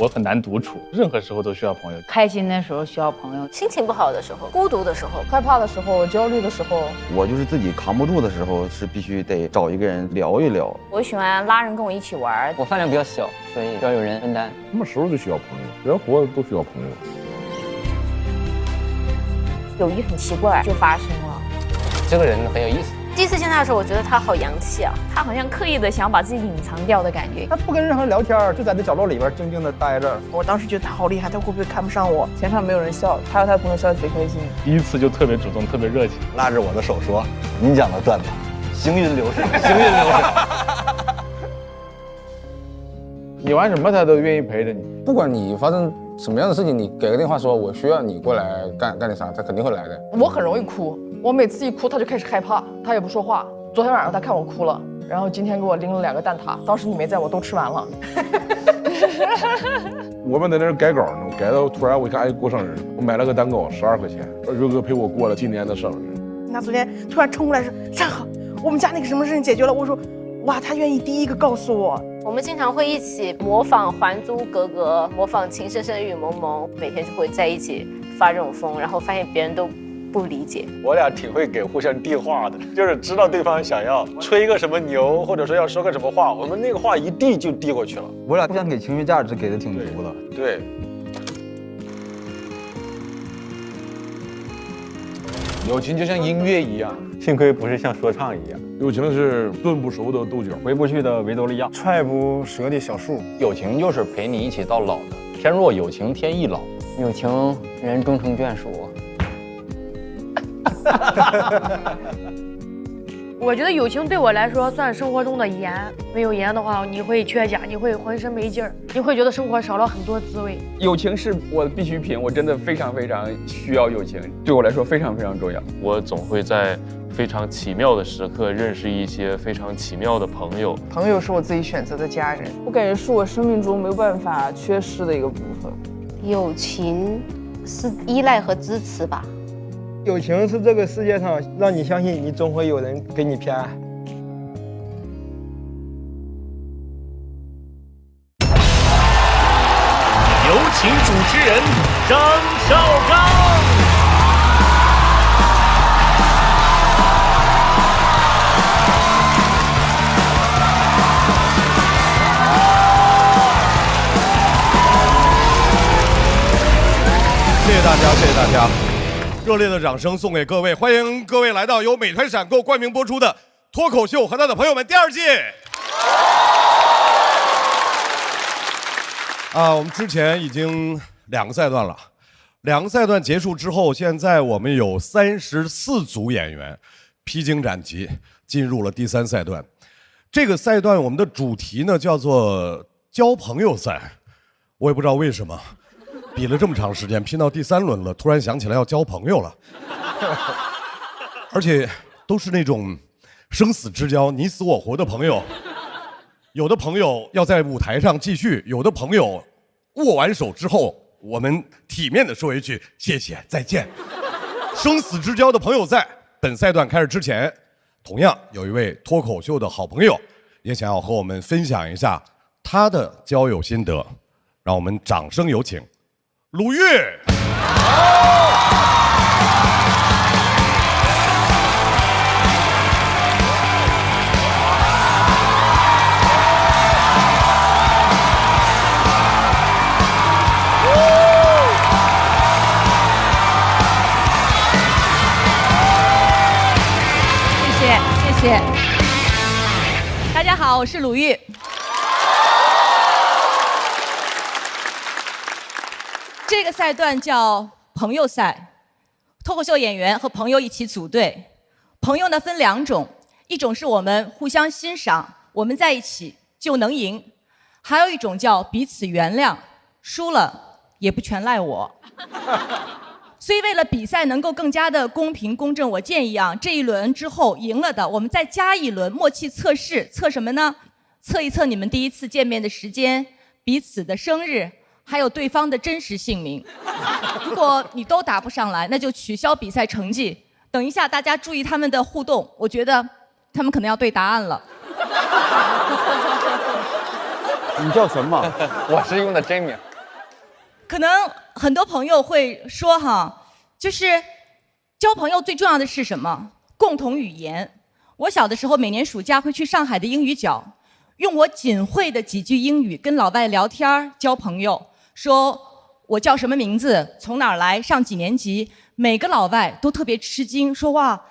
我很难独处，任何时候都需要朋友。开心的时候需要朋友，心情不好的时候，孤独的时候，害怕的时候，焦虑的时候，我就是自己扛不住的时候，是必须得找一个人聊一聊。我喜欢拉人跟我一起玩。我饭量比较小，所以要有人分担。什么时候就需要朋友，人活着都需要朋友。友谊很奇怪，就发生了。这个人很有意思。第一次见他的时候，我觉得他好洋气啊，他好像刻意的想把自己隐藏掉的感觉。他不跟任何人聊天，就在那角落里边静静的待着。我当时觉得他好厉害，他会不会看不上我？前场没有人笑，他和他的朋友笑得贼开心。第一次就特别主动，特别热情，拉着我的手说：“你讲的段子，行云流水，行云流水。”你玩什么他都愿意陪着你，不管你发生什么样的事情，你给个电话说我需要你过来干点啥，他肯定会来的。我很容易哭，我每次一哭他就开始害怕，他也不说话。昨天晚上他看我哭了，然后今天给我拎了2个蛋挞，当时你没在，我都吃完了。我们在那儿改稿呢，改到突然我一看，哎，过生日，我买了个蛋糕，12块钱，瑞哥陪我过了今年的生日。他昨天突然冲过来说：“山河，我们家那个什么事情解决了。”我说：“哇，他愿意第一个告诉我。”我们经常会一起模仿《还珠格格》，模仿《情深深雨蒙蒙》，每天就会在一起发这种疯，然后发现别人都不理解。我俩挺会给互相递话的，就是知道对方想要吹个什么牛，或者说要说个什么话，我们那个话一递就递过去了。我俩互相给情绪价值给的挺足的。对。友情就像音乐一样，幸亏不是像说唱一样。友情是炖不熟的豆角，回不去的维多利亚，踹不折的小树。友情就是陪你一起到老的，天若有情天亦老，有情人终成眷属。我觉得友情对我来说算生活中的盐，没有盐的话，你会缺钾，你会浑身没劲儿，你会觉得生活少了很多滋味。友情是我的必需品，我真的非常非常需要友情，对我来说非常非常重要。我总会在非常奇妙的时刻认识一些非常奇妙的朋友。朋友是我自己选择的家人，我感觉是我生命中没有办法缺失的一个部分。友情是依赖和支持吧。友情是这个世界上让你相信你总会有人给你偏爱。有请主持人张绍刚。谢谢大家，谢谢大家。热烈的掌声送给各位，欢迎各位来到由美团闪购冠名播出的《脱口秀和他的朋友们》第2季。我们之前已经2个赛段了，2个赛段结束之后，现在我们有34组演员披荆斩棘进入了第3赛段。这个赛段我们的主题呢叫做交朋友赛，我也不知道为什么。比了这么长时间，拼到第3轮了，突然想起来要交朋友了，而且都是那种生死之交、你死我活的朋友。有的朋友要在舞台上继续，有的朋友握完手之后，我们体面的说一句谢谢再见。生死之交的朋友在本赛段开始之前，同样有一位脱口秀的好朋友也想要和我们分享一下他的交友心得，让我们掌声有请鲁豫。谢谢。大家好，我是鲁豫。这个赛段叫朋友赛，脱口秀演员和朋友一起组队。朋友呢分2种，一种是我们互相欣赏，我们在一起就能赢；还有一种叫彼此原谅，输了也不全赖我。所以为了比赛能够更加的公平公正，我建议这一轮之后赢了的，我们再加1轮默契测试。测什么呢？测一测你们第一次见面的时间、彼此的生日，还有对方的真实姓名。如果你都答不上来，那就取消比赛成绩。等一下大家注意他们的互动，我觉得他们可能要对答案了。你叫什么？我是用的真名。可能很多朋友会说哈，就是交朋友最重要的是什么？共同语言。我小的时候每年暑假会去上海的英语角，用我仅会的几句英语跟老外聊天交朋友，说我叫什么名字，从哪儿来，上几年级。每个老外都特别吃惊，说哇，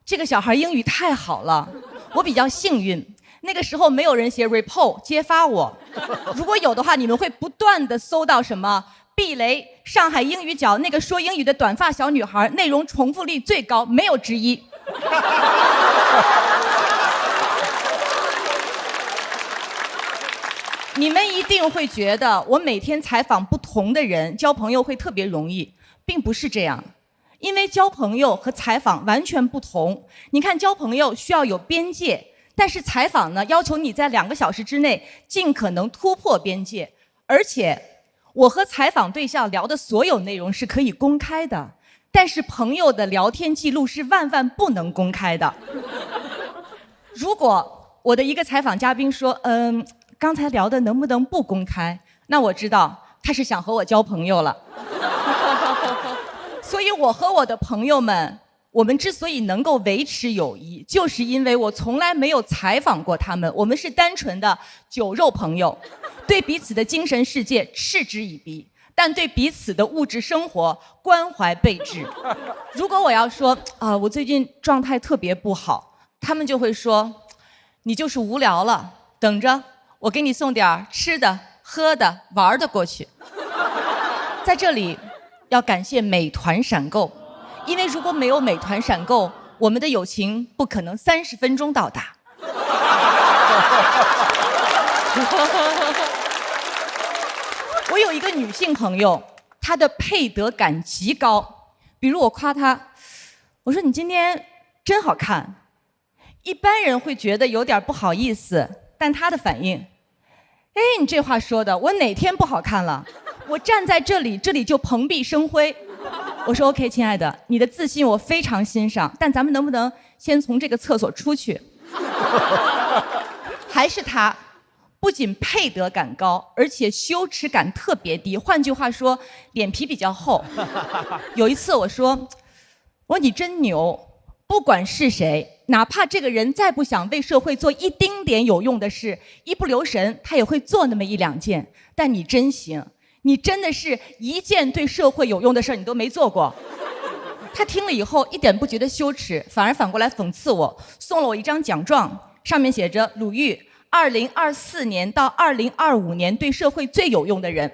这个小孩英语太好了。我比较幸运，那个时候没有人写 report 揭发我，如果有的话，你们会不断的搜到什么避雷上海英语角那个说英语的短发小女孩，内容重复率最高，没有之一。你们一定会觉得我每天采访不同的人，交朋友会特别容易，并不是这样。因为交朋友和采访完全不同。你看，交朋友需要有边界，但是采访呢，要求你在2个小时之内尽可能突破边界。而且，我和采访对象聊的所有内容是可以公开的，但是朋友的聊天记录是万万不能公开的。如果我的一个采访嘉宾说，刚才聊的能不能不公开？那我知道他是想和我交朋友了。所以我和我的朋友们，我们之所以能够维持友谊，就是因为我从来没有采访过他们，我们是单纯的酒肉朋友，对彼此的精神世界嗤之以鼻，但对彼此的物质生活关怀备至。如果我要说我最近状态特别不好，他们就会说你就是无聊了，等着我给你送点吃的喝的玩的过去。在这里要感谢美团闪购，因为如果没有美团闪购，我们的友情不可能30分钟到达。我有一个女性朋友，她的配得感极高。比如我夸她，我说你今天真好看，一般人会觉得有点不好意思，但她的反应，你这话说的，我哪天不好看了？我站在这里就蓬荜生辉。我说 OK， 亲爱的，你的自信我非常欣赏，但咱们能不能先从这个厕所出去？还是他，不仅配得感高，而且羞耻感特别低。换句话说，脸皮比较厚。有一次我说你真牛，不管是谁，哪怕这个人再不想为社会做一丁点有用的事，一不留神他也会做那么1、2件，但你真行。你真的是一件对社会有用的事儿你都没做过。他听了以后一点不觉得羞耻，反而反过来讽刺我，送了我一张奖状，上面写着鲁豫2024年到2025年对社会最有用的人。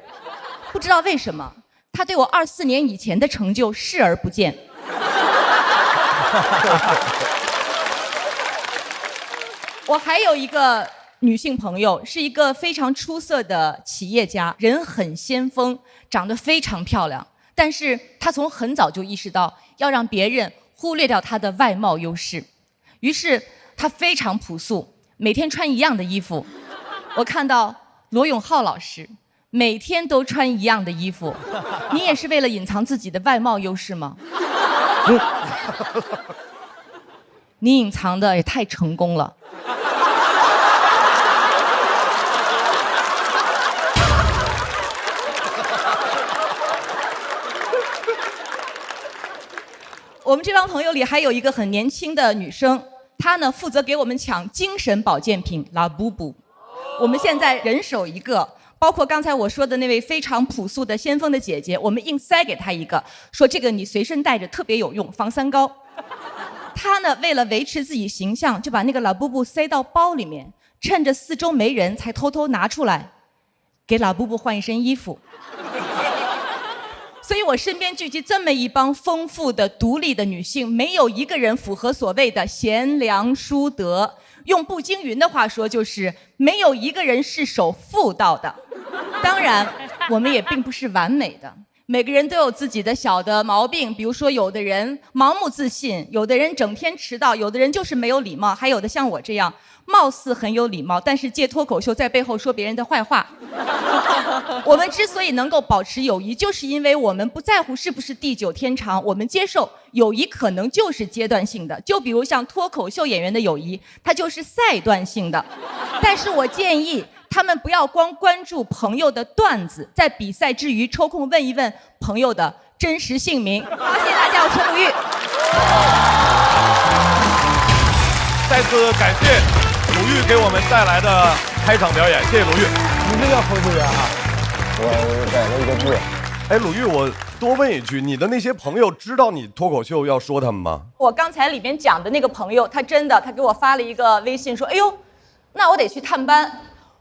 不知道为什么，他对我24年以前的成就视而不见。我还有一个女性朋友，是一个非常出色的企业家，人很先锋，长得非常漂亮。但是她从很早就意识到要让别人忽略掉她的外貌优势，于是她非常朴素，每天穿一样的衣服。我看到罗永浩老师每天都穿一样的衣服，你也是为了隐藏自己的外貌优势吗？你隐藏的也太成功了。我们这帮朋友里还有一个很年轻的女生，她呢负责给我们抢精神保健品拉布布。我们现在人手一个，包括刚才我说的那位非常朴素的先锋的姐姐，我们硬塞给她一个，说这个你随身带着特别有用，防3高。她呢为了维持自己形象，就把那个拉布布塞到包里面，趁着4周没人才偷偷拿出来，给拉布布换一身衣服。所以我身边聚集这么一帮丰富的独立的女性，没有一个人符合所谓的贤良淑德，用步惊云的话说，就是没有一个人是守妇道的。当然我们也并不是完美的，每个人都有自己的小的毛病，比如说有的人盲目自信，有的人整天迟到，有的人就是没有礼貌，还有的像我这样貌似很有礼貌，但是借脱口秀在背后说别人的坏话。我们之所以能够保持友谊，就是因为我们不在乎是不是地久天长，我们接受友谊可能就是阶段性的。就比如像脱口秀演员的友谊，它就是赛段性的。但是我建议他们不要光关注朋友的段子，在比赛之余抽空问一问朋友的真实姓名。好，谢谢大家，我陈鲁豫。再次感谢鲁豫给我们带来的开场表演，谢谢鲁豫。你这叫口头员啊？我改了一个字。哎，鲁豫，我多问一句，你的那些朋友知道你脱口秀要说他们吗？我刚才里边讲的那个朋友，他给我发了一个微信说：“哎呦，那我得去探班。”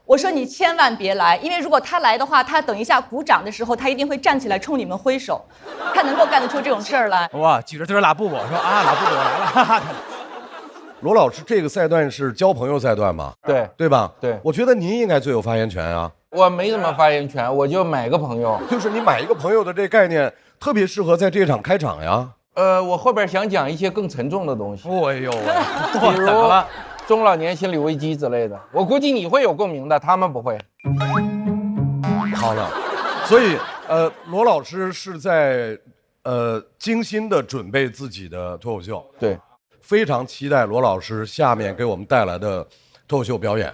我说：“你千万别来，因为如果他来的话，他等一下鼓掌的时候，他一定会站起来冲你们挥手，他能够干得出这种事儿来。”哇，举着对着拉布布说啊，拉布布来了。哈哈。罗老师，这个赛段是交朋友赛段吗？对吧？对，我觉得您应该最有发言权啊。我没什么发言权，我就买个朋友。就是你买一个朋友的这概念，特别适合在这场开场呀。我后边想讲一些更沉重的东西。哎呦，比如中老年心理危机之类的，我估计你会有共鸣的，他们不会。好了，所以罗老师是在精心的准备自己的脱口秀。对，非常期待罗老师下面给我们带来的脱口秀表演。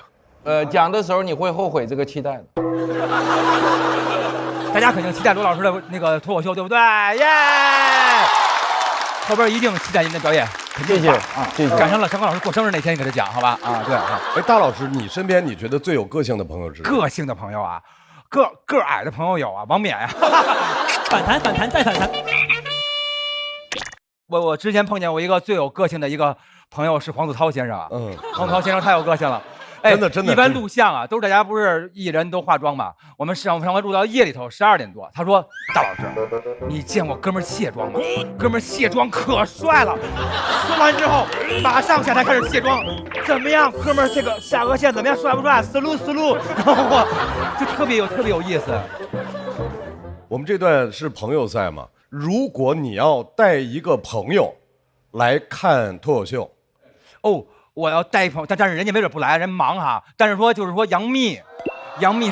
讲的时候你会后悔这个期待的。大家肯定期待罗老师的那个脱口秀，对不对？耶！后边一定期待您的表演，谢谢啊，谢谢。赶上了陈刚老师过生日那天，你给他讲，好吧？啊，对啊。哎，大老师，你身边你觉得最有个性的朋友是谁？个性的朋友啊，个矮的朋友有啊，王冕呀。反弹，反弹，再反弹。我之前碰见过一个最有个性的一个朋友是黄子韬先生啊。黄子韬先生太有个性了。真的，一般录像啊，都是大家不是艺人都化妆嘛？我们上回录到夜里头12点多，他说：“大老师，你见过哥们儿卸妆吗？哥们儿卸妆可帅了。”说完之后，马上下台开始卸妆。怎么样，哥们儿这个下颚线怎么样？帅不帅？思路。然后就特别有意思。我们这段是朋友赛嘛？如果你要带一个朋友来看脱口秀，我要带一朋友，但是人家没准不来，人忙哈。但是就是说杨幂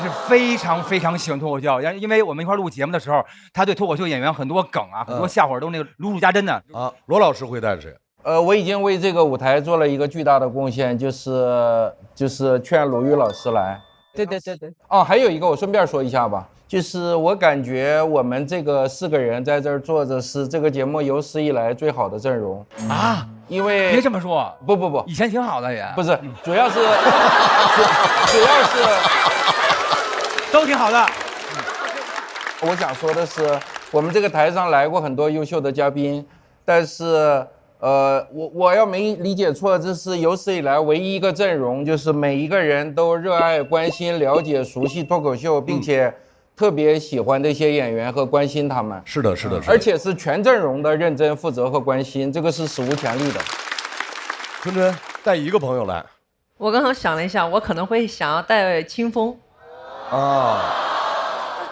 是非常非常喜欢脱口秀，因为我们一块录节目的时候，他对脱口秀演员很多梗啊，很多笑话都那个如数家珍的啊。罗老师会带谁？我已经为这个舞台做了一个巨大的贡献，就是劝鲁豫老师来。对。哦，还有一个我顺便说一下吧，就是我感觉我们这个4个人在这儿坐着是这个节目有史以来最好的阵容啊。因为别这么说，不，以前挺好的也不是，主要是都挺好的。我想说的是，我们这个台上来过很多优秀的嘉宾，但是我要没理解错，这是有史以来唯一一个阵容，就是每一个人都热爱、关心、了解、熟悉脱口秀，并且特别喜欢这些演员和关心他们。是的，而且是全阵容的认真负责和关心，这个是史无前例的。春带一个朋友来。我刚刚想了一下，我可能会想要带清风。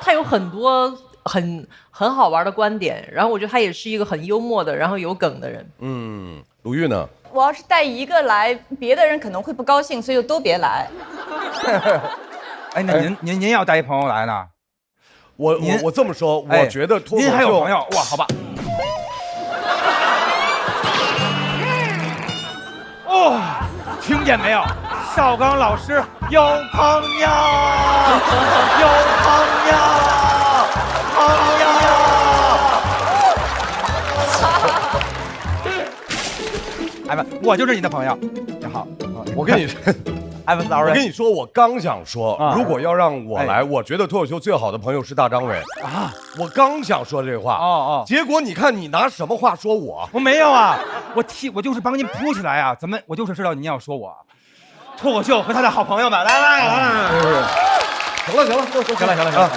他有很多很好玩的观点，然后我觉得他也是一个很幽默的，然后有梗的人。鲁豫呢？我要是带一个来，别的人可能会不高兴，所以就都别来。哎，那您要带一朋友来呢？我这么说，我觉得脱口秀您还有朋友哇？好吧。听见没有？邵刚老师有朋友，有朋友。哎不，我就是你的朋友。你好，我跟你说。我跟你说，我刚想说，如果要让我来，我觉得脱口秀最好的朋友是大张伟啊！我刚想说这话，结果你看你拿什么话说我？我没有啊，我就是帮您铺起来啊！我就是知道您要说我，脱口秀和他的好朋友们，来，行了，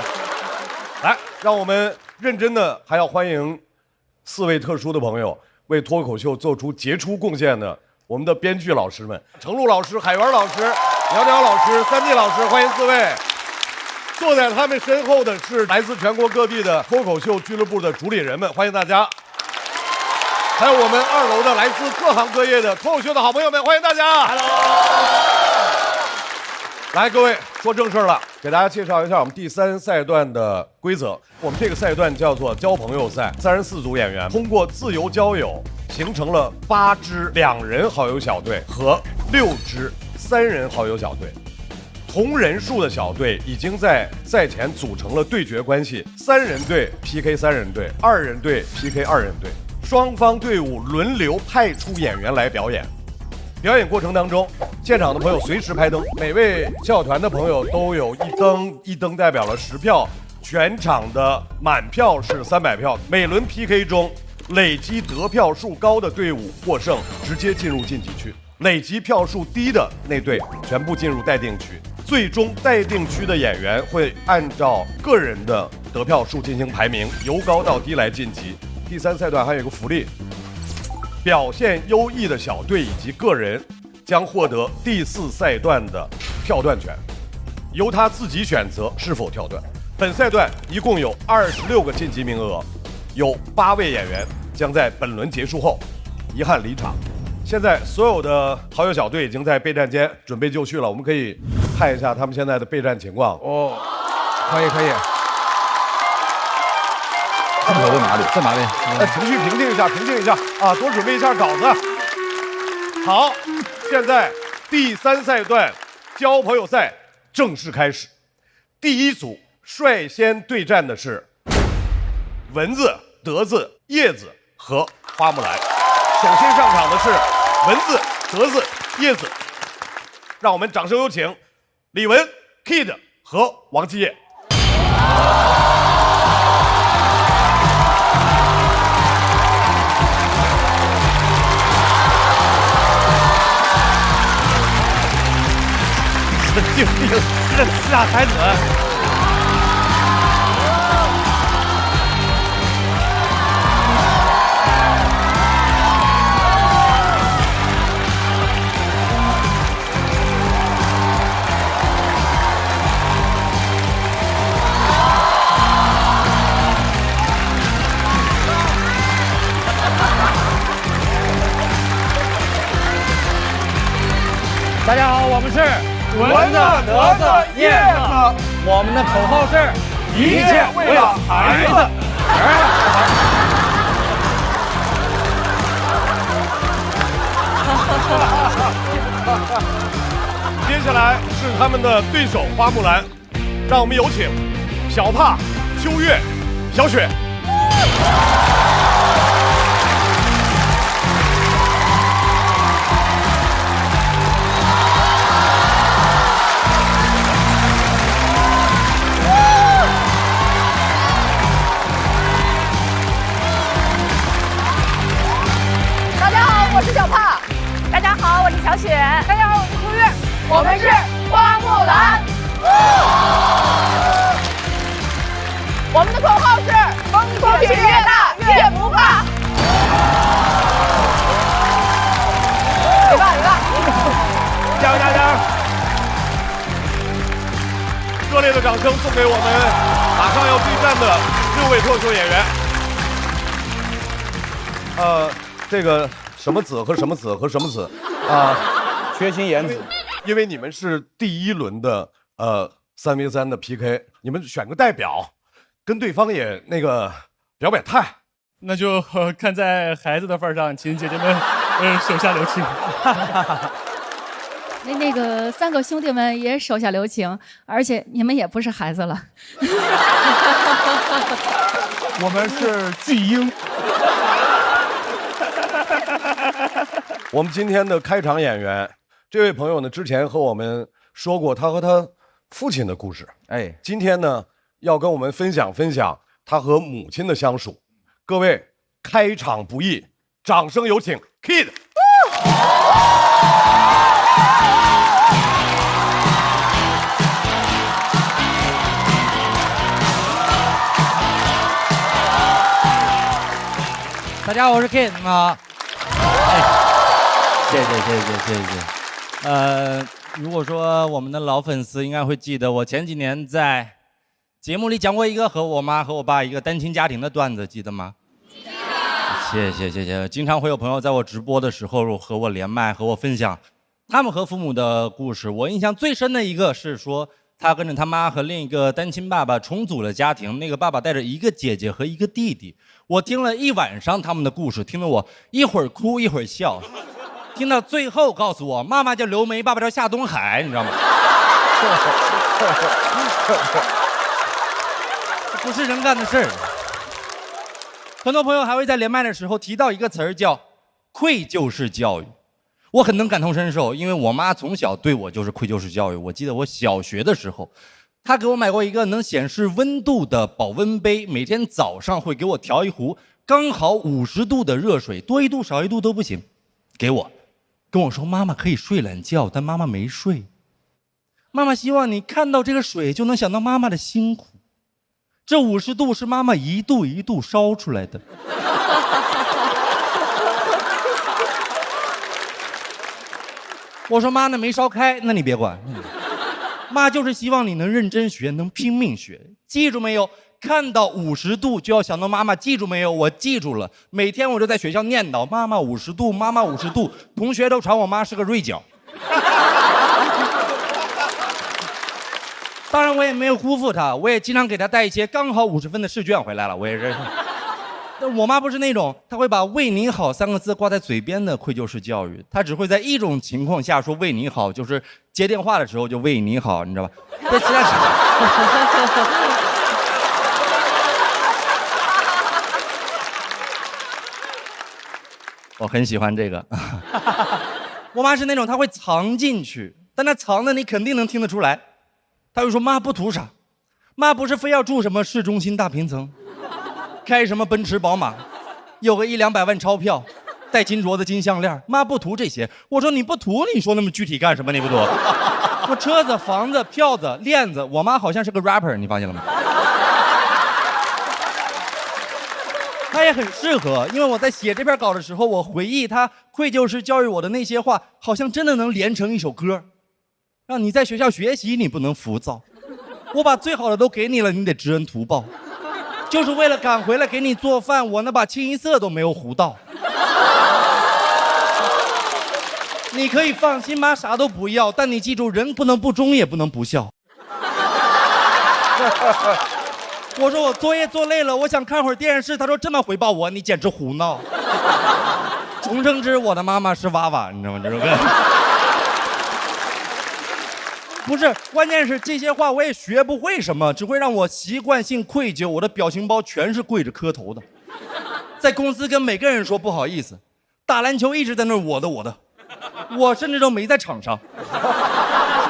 来，让我们认真的还要欢迎4位特殊的朋友，为脱口秀做出杰出贡献的。我们的编剧老师们，程璐老师、海源老师、苗苗老师、3D 老师，欢迎4位。坐在他们身后的是来自全国各地的脱口秀俱乐部的主理人们，欢迎大家。还有我们2楼的来自各行各业的脱口秀的好朋友们，欢迎大家。来，各位说正事了，给大家介绍一下我们第3赛段的规则。我们这个赛段叫做交朋友赛，34组演员通过自由交友。形成了8支2人好友小队和6支3人好友小队，同人数的小队已经在赛前组成了对决关系，3人队 PK 3人队，2人队 PK 2人队，双方队伍轮流派出演员来表演。表演过程当中，现场的朋友随时拍灯，每位笑团的朋友都有1灯，1灯代表了10票，全场的满票是300票。每轮 PK 中，累积得票数高的队伍获胜，直接进入晋级区。累积票数低的那队全部进入待定区。最终待定区的演员会按照个人的得票数进行排名，由高到低来晋级。第3赛段还有一个福利，表现优异的小队以及个人将获得第4赛段的跳段权，由他自己选择是否跳段。本赛段一共有26个晋级名额，有8位演员将在本轮结束后遗憾离场。现在所有的好友小队已经在备战间准备就绪了，我们可以看一下他们现在的备战情况。哦，可以。镜头在哪里？在哪里？情绪平静一下啊！多准备一下稿子。好，现在第3赛段交朋友赛正式开始。第1组率先对战的是蚊子、德子、叶子和花木兰。首先上场的是蚊子、德子、叶子，让我们掌声有请李玟、Kid 和王继业。四大才子。大家好，我们是蚊子、德子、叶子，我们的口号是一切为了孩子。接下来是他们的对手花木兰，让我们有请小帕、秋月、小雪。我是小帕，大家好，我是小雪，大家好，我是秋月，我们是花木兰。我们的口号是风雪越大越不怕。加油！热烈的掌声送给我们马上要对战的6位脱口秀演员。这个。什么子和什么子和什么子啊？缺心眼子，因为你们是第1轮的3v3的 PK， 你们选个代表，跟对方也那个表态。那就看在孩子的份上，请姐姐们手下留情。那个3个兄弟们也手下留情，而且你们也不是孩子了。我们是巨婴。我们今天的开场演员，这位朋友呢，之前和我们说过他和他父亲的故事。今天呢，要跟我们分享他和母亲的相处。各位，开场不易，掌声有请 Kid。大家好，我是 Kid 啊。谢谢。如果说我们的老粉丝应该会记得，我前几年在节目里讲过一个和我妈和我爸一个单亲家庭的段子，记得吗？记得。谢谢。经常会有朋友在我直播的时候和我连麦，和我分享他们和父母的故事。我印象最深的一个是说，他跟着他妈和另一个单亲爸爸重组了家庭，那个爸爸带着一个姐姐和一个弟弟。我听了一晚上他们的故事，听得我一会儿哭一会儿笑，听到最后告诉我妈妈叫刘梅，爸爸叫夏东海，你知道吗？这不是人干的事儿。很多朋友还会在连麦的时候提到一个词儿叫愧疚式教育，我很能感同身受，因为我妈从小对我就是愧疚式教育。我记得我小学的时候，她给我买过一个能显示温度的保温杯，每天早上会给我调一壶刚好50度的热水，多1度少1度都不行，给我，跟我说妈妈可以睡懒觉，但妈妈没睡。妈妈希望你看到这个水就能想到妈妈的辛苦，这50度是妈妈1度1度烧出来的。我说妈，那没烧开，那你别管。妈就是希望你能认真学，能拼命学，记住没有？看到50度就要想到妈妈，记住没有？我记住了。每天我就在学校念叨妈妈50度，妈妈50度，同学都传我妈是个锐角。当然我也没有辜负她，我也经常给她带一些刚好50分的试卷回来了，我也是。但我妈不是那种她会把为你好3个字挂在嘴边的愧疚式教育，她只会在一种情况下说为你好，就是接电话的时候就为你好，你知道吧？这其他时我很喜欢这个。我妈是那种她会藏进去，但她藏的你肯定能听得出来。她会说妈不图啥，妈不是非要住什么市中心大平层，开什么奔驰宝马，有个100-200万钞票，戴金镯子金项链，妈不图这些。我说你不图，你说那么具体干什么？你不图？我车子、房子、票子、链子。我妈好像是个 rapper， 你发现了吗？她也很适合，因为我在写这篇稿的时候，我回忆她愧疚式教育我的那些话，好像真的能连成一首歌。让你在学校学习，你不能浮躁。我把最好的都给你了，你得知恩图报。就是为了赶回来给你做饭，我那把清一色都没有糊到。你可以放心，妈啥都不要，但你记住，人不能不忠，也不能不孝。我说我作业做累了，我想看会儿电视。他说这么回报我，你简直胡闹。重生之我的妈妈是娃娃，你知道吗？这首歌。不是，关键是这些话我也学不会什么，只会让我习惯性愧疚。我的表情包全是跪着磕头的，在公司跟每个人说不好意思。打篮球一直在那我的，我甚至都没在场上。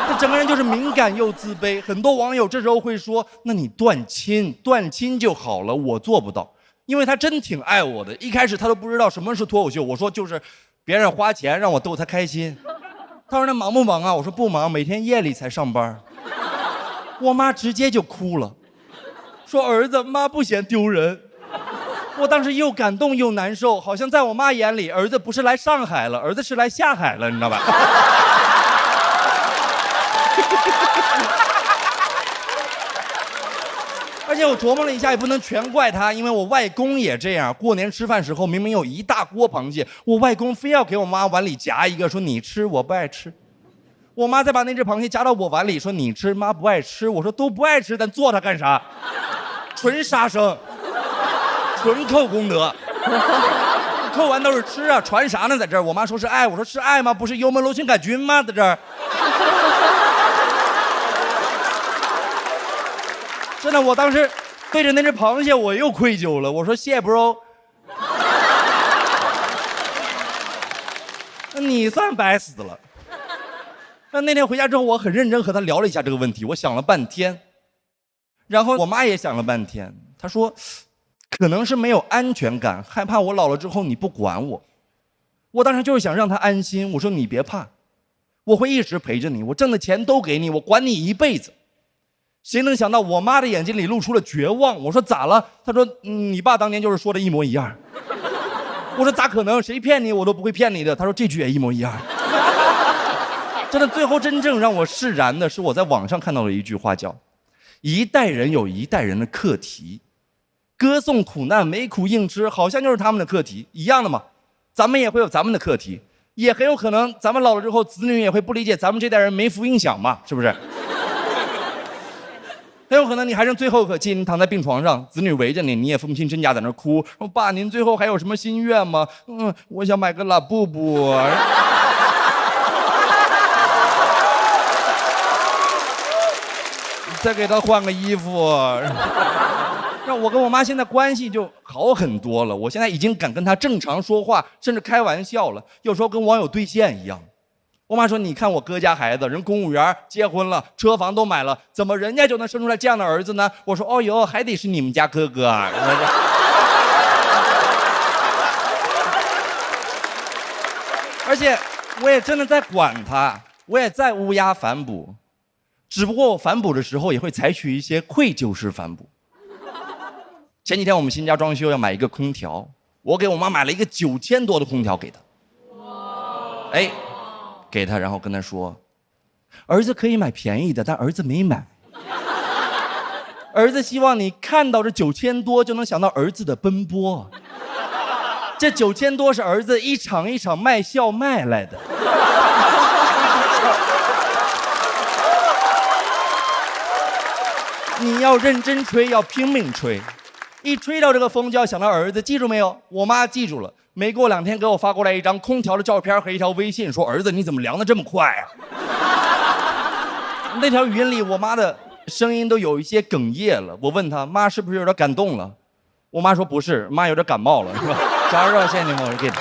这整个人就是敏感又自卑。很多网友这时候会说：“那你断亲就好了。”我做不到，因为他真挺爱我的。一开始他都不知道什么是脱口秀，我说就是别人花钱让我逗他开心。他说那忙不忙啊？我说不忙，每天夜里才上班。我妈直接就哭了，说儿子，妈不嫌丢人。我当时又感动又难受，好像在我妈眼里，儿子不是来上海了，儿子是来下海了，你知道吧？而且我琢磨了一下，也不能全怪他，因为我外公也这样。过年吃饭时候，明明有一大锅螃蟹，我外公非要给我妈碗里夹一个，说你吃，我不爱吃。我妈再把那只螃蟹夹到我碗里，说你吃，妈不爱吃。我说都不爱吃，咱做它干啥？纯杀生，纯扣功德。扣完都是吃啊，传啥呢？在这儿，我妈说是爱，我说是爱吗？不是幽门螺旋杆菌吗？在这儿。真的，我当时对着那只螃蟹，我又愧疚了。我说谢 bro， 你算白死了。那天回家之后，我很认真和他聊了一下这个问题，我想了半天，然后我妈也想了半天。她说，可能是没有安全感，害怕我老了之后你不管我。我当时就是想让她安心，我说你别怕，我会一直陪着你，我挣的钱都给你，我管你一辈子。谁能想到我妈的眼睛里露出了绝望？我说咋了？她说你爸当年就是说的一模一样。我说咋可能？谁骗你我都不会骗你的。她说这句也一模一样。真的，最后真正让我释然的是我在网上看到了一句话，叫一代人有一代人的课题，歌颂苦难没苦硬吃，好像就是他们的课题一样的嘛。咱们也会有咱们的课题，也很有可能咱们老了之后子女也会不理解咱们这代人没福音享嘛，是不是？很有可能你还剩最后一口气，你躺在病床上，子女围着你，你也奉献身家在那哭，说爸您最后还有什么心愿吗？我想买个拉布布。再给他换个衣服。让我跟我妈现在关系就好很多了，我现在已经敢跟她正常说话，甚至开玩笑了，有时候跟网友对线一样。我妈说：“你看我哥家孩子，人公务员结婚了，车房都买了，怎么人家就能生出来这样的儿子呢？”我说：“哦哟，还得是你们家哥哥啊。”而且我也真的在管他，我也在乌鸦反哺，只不过我反哺的时候也会采取一些愧疚式反哺。前几天我们新家装修要买一个空调，我给我妈买了一个9000多的空调给她。哎，给她，然后跟她说，儿子可以买便宜的，但儿子没买。儿子希望你看到这9000多就能想到儿子的奔波。这9000多是儿子一场一场卖笑卖来的。你要认真吹，要拼命吹。一吹到这个风就要想到儿子，记住没有？我妈记住了，没过2天给我发过来一张空调的照片和一条微信，说儿子你怎么凉得这么快啊？那条语音里我妈的声音都有一些哽咽了。我问她妈是不是有点感动了？我妈说不是，妈有点感冒了，是吧？加热谢谢你们，我是 Kid。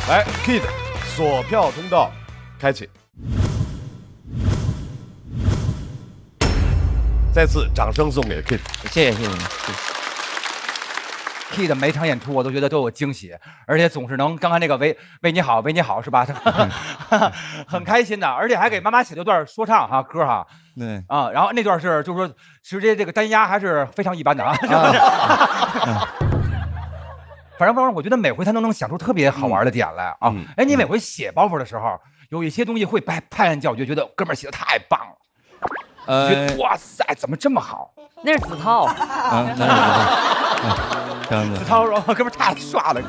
来 ，Kid， 锁票通道开启。再次掌声送给 Kid， 谢谢你。Kid 每场演出我都觉得都有惊喜，而且总是能刚刚那个为你好为你好是吧？很开心的，而且还给妈妈写了段说唱哈歌哈。对啊，然后那段是就是说，直接这个单压还是非常一般的啊。反正我觉得每回他都能想出特别好玩的点来啊！哎，你每回写包袱的时候，有一些东西会拍案叫绝，觉得哥们儿写的太棒了。觉得哇塞，怎么这么好？那是子韬啊，那是子韬说哥们儿太帅了。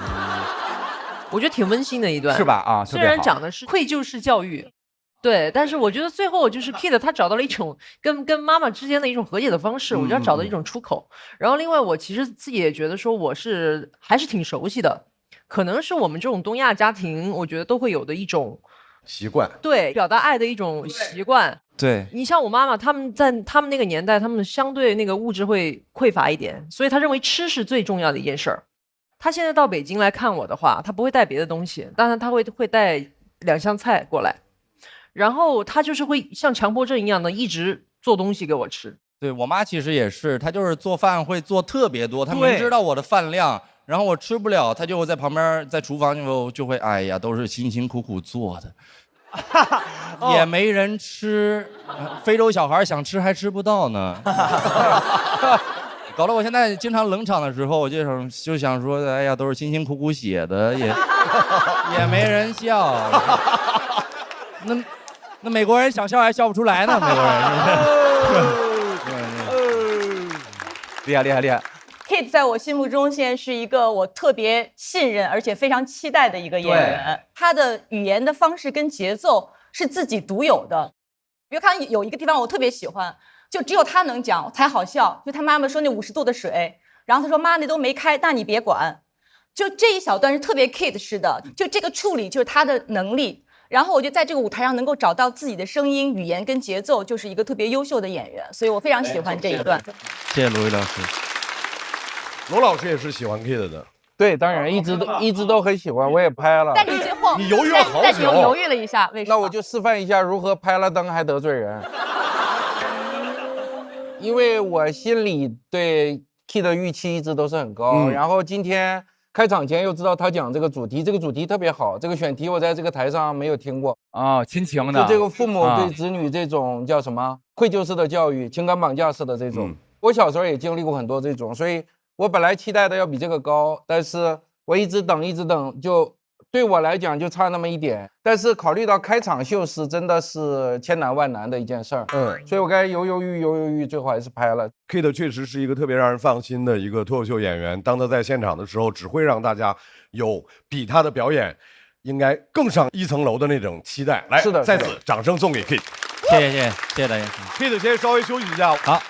我觉得挺温馨的一段，是吧？啊，虽然讲的是愧疚式教育。对，但是我觉得最后就是 Kid 他找到了一种跟妈妈之间的一种和解的方式，我觉得找到一种出口。然后另外我其实自己也觉得说我还是挺熟悉的，可能是我们这种东亚家庭，我觉得都会有的一种习惯，对，表达爱的一种习惯。对，你像我妈妈，他们在他们那个年代，他们相对那个物质会匮乏一点，所以他认为吃是最重要的一件事儿。他现在到北京来看我的话，他不会带别的东西，当然他会带2箱菜过来。然后他就是会像强迫症一样的一直做东西给我吃。对，我妈其实也是，她就是做饭会做特别多，她明知道我的饭量，然后我吃不了，她就在旁边在厨房就会哎呀，都是辛辛苦苦做的，也没人吃，非洲小孩想吃还吃不到呢。搞得我现在经常冷场的时候，我就想说，哎呀，都是辛辛苦苦写的，也没人笑。那美国人想笑还笑不出来呢，美国人是不是？厉害厉害厉害 ！Kid 在我心目中现在是一个我特别信任而且非常期待的一个演员。他的语言的方式跟节奏是自己独有的。比如看有一个地方我特别喜欢，就只有他能讲才好笑。就他妈妈说那50度的水，然后他说妈那都没开，但你别管。就这一小段是特别 Kid 式的，就这个处理就是他的能力。然后我就在这个舞台上能够找到自己的声音、语言跟节奏，就是一个特别优秀的演员，所以我非常喜欢这一段。谢谢罗毅老师。罗老师也是喜欢 Kid 的，对，当然一直都很喜欢，我也拍了。但你最后你犹豫了好久，但你又犹豫了一下，为什么？那我就示范一下如何拍了灯还得罪人。因为我心里对 Kid 的预期一直都是很高，然后今天开场前又知道他讲这个主题特别好，这个选题我在这个台上没有听过啊，亲情的，就这个父母对子女这种叫什么愧疚式的教育、情感绑架式的这种，我小时候也经历过很多这种，所以我本来期待的要比这个高，但是我一直等，就对我来讲就差那么一点。但是考虑到开场秀是真的是千难万难的一件事儿，所以我该犹豫，最后还是拍了。Kid 确实是一个特别让人放心的一个脱口秀演员，当他在现场的时候，只会让大家有比他的表演应该更上一层楼的那种期待。来，是的，在此掌声送给 Kid。谢谢大家。Kid 先稍微休息一下。好。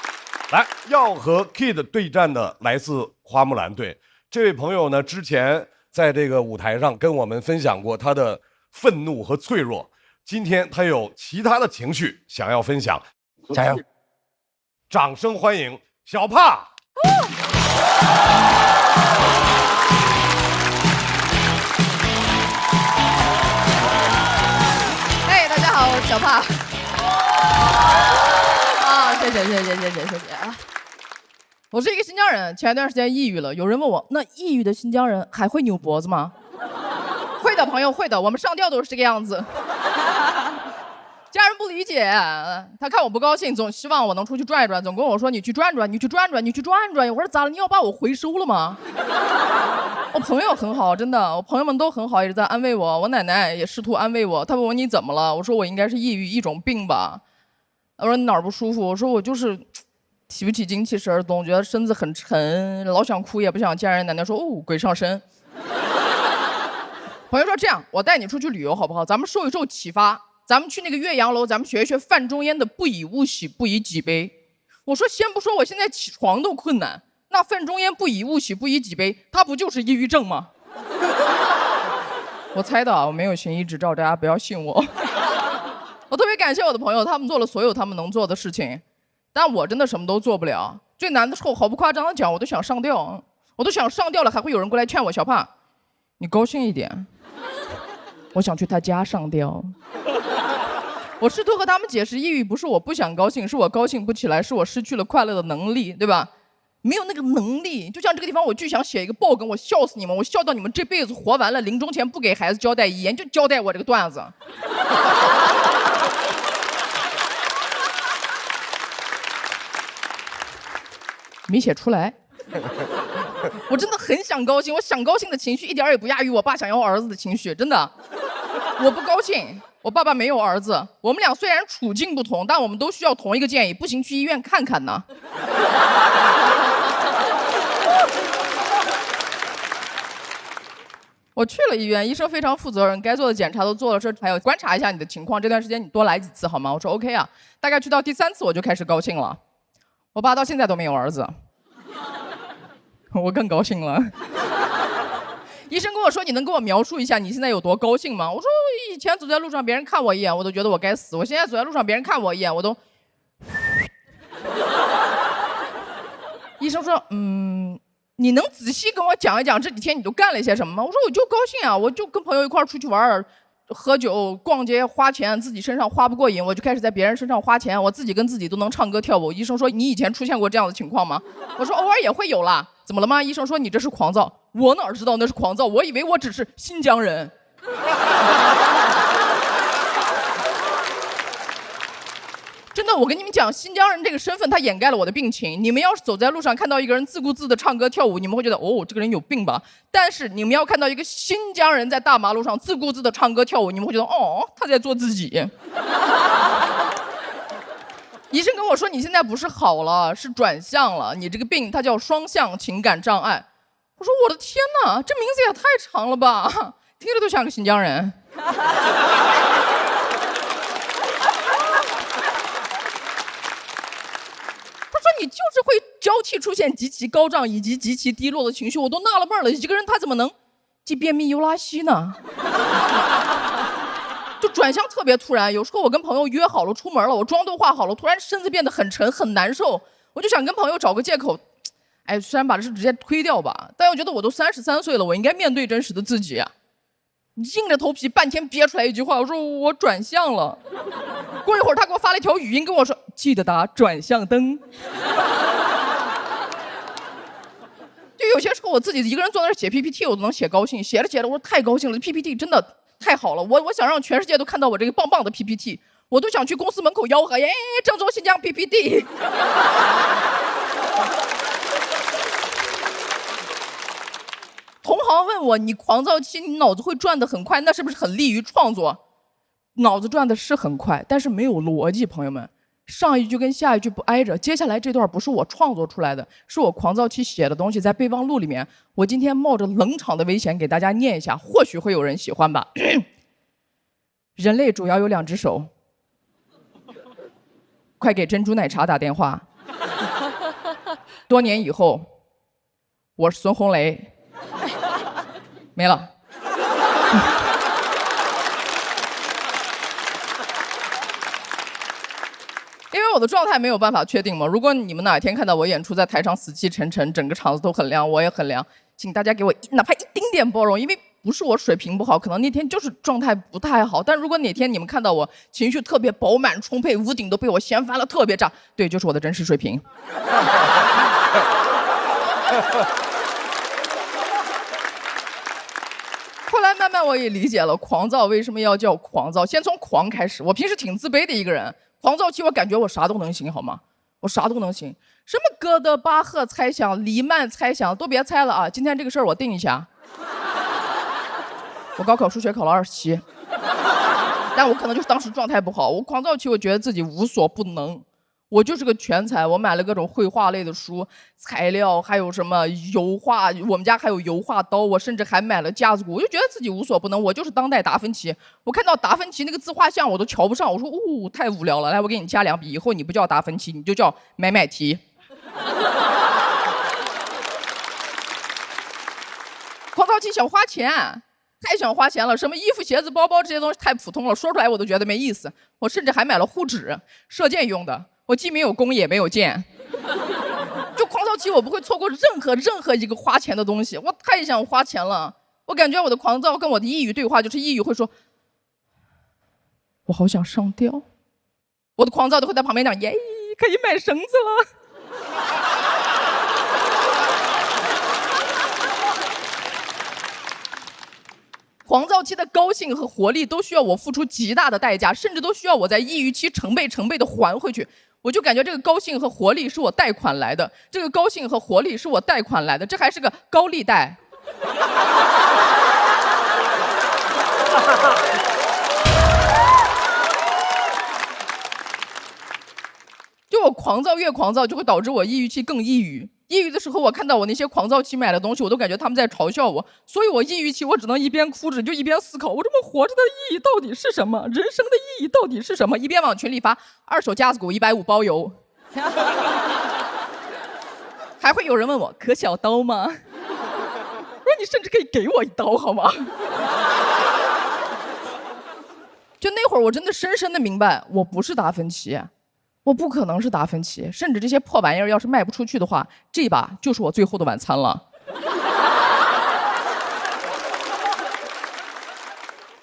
来，要和 Kid 对战的来自花木兰队。这位朋友呢，之前在这个舞台上跟我们分享过他的愤怒和脆弱，今天他有其他的情绪想要分享，加油！掌声欢迎小帕。嘿，大家好，我是小帕。啊，谢谢啊！我是一个新疆人，前一段时间抑郁了。有人问我，那抑郁的新疆人还会扭脖子吗？会的，朋友，会的。我们上吊都是这个样子。家人不理解，他看我不高兴，总希望我能出去转一转，总跟我说你去转转，你去转转，你去转转。我说咋了？你要把我回收了吗？我朋友很好，真的，我朋友们都很好，一直在安慰我。我奶奶也试图安慰我，她问我你怎么了？我说我应该是抑郁，一种病吧。我说你哪儿不舒服？我说我就是提不起精气神，总觉得身子很沉，老想哭也不想见人。奶奶说哦，鬼上身。朋友说这样，我带你出去旅游好不好？咱们受一受启发。咱们去那个岳阳楼，咱们学一学范仲淹的不以物喜，不以己悲。我说先不说我现在起床都困难，那范仲淹不以物喜，不以己悲，他不就是抑郁症吗？我猜的，我没有行医执照，大家不要信我。我特别感谢我的朋友，他们做了所有他们能做的事情，但我真的什么都做不了。最难的时候，毫不夸张的讲，我都想上吊，我都想上吊了，还会有人过来劝我，小帕，你高兴一点。我想去他家上吊。我试图和他们解释，抑郁不是我不想高兴，是我高兴不起来，是我失去了快乐的能力，对吧？没有那个能力。就像这个地方，我就想写一个爆梗，我笑死你们，我笑到你们这辈子活完了，临终前不给孩子交代遗言，就交代我这个段子。没写出来。我真的很想高兴，我想高兴的情绪一点也不亚于我爸想要儿子的情绪，真的。我不高兴。我爸爸没有儿子，我们俩虽然处境不同，但我们都需要同一个建议，不行去医院看看呢。我去了医院，医生非常负责任，该做的检查都做了，这还要观察一下你的情况，这段时间你多来几次好吗？我说 OK 啊，大概去到第3次我就开始高兴了。我爸到现在都没有儿子，我更高兴了。医生跟我说：“你能跟我描述一下你现在有多高兴吗？”我说：“以前走在路上，别人看我一眼，我都觉得我该死。我现在走在路上，别人看我一眼，我都……”医生说：“你能仔细跟我讲一讲这几天你都干了一些什么吗？”我说：“我就高兴啊，我就跟朋友一块出去玩，喝酒、逛街、花钱，自己身上花不过瘾，我就开始在别人身上花钱，我自己跟自己都能唱歌跳舞。”医生说：“你以前出现过这样的情况吗？”我说：“偶尔也会有啦。”怎么了吗？医生说你这是狂躁。我哪知道那是狂躁？我以为我只是新疆人。真的，我跟你们讲，新疆人这个身份，它掩盖了我的病情。你们要是走在路上看到一个人自顾自的唱歌跳舞，你们会觉得哦，这个人有病吧？但是你们要看到一个新疆人在大马路上自顾自的唱歌跳舞，你们会觉得哦，他在做自己。医生跟我说，你现在不是好了，是转向了。你这个病它叫双向情感障碍。我说我的天哪，这名字也太长了吧，听着都像个新疆人。他说你就是会交替出现极其高涨以及极其低落的情绪，我都纳了闷了，一个人他怎么能既便秘又拉稀呢？就转向特别突然，有时候我跟朋友约好了出门了，我妆都化好了，突然身子变得很沉很难受，我就想跟朋友找个借口，哎，虽然把这事直接推掉吧，但我觉得我都33岁了，我应该面对真实的自己啊。硬着头皮半天憋出来一句话，我说我转向了。过一会儿他给我发了一条语音跟我说，记得打转向灯。就有些时候我自己一个人坐在那写 PPT， 我都能写高兴，写着写着我说太高兴了， PPT 真的太好了，我想让全世界都看到我这个棒棒的 PPT， 我都想去公司门口吆喝，耶，郑州新疆 PPT。同行问我，你狂躁期你脑子会转得很快，那是不是很利于创作？脑子转的是很快，但是没有逻辑，朋友们。上一句跟下一句不挨着，接下来这段不是我创作出来的，是我狂躁期写的东西，在备忘录里面。我今天冒着冷场的危险给大家念一下，或许会有人喜欢吧。人类主要有2只手，快给珍珠奶茶打电话。多年以后，我是孙红雷，没了。因为我的状态没有办法确定嘛。如果你们哪天看到我演出在台上死气沉沉，整个场子都很凉，我也很凉，请大家给我哪怕一丁点包容，因为不是我水平不好，可能那天就是状态不太好。但如果哪天你们看到我情绪特别饱满充沛，屋顶都被我掀翻了，特别炸，对，就是我的真实水平。后来慢慢我也理解了狂躁为什么要叫狂躁，先从狂开始。我平时挺自卑的一个人，狂躁期我感觉我啥都能行，好吗？我啥都能行，什么哥德巴赫猜想、黎曼猜想都别猜了啊！今天这个事儿我定一下。我高考数学考了27，但我可能就是当时状态不好。我狂躁期，我觉得自己无所不能。我就是个全才，我买了各种绘画类的书、材料，还有什么油画，我们家还有油画刀，我甚至还买了架子鼓。我就觉得自己无所不能，我就是当代达芬奇。我看到达芬奇那个自画像，我都瞧不上。我说，太无聊了，来，我给你加2笔，以后你不叫达芬奇，你就叫买提。狂躁期想花钱，太想花钱了，什么衣服、鞋子、包包这些东西太普通了，说出来我都觉得没意思。我甚至还买了护指，射箭用的。我既没有弓也没有箭，就狂躁期我不会错过任何一个花钱的东西，我太想花钱了。我感觉我的狂躁跟我的抑郁对话，就是抑郁会说，我好想上吊，我的狂躁都会在旁边讲，耶，可以买绳子了。狂躁期的高兴和活力都需要我付出极大的代价，甚至都需要我在抑郁期成倍的还回去。我就感觉这个高兴和活力是我贷款来的，这个高兴和活力是我贷款来的，这还是个高利贷。就我狂躁越狂躁，就会导致我抑郁期更抑郁。抑郁的时候，我看到我那些狂躁期买的东西，我都感觉他们在嘲笑我，所以我抑郁期我只能一边哭着就一边思考，我这么活着的意义到底是什么？人生的意义到底是什么？一边往群里发2手架子鼓150包邮，还会有人问我可小刀吗？我说你甚至可以给我一刀好吗？就那会儿，我真的深深的明白，我不是达芬奇。我不可能是达芬奇，甚至这些破玩意儿要是卖不出去的话，这把就是我最后的晚餐了。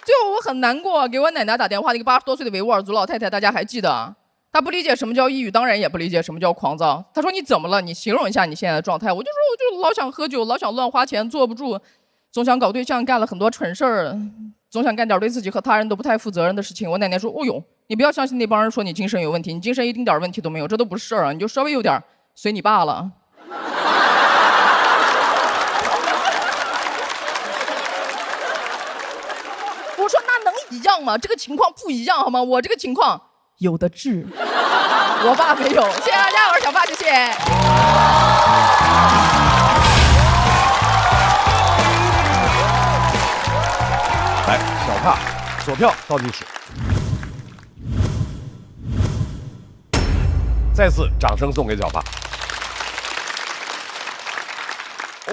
最后我很难过，给我奶奶打电话，那个80多岁的维吾尔族老太太，大家还记得？她不理解什么叫抑郁，当然也不理解什么叫狂躁。她说你怎么了？你形容一下你现在的状态。我就说我就老想喝酒，老想乱花钱，坐不住，总想搞对象，干了很多蠢事儿，总想干点对自己和他人都不太负责任的事情。我奶奶说，哦呦。你不要相信那帮人说你精神有问题，你精神一丁点问题都没有，这都不是事儿啊，你就稍微有点随你爸了。我说那能一样吗？这个情况不一样好吗？我这个情况有的治，我爸没有。谢谢大家，我是小帕，谢谢。来，小帕，索票倒计时。再次掌声送给小帕。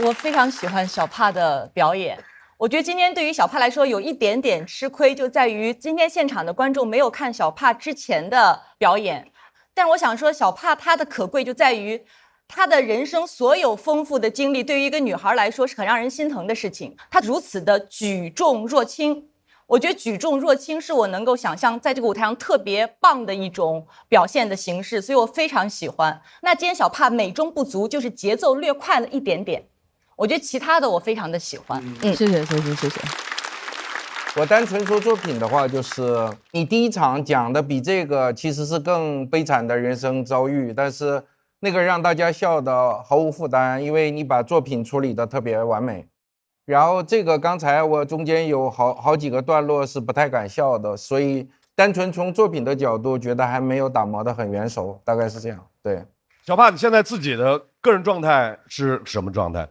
我非常喜欢小帕的表演。我觉得今天对于小帕来说有一点点吃亏，就在于今天现场的观众没有看小帕之前的表演。但我想说，小帕她的可贵就在于她的人生所有丰富的经历，对于一个女孩来说是很让人心疼的事情。她如此的举重若轻。我觉得举重若轻是我能够想象在这个舞台上特别棒的一种表现的形式，所以我非常喜欢。那今天小帕美中不足，就是节奏略快了一点点。我觉得其他的我非常的喜欢。谢谢。我单纯说作品的话，就是你第一场讲的比这个其实是更悲惨的人生遭遇，但是那个让大家笑的毫无负担，因为你把作品处理的特别完美。然后这个刚才我中间有好几个段落是不太敢笑的，所以单纯从作品的角度觉得还没有打磨的很圆熟，大概是这样。对，小帕，你现在自己的个人状态是什么状态？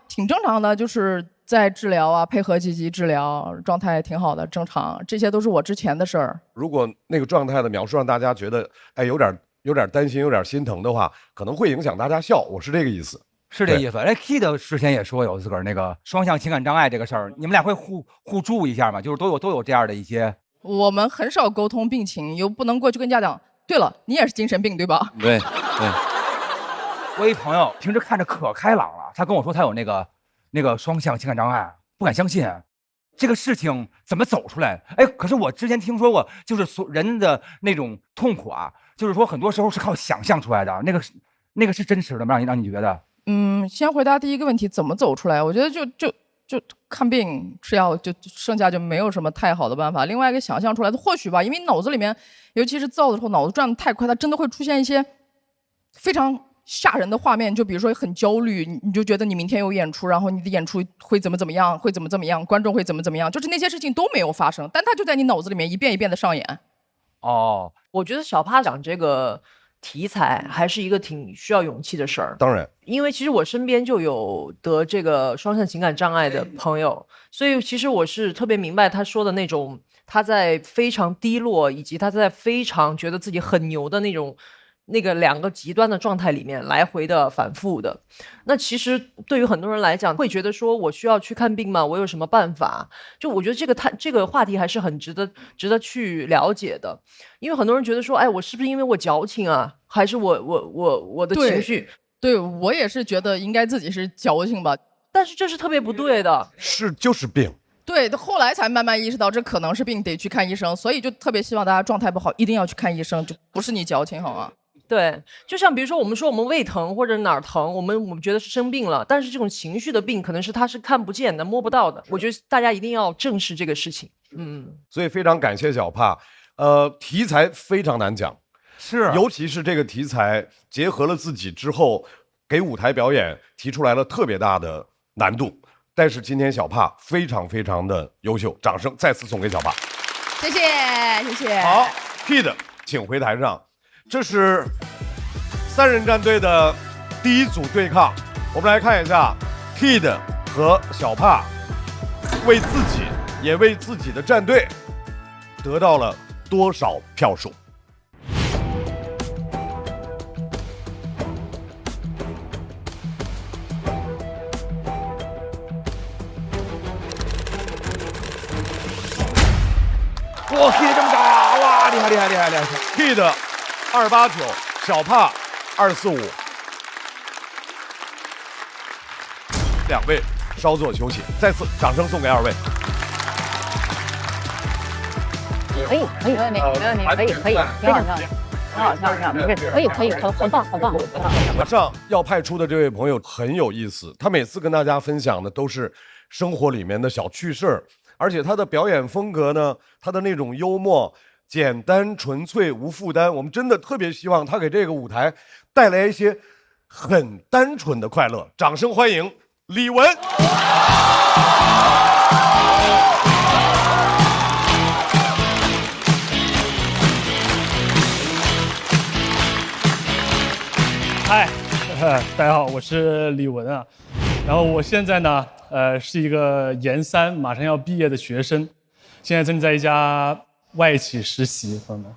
挺正常的，就是在治疗啊，配合积极治疗，状态挺好的，正常。这些都是我之前的事儿。如果那个状态的描述让大家觉得，哎，有点有点担心、有点心疼的话，可能会影响大家笑。我是这个意思。是这意思。哎 ，Kid 之前也说有自个儿那个双向情感障碍这个事儿，你们俩会互助一下吗？就是都有这样的一些。我们很少沟通病情，又不能过去跟家长。对了，你也是精神病对吧？对。我一朋友平时看着可开朗了，他跟我说他有那个双向情感障碍，不敢相信。这个事情怎么走出来？哎，可是我之前听说过，就是人的那种痛苦啊，就是说很多时候是靠想象出来的。那个是真实的吗？让你觉得？先回答第一个问题，怎么走出来？我觉得就看病吃药，就剩下就没有什么太好的办法。另外一个想象出来的，或许吧，因为脑子里面，尤其是躁的时候，脑子转得太快，它真的会出现一些非常吓人的画面。就比如说很焦虑，你就觉得你明天有演出，然后你的演出会怎么样，会怎么样，观众会怎么样，就是那些事情都没有发生，但它就在你脑子里面一遍一遍的上演。哦，我觉得小帕讲这个题材还是一个挺需要勇气的事儿。当然，因为其实我身边就有得这个双向情感障碍的朋友，所以其实我是特别明白他说的那种，他在非常低落，以及他在非常觉得自己很牛的那个两个极端的状态里面来回的反复的。那其实对于很多人来讲，会觉得说我需要去看病吗？我有什么办法？就我觉得这个话题还是很值得去了解的，因为很多人觉得说，哎，我是不是因为我矫情啊，还是我的情绪？对，我也是觉得应该自己是矫情吧，但是这是特别不对的，就是病。对，后来才慢慢意识到这可能是病，得去看医生，所以就特别希望大家状态不好一定要去看医生，就不是你矫情好吗？对，就像比如说我们说我们胃疼或者哪儿疼，我们觉得是生病了，但是这种情绪的病可能是它是看不见的、摸不到的。我觉得大家一定要正视这个事情。所以非常感谢小帕。题材非常难讲，是，尤其是这个题材结合了自己之后，给舞台表演提出来了特别大的难度。但是今天小帕非常非常的优秀，掌声再次送给小帕。谢谢。好 ，Kid， 请回台上。这是3人战队的第一组对抗，我们来看一下 Kid 和小帕为自己也为自己的战队得到了多少票数。哇 ，Kid 这么高，哇，厉害 ，Kid 289，小帕245，两位稍作休息，再次掌声送给2位。可以，没问题，可以，非常漂亮，很好笑，没事，可以，很棒。马上要派出的这位朋友很有意思，他每次跟大家分享的都是生活里面的小趣事儿，而且他的表演风格呢，他的那种幽默。简单纯粹无负担，我们真的特别希望他给这个舞台带来一些很单纯的快乐。掌声欢迎李玟。嗨，大家好，我是李玟啊。然后我现在呢，是一个研3马上要毕业的学生，现在正在一家外企实习，朋友们。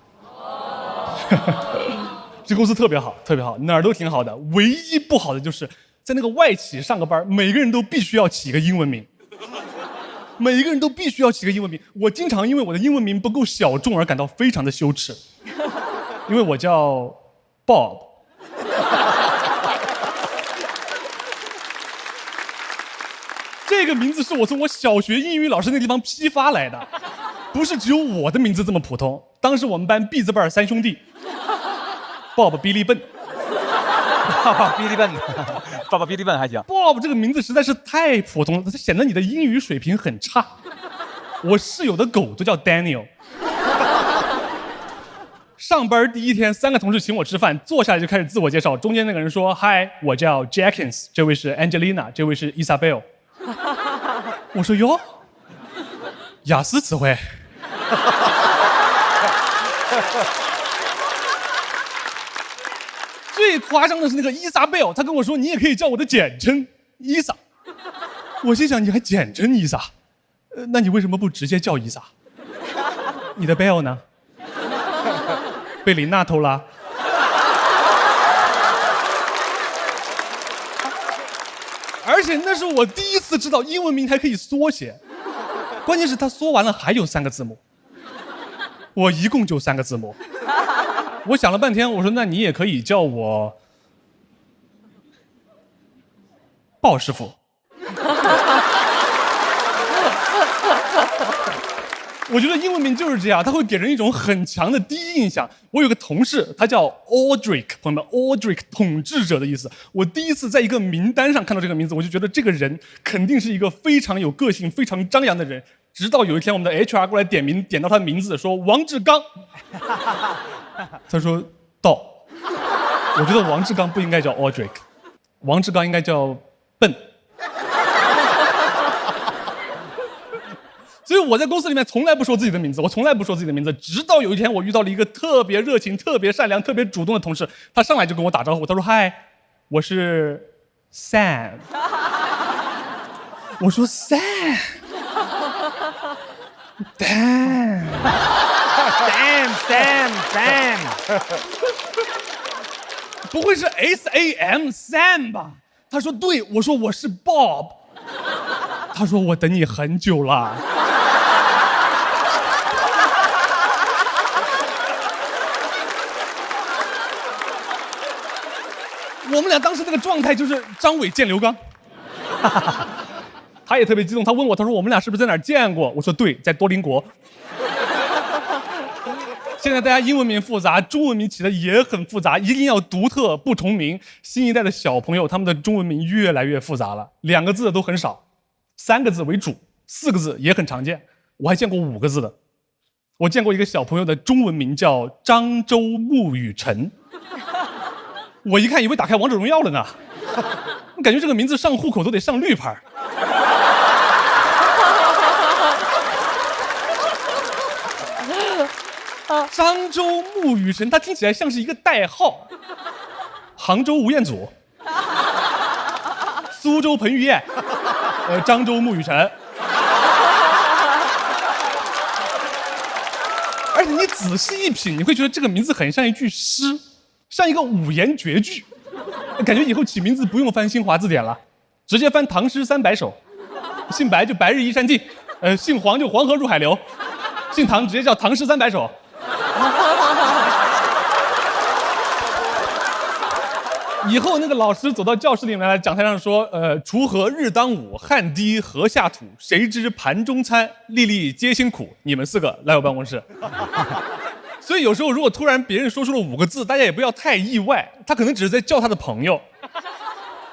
这公司特别好，哪儿都挺好的，唯一不好的就是在那个外企上个班，每个人都必须要起一个英文名。我经常因为我的英文名不够小众而感到非常的羞耻，因为我叫 Bob。这个名字是我从我小学英语老师那地方批发来的。不是只有我的名字这么普通，当时我们班 B 字辈3兄弟 ，Bob、Billy、笨，爸爸 Billy 笨还行。Bob 这个名字实在是太普通了，它显得你的英语水平很差。我室友的狗都叫 Daniel。上班第一天，3个同事请我吃饭，坐下来就开始自我介绍。中间那个人说：“嗨，我叫 Jackins， 这位是 Angelina， 这位是 Isabel。”我说：“哟，雅思词汇。”最夸张的是那个伊莎贝尔，他跟我说：“你也可以叫我的简称伊莎。”我心想：“你还简称伊莎？那你为什么不直接叫伊莎？你的贝尔呢？被林娜偷了？且那是我第一次知道英文名还可以缩写，关键是他缩完了还有3个字母，我一共就3个字母。我想了半天，我说那你也可以叫我鲍师傅。我觉得英文名就是这样，它会给人一种很强的第一印象。我有个同事，他叫 Aldrich， 朋友们 ，Aldrich 统治者的意思。我第一次在一个名单上看到这个名字，我就觉得这个人肯定是一个非常有个性、非常张扬的人。直到有一天，我们的 HR 过来点名，点到他的名字，说王志刚。他说到，我觉得王志刚不应该叫 Aldrich， 王志刚应该叫笨。所以我在公司里面从来不说自己的名字，直到有一天我遇到了一个特别热情、特别善良、特别主动的同事，他上来就跟我打招呼，他说：“嗨，我是 Sam。”我说 Sam。Damn， 不会是 Sam 吧？他说对，我说我是 Bob。他说我等你很久了。我们俩当时那个状态就是张伟见刘刚。他也特别激动，他问我，他说我们俩是不是在哪儿见过？我说对，在多邻国。现在大家英文名复杂，中文名起的也很复杂，一定要独特不重名。新一代的小朋友他们的中文名越来越复杂了，2个字的都很少，3个字为主，4个字也很常见。我还见过5个字的。我见过一个小朋友的中文名叫漳州沐雨辰，我一看以为打开王者荣耀了呢，我感觉这个名字上户口都得上绿牌。漳州沐雨辰，它听起来像是一个代号。杭州吴彦祖，苏州彭于晏，漳州沐雨辰。而且你仔细一品，你会觉得这个名字很像一句诗，像一个5言绝句。感觉以后起名字不用翻新华字典了，直接翻唐诗300首。姓白就白日依山尽，姓黄就黄河入海流，姓唐直接叫唐诗300首。以后那个老师走到教室里面来，讲台上说，锄禾日当午，汗滴禾下土，谁知盘中餐，粒粒皆辛苦。你们4个来我办公室。所以有时候如果突然别人说出了5个字，大家也不要太意外，他可能只是在叫他的朋友。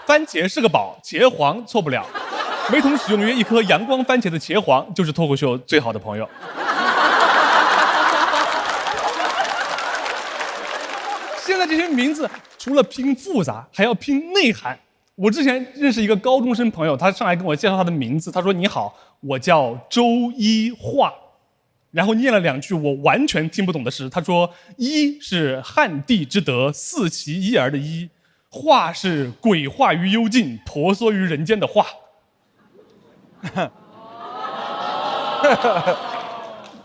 番茄是个宝，茄皇错不了。每桶使用约1颗阳光番茄的茄皇，就是脱口秀最好的朋友。现在这些名字除了拼复杂，还要拼内涵。我之前认识一个高中生朋友，他上来跟我介绍他的名字，他说：“你好，我叫周一化。”然后念了2句我完全听不懂的诗。他说：“一是汉地之德，四其一儿的一；化是鬼化于幽静，婆娑于人间的化。”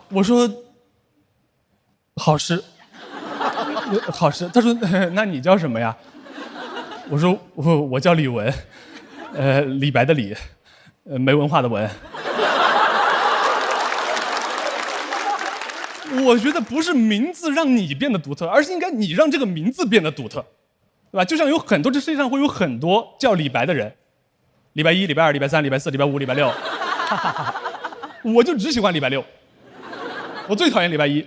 我说：“好诗。”好诗。他说：“那你叫什么呀？”我说：“我叫李文，李白的李，没文化的文。”我觉得不是名字让你变得独特，而是应该你让这个名字变得独特，对吧？就像有很多，这世界上会有很多叫李白的人，礼拜1、礼拜2、礼拜3、礼拜4、礼拜5、礼拜6，我就只喜欢礼拜6，我最讨厌礼拜1，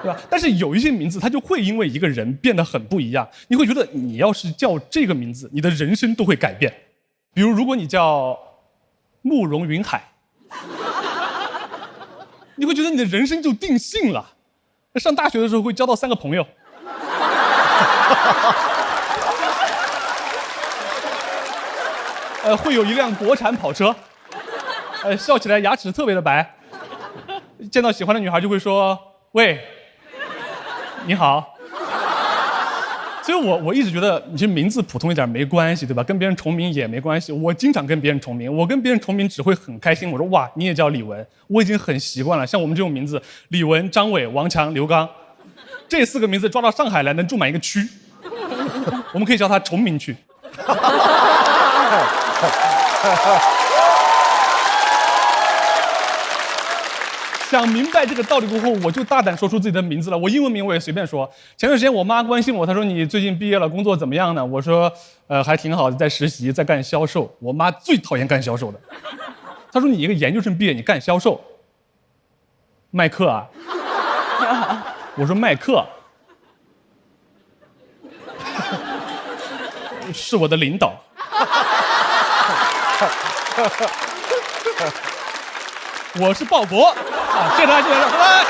对吧？但是有一些名字，它就会因为一个人变得很不一样，你会觉得你要是叫这个名字，你的人生都会改变。比如，如果你叫慕容云海。你会觉得你的人生就定性了。上大学的时候会交到3个朋友，会有一辆国产跑车，笑起来牙齿特别的白，见到喜欢的女孩就会说：“喂，你好。”所以我一直觉得，你这名字普通一点没关系，对吧？跟别人重名也没关系。我经常跟别人重名，我跟别人重名只会很开心。我说：“哇，你也叫李文？”我已经很习惯了。像我们这种名字，李文、张伟、王强、刘刚，这4个名字抓到上海来能住满一个区。我们可以叫它重名区。想明白这个道理过后，我就大胆说出自己的名字了。我英文名我也随便说。前段时间我妈关心我，她说你最近毕业了，工作怎么样呢？我说，还挺好的，在实习，在干销售。我妈最讨厌干销售的，她说你一个研究生毕业，你干销售，卖课啊？我说卖课，是我的领导。我是鲍勃啊，谢谢大家，谢谢大家，拜拜。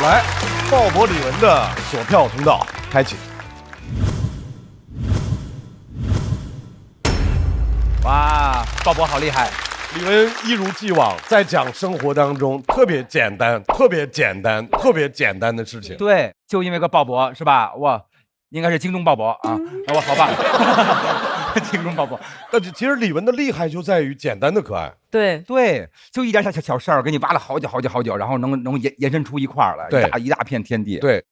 来，鲍勃·李玟的索票通道开启。哇，鲍勃好厉害！李玟一如既往在讲生活当中特别简单、特别简单、特别简单的事情。对，就因为个鲍勃是吧？哇，应该是京东鲍勃啊，我好吧。京东鲍勃，其实李玟的厉害就在于简单的可爱。对对，就一点小事儿，给你挖了好久，然后能延伸出一块儿来，对，一大片天地。对，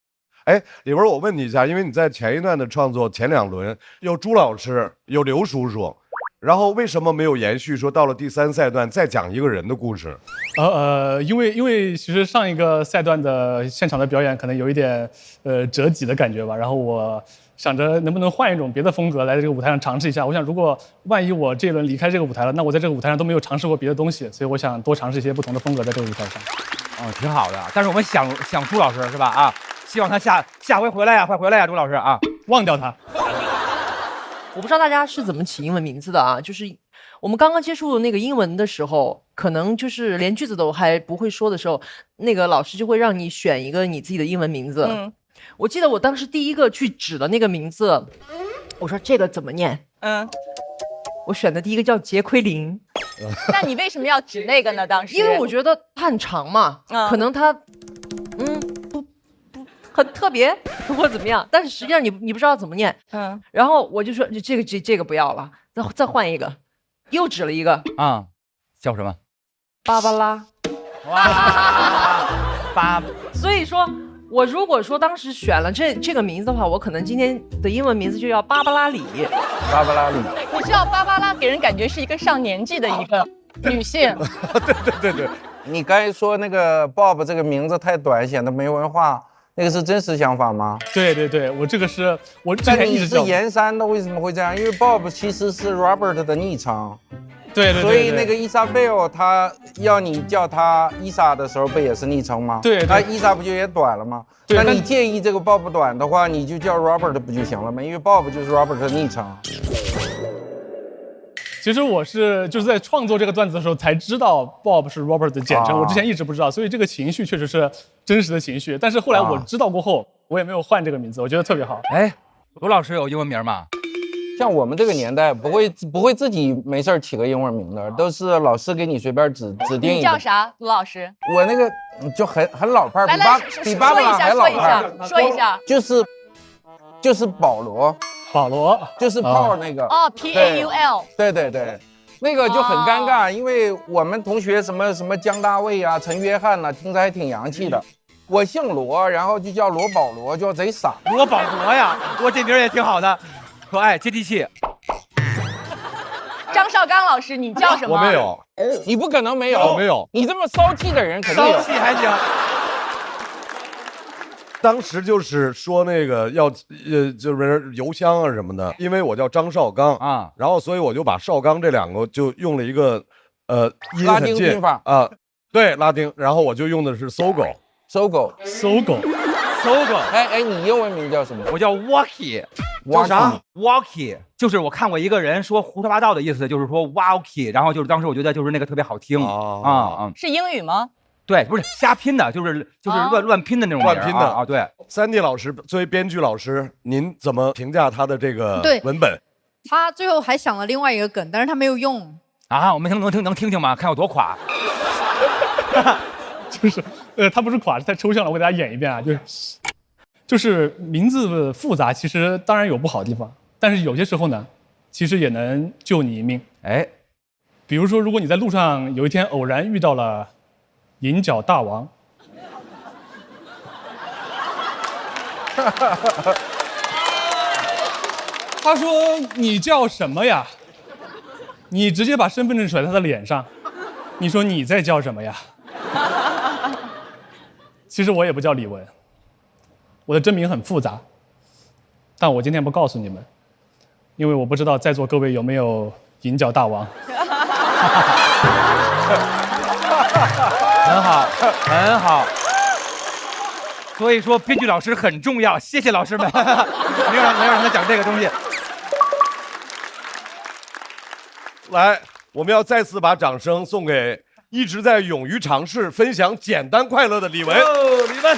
哎，李玟，我问你一下，因为你在前一段的创作前2轮有朱老师，有刘叔叔，然后为什么没有延续说到了第3赛段再讲一个人的故事？因为其实上一个赛段的现场的表演可能有一点折戟的感觉吧，然后我想着能不能换一种别的风格来这个舞台上尝试一下。我想如果万一我这一轮离开这个舞台了，那我在这个舞台上都没有尝试过别的东西，所以我想多尝试一些不同的风格在这个舞台上。挺好的。但是我们想朱老师是吧？啊，希望他下回回来呀，快回来呀，朱老师啊，忘掉他。我不知道大家是怎么起英文名字的啊，就是我们刚刚接触那个英文的时候，可能就是连句子都还不会说的时候，那个老师就会让你选一个你自己的英文名字。我记得我当时第一个去指的那个名字，我说这个怎么念？我选的第一个叫杰奎琳。那你为什么要指那个呢？当时因为我觉得它很长嘛，可能它不很特别或者怎么样，但是实际上你不知道怎么念。然后我就说这个不要了，再换一个，又指了一个啊，叫什么？芭芭拉。哇，所以说。我如果说当时选了这个名字的话，我可能今天的英文名字就叫芭芭拉里。芭芭拉里，你知道芭芭拉给人感觉是一个上年纪的一个女性。对，你刚才说那个 Bob 这个名字太短，显得没文化，那个是真实想法吗？对，我这个是我之前一直是研删的，为什么会这样？因为 Bob 其实是 Robert 的昵称。对，所以那个伊莎贝尔，他要你叫他伊莎的时候，不也是昵称吗？对，那伊莎不就也短了吗？那你介意这个 Bob 短的话，你就叫 Robert 不就行了吗？因为 Bob 就是 Robert 的昵称。其实我就是在创作这个段子的时候才知道 Bob 是 Robert 的简称，我之前一直不知道，所以这个情绪确实是真实的情绪。但是后来我知道过后，我也没有换这个名字，我觉得特别好。哎，罗老师有英文名吗？像我们这个年代，不会自己没事起个英文名的，都是老师给你随便指定。你叫啥，卢老师？我那个就很老派，比芭芭拉还老派。说一下，就是保罗，就是Paul那个。哦 ，Paul。对，那个就很尴尬，因为我们同学什么姜大卫啊、陈约翰呐，听着还挺洋气的。我姓罗，然后就叫罗保罗，就贼傻。罗保罗呀，我这名也挺好的。可爱接地气。张绍刚老师，你叫什么？我没有，你不可能没有，没有。你这么骚气的人，肯定有。骚气还行。当时就是说那个要就是邮箱啊什么的，因为我叫张绍刚啊，然后所以我就把绍刚这2个就用了一个音拉很近丁拼法啊，对拉丁，然后我就用的是搜狗。哎，你英文名叫什么？我叫 Walkie。叫啥 ？Walkie， 就是我看过一个人说胡说八道的意思，就是说 Walkie， 然后就是当时我觉得就是那个特别好听是英语吗？对，不是瞎拼的，就是乱拼的那种乱拼的啊。对，3D 老师作为编剧老师，您怎么评价他的这个文本？他最后还想了另外一个梗，但是他没有用啊。我们能听听吗？看有多垮。就是他不是垮，是太抽象了，我给大家演一遍啊，就是名字复杂，其实当然有不好的地方，但是有些时候呢，其实也能救你一命。哎，比如说，如果你在路上有一天偶然遇到了银角大王，他说你叫什么呀？你直接把身份证甩在他的脸上，你说你在叫什么呀？其实我也不叫李文，我的真名很复杂，但我今天不告诉你们，因为我不知道在座各位有没有银角大王。很好，很好。所以说编剧老师很重要，谢谢老师们，没有让他讲这个东西。来，我们要再次把掌声送给一直在勇于尝试分享简单快乐的李文。李文，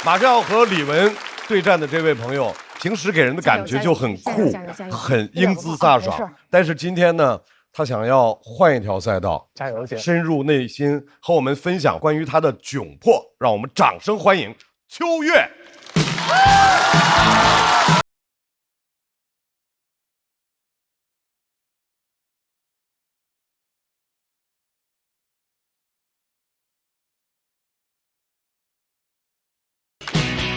马上要和李文对战的这位朋友，平时给人的感觉就很酷，很英姿飒爽。但是今天呢，他想要换一条赛道，加油，姐！深入内心和我们分享关于他的窘迫。让我们掌声欢迎秋月。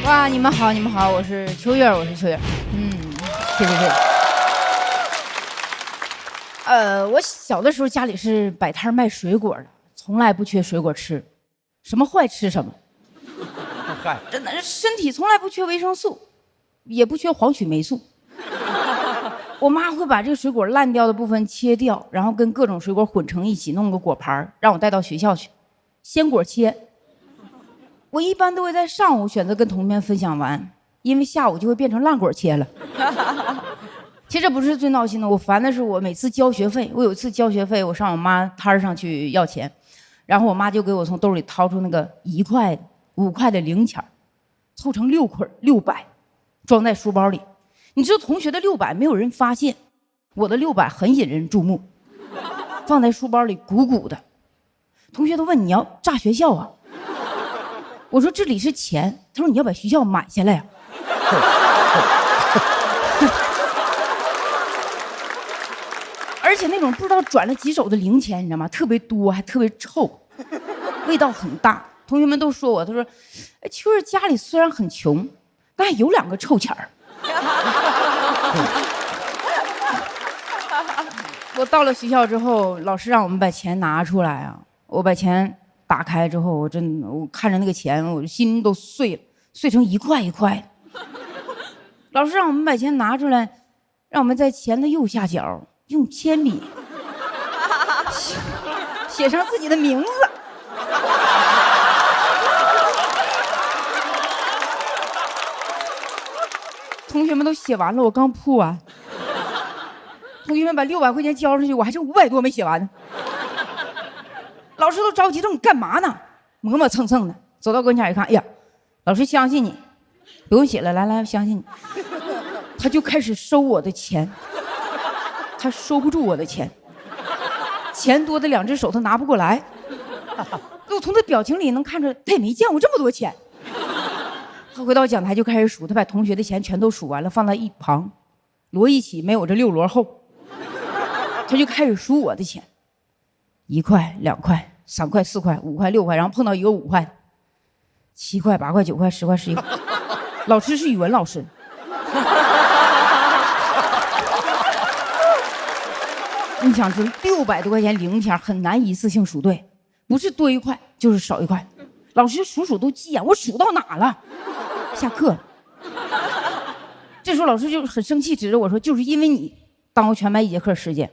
哇，你们好，你们好，我是秋月，我是秋月。谢谢。我小的时候家里是摆摊卖水果的，从来不缺水果吃，什么坏吃什么。嗨，真的身体从来不缺维生素，也不缺黄曲霉素。我妈会把这个水果烂掉的部分切掉，然后跟各种水果混成一起，弄个果盘让我带到学校去，鲜果切。我一般都会在上午选择跟同学们分享完，因为下午就会变成烂果切了。其实这不是最闹心的，我烦的是我每次交学费，我有一次交学费，我上我妈摊上去要钱，然后我妈就给我从兜里掏出那个1块的、5块的零钱，凑成6捆600，装在书包里。你知道同学的600没有人发现，我的600很引人注目，放在书包里鼓鼓的。同学都问你要炸学校啊？我说这里是钱，他说你要把学校买下来呀。而且那种不知道转了几手的零钱，你知道吗？特别多，还特别臭，味道很大。同学们都说我，他说，哎，秋儿家里虽然很穷，但还有2个臭钱儿。我到了学校之后，老师让我们把钱拿出来啊，我把钱打开之后，我看着那个钱，我心都碎了，碎成1块1块。老师让我们把钱拿出来，让我们在钱的右下角用铅笔写上自己的名字。同学们都写完了，我刚铺完。同学们把600块钱交出去，我还剩500多没写完呢。老师都着急，说你干嘛呢？磨磨蹭蹭的，走到跟前一看，哎呀，老师相信你，不用写了，来，相信你。他就开始收我的钱，他收不住我的钱，钱多的2只手他拿不过来。我从他表情里能看出他也没见过这么多钱。他回到讲台就开始数，他把同学的钱全都数完了，放在一旁，摞一起没有这6摞厚。他就开始数我的钱，1块、2块、3块、4块、5块、6块，然后碰到一个5块，7块、8块、9块、10块、11块。老师是语文老师。你想知道600多块钱零钱很难一次性数对，不是多1块就是少1块。老师数都急眼，我数到哪了？下课了。这时候老师就很生气，指着我说：“就是因为你耽误全班1节课时间。”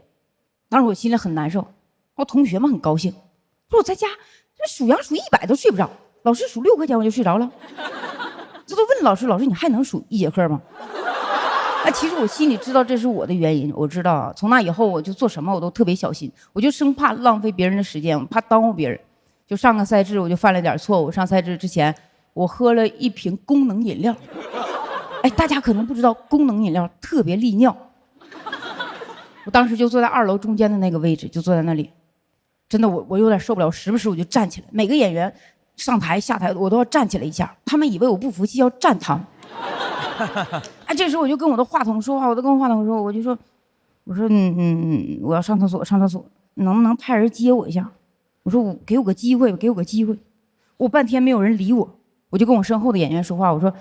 当时我心里很难受，我同学们很高兴，说我在家这数羊数100都睡不着，老师数6块钱我就睡着了。这都问老师，老师你还能数1节课吗？其实我心里知道这是我的原因，我知道啊。从那以后我就做什么我都特别小心，我就生怕浪费别人的时间，我怕耽误别人。就上个赛制我就犯了点错误，上赛制之前我喝了1瓶功能饮料。大家可能不知道功能饮料特别利尿。我当时就坐在2楼中间的那个位置，就坐在那里，真的我有点受不了，时不时我就站起来。每个演员上台下台我都要站起来一下，他们以为我不服气要站堂。这时候我就跟我的话筒说话，我跟话筒说，我说我要上厕所，能不能派人接我一下？我说给我个机会，给我个机会。我半天没有人理我，我就跟我身后的演员说话，我说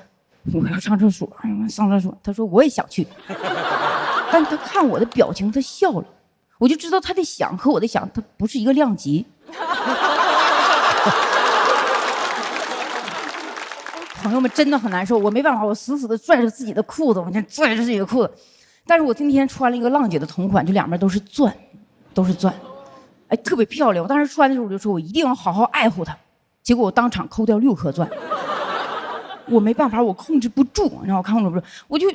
我要上厕所，上厕所。他说我也想去，但他看我的表情，他笑了，我就知道他的想和我的想，他不是一个量级。朋友们真的很难受，我没办法，我死死的拽着自己的裤子，我就拽着自己的裤子。但是我今天穿了一个浪姐的同款，就两边都是钻，都是钻，哎，特别漂亮。我当时穿的时候我就说，我一定要好好爱护它。结果我当场抠掉6颗钻，我没办法，我控制不住，然后我控制不住，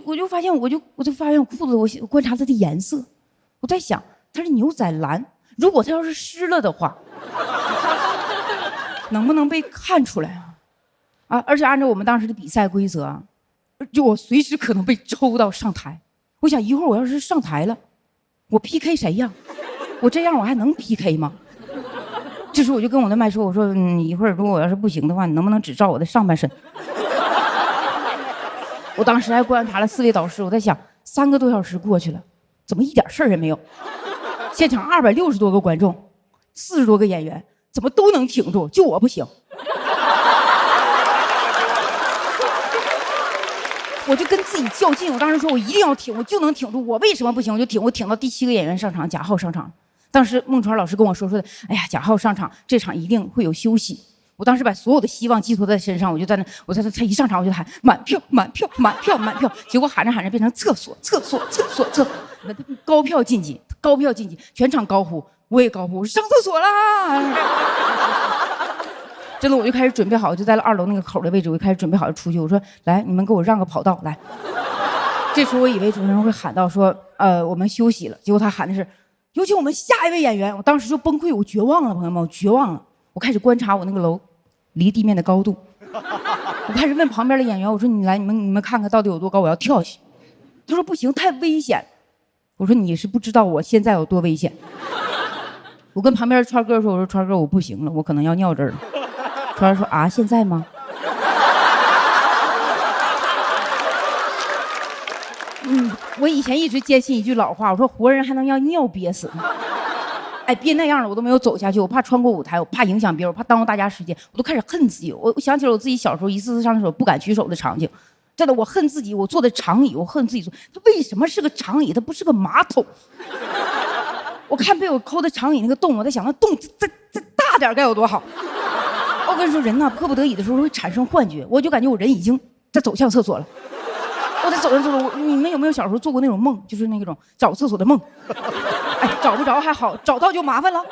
我就发现，我就发现裤子，我观察它的颜色，我在想它是牛仔蓝，如果它要是湿了的话，能不能被看出来啊？啊！而且按照我们当时的比赛规则啊，就我随时可能被抽到上台。我想一会儿我要是上台了，我 PK 谁呀？我这样我还能 PK 吗？这时候我就跟我的麦说，我说一会儿如果我要是不行的话，你能不能只照我的上半身？我当时还观察了4位导师，我在想3个多小时过去了，怎么一点事儿也没有？现场260多个观众，40多个演员，怎么都能挺住，就我不行。我就跟自己较劲，我当时说我一定要挺，我就能挺住，我为什么不行？我挺到第7个演员上场，贾浩上场。当时孟川老师跟我说的，哎呀，贾浩上场，这场一定会有休息。我当时把所有的希望寄托在身上，我就在那，他一上场我就喊满票满票满票满票，结果喊着喊着变成厕所厕所厕所厕所，高票晋级高票晋级，全场高呼，我也高呼，我上厕所啦！真的，我就开始准备好，就在了2楼那个口的位置，我就开始准备好出去。我说：“来，你们给我让个跑道来。”这时候我以为主持人会喊到说：“我们休息了。”结果他喊的是：“有请我们下一位演员。”我当时就崩溃，我绝望了，朋友们，我绝望了。我开始观察我那个楼离地面的高度，我开始问旁边的演员：“我说你来，你们看看到底有多高，我要跳下去。”他说：“不行，太危险。”我说：“你是不知道我现在有多危险。”我跟旁边的川哥说：“我说川哥，我不行了，我可能要尿这儿了。”川哥说：“啊，现在吗？”我以前一直坚信一句老话，我说活人还能让尿憋死呢。哎，憋那样了，我都没有走下去，我怕穿过舞台，我怕影响别人，我怕耽误大家时间，我都开始恨自己。我想起了我自己小时候一次次上厕所不敢举手的场景，真的，我恨自己，我坐的长椅，我恨自己坐，它为什么是个长椅，它不是个马桶？我看被我抠的长椅那个洞，我在想那洞再大点该有多好。我跟你说，人呐，迫不得已的时候会产生幻觉，我就感觉我人已经在走向厕所了。我在走向厕所，你们有没有小时候做过那种梦，就是那种找厕所的梦？哎，找不着还好，找到就麻烦了。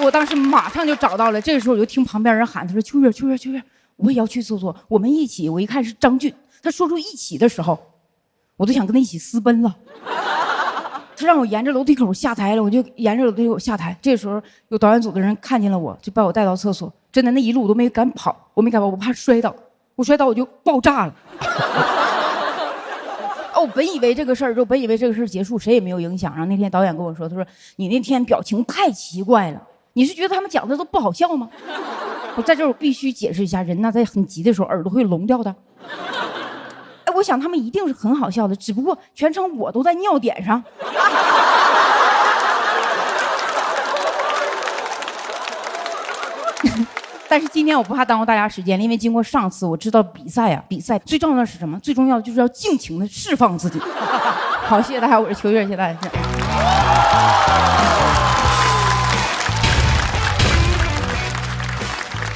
我当时马上就找到了，这个时候我就听旁边人喊，他说：“秋月，秋月，秋月，我也要去厕所，我们一起。”我一看是张俊，他说出“一起”的时候，我都想跟他一起私奔了。他让我沿着楼梯口下台了，我就沿着楼梯口下台。这时候有导演组的人看见了我，就把我带到厕所。真的那一路我都没敢跑，我没敢跑，我怕摔倒，我摔倒我就爆炸了。我本以为这个事儿结束，谁也没有影响。然后那天导演跟我说，他说你那天表情太奇怪了，你是觉得他们讲的都不好笑吗？我在这儿我必须解释一下，人呢在很急的时候耳朵会聋掉的。哎，我想他们一定是很好笑的，只不过全程我都在尿点上。但是今天我不怕耽误大家时间，因为经过上次我知道比赛最重要的是什么？最重要的就是要尽情的释放自己。好，谢谢大家，我是秋月，谢谢大家。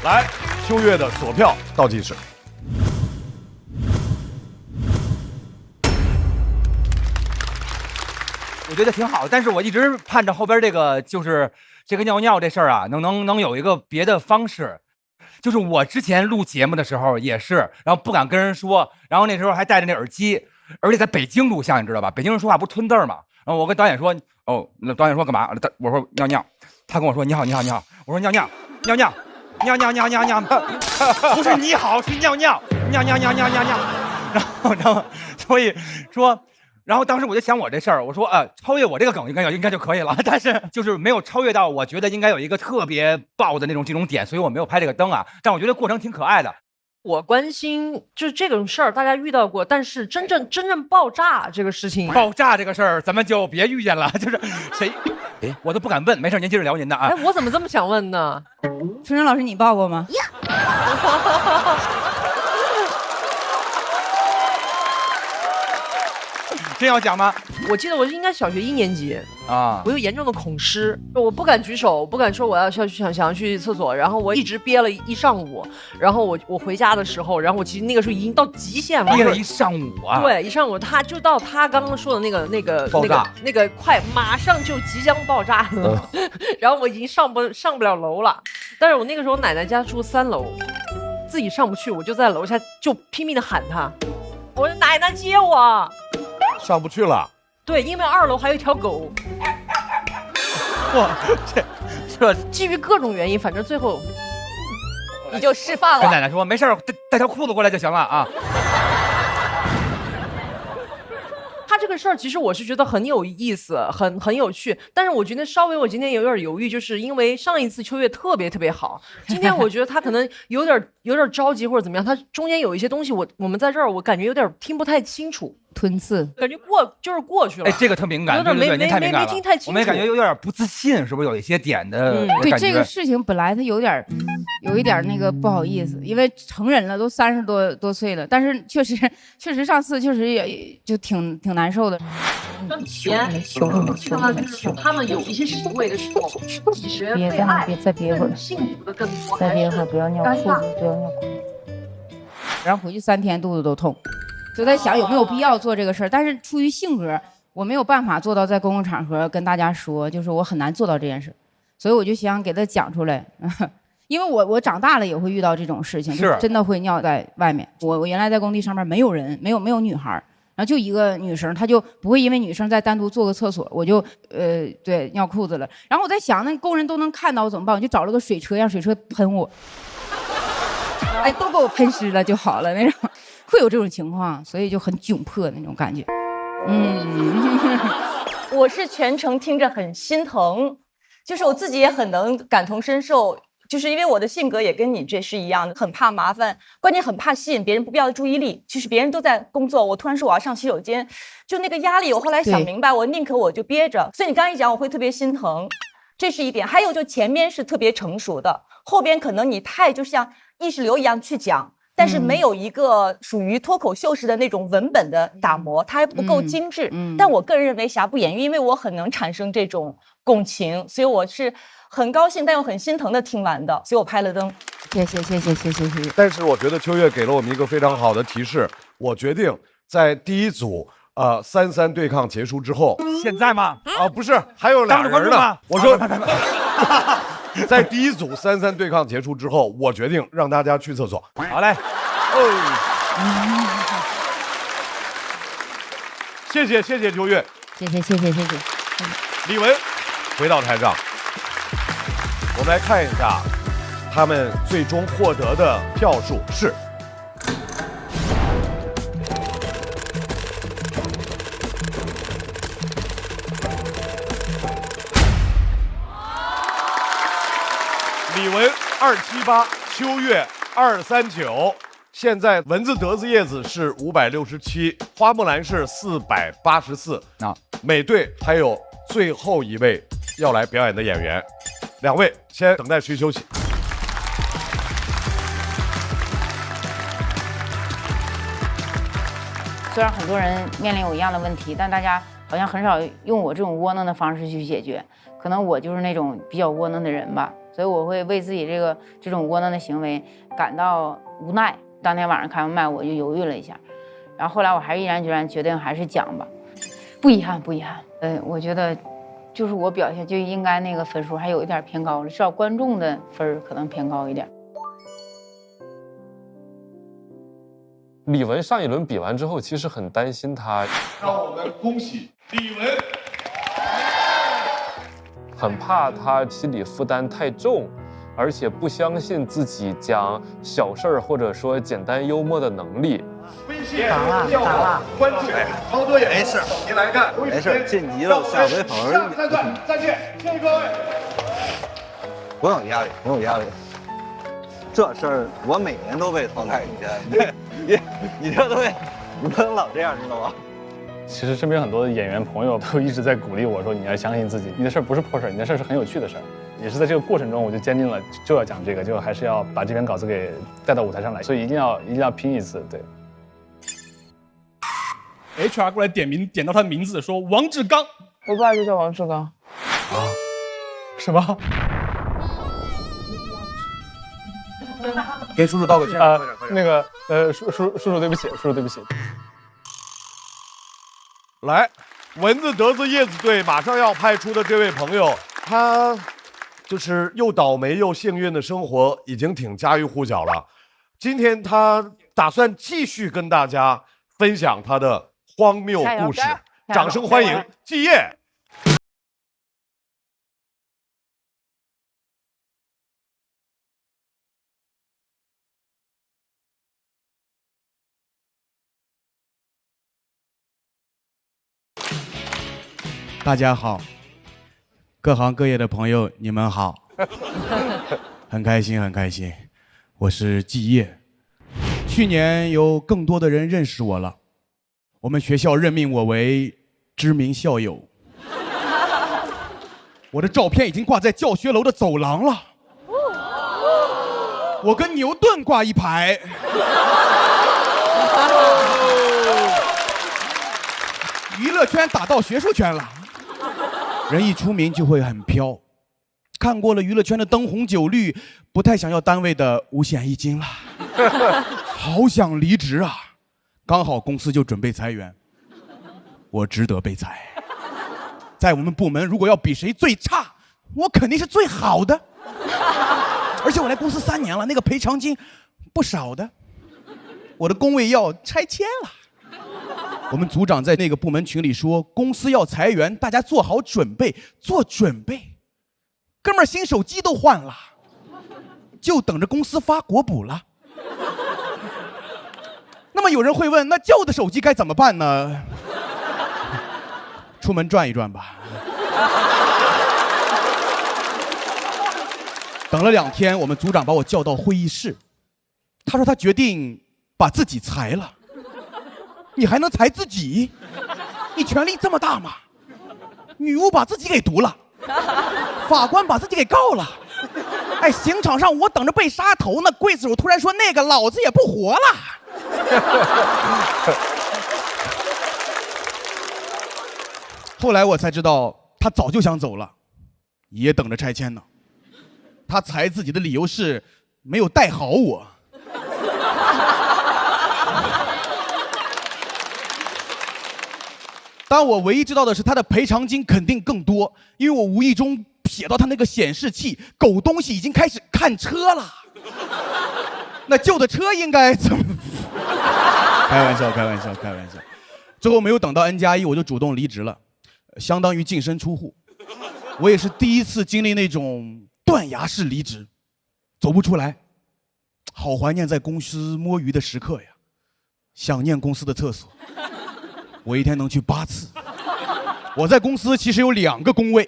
来，秋月的锁票倒计时。我觉得挺好，但是我一直盼着后边这个就是这个尿尿这事儿啊，能有一个别的方式。就是我之前录节目的时候也是，然后不敢跟人说，然后那时候还戴着那耳机，而且在北京录像，你知道吧？北京人说话不是吞字嘛。然后我跟导演说，那导演说干嘛？我说尿尿，他跟我说你好你好你好，我说尿尿尿尿尿尿尿尿尿，不是你好是尿尿尿尿尿尿尿尿，然后所以说。然后当时我就想我这事儿，我说超越我这个梗应该就可以了，但是就是没有超越到我觉得应该有一个特别爆的这种点，所以我没有拍这个灯啊。但我觉得过程挺可爱的。我关心就是这种事儿，大家遇到过，但是真正爆炸这个事情，爆炸这个事儿咱们就别遇见了，就是哎，我都不敢问，没事，您接着聊您的啊。哎，我怎么这么想问呢？春生老师，你报过吗？真要讲吗？我记得我应该小学1年级啊，我有严重的恐湿，我不敢举手，不敢说我要想要去厕所，然后我一直憋了一上午，然后我回家的时候，然后我其实那个时候已经到极限了，憋了一上午啊。对，一上午，他就到他刚刚说的那个快马上就即将爆炸了，然后我已经上不了楼了，但是我那个时候奶奶家住3楼，自己上不去，我就在楼下就拼命的喊他，我说奶奶接我。上不去了。对，因为2楼还有一条狗。哇，这基于各种原因，反正最后你就释放了。跟奶奶说没事儿，带条裤子过来就行了啊。他这个事儿其实我是觉得很有意思，很有趣，但是我觉得稍微我今天有点犹豫，就是因为上一次秋月特别别好，今天我觉得他可能有点着急或者怎么样，他中间有一些东西我们在这儿我感觉有点听不太清楚。吞刺，感觉过去了。哎，这个特敏感，有点没听太清楚。我们感觉有点不自信，是不是有一些点的？对这个事情本来他有一点那个不好意思，因为成人了，都30多岁了，但是确实上次确实也就挺难受的。以前他们有一些行为的时候，其实再憋会儿，幸福的更多。再憋会儿，不要尿裤子，不要尿裤子。然后回去3天肚子都痛。就在想有没有必要做这个事儿，但是出于性格，我没有办法做到在公共场合跟大家说，就是我很难做到这件事，所以我就想给他讲出来，因为我长大了也会遇到这种事情，就真的会尿在外面。我原来在工地上班，没有人，没有女孩，然后就一个女生，她就不会因为女生再单独做个厕所，我就对尿裤子了。然后我在想，那工人都能看到怎么办？我就找了个水车，让水车喷我，哎，都给我喷湿了就好了那种。会有这种情况，所以就很窘迫那种感觉。我是全程听着很心疼，就是我自己也很能感同身受，就是因为我的性格也跟你这是一样的，很怕麻烦，关键很怕吸引别人不必要的注意力。就是别人都在工作，我突然说我要上洗手间，就那个压力，我后来想明白，我宁可我就憋着。所以你刚一讲，我会特别心疼，这是一点。还有就前面是特别成熟的，后边可能你太就像意识流一样去讲。但是没有一个属于脱口秀式的那种文本的打磨，它还不够精致。但我个人认为瑕不掩瑜，因为我很能产生这种共情，所以我是很高兴但又很心疼的听完的，所以我拍了灯。谢谢。但是我觉得秋月给了我们一个非常好的提示，我决定在第一组3-3对抗结束之后，现在吗？不是，还有俩人呢。我说。在第一组3-3对抗结束之后，我决定让大家去厕所。好嘞，谢谢秋月，谢谢。李文，回到台上，我们来看一下他们最终获得的票数是。李文278，秋月239，现在蚊子德子叶子是567，花木兰是484。每队还有最后一位要来表演的演员，2位先等待区休息。虽然很多人面临有一样的问题，但大家好像很少用我这种窝囊的方式去解决，可能我就是那种比较窝囊的人吧。所以我会为自己这种窝囊的行为感到无奈。当天晚上开完麦，我就犹豫了一下，然后后来我还是毅然决然决定还是讲吧，不遗憾。我觉得就是我表现就应该那个分数还有一点偏高了，至少观众的分可能偏高一点。李玟上一轮比完之后，其实很担心他。让我们恭喜李玟。很怕他心理负担太重，而且不相信自己讲小事儿或者说简单幽默的能力。打了，关注好多眼，没事，您来看，没事，晋级了，下回好好。下段再见，谢谢各位。不用压力，这事儿我每年都被淘汰一天。你这东西，你不能老这样，知道吗？其实身边很多的演员朋友都一直在鼓励我说，你要相信自己，你的事儿不是破事儿，你的事儿是很有趣的事儿。也是在这个过程中，我就坚定了就要讲这个，就还是要把这篇稿子给带到舞台上来，所以一定要拼一次，对。HR 过来点名，点到他的名字，说王志刚。我爸就叫王志刚。啊？什么？给叔叔道个歉。那个叔叔对不起，叔叔对不起。来，蚊子得子叶子队马上要派出的这位朋友，他就是又倒霉又幸运的生活已经挺家喻户晓了。今天他打算继续跟大家分享他的荒谬故事，掌声欢迎季业。大家好，各行各业的朋友，你们好，很开心，很开心。我是季业，去年有更多的人认识我了，我们学校任命我为知名校友，我的照片已经挂在教学楼的走廊了，我跟牛顿挂一排。娱乐圈打到学术圈了。人一出名就会很飘，看过了娱乐圈的灯红酒绿，不太想要单位的五险一金了，好想离职啊！刚好公司就准备裁员，我值得被裁。在我们部门，如果要比谁最差，我肯定是最好的。而且我来公司3年了，那个赔偿金不少的。我的工位要拆迁了。我们组长在那个部门群里说，公司要裁员，大家做好准备，做准备。哥们儿，新手机都换了，就等着公司发国补了。那么有人会问，那旧的手机该怎么办呢？出门转一转吧。等了2天，我们组长把我叫到会议室，他说他决定把自己裁了。你还能裁自己？你权力这么大吗？女巫把自己给毒了，法官把自己给告了。哎，刑场上我等着被杀头呢，刽子手突然说那个老子也不活了。后来我才知道他早就想走了，也等着拆迁呢。他裁自己的理由是没有带好我。但我唯一知道的是，他的赔偿金肯定更多，因为我无意中瞥到他那个显示器，狗东西已经开始看车了。那旧的车应该怎么？开玩笑，开玩笑，开玩笑。最后没有等到 N+1，我就主动离职了，相当于净身出户。我也是第一次经历那种断崖式离职，走不出来，好怀念在公司摸鱼的时刻呀，想念公司的厕所。我一天能去8次。我在公司其实有2个工位，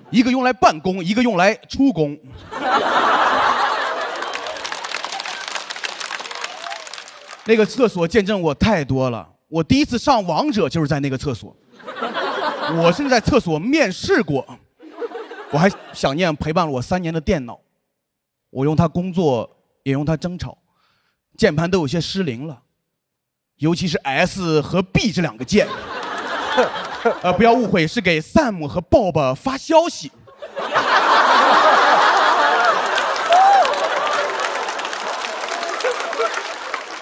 一个用来办公，一个用来出工。那个厕所见证我太多了。我第一次上王者就是在那个厕所，我甚至在厕所面试过。我还想念陪伴了我3年的电脑，我用它工作，也用它争吵，键盘都有些失灵了。尤其是 S 和 B 这2个键，不要误会，是给 Sam 和 Bob 发消息。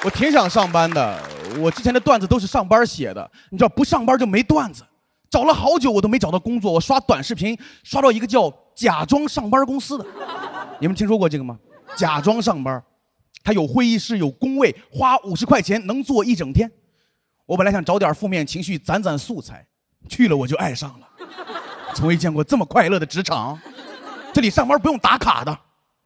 我挺想上班的，我之前的段子都是上班写的，你知道不上班就没段子。找了好久我都没找到工作，我刷短视频刷到一个叫假装上班公司的，你们听说过这个吗？假装上班。他有会议室，有工位，花50块钱能做1整天。我本来想找点负面情绪攒攒素材，去了我就爱上了，从未见过这么快乐的职场。这里上班不用打卡的。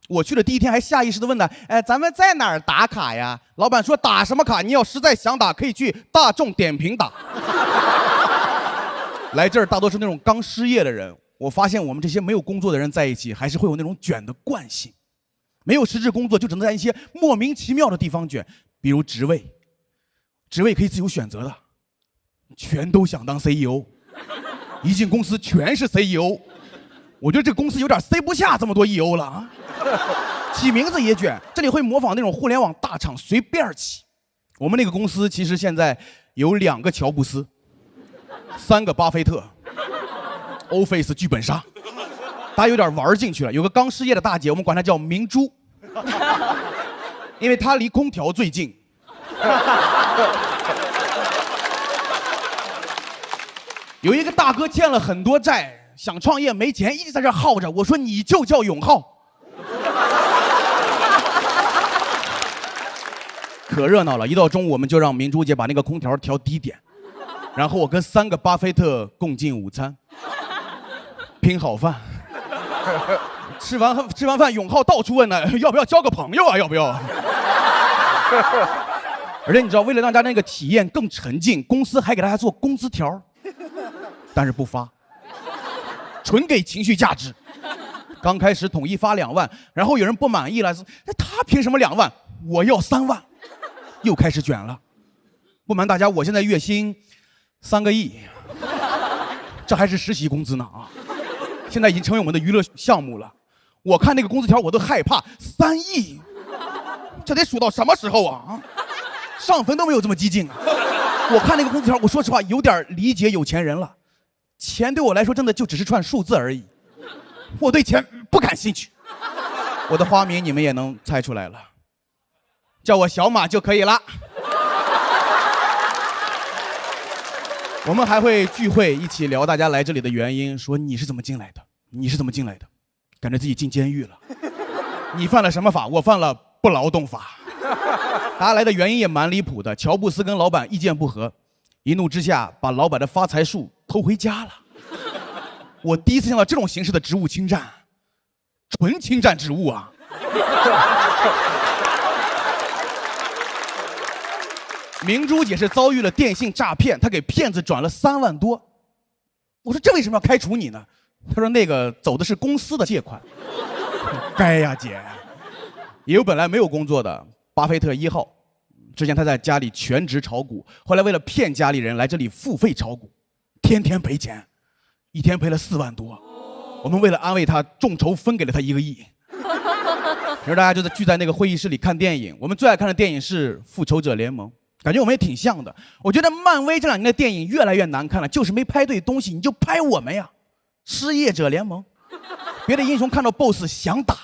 我去的第1天还下意识地问他，哎，咱们在哪儿打卡呀？老板说打什么卡？你要实在想打，可以去大众点评打。来这儿大多是那种刚失业的人，我发现我们这些没有工作的人在一起，还是会有那种卷的惯性。没有实质工作，就只能在一些莫名其妙的地方卷，比如职位可以自由选择的，全都想当 CEO， 一进公司全是 CEO， 我觉得这公司有点塞不下这么多 EO 了啊。起名字也卷，这里会模仿那种互联网大厂随便起。我们那个公司其实现在有2个乔布斯，3个巴菲特 ，Office 剧本杀，大家有点玩进去了。有个刚失业的大姐，我们管她叫明珠，因为她离空调最近。有一个大哥欠了很多债，想创业没钱，一直在这耗着。我说你就叫永浩。可热闹了，一到中午我们就让明珠姐把那个空调调低点，然后我跟3个巴菲特共进午餐，拼好饭。吃完饭，永浩到处问呢，要不要交个朋友啊？要不要？而且你知道，为了让大家那个体验更沉浸，公司还给大家做工资条，但是不发，纯给情绪价值。刚开始统一发2万，然后有人不满意了，他凭什么2万？我要3万。又开始卷了。不瞒大家，我现在月薪3个亿，这还是实习工资呢啊！现在已经成为我们的娱乐项目了。我看那个工资条我都害怕，3亿，这得数到什么时候啊？上坟都没有这么激进啊！我看那个工资条，我说实话有点理解有钱人了。钱对我来说真的就只是串数字而已，我对钱不感兴趣。我的花名你们也能猜出来了。叫我小马就可以了。我们还会聚会，一起聊大家来这里的原因，说你是怎么进来的，你是怎么进来的，感觉自己进监狱了。你犯了什么法？我犯了不劳动法。大家来的原因也蛮离谱的，乔布斯跟老板意见不合，一怒之下把老板的发财树偷回家了。我第一次见到这种形式的职务侵占，纯侵占职务啊。明珠姐是遭遇了电信诈骗，她给骗子转了3万多。我说这为什么要开除你呢？她说那个走的是公司的借款。该呀姐。也有本来没有工作的巴菲特1号，之前他在家里全职炒股，后来为了骗家里人来这里付费炒股，天天赔钱，一天赔了4万多。我们为了安慰他，众筹分给了他1个亿。然后大家就聚在那个会议室里看电影，我们最爱看的电影是《复仇者联盟》。感觉我们也挺像的。我觉得漫威这2年的电影越来越难看了，就是没拍对东西。你就拍我们呀，失业者联盟。别的英雄看到 BOSS 想打，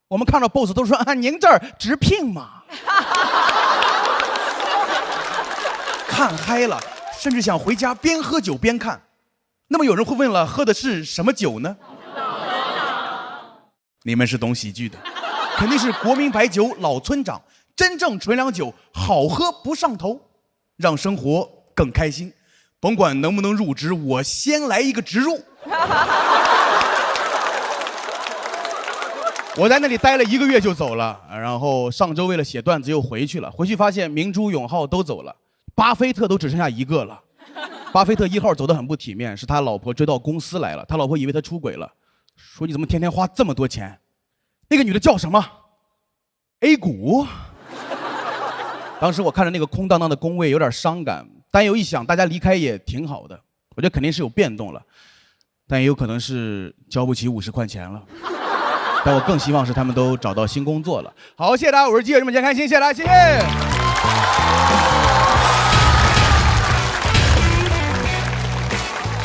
我们看到 BOSS 都说啊，您这儿直聘嘛。看嗨了，甚至想回家边喝酒边看。那么有人会问了，喝的是什么酒呢？你们是懂喜剧的，肯定是国民白酒老村长。真正纯粮酒，好喝不上头，让生活更开心。甭管能不能入职，我先来一个直入。我在那里待了1个月就走了，然后上周为了写段子又回去了。回去发现明珠、永浩都走了，巴菲特都只剩下1个了。巴菲特1号走得很不体面，是他老婆追到公司来了，他老婆以为他出轨了，说你怎么天天花这么多钱？那个女的叫什么 ？A 股。当时我看着那个空荡荡的工位有点伤感，但又一想大家离开也挺好的，我觉得肯定是有变动了，但也有可能是交不起50块钱了。但我更希望是他们都找到新工作了。好，谢谢大家，我是鸡，这么健开心，谢谢大家，谢谢。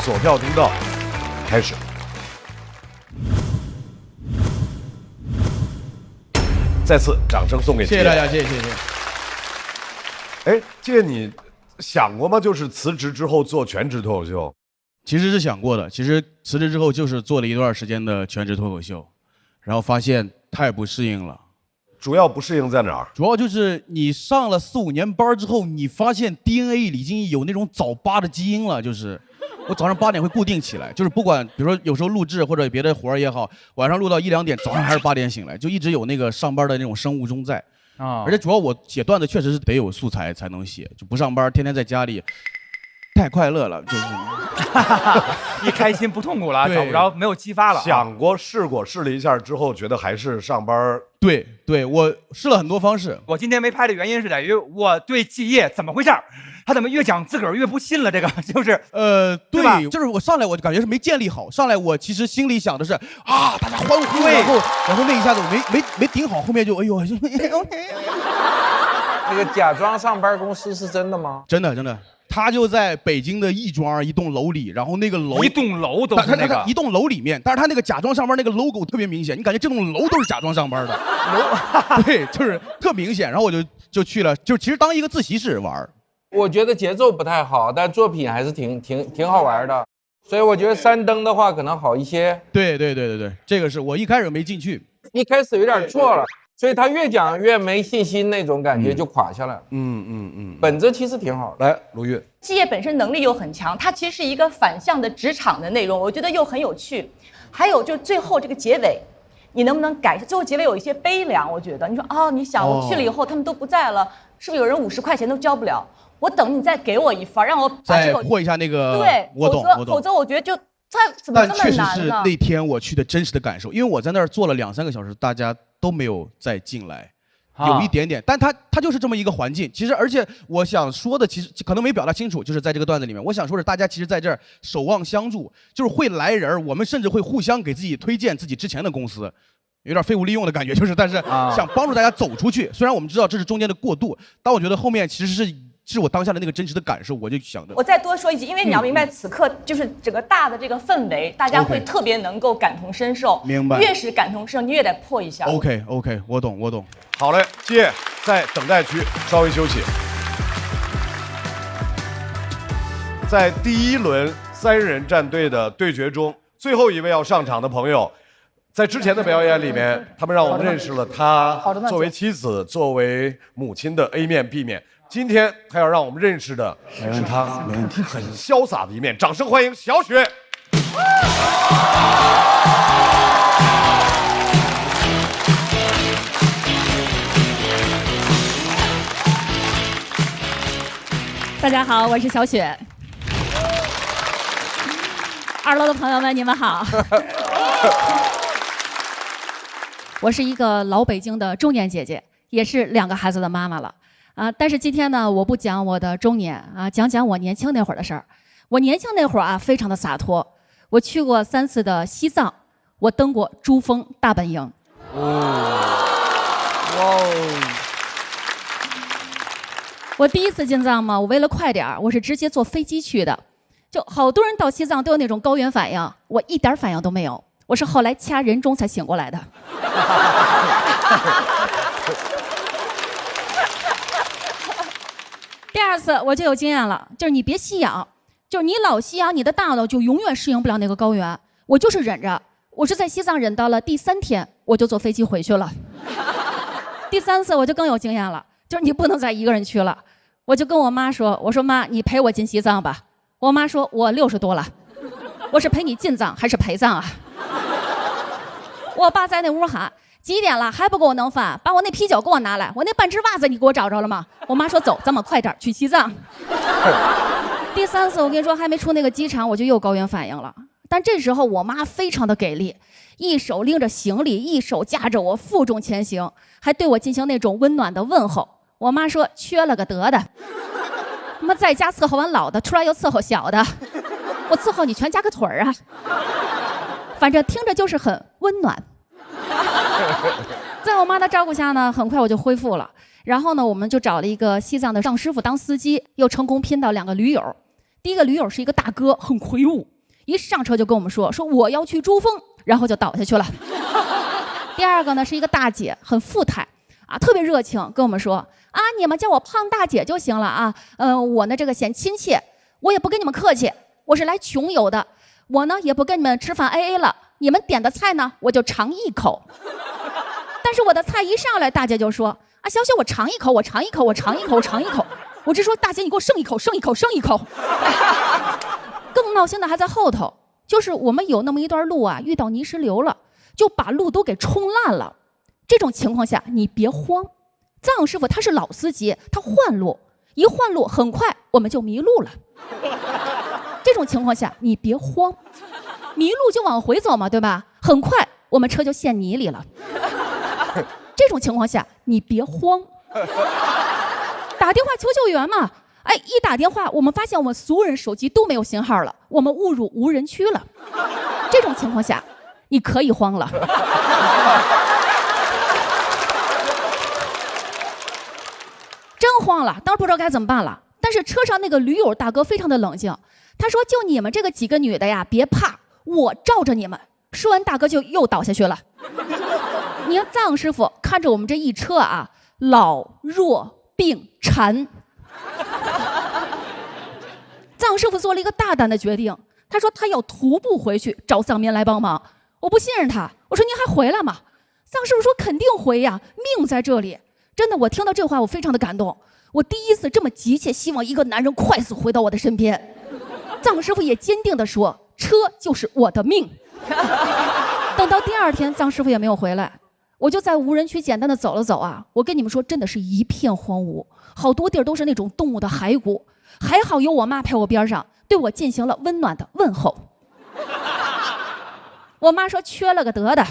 索票听到，开始。再次掌声送给谢谢大家，谢谢谢谢。哎，姐，你想过吗？就是辞职之后做全职脱口秀？其实是想过的。其实辞职之后就是做了一段时间的全职脱口秀，然后发现太不适应了。主要不适应在哪儿？主要就是你上了4、5年班之后，你发现 DNA 里已经有那种早8的基因了。就是我早上8点会固定起来，就是不管比如说有时候录制或者别的活儿也好，晚上录到1、2点，早上还是8点醒来，就一直有那个上班的那种生物钟在。而且主要我写段子确实是得有素材才能写，就不上班天天在家里，太快乐了，就是一开心不痛苦了，对找不着，没有激发了。想过试了一下之后，觉得还是上班。对，我试了很多方式。我今天没拍的原因是在于我对季业怎么回事儿，他怎么越讲自个儿越不信了？这个就是对，就是我上来我就感觉是没建立好，上来我其实心里想的是啊，大家欢呼，然后那一下子我没顶好，后面就哎呦，那个假装上班公司是真的吗？真的。他就在北京的亦庄一栋楼里，然后那个楼一栋楼都是那个一栋楼里面，但是他那个假装上班那个 logo 特别明显，你感觉这栋楼都是假装上班的，对，就是特明显。然后我就去了，就其实当一个自习室玩。我觉得节奏不太好，但作品还是挺好玩的，所以我觉得山灯的话可能好一些。对，这个是我一开始没进去，一开始有点错了。所以他越讲越没信心，那种感觉就垮下来了。本子其实挺好的。来，卢玉，季业本身能力又很强，它其实是一个反向的职场的内容，我觉得又很有趣。还有就是最后这个结尾，你能不能改？最后结尾有一些悲凉，我觉得你说啊，你想我去了以后他们都不在了，是不是有人50块钱都交不了？我等你再给我一份，让我把这个再和一下那个。对，我懂。否则我觉得就他怎么这么难呢？但确实是那天我去的真实的感受，因为我在那儿坐了2-3个小时，大家都没有再进来。有一点点，但他就是这么一个环境。其实，而且我想说的，其实可能没表达清楚，就是在这个段子里面，我想说是大家其实在这儿守望相助，就是会来人，我们甚至会互相给自己推荐自己之前的公司，有点废物利用的感觉，就是但是想帮助大家走出去。虽然我们知道这是中间的过渡，但我觉得后面其实是我当下的那个真实的感受，我就想着。我再多说一句，因为你要明白，此刻就是整个大的这个氛围，大家会特别能够感同身受。明白。越是感同身受，你越得破一下。OK， 我懂。好嘞，季在等待区稍微休息。在第1轮3人战队的对决中，最后一位要上场的朋友，在之前的表演里面，他们让我们认识了他作为妻子、作为母亲的 A 面、B 面。今天他要让我们认识的是他很潇洒的一面。掌声欢迎小雪。大家好，我是小雪。2楼的朋友们，你们好。我是一个老北京的中年姐姐，也是2个孩子的妈妈了。但是今天呢，我不讲我的中年啊，讲我年轻那会儿的事儿。我年轻那会儿啊，非常的洒脱。我去过3次的西藏，我登过珠峰大本营。我第1次进藏嘛，我为了快点儿，我是直接坐飞机去的。就好多人到西藏都有那种高原反应，我一点反应都没有。我是后来掐人中才醒过来的。第2次我就有经验了，就是你别吸氧，就是你老吸氧，你的大脑就永远适应不了那个高原。我就是忍着，我是在西藏忍到了第3天，我就坐飞机回去了。第3次我就更有经验了，就是你不能再一个人去了。我就跟我妈说，我说妈，你陪我进西藏吧。我妈说我60多了，我是陪你进藏还是陪葬啊？我爸在那屋喊几点了还不给我弄饭，把我那啤酒给我拿来，我那半只袜子你给我找着了吗？我妈说走，咱们快点去西藏。第3次我跟你说还没出那个机场，我就又高原反应了。但这时候我妈非常的给力，一手拎着行李，一手架着我负重前行，还对我进行那种温暖的问候。我妈说缺了个得的，他妈在家伺候完老的，出来又伺候小的，我伺候你全家个腿儿啊！反正听着就是很温暖。在我妈的照顾下呢，很快我就恢复了。然后呢，我们就找了一个西藏的张师傅当司机，又成功拼到2个驴友。第一个驴友是一个大哥，很魁梧，一上车就跟我们说我要去珠峰，然后就倒下去了。第2个呢是一个大姐，很富态啊，特别热情，跟我们说啊，你们叫我胖大姐就行了啊。我呢这个显亲切，我也不跟你们客气，我是来穷游的。我呢也不跟你们吃饭 AA 了，你们点的菜呢我就尝一口。但是我的菜一上来，大姐就说啊，小雪我尝一口，我尝一口，我尝一口，我尝一口。我直说大姐你给我剩一口，剩一口，剩一口。更闹心的还在后头，就是我们有那么一段路啊，遇到泥石流了，就把路都给冲烂了。这种情况下你别慌，藏师傅他是老司机，他换路，一换路很快我们就迷路了。种情况下你别慌，迷路就往回走嘛，对吧？很快我们车就陷泥里了。这种情况下你别慌，打电话求救援嘛。哎，一打电话，我们发现我们所有人手机都没有信号了，我们误入无人区了。这种情况下，你可以慌了。真慌了，当时不知道该怎么办了。但是车上那个驴友大哥非常的冷静，他说：“就你们这个几个女的呀，别怕，我罩着你们。”说完，大哥就又倒下去了。你看藏师傅看着我们这一车啊，老弱病残。藏师傅做了一个大胆的决定，他说他要徒步回去找藏民来帮忙。我不信任他，我说您还回来吗？藏师傅说肯定回呀，命在这里。真的，我听到这话我非常的感动，我第一次这么急切希望一个男人快速回到我的身边。藏师傅也坚定地说，车就是我的命。等到第二天，藏师傅也没有回来，我就在无人区简单的走了走啊。我跟你们说，真的是一片荒芜，好多地儿都是那种动物的骸骨。还好有我妈陪我边上，对我进行了温暖的问候。我妈说缺了个得的。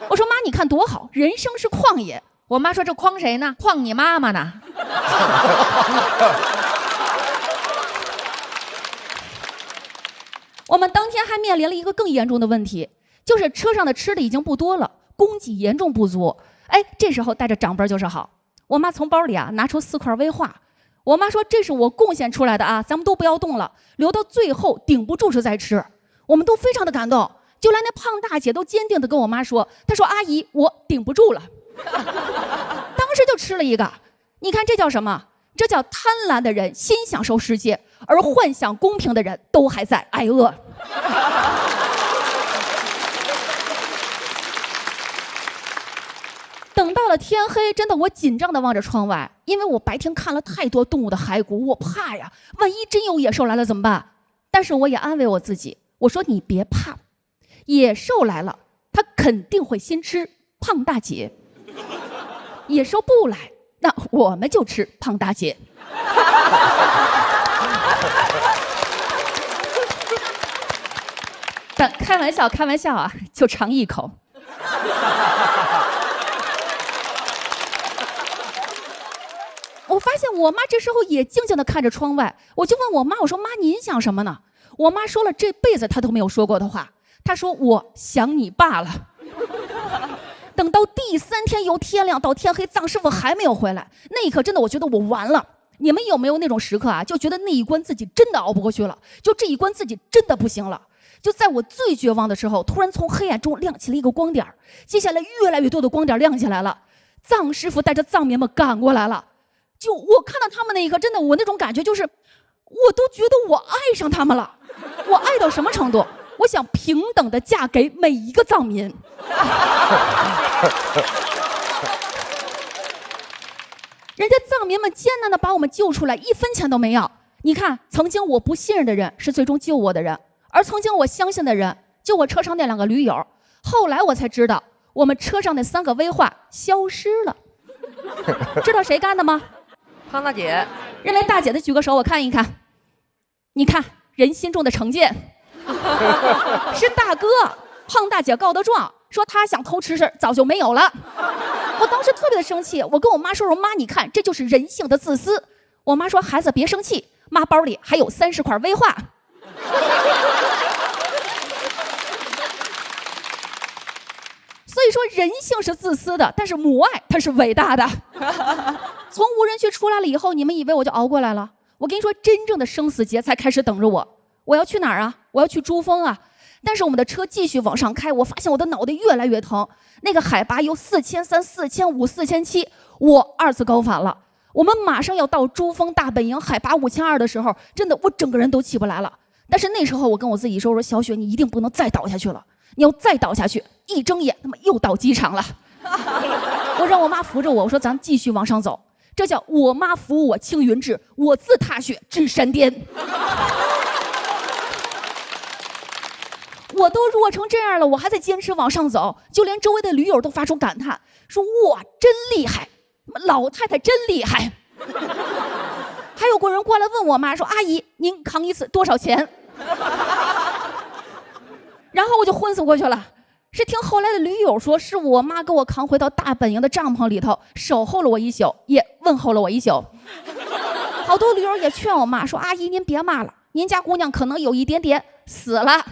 我说妈，你看多好，人生是旷野。我妈说这诓谁呢？诓你妈妈呢。我们当天还面临了一个更严重的问题，就是车上的吃的已经不多了，供给严重不足。哎，这时候带着长辈就是好。我妈从包里啊拿出4块威化，我妈说这是我贡献出来的啊，咱们都不要动了，留到最后顶不住时再吃。我们都非常的感动，就连那胖大姐都坚定的跟我妈说，她说阿姨我顶不住了。当时就吃了一个。你看这叫什么？这叫贪婪的人先享受世界，而幻想公平的人都还在挨饿。等到了天黑，真的我紧张的望着窗外，因为我白天看了太多动物的骸骨，我怕呀，万一真有野兽来了怎么办？但是我也安慰我自己，我说你别怕，野兽来了，它肯定会先吃胖大姐。野兽不来，那我们就吃胖大姐。但开玩笑，开玩笑啊，就尝一口。我发现我妈这时候也静静地看着窗外，我就问我妈，我说妈，您想什么呢？我妈说了这辈子她都没有说过的话，她说我想你爸了。等到第3天由天亮到天黑，藏师傅还没有回来，那一刻真的我觉得我完了。你们有没有那种时刻啊，就觉得那一关自己真的熬不过去了，就这一关自己真的不行了。就在我最绝望的时候，突然从黑暗中亮起了一个光点，接下来越来越多的光点亮起来了，藏师傅带着藏民们赶过来了。就我看到他们那一刻，真的我那种感觉就是，我都觉得我爱上他们了。我爱到什么程度？我想平等的嫁给每一个藏民。人家藏民们艰难的把我们救出来，1分钱都没要。你看，曾经我不信任的人是最终救我的人，而曾经我相信的人，就我车上那2个驴友。后来我才知道，我们车上那3个威化消失了。知道谁干的吗？胖大姐。认为大姐的举个手，我看一看。你看人心中的成见。是大哥，胖大姐告的状，说他想偷吃事早就没有了。我当时特别的生气，我跟我妈说妈，你看这就是人性的自私。我妈说孩子别生气，妈包里还有30块威化。所以说人性是自私的，但是母爱它是伟大的。从无人区出来了以后，你们以为我就熬过来了？我跟你说，真正的生死劫才开始等着我。我要去哪儿啊？我要去珠峰啊！但是我们的车继续往上开，我发现我的脑袋越来越疼。那个海拔由4300、4500、4700，我2次高反了。我们马上要到珠峰大本营海拔5200的时候，真的我整个人都起不来了。但是那时候我跟我自己说，我说小雪，你一定不能再倒下去了。你要再倒下去，一睁眼他妈又到机场了。我让我妈扶着我，我说咱继续往上走。这叫我妈扶我青云志，我自踏雪至山巅。我都弱成这样了，我还在坚持往上走，就连周围的驴友都发出感叹，说哇真厉害，老太太真厉害。还有个人过来问我妈说，阿姨您扛一次多少钱？然后我就昏死过去了。是听后来的驴友说，是我妈给我扛回到大本营的帐篷里头，守候了我一宿，也问候了我一宿。好多驴友也劝我妈说：“阿姨，您别骂了，您家姑娘可能有一点点死了。”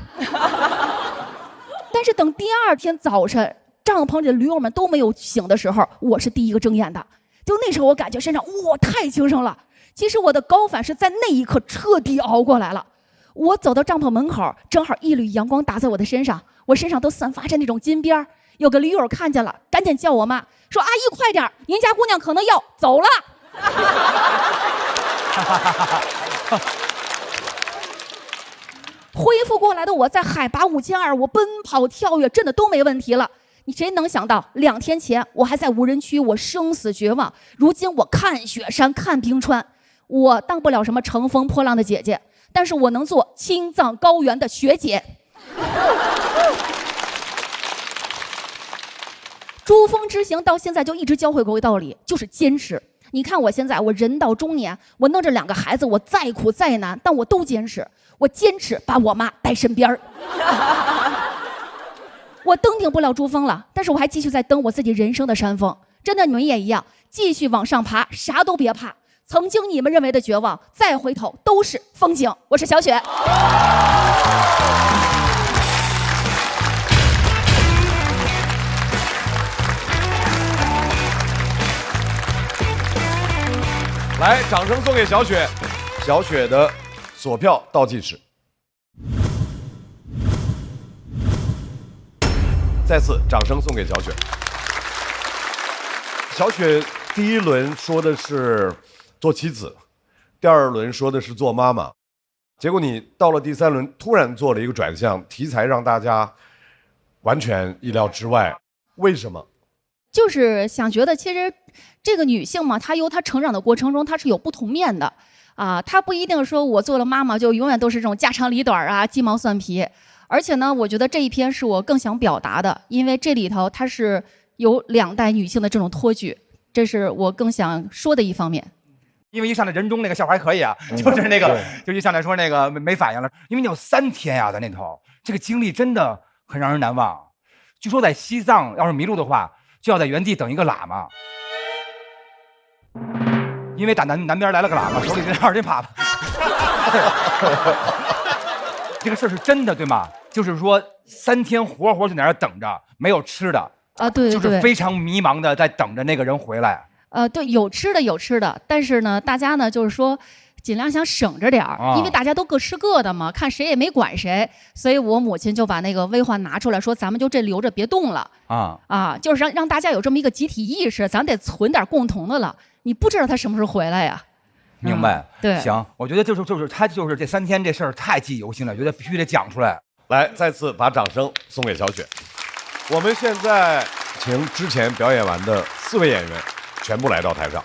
但是等第二天早晨，帐篷里的驴友们都没有醒的时候，我是第一个睁眼的。就那时候，我感觉身上哇太精神了。其实我的高反是在那一刻彻底熬过来了。我走到帐篷门口，正好一缕阳光打在我的身上，我身上都散发着那种金边。有个驴友看见了，赶紧叫我妈说：“阿姨，快点，您家姑娘可能要走了。”恢复过来的我，在海拔5200，我奔跑跳跃，真的都没问题了。你谁能想到，2天前我还在无人区，我生死绝望，如今我看雪山，看冰川。我当不了什么乘风破浪的姐姐，但是我能做青藏高原的学姐。珠峰之行到现在就一直教会给我一道理，就是坚持。你看我现在，我人到中年，我弄着2个孩子，我再苦再难，但我都坚持。我坚持把我妈带身边儿。我登顶不了珠峰了，但是我还继续在登我自己人生的山峰。真的，你们也一样，继续往上爬，啥都别怕。曾经你们认为的绝望，再回头都是风景。我是小雪。来，掌声送给小雪。小雪的锁票倒计时。再次掌声送给小雪。小雪第一轮说的是做妻子，第2轮说的是做妈妈，结果你到了第3轮突然做了一个转向，题材让大家完全意料之外，为什么？就是想觉得，其实这个女性嘛，她由她成长的过程中，她是有不同面的啊。她不一定说我做了妈妈就永远都是这种家长里短啊、鸡毛蒜皮。而且呢，我觉得这一篇是我更想表达的，因为这里头它是有2代女性的这种托举，这是我更想说的一方面。因为一上来人中那个笑话还可以啊，就是那个，就一上来说那个没反应了，因为你有3天呀，在那头，这个经历真的很让人难忘。据说在西藏，要是迷路的话，就要在原地等一个喇嘛，因为打南边来了个喇嘛，手里拎2斤粑粑。这个事儿是真的，对吗？就是说3天活就在那儿等着，没有吃的啊，对，就是非常迷茫的在等着那个人回来。对，有吃的，但是呢，大家呢就是说尽量想省着点儿，因为大家都各吃各的嘛，看谁也没管谁，所以我母亲就把那个微话拿出来说，咱们就这留着别动了就是让大家有这么一个集体意识，咱得存点共同的了，你不知道他什么时候回来呀。明白，对，行，我觉得就是他就是这3天这事儿太记忆犹新了，觉得必须得讲出来。来，再次把掌声送给小雪。我们现在请之前表演完的4位演员全部来到台上。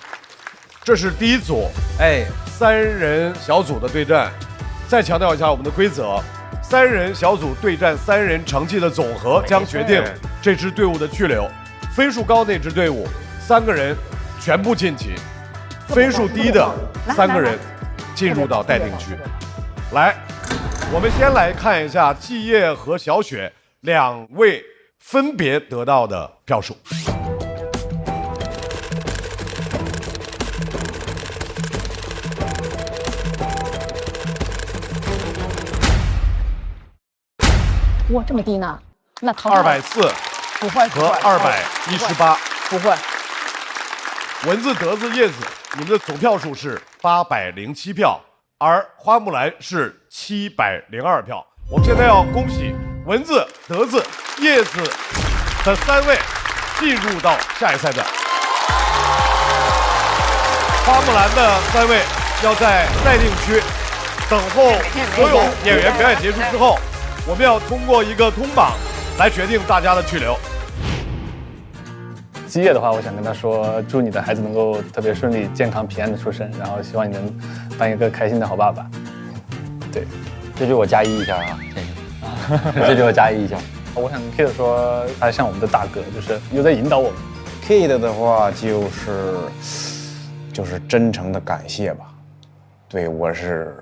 这是第1组，3人小组的对战。再强调一下我们的规则：3人小组对战3人成绩的总和将决定这支队伍的去留。分数高那支队伍3个人全部晋级。分数低的3个人进入到待定区。来，我们先来看一下季叶和小雪2位分别得到的票数。哇，这么低呢？那240不会和218不会。蚊子、德子、叶子，你们的总票数是807票，而花木兰是702票。我们现在要恭喜蚊子、德子、叶子的3位进入到下一赛段。花木兰的3位要在待定区等候所有演员表演结束之后，我们要通过一个通榜来决定大家的去留。基业的话，我想跟他说，祝你的孩子能够特别顺利、健康、平安的出生，然后希望你能当一个开心的好爸爸。对，这句我加1一下啊，这句我加1一下。我想 Kid 说，他像我们的大哥，就是又在引导我们。Kid 的话就是真诚的感谢吧，对我是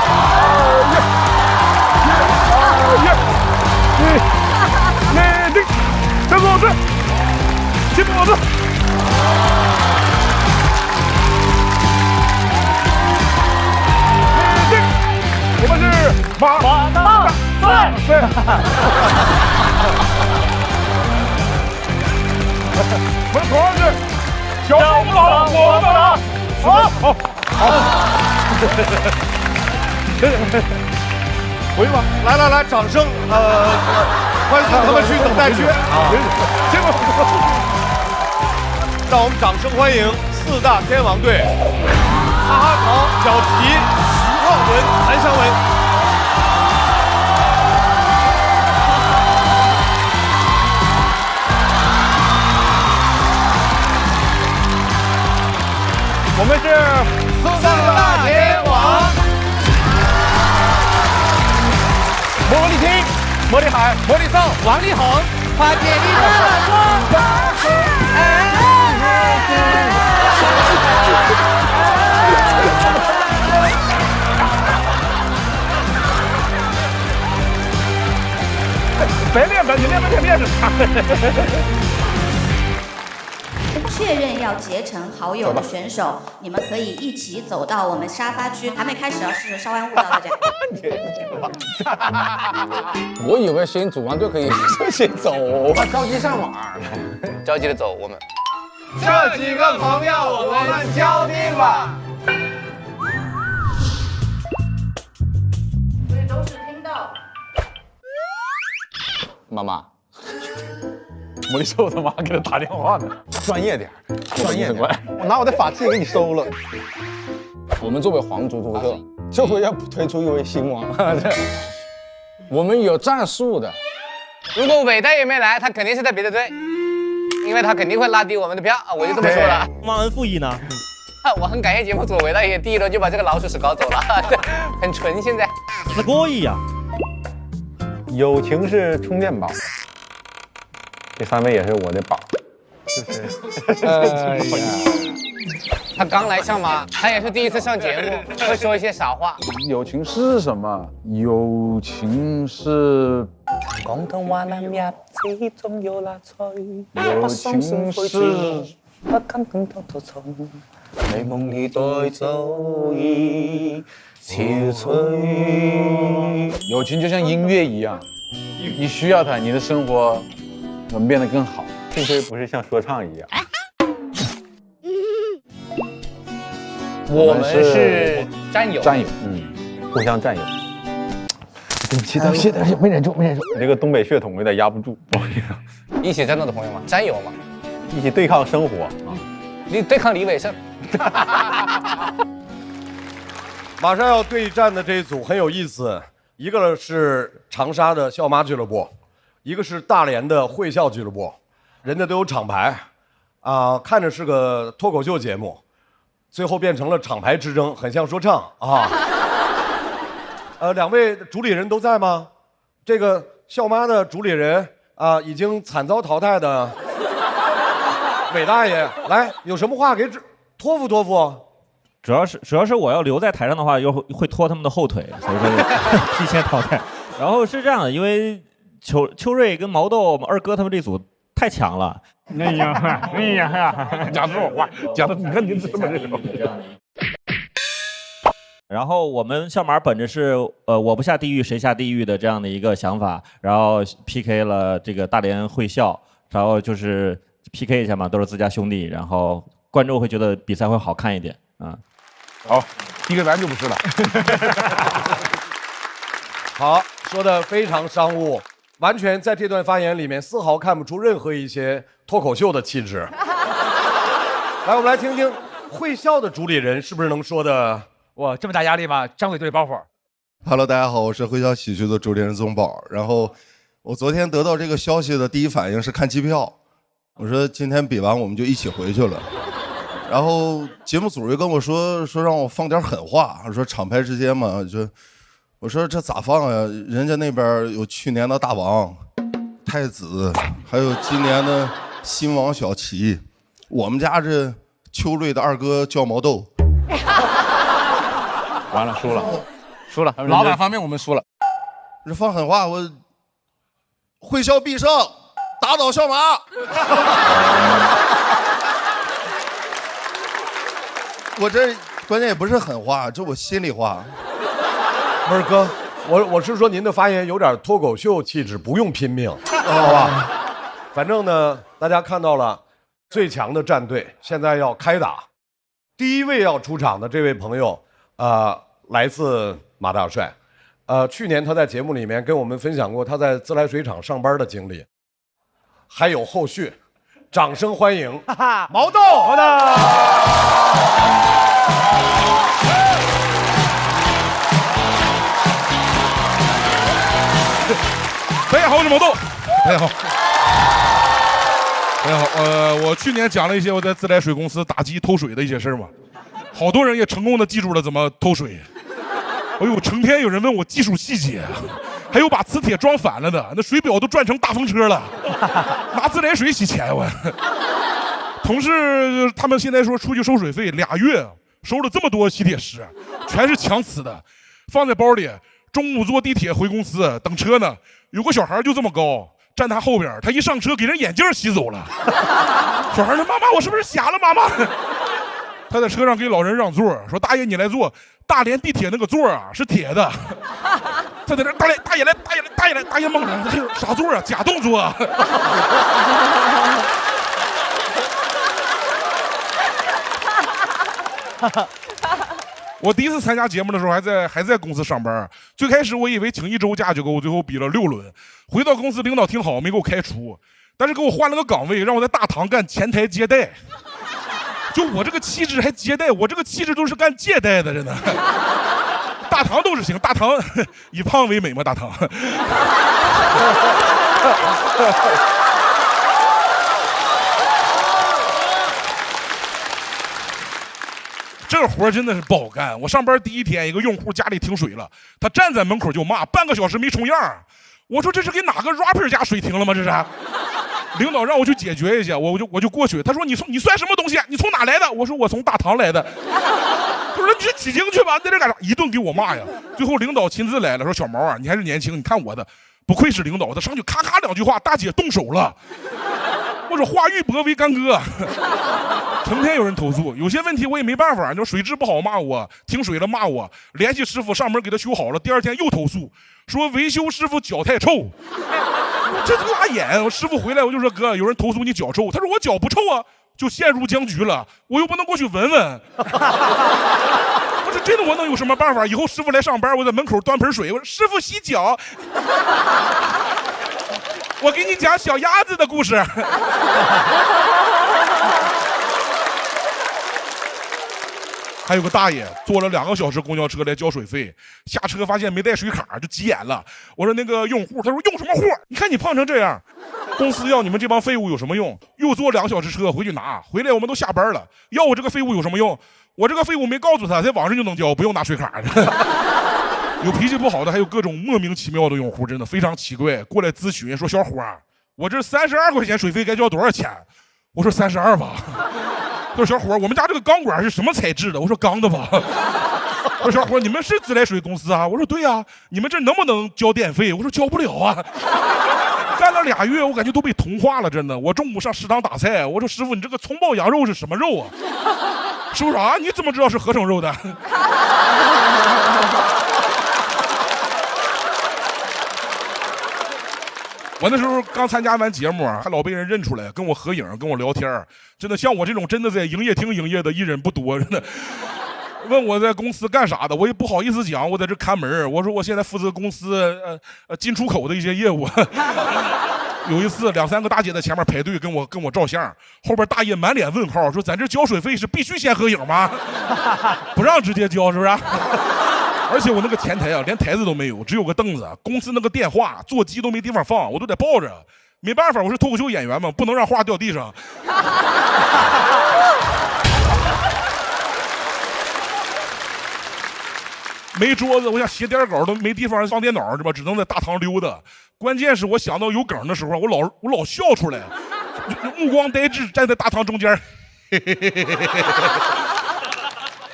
这个老师，金木老师。我们是马大帅。我们同样是小不老我们了。好，回去吧。来，掌声，欢送他们去等待区啊！让我们掌声欢迎4大天王队：哈哈桃、小齐、徐浩文、韩湘文。我们是4大天王。魔力听，魔力海，魔力造，王力宏，花田里的光。别练吧，你练吧，练着。确认要结成好友的选手，你们可以一起走到我们沙发区。还没开始啊，是稍安勿躁，大家。我以为先组完队可以先走，他着急上网，着急的走，我们。这几个朋友，我们交定吧。所以都是听到。妈妈。魔力兽他妈给他打电话呢，专业点，专业点。我拿我的法器给你收了。我们作为皇族足客，就会要推出一位新王。我们有战术的。如果韦大爷没来，他肯定是在别的队，因为他肯定会拉低我们的票啊！我就这么说了。忘恩负义呢？我很感谢节目组韦大爷第一轮就把这个老鼠屎搞走了，很纯现在。死过瘾呀！友情是充电宝。第3位也是我的宝，他刚来上马，他也是第一次上节目，会说一些傻话。友情是什么？友情是廣東話南入始終有樂趣。友情是不敢更多多從，美夢裏帶走意憔悴。友情就像音乐一样，你需要它，你的生活能变得更好，并非不是像说唱一样。我们是战友，战友，互相战友。对不起，对不起，对不起，没忍住，没忍住。这个东北血统有点压不住，不好意思。一起战斗的朋友嘛，战友嘛，一起对抗生活。你对抗李伟胜。马上要对战的这一组很有意思，一个是长沙的笑妈俱乐部，一个是大连的会笑俱乐部，人家都有厂牌，看着是个脱口秀节目，最后变成了厂牌之争，很像说唱啊。两位主理人都在吗？这个笑妈的主理人已经惨遭淘汰的韦大爷，来，有什么话给托付托付？主要是我要留在台上的话，又会拖他们的后腿，所以说提前淘汰。然后是这样的，因为秋瑞跟毛豆，我们二哥他们这组太强了。哎呀，讲这种话，讲的你看你这么这种。然后我们笑马本着是我不下地狱谁下地狱的这样的一个想法，然后 PK 了这个大连会笑，然后就是 PK 一下嘛，都是自家兄弟，然后观众会觉得比赛会好看一点啊。好，第一个咱就不是了。好，说的非常商务，完全在这段发言里面丝毫看不出任何一些脱口秀的气质。来，我们来听听会笑的主理人是不是能说的。哇，这么大压力吗？张嘴对包袱。Hello， 大家好，我是会笑喜剧的主理人宗宝。然后我昨天得到这个消息的第一反应是看机票，我说今天比完我们就一起回去了。然后节目组又跟我说让我放点狠话，说厂牌之间嘛，我说这咋放呀？人家那边有去年的大王、太子，还有今年的新王小齐，我们家这秋瑞的二哥叫毛豆。完了，输了，老板方面我们输了。这放狠话，我会笑必胜，打倒笑马。我这关键也不是狠话，这我心里话。不是哥，我是说您的发言有点脱口秀气质，不用拼命，好吧？反正呢，大家看到了最强的战队现在要开打。第一位要出场的这位朋友，来自马大帅。去年他在节目里面跟我们分享过他在自来水厂上班的经历，还有后续，掌声欢迎毛豆。大家好，我是毛豆。大家好，大家好。我去年讲了一些我在自来水公司打击偷水的一些事儿嘛，好多人也成功的记住了怎么偷水。哎呦，成天有人问我技术细节，还有把磁铁装反了的，那水表都转成大风车了，拿自来水洗钱我。同事他们现在说出去收水费2月收了这么多吸铁石，全是强磁的，放在包里。中午坐地铁回公司等车呢，有个小孩就这么高，站他后边，他一上车给人眼镜吸走了。小孩说：“妈妈，我是不是瞎了？妈妈。”他在车上给老人让座，说：“大爷你来坐，大连地铁那个座啊是铁的。”他在那大爷来，大爷懵了，这啥座啊？假动作啊！我第一次参加节目的时候还在公司上班，最开始我以为请1周假就够，最后比了6轮。回到公司，领导挺好，没给我开除，但是给我换了个岗位，让我在大堂干前台接待。就我这个气质还接待，我这个气质都是干借贷的，真的。大堂都是行，大堂以胖为美嘛，大堂。这活真的是不好干。我上班第1天，一个用户家里停水了，他站在门口就骂，半个小时没重样。我说这是给哪个 rapper 家水停了吗？这是。领导让我去解决一下，我就过去。他说你算什么东西？你从哪来的？我说我从大堂来的。他说你去取经去吧，你在这干啥？一顿给我骂呀。最后领导亲自来了，说小毛啊，你还是年轻，你看我的，不愧是领导。他上去咔咔2句话，大姐动手了。我说化玉帛为干戈。成天有人投诉，有些问题我也没办法，你说水质不好骂我，停水了骂我，联系师傅上门给他修好了，第2天又投诉，说维修师傅脚太臭。这拉眼，我师傅回来我就说哥，有人投诉你脚臭，他说我脚不臭啊，就陷入僵局了，我又不能过去闻闻。我说真的，我能有什么办法？以后师傅来上班，我在门口端盆水，我说师傅洗脚。我给你讲小鸭子的故事。还有个大爷坐了2个小时公交车来交水费，下车发现没带水卡，就急眼了。我说那个用户，他说用什么户？你看你胖成这样，公司要你们这帮废物有什么用？又坐2个小时车回去拿，回来我们都下班了，要我这个废物有什么用？我这个废物没告诉他，在网上就能交，不用拿水卡。有脾气不好的，还有各种莫名其妙的用户，真的非常奇怪。过来咨询说小伙，我这32块钱水费该交多少钱？我说32吧。他说小伙，我们家这个钢管是什么材质的？我说钢的吧。他说小伙，你们是自来水公司啊？我说对呀。你们这能不能交电费？我说交不了啊。干了2月，我感觉都被同化了，真的。我中午上食堂打菜，我说师傅，你这个葱爆羊肉是什么肉啊？师傅说啊，你怎么知道是合成肉的？我那时候刚参加完节目，还老被人认出来，跟我合影，跟我聊天。真的像我这种真的在营业厅营业的艺人不多，真的。问我在公司干啥的，我也不好意思讲，我在这看门。我说我现在负责公司进出口的一些业务。有一次2、3个大姐在前面排队跟我照相，后边大爷满脸问号，说咱这交水费是必须先合影吗？不让直接交是不是？而且我那个前台啊，连台子都没有，只有个凳子。公司那个电话、座机都没地方放，我都得抱着。没办法，我是脱口秀演员嘛，不能让话掉地上。没桌子，我想写点稿都没地方放电脑，是吧？只能在大堂溜达。关键是我想到有梗的时候，我老笑出来，目光呆滞，站在大堂中间。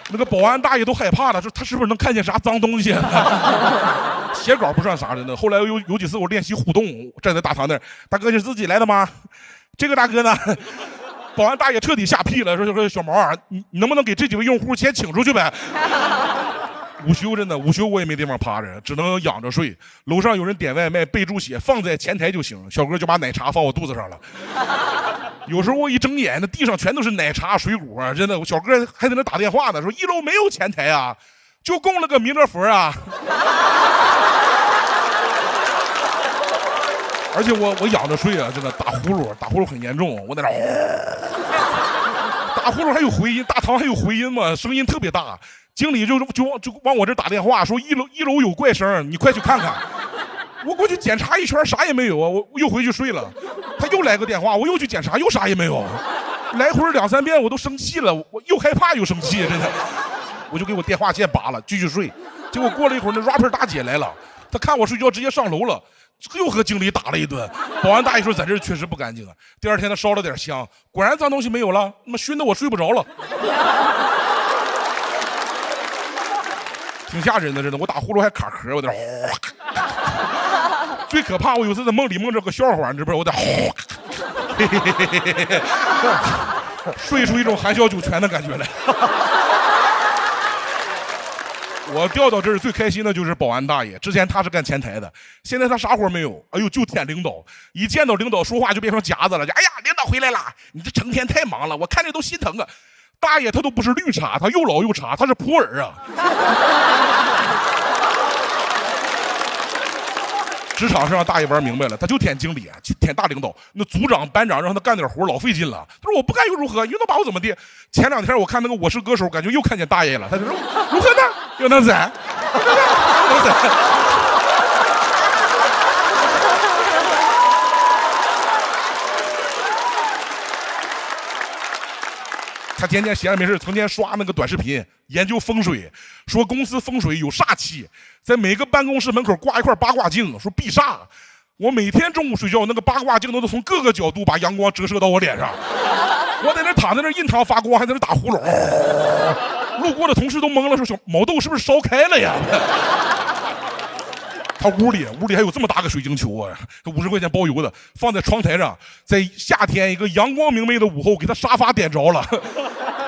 那个保安大爷都害怕了，说他是不是能看见啥脏东西？写稿不算啥的呢。后来有几次我练习互动，站在大堂那儿，大哥你是自己来的吗？这个大哥呢？保安大爷彻底吓屁了，说小毛啊，你能不能给这几位用户先请出去呗？午休真的，午休我也没地方趴着，只能仰着睡。楼上有人点外卖，备注写放在前台就行，小哥就把奶茶放我肚子上了。有时候我一睁眼，那地上全都是奶茶水果，真的。我小哥还在那打电话呢，说1楼没有前台啊，就供了个弥勒佛啊。而且我仰着睡啊，真的打呼噜很严重，我在那打呼噜还有回音，大堂还有回音嘛，声音特别大。经理就往我这打电话说一楼有怪声，你快去看看。我过去检查一圈，啥也没有啊，我又回去睡了。他又来个电话，我又去检查，又啥也没有。来回2、3遍我都生气了，我又害怕又生气，真的。我就给我电话线拔了，继续睡。结果过了一会儿，那 rapper 大姐来了，她看我睡觉直接上楼了，又和经理打了一顿。保安大爷说咱这确实不干净啊。第2天他烧了点香，果然脏东西没有了，他妈熏得我睡不着了。挺吓人的，真的，我打呼噜还卡壳，我在那。最可怕，我有次在梦里梦着个笑话，你知不知道？我在睡出一种含笑九泉的感觉来。我调到这儿最开心的就是保安大爷，之前他是干前台的，现在他啥活没有，哎呦就舔领导，一见到领导说话就变成夹子了，哎呀领导回来了，你这成天太忙了，我看着都心疼啊。大爷他都不是绿茶，他又老又茶，他是普洱啊。职场上大爷玩明白了，他就舔经理，舔大领导，那组长班长让他干点活老费劲了。他说我不干又如何？你又能把我怎么地？前2天我看那个《我是歌手》，感觉又看见大爷了。他就说如何呢？又能怎？能怎？他天天闲着没事，成天刷那个短视频，研究风水，说公司风水有煞气，在每个办公室门口挂一块八卦镜，说避煞。我每天中午睡觉，那个八卦镜都从各个角度把阳光折射到我脸上，我在那躺在那印堂发光，还在那打呼噜。路过的同事都懵了，说毛豆是不是烧开了呀？他屋里还有这么大个水晶球啊，50块钱包邮的，放在窗台上，在夏天一个阳光明媚的午后，给他沙发点着了，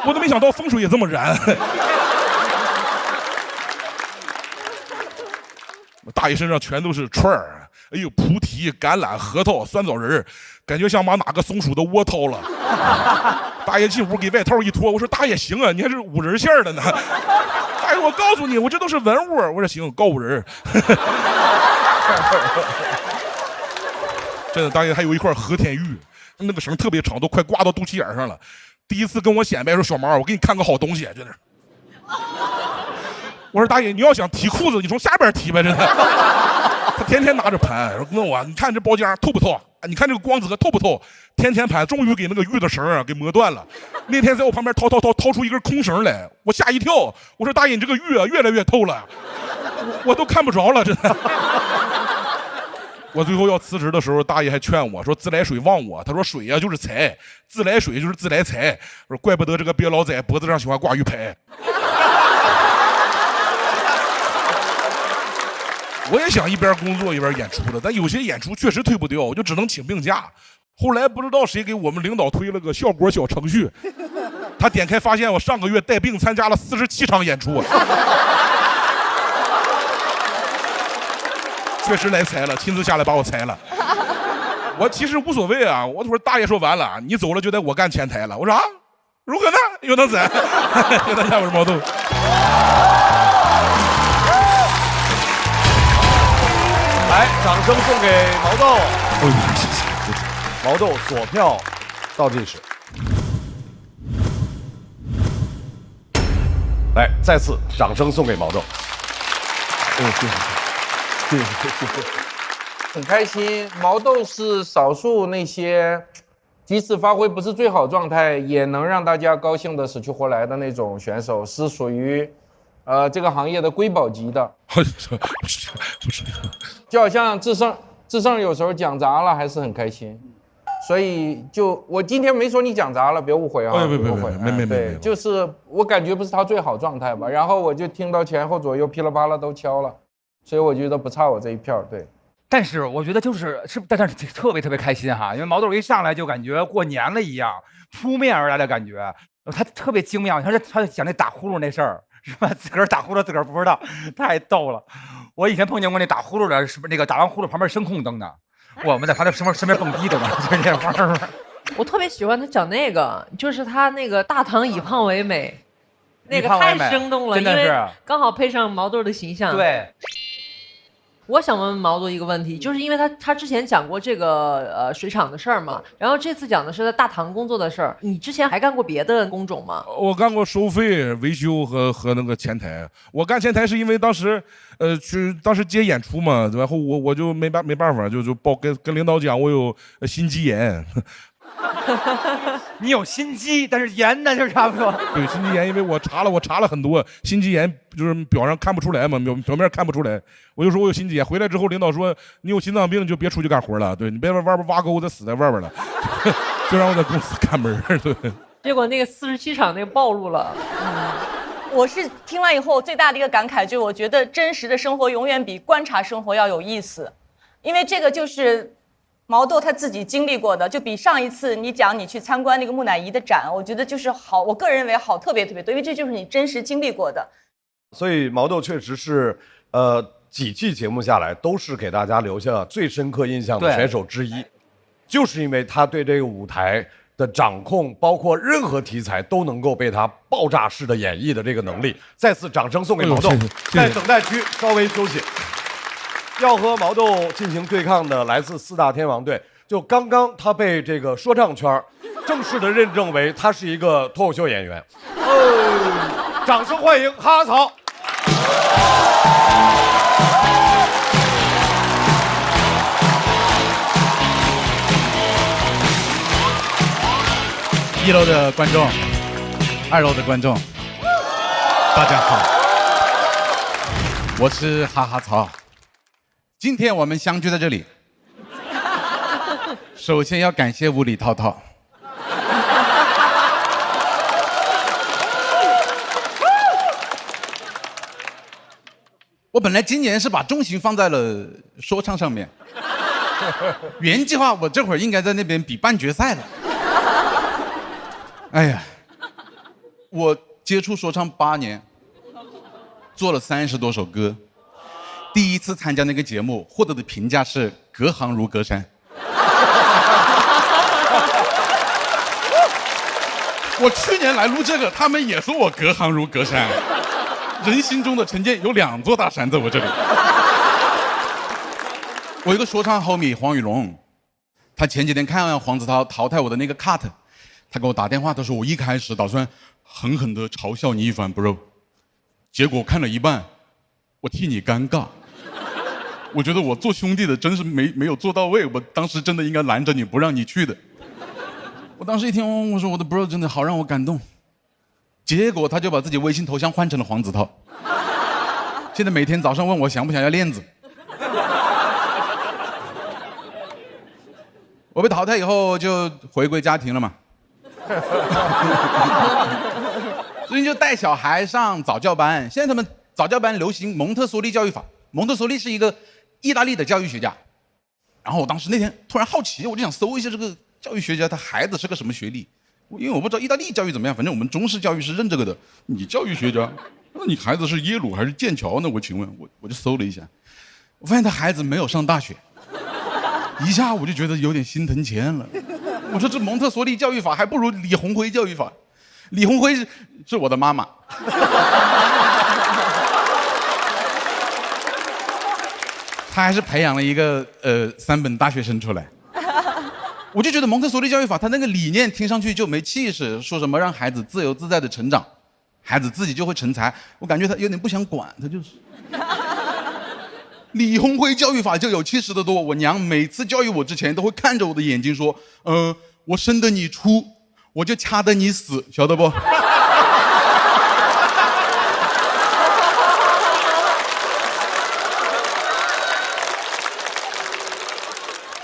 我都没想到风水也这么燃。大爷身上全都是串儿，哎呦，菩提、橄榄、核桃、酸枣仁，感觉像把哪个松鼠的窝掏了。大爷进屋给外套一脱，我说大爷行啊，你还是5仁馅的呢。大爷，我告诉你，我这都是文物。我说行，告5人。真的，大爷还有一块和田玉，那个绳特别长，都快挂到肚脐眼上了。第一次跟我显摆说小毛，我给你看个好东西，真的。我说大爷，你要想提裤子，你从下边提呗，真的。他天天拿着盘，问我，你看这包浆透不透？你看这个光泽透不透？天天盘，终于给那个玉的绳啊给磨断了。那天在我旁边掏出一根空绳来，我吓一跳。我说大爷，你这个玉啊越来越透了，我都看不着了，真的。我最后要辞职的时候，大爷还劝我说自来水忘我，他说水呀就是财，自来水就是自来财。我说怪不得这个鳖老仔脖子上喜欢挂玉牌。我也想一边工作一边演出的，但有些演出确实推不掉，我就只能请病假。后来不知道谁给我们领导推了个效果小程序，他点开发现我上个月带病参加了47场演出，确实来裁了，亲自下来把我裁了。我其实无所谓啊，我说大爷说完了，你走了就得我干前台了。我说啊，如何呢？又能怎？大家我是毛豆。来，掌声送给毛豆。毛豆锁票倒计时。来，再次掌声送给毛豆。谢谢。很开心，毛豆是少数那些即使发挥不是最好状态，也能让大家高兴的死去活来的那种选手，是属于这个行业的瑰宝级的。就好像智胜有时候讲砸了还是很开心，所以我今天没说你讲砸了，别误会啊，别误会，没，就是我感觉不是他最好状态吧，然后我就听到前后左右噼里啪啦都敲了，所以我觉得不差我这一票，对。但是我觉得但是特别开心哈，因为毛豆一上来就感觉过年了一样，扑面而来的感觉，他特别精妙，他讲那打呼噜那事儿。是吧？自个儿打呼噜自个儿不知道，太逗了。我以前碰见过那打呼噜的，是不是那个打完呼噜旁边声控灯的？我们在旁边身边蹦迪的呢，就是这样。我特别喜欢他讲那个，就是他那个大唐以胖为美，那个太生动了，真的是因为刚好配上毛豆的形象。对。我想问毛豆一个问题，就是因为他之前讲过这个水厂的事儿嘛，然后这次讲的是在大唐工作的事儿。你之前还干过别的工种吗？我干过收费、维修和那个前台。我干前台是因为当时当时接演出嘛，然后我就没办法，就跟领导讲我有心肌炎。你有心肌，但是炎呢就差不多。对，心肌炎，因为我查了很多，心肌炎就是表上看不出来嘛，表面看不出来。我就说我有心肌炎，回来之后领导说你有心脏病就别出去干活了，对你别外边挖沟再死在外边了，就让我在公司看门。对。结果那个47场那个暴露了。我是听完以后最大的一个感慨就是，我觉得真实的生活永远比观察生活要有意思。因为这个就是毛豆他自己经历过的，就比上一次你讲你去参观那个木乃伊的展，我觉得就是好，我个人认为好特别多，因为这就是你真实经历过的。所以毛豆确实是，几期节目下来都是给大家留下最深刻印象的选手之一，就是因为他对这个舞台的掌控，包括任何题材都能够被他爆炸式的演绎的这个能力。再次掌声送给毛豆。在等待区稍微休息。要和毛豆进行对抗的来自4大天王队，就刚刚他被这个说唱圈正式的认证为他是一个脱口秀演员。掌声欢迎哈哈草。1楼的观众，2楼的观众，大家好，我是哈哈草。今天我们相聚在这里，首先要感谢无理涛涛。我本来今年是把重心放在了说唱上面，原计划我这会儿应该在那边比半决赛了。哎呀，我接触说唱8年，做了30多首歌，第一次参加那个节目，获得的评价是隔行如隔山。我去年来录这个，他们也说我隔行如隔山。人心中的成见有2座大山在我这里。我有个说唱 homie 黄宇龙，他前几天看完黄子韬淘汰我的那个 cut， 他给我打电话，他说我一开始打算狠狠地嘲笑你一番 bro， 结果看了一半，我替你尴尬。我觉得我做兄弟的真是没有做到位，我当时真的应该拦着你不让你去的。我当时一听，我说我的 bro 真的好让我感动。结果他就把自己微信头像换成了黄子韬，现在每天早上问我想不想要链子。我被淘汰以后就回归家庭了嘛，最近就带小孩上早教班。现在他们早教班流行蒙特梭利教育法，蒙特梭利是一个意大利的教育学家。然后我当时那天突然好奇，我就想搜一下这个教育学家他孩子是个什么学历。因为我不知道意大利教育怎么样，反正我们中式教育是认这个的。你教育学家，那你孩子是耶鲁还是剑桥呢？我请问，我就搜了一下，我发现他孩子没有上大学，一下我就觉得有点心疼钱了。我说这蒙特梭利教育法还不如李鸿辉教育法。李鸿辉是我的妈妈。他还是培养了一个3本大学生出来。我就觉得蒙特梭利教育法，他那个理念听上去就没气势，说什么让孩子自由自在的成长，孩子自己就会成才。我感觉他有点不想管，他就是。李鸿辉教育法就有气势的多。我娘每次教育我之前都会看着我的眼睛说，我生得你出，我就掐得你死，晓得不？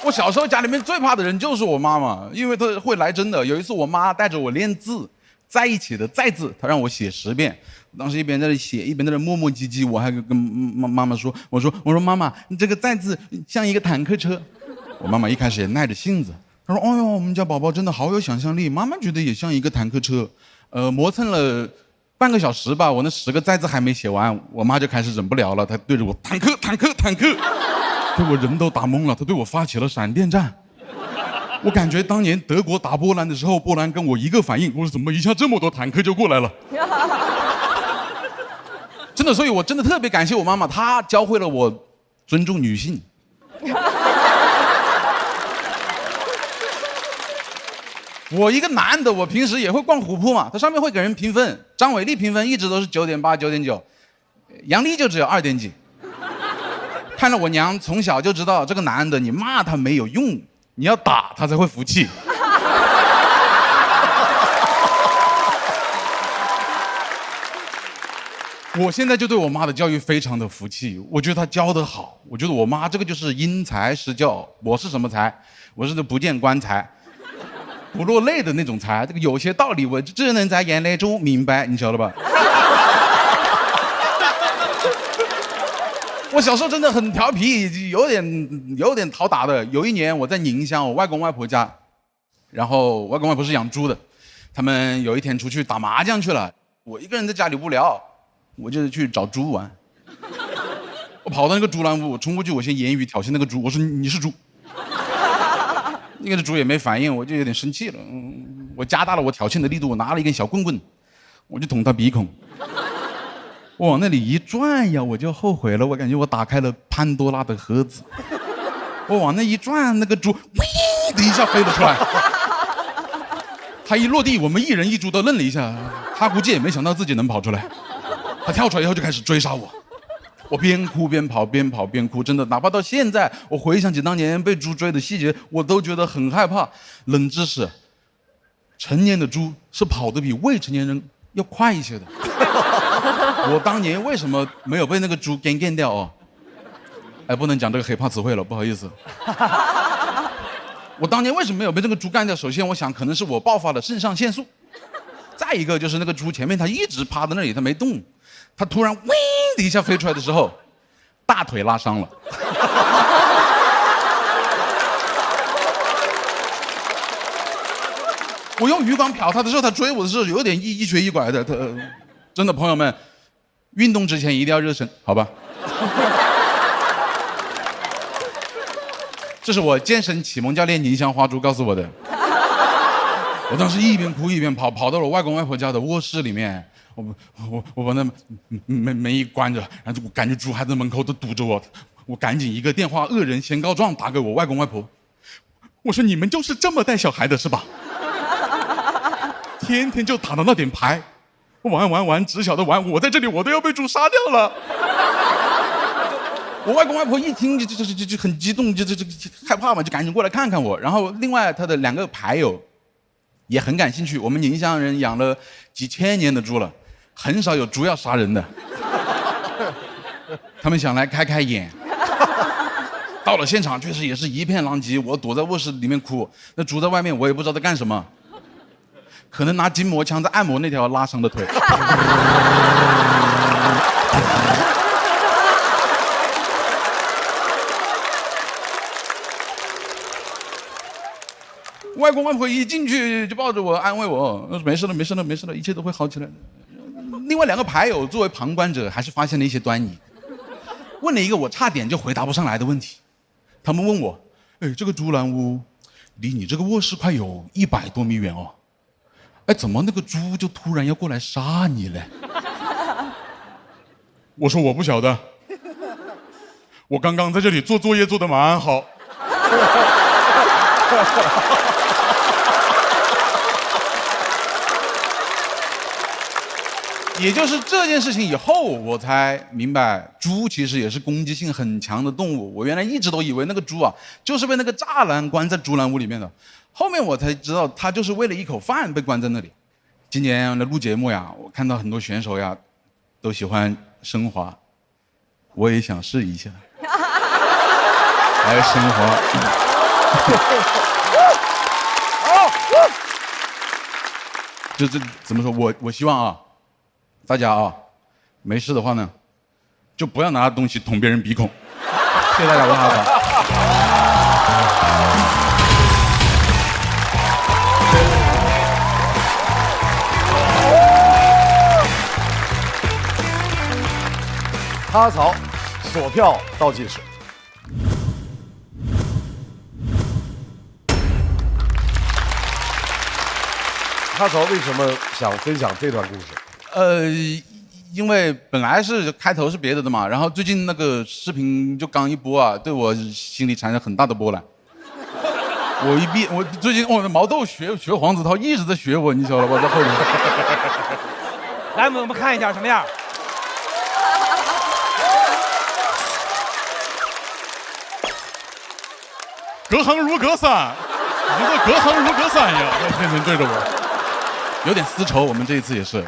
我小时候家里面最怕的人就是我妈妈，因为她会来真的。有一次我妈带着我练字，在一起的在字，她让我写10遍。当时一边在那写，一边在那磨磨唧唧。我还跟妈妈说，我说妈妈，你这个在字像一个坦克车。我妈妈一开始也耐着性子，她说，哦哟，我们家宝宝真的好有想象力。妈妈觉得也像一个坦克车。磨蹭了半个小时吧，我那10个在字还没写完，我妈就开始忍不了了，她对着我坦克坦克坦克。给我人都打懵了，他对我发起了闪电战。我感觉当年德国打波兰的时候，波兰跟我一个反应，我说怎么一下这么多坦克就过来了？真的，所以我真的特别感谢我妈妈，她教会了我尊重女性。我一个男的，我平时也会逛虎扑嘛，它上面会给人评分，张伟丽评分一直都是9.8、9.9，杨笠就只有2点几。看着我娘从小就知道这个男的，你骂他没有用，你要打他才会服气。我现在就对我妈的教育非常的服气，我觉得她教得好，我觉得我妈这个就是因材施教。我是什么才？我是不见棺材不落泪的那种才。这个有些道理我只能在眼泪中明白，你晓得吧？我小时候真的很调皮，有点讨打的。有一年我在宁乡，我外公外婆家，然后外公外婆是养猪的，他们有一天出去打麻将去了，我一个人在家里无聊，我就去找猪玩。我跑到那个猪栏屋，我冲过去，我先言语挑衅那个猪，我说你是猪。那个猪也没反应，我就有点生气了。我加大了我挑衅的力度，我拿了一根小棍棍，我就捅他鼻孔。我往那里一转呀，我就后悔了，我感觉我打开了潘多拉的盒子。我往那一转，那个猪喂的一下飞了出来。他一落地，我们一人一猪都愣了一下，他估计也没想到自己能跑出来。他跳出来以后就开始追杀我，我边哭边跑，边跑边哭，真的，哪怕到现在，我回想起当年被猪追的细节，我都觉得很害怕。冷知识，成年的猪是跑得比未成年人要快一些的。我当年为什么没有被那个猪干掉哦？哎，不能讲这个黑怕词汇了，不好意思。我当年为什么没有被这个猪干掉？首先，我想可能是我爆发了肾上腺素。再一个就是那个猪前面它一直趴在那里，它没动，它突然喂的一下飞出来的时候，大腿拉伤了。我用余光瞟它的时候，它追我的时候有点一瘸一拐的。真的朋友们，运动之前一定要热身，好吧？这是我健身启蒙教练宁乡花猪告诉我的。我当时一边哭一边跑到了我外公外婆家的卧室里面，我把那门一关着，然后我感觉猪还在门口都堵着我，我赶紧一个电话恶人先告状打给我外公外婆，我说你们就是这么带小孩的是吧？天天就打的那点牌，玩，只晓得玩，我在这里我都要被猪杀掉了。我外公外婆一听就很激动，就害怕嘛，就赶紧过来看看我。然后另外他的2个牌友也很感兴趣，我们宁乡人养了几千年的猪了，很少有猪要杀人的。他们想来开眼。到了现场确实也是一片狼藉，我躲在卧室里面哭，那猪在外面我也不知道在干什么，可能拿筋膜枪在按摩那条拉伤的腿。外公外婆一进去就抱着我安慰我，说没事了，一切都会好起来的。另外2个牌友作为旁观者，还是发现了一些端倪，问了一个我差点就回答不上来的问题。他们问我，哎，这个猪栏屋离你这个卧室快有100多米远哦，哎，怎么那个猪就突然要过来杀你嘞？我说我不晓得，我刚刚在这里做作业做得蛮好。也就是这件事情以后，我才明白，猪其实也是攻击性很强的动物。我原来一直都以为那个猪啊，就是被那个栅栏关在猪栏屋里面的，后面我才知道，它就是为了一口饭被关在那里。今年来录节目呀，我看到很多选手呀，都喜欢升华，我也想试一下，来升华。这怎么说？我希望啊。大家啊，没事的话呢，就不要拿东西捅别人鼻孔。谢谢大家，我好好。哈槽，锁票倒计时。哈槽为什么想分享这段故事？因为本来是开头是别的嘛，然后最近那个视频就刚一播啊，对我心里产生很大的波澜。我最近毛豆学黄子韬一直在学我，你晓得吧？在后面。来，我们看一下什么样。隔行如隔山，你这隔行如隔山呀！天天对着我。有点丝绸，我们这一次也是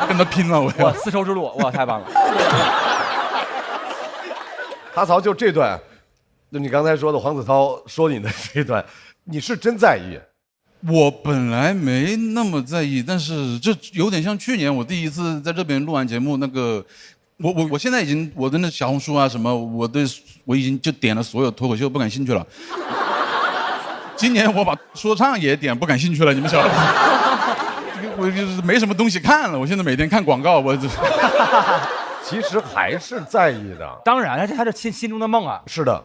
跟他拼了，我丝绸之路，哇，太棒了！哈槽就这段，就你刚才说的黄子韬说你的这段，你是真在意？我本来没那么在意，但是这有点像去年我第一次在这边录完节目，那我现在已经我的那小红书啊什么，我已经就点了所有脱口秀，不感兴趣了。今年我把说唱也点不感兴趣了，你们晓得吗？我就是没什么东西看了，我现在每天看广告，我其实还是在意的。当然了，这他是心中的梦啊。是的，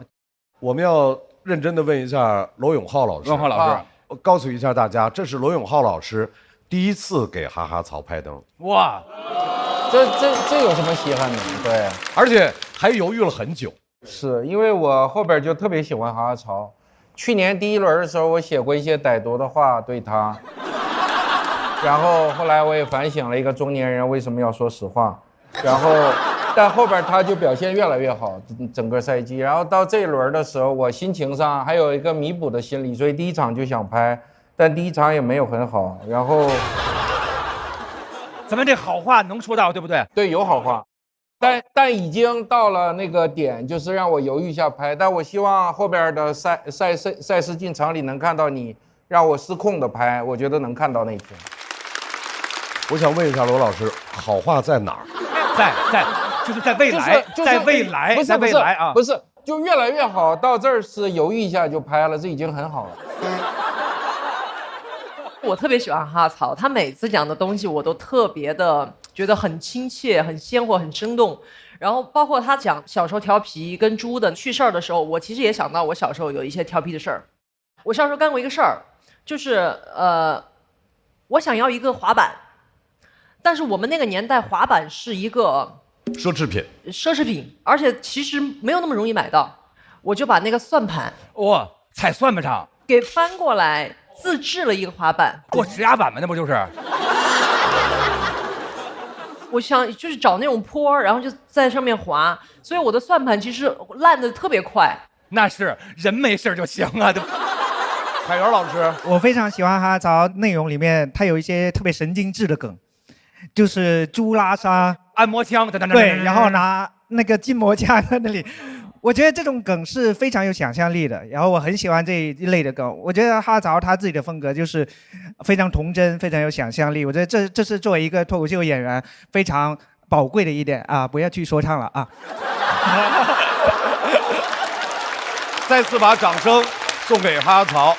我们要认真的问一下罗永浩老师。罗永浩老师，我告诉一下大家，这是罗永浩老师第一次给哈哈曹拍灯。哇，这有什么稀罕的？对，而且还犹豫了很久。是因为我后边就特别喜欢哈哈曹。去年第1轮的时候，我写过一些歹毒的话对他，然后后来我也反省了一个中年人为什么要说实话，然后但后边他就表现越来越好，整个赛季。然后到这一轮的时候，我心情上还有一个弥补的心理，所以第1场就想拍，但第1场也没有很好。然后，咱们这好话能说到，对不对？对，有好话。但已经到了那个点，就是让我犹豫一下拍。但我希望后边的赛事进场里能看到你，让我失控的拍，我觉得能看到那一天。我想问一下罗老师，好话在哪儿？就是在未来，在未来，不是在未来啊，不是，就越来越好。到这儿是犹豫一下就拍了，这已经很好了。我特别喜欢哈曹，他每次讲的东西我都特别的觉得很亲切、很鲜活、很生动。然后包括他讲小时候调皮跟猪的趣事儿的时候，我其实也想到我小时候有一些调皮的事儿。我小时候干过一个事儿，就是我想要一个滑板，但是我们那个年代滑板是一个奢侈品，而且其实没有那么容易买到。我就把那个算盘踩算盘上给翻过来。自制了一个滑板，指压板嘛，那不就是？我想就是找那种坡，然后就在上面滑，所以我的算盘其实烂得特别快。那是人没事就行啊。海源老师，我非常喜欢哈曹内容里面，他有一些特别神经质的梗，就是猪拉沙、按摩枪，对，然后拿那个筋膜枪在那里。我觉得这种梗是非常有想象力的，然后我很喜欢这一类的梗。我觉得哈曹他自己的风格就是非常童真，非常有想象力。我觉得这是作为一个脱口秀演员非常宝贵的一点啊！不要去说唱了啊！再次把掌声送给哈曹，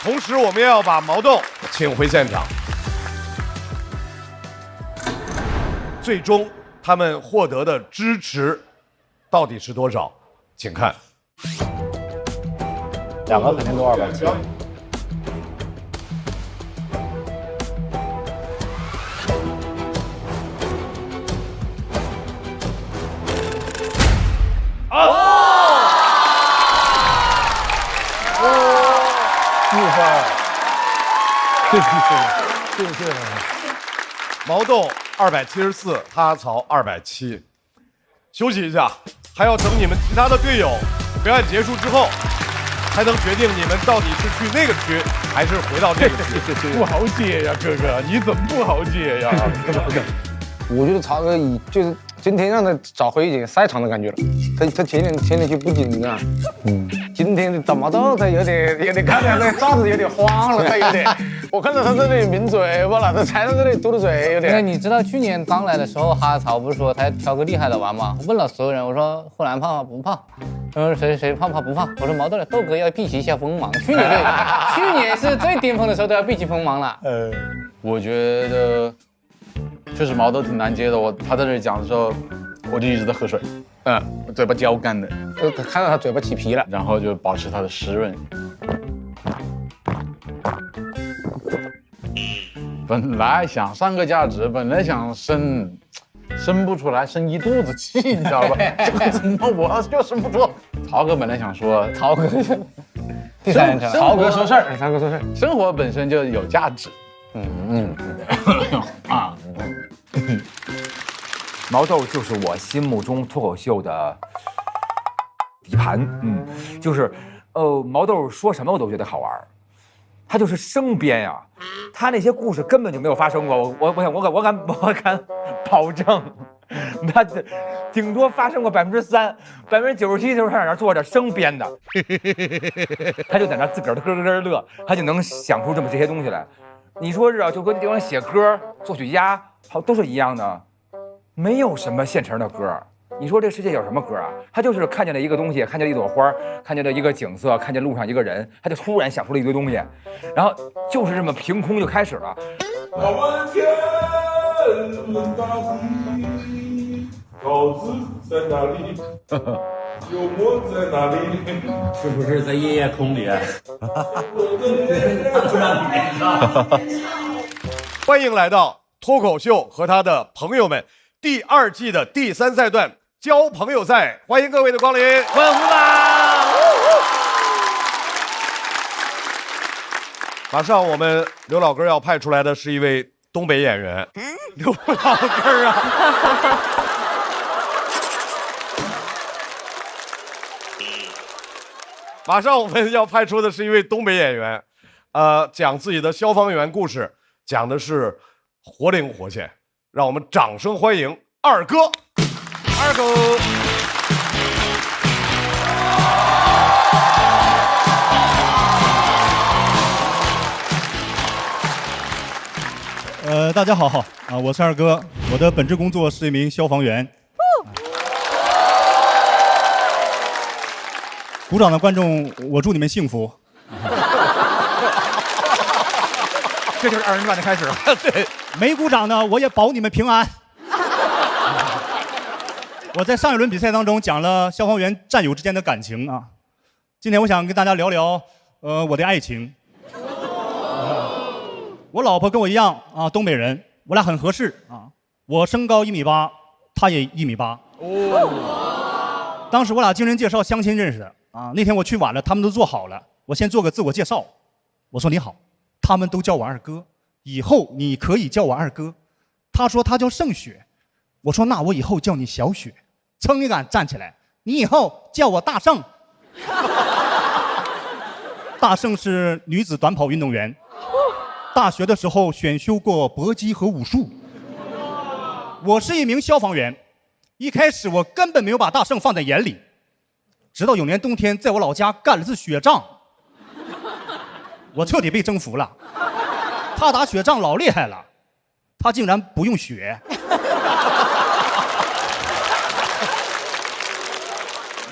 同时我们也要把毛豆请回现场。最终他们获得的支持到底是多少？请看，2个肯定都270。就是毛豆274，哈曹270。休息一下，还要等你们其他的队友表演结束之后，才能决定你们到底是去那个区，还是回到这个区。不好解呀，哥哥，你怎么不好解呀？我觉得曹哥就是今天让他找回一点赛场的感觉了。他前年就不紧张，今天怎么着他有点看到那哨子有点慌了，他有点。我看到他这里抿嘴巴了，他才在这里嘟着嘴有点。因为你知道去年刚来的时候，哈曹不是说他要挑个厉害的玩吗？问了所有人，我说护栏胖不胖？他说谁胖不胖？我说毛豆豆哥要避其一下锋芒。去年是最巅峰的时候都要避其锋芒了。我觉得确实毛豆挺难接的。他在这里讲的时候，我就一直在喝水，嘴巴焦干的，看到他嘴巴起皮了，然后就保持他的湿润。本来想上个价值，本来想生不出来，生一肚子气，你知道吧？这怎么我就生不出？曹哥本来想说，曹哥第三人称，曹哥说事儿，曹哥说事儿，生活本身就有价值。毛豆就是我心目中脱口秀的底盘，就是毛豆说什么我都觉得好玩，他就是生编呀，他那些故事根本就没有发生过，我敢保证，他顶多发生过3%，97%都是在那坐着生编的，他就在那自个儿咯乐，他就能想出这些东西来。你说是啊，就跟地方写歌、作曲家，好都是一样的。没有什么现成的歌。你说这世界有什么歌啊？他就是看见了一个东西，看见了一朵花，看见了一个景色，看见路上一个人，他就突然想出了一堆东西，然后就是这么凭空就开始了。我问天，问大地，桃子在哪里？幽默在哪里？是不是在夜夜空里？欢迎来到脱口秀和他的朋友们第2季的第3赛段交朋友赛，欢迎各位的光临，欢呼吧！马上我们刘老根要派出来的是一位东北演员，刘老根啊。马上我们要派出的是一位东北演员，讲自己的消防员故事，讲的是活灵活现，让我们掌声欢迎二哥，二哥。大家好啊，我是二哥，我的本职工作是一名消防员。鼓掌的观众，我祝你们幸福。这就是2人转的开始。对，没鼓掌的我也保你们平安。我在上一轮比赛当中讲了消防员战友之间的感情啊，今天我想跟大家聊聊我的爱情。我老婆跟我一样啊，东北人，我俩很合适啊。我身高1.8米，她也1.8米。哦。当时我俩经人介绍相亲认识的。啊，那天我去晚了，他们都做好了。我先做个自我介绍，我说你好，他们都叫我二哥，以后你可以叫我二哥。他说他叫盛雪，我说那我以后叫你小雪。噌一杆站起来，你以后叫我大盛。大盛是女子短跑运动员，大学的时候选修过搏击和武术。我是一名消防员，一开始我根本没有把大盛放在眼里。直到有年冬天，在我老家干了次雪仗，我彻底被征服了。他打雪仗老厉害了，他竟然不用雪。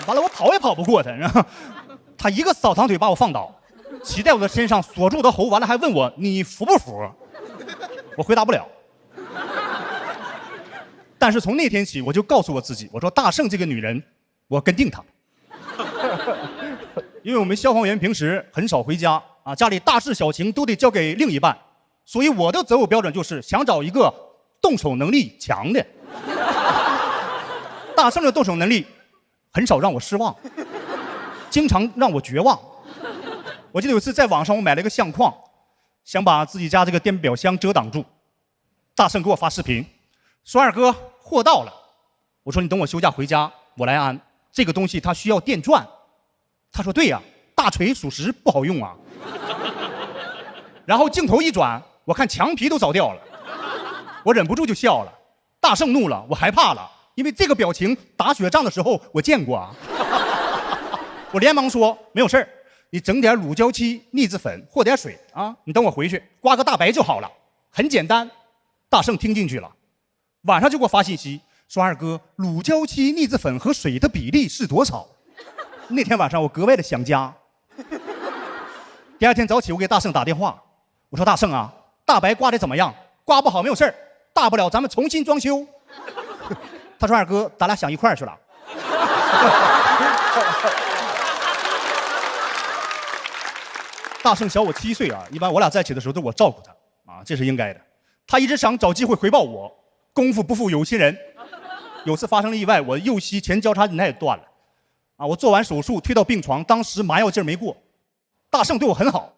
完了，我跑也跑不过他，然后他一个扫堂腿把我放倒，骑在我的身上锁住我的喉，完了还问我你服不服？我回答不了。但是从那天起，我就告诉我自己，我说大盛这个女人，我跟定她。因为我们消防员平时很少回家啊，家里大事小情都得交给另一半，所以我的择偶标准就是想找一个动手能力强的。大盛的动手能力很少让我失望，经常让我绝望。我记得有一次在网上我买了一个相框，想把自己家这个电表箱遮挡住，大盛给我发视频说二哥货到了，我说你等我休假回家我来安。这个东西它需要电钻，他说对呀，大锤属实不好用啊。然后镜头一转，我看墙皮都早掉了，我忍不住就笑了。大盛怒了，我害怕了，因为这个表情打雪仗的时候我见过啊。我连忙说没有事儿，你整点乳胶漆、腻子粉和点水啊，你等我回去刮个大白就好了，很简单。大盛听进去了，晚上就给我发信息。说二哥，乳胶漆、腻子粉和水的比例是多少？那天晚上我格外的想家。第2天早起，我给大盛打电话，我说大盛啊，大白刮的怎么样？刮不好没有事儿，大不了咱们重新装修。他说二哥，咱俩想一块儿去了。大盛小我7岁啊，一般我俩在一起的时候都我照顾他啊，这是应该的。他一直想找机会回报我，功夫不负有心人。有次发生了意外，我右膝前交叉韧带断了，啊，我做完手术推到病床，当时麻药劲儿没过。大盛对我很好，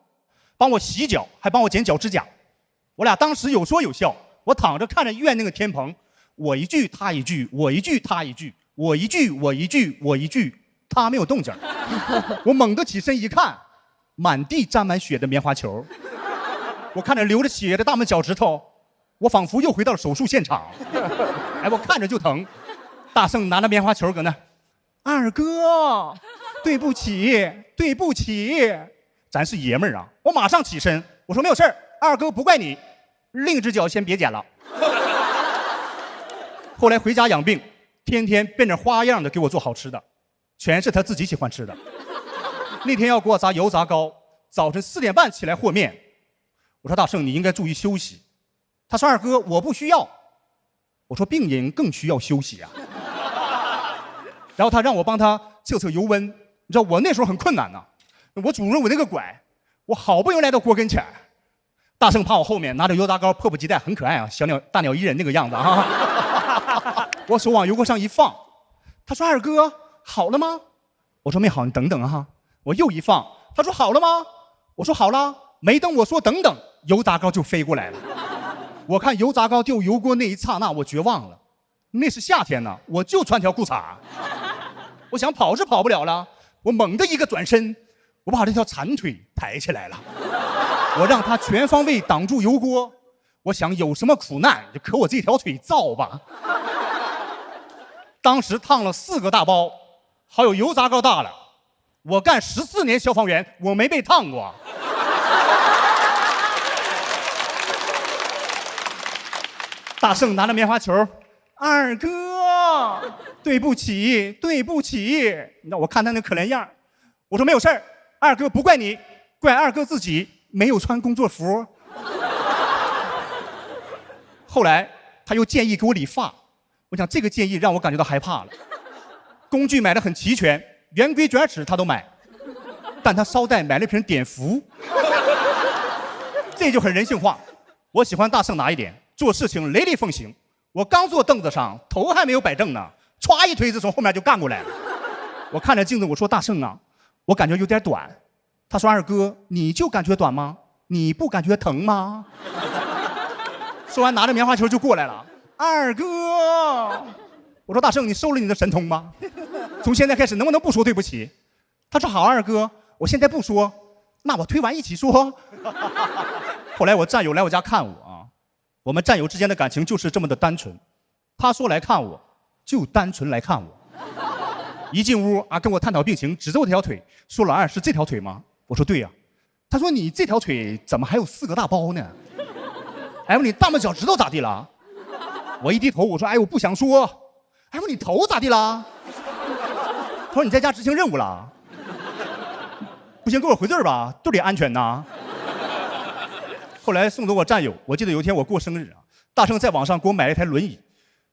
帮我洗脚，还帮我剪脚指甲，我俩当时有说有笑。我躺着看着医院那个天棚，我一句他一句，我一句他一句，我一句我一句我一句，他没有动静。我猛地起身一看，满地沾满血的棉花球，我看着流着血的大拇脚趾头，我仿佛又回到了手术现场。哎，我看着就疼。大盛拿着棉花球搁那，二哥，对不起，对不起，咱是爷们儿啊！我马上起身，我说没有事儿，二哥不怪你，另一只脚先别剪了。后来回家养病，天天变着花样的给我做好吃的，全是他自己喜欢吃的。那天要给我炸油炸糕，早晨4点半起来和面。我说大圣，你应该注意休息。他说二哥，我不需要。我说病人更需要休息啊。然后他让我帮他测测油温，你知道我那时候很困难呐，我拄着我那个拐，我好不容易来到锅跟前，大圣趴我后面拿着油炸糕，迫不及待，很可爱啊，小鸟大鸟依人那个样子啊。我手往油锅上一放，他说二哥好了吗？我说没好，你等等啊。我又一放，他说好了吗？我说好了，没等我说等等，油炸糕就飞过来了。我看油炸糕掉油锅那一刹那，我绝望了。那是夏天呢，我就穿条裤衩。我想跑是跑不了了，我猛地一个转身，我把这条残腿抬起来了，我让它全方位挡住油锅。我想有什么苦难就可我这条腿造吧。当时烫了4个大包，还有油炸糕大了。我干14年消防员，我没被烫过。大圣拿着棉花球，二哥，对不起，对不起。那我看他那可怜样，我说没有事儿，二哥不怪你，怪二哥自己没有穿工作服。后来他又建议给我理发，我想这个建议让我感觉到害怕了。工具买得很齐全，圆规卷尺他都买，但他捎带买了瓶碘伏，这就很人性化。我喜欢大圣哪一点？做事情雷厉风行。我刚坐凳子上，头还没有摆正呢，歘一推子从后面就干过来了。我看着镜子，我说大圣啊，我感觉有点短。他说二哥，你就感觉短吗？你不感觉疼吗？说完拿着棉花球就过来了。二哥，我说大圣，你收了你的神通吗？从现在开始能不能不说对不起？他说好，二哥，我现在不说，那我推完一起说。后来我战友来我家看我啊，我们战友之间的感情就是这么的单纯。他说来看我，就单纯来看我。一进屋啊，跟我探讨病情，指着我这条腿，说老二是这条腿吗？我说对呀。他说你这条腿怎么还有4个大包呢？哎，我你大拇脚趾头咋地了？我一低头，我说哎，我不想说。哎，我你头咋地了？他说你在家执行任务了。不行，给我回字吧，都得安全呐。后来送走我战友，我记得有一天我过生日啊，大圣在网上给我买了一台轮椅，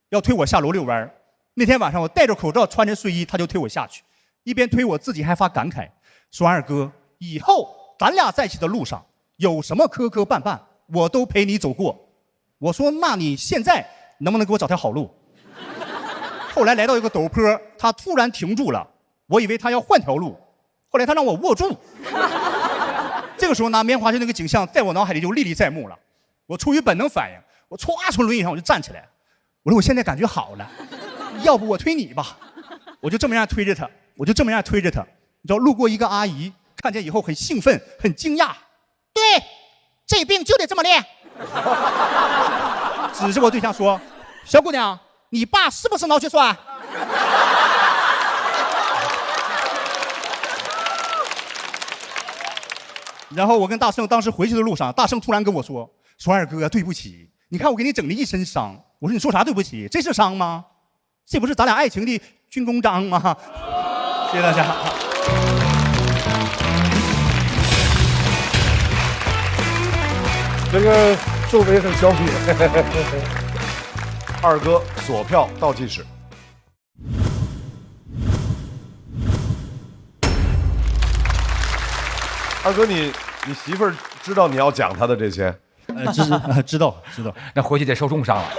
要推我下楼遛弯。那天晚上我戴着口罩，穿着睡衣，他就推我下去，一边推我自己还发感慨，说二哥，以后咱俩在一起的路上有什么磕磕绊绊，我都陪你走过。我说那你现在能不能给我找条好路？后来来到一个陡坡，他突然停住了，我以为他要换条路，后来他让我握住。这个时候拿棉花球那个景象在我脑海里就历历在目了。我出于本能反应，我歘从轮椅上我就站起来，我说我现在感觉好了，要不我推你吧。我就这么样推着他，我就这么样推着他。你知道路过一个阿姨，看见以后很兴奋，很惊讶。对，这病就得这么练。指着我对象说：“小姑娘，你爸是不是脑血栓？”然后我跟大圣当时回去的路上，大圣突然跟我说：“二哥，对不起，你看我给你整了一身伤。”我说：“你说啥对不起？这是伤吗？这不是咱俩爱情的军功章吗？”谢谢大家。这个周围很调皮。二哥锁票倒计时。二哥，你媳妇儿知道你要讲她的这些？知道。那回去得受重伤了。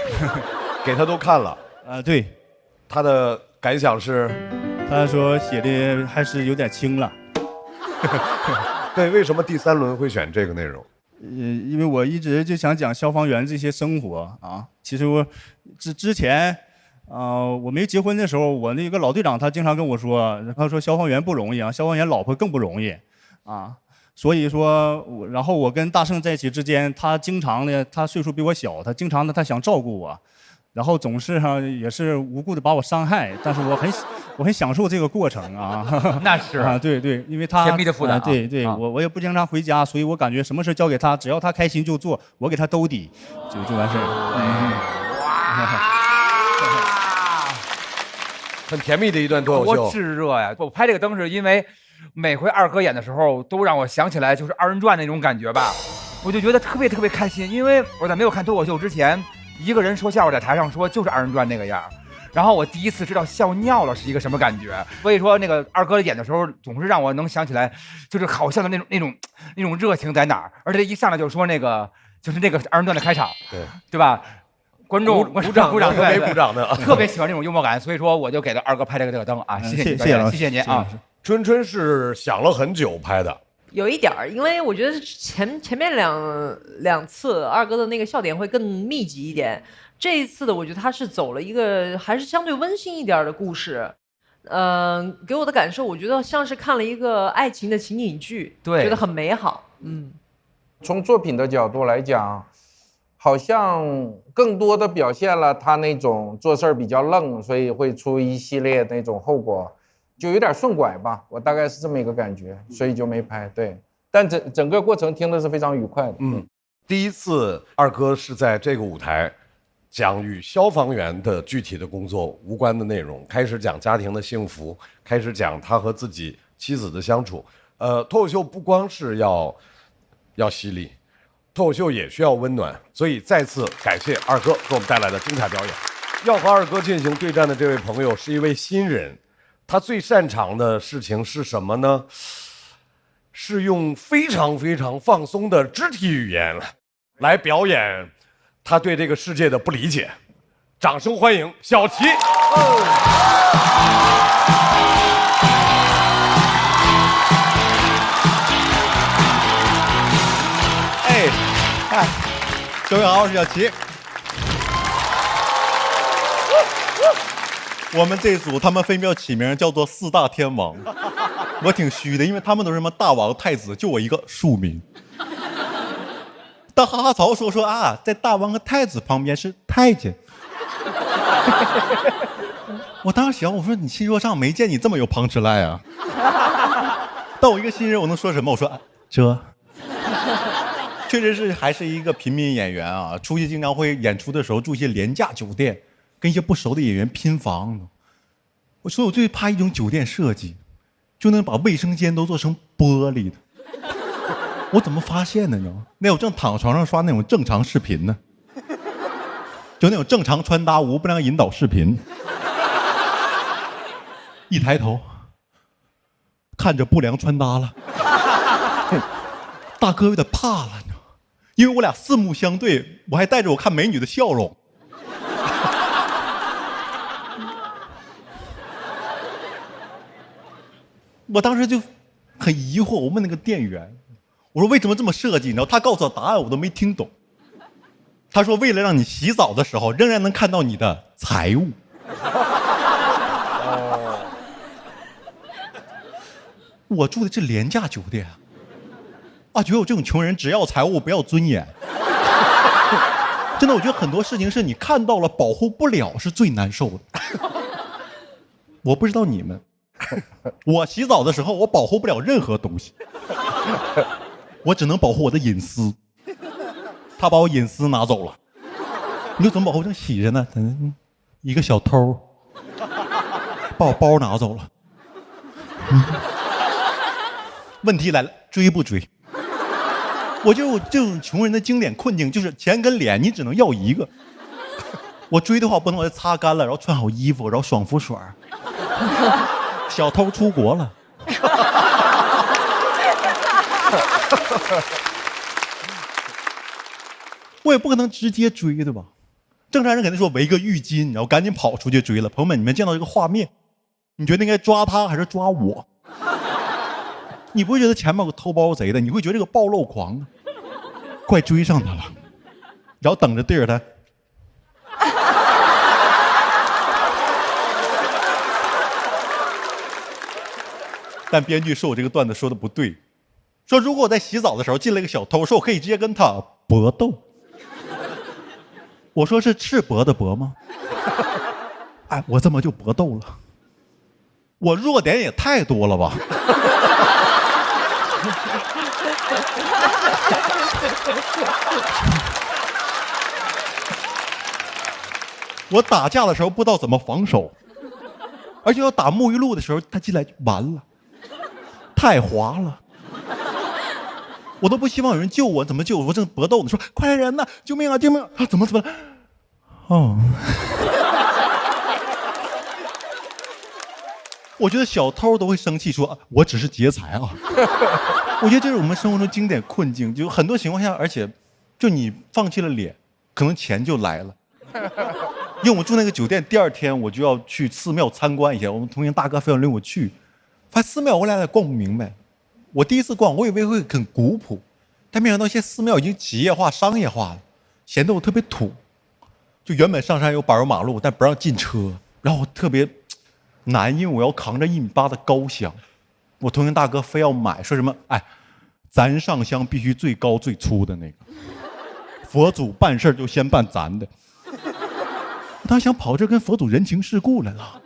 给她都看了。对。她的感想是？她说写的还是有点轻了。对，为什么第3轮会选这个内容？因为我一直就想讲消防员这些生活啊。其实我之前，我没结婚的时候，我那个老队长他经常跟我说，他说消防员不容易啊，消防员老婆更不容易啊。所以说，然后我跟大圣在一起之间，他经常的，他岁数比我小，他经常的他想照顾我，然后总是也是无故的把我伤害，但是我很享受这个过程啊。那是啊，对，因为他甜蜜的负担。对，我也不经常回家，所以我感觉什么事交给他，只要他开心就做，我给他兜底，就完事儿。很甜蜜的一段脱口秀。多炙热呀！我拍这个灯是因为每回二哥演的时候，都让我想起来就是二人转那种感觉吧，我就觉得特别特别开心。因为我在没有看脱口秀之前，一个人说笑话在台上说就是二人转那个样，然后我第一次知道笑尿了是一个什么感觉。所以说那个二哥演的时候，总是让我能想起来，就是好笑的那种热情在哪儿。而且一上来就说那个就是那个二人转的开场，对吧？观众鼓掌，对，鼓掌的，特别喜欢这种幽默感，所以说我就给了二哥拍这个灯啊，谢谢你，谢谢您啊。春春是想了很久拍的，有一点儿，因为我觉得前面两次二哥的那个笑点会更密集一点，这一次的我觉得他是走了一个还是相对温馨一点的故事。给我的感受，我觉得像是看了一个爱情的情景剧，对，觉得很美好。从作品的角度来讲，好像更多的表现了他那种做事儿比较愣，所以会出一系列那种后果，就有点顺拐吧，我大概是这么一个感觉，所以就没拍。对，但整个过程听的是非常愉快的。第一次二哥是在这个舞台讲与消防员的具体的工作无关的内容，开始讲家庭的幸福，开始讲他和自己妻子的相处。脱口秀不光是要犀利，脱口秀也需要温暖，所以再次感谢二哥给我们带来的精彩表演。要和二哥进行对战的这位朋友是一位新人，他最擅长的事情是什么呢？是用非常非常放松的肢体语言来表演他对这个世界的不理解。掌声欢迎小齐。嗨，各位好，我是小齐。我们这一组他们分别起名叫做四大天王，我挺虚的，因为他们都是什么大王太子，就我一个庶民。但哈哈曹说啊，在大王和太子旁边是太监。我当时想，我说你新说唱没见你这么有旁吃赖啊。但我一个新人，我能说什么？我说这。确实是还是一个平民演员啊，出去经常会演出的时候住一些廉价酒店，跟一些不熟的演员拼房。我说我最怕一种酒店设计，就能把卫生间都做成玻璃的。我怎么发现的呢？那我正躺床上刷那种正常视频呢，就那种正常穿搭无不良引导视频。一抬头，看着不良穿搭了，大哥有点怕了。因为我俩四目相对，我还带着我看美女的笑容。我当时就很疑惑，我问那个店员，我说为什么这么设计？你知道他告诉我答案，我都没听懂。他说为了让你洗澡的时候仍然能看到你的财物。我住的是廉价酒店。觉得我这种穷人只要财物不要尊严。真的，我觉得很多事情是你看到了保护不了是最难受的。我不知道你们，我洗澡的时候我保护不了任何东西，我只能保护我的隐私。他把我隐私拿走了，你说怎么保护？正洗着呢，一个小偷把我包拿走了。问题来了，追不追？我就这种穷人的经典困境，就是钱跟脸你只能要一个。我追的话不能把它擦干了，然后穿好衣服，然后爽肤水。小偷出国了。我也不可能直接追，对吧？正常人肯定说围个浴巾，然后赶紧跑出去追了。朋友们，你们见到这个画面，你觉得应该抓他还是抓我？你不会觉得前面有个偷包贼的，你会觉得这个暴露狂啊，快追上他了，然后等着对着他。但编剧说我这个段子说的不对，说如果我在洗澡的时候进了一个小偷，说我可以直接跟他搏斗。我说是赤膊的膊吗？我怎么就搏斗了？我弱点也太多了吧？我打架的时候不知道怎么防守，而且要打沐浴露的时候，他进来完了，太滑了，我都不希望有人救我，怎么救我？我正搏斗呢，说快来人呐，救命啊，救命啊！怎么了？哦，我觉得小偷都会生气说，我只是劫财啊。我觉得这是我们生活中经典困境，就很多情况下，而且就你放弃了脸，可能钱就来了。因为我们住那个酒店，第二天我就要去寺庙参观一下，我们同行大哥非要领我去，发现寺庙我俩也逛不明白。我第一次逛，我以为会很古朴，但没想到现在寺庙已经企业化、商业化了，显得我特别土。就原本上山有柏油马路，但不让进车，然后我特别难，因为我要扛着1.8米的高香。我同行大哥非要买，说什么哎，咱上香必须最高最粗的那个，佛祖办事就先办咱的。我当时想跑这跟佛祖人情世故来了。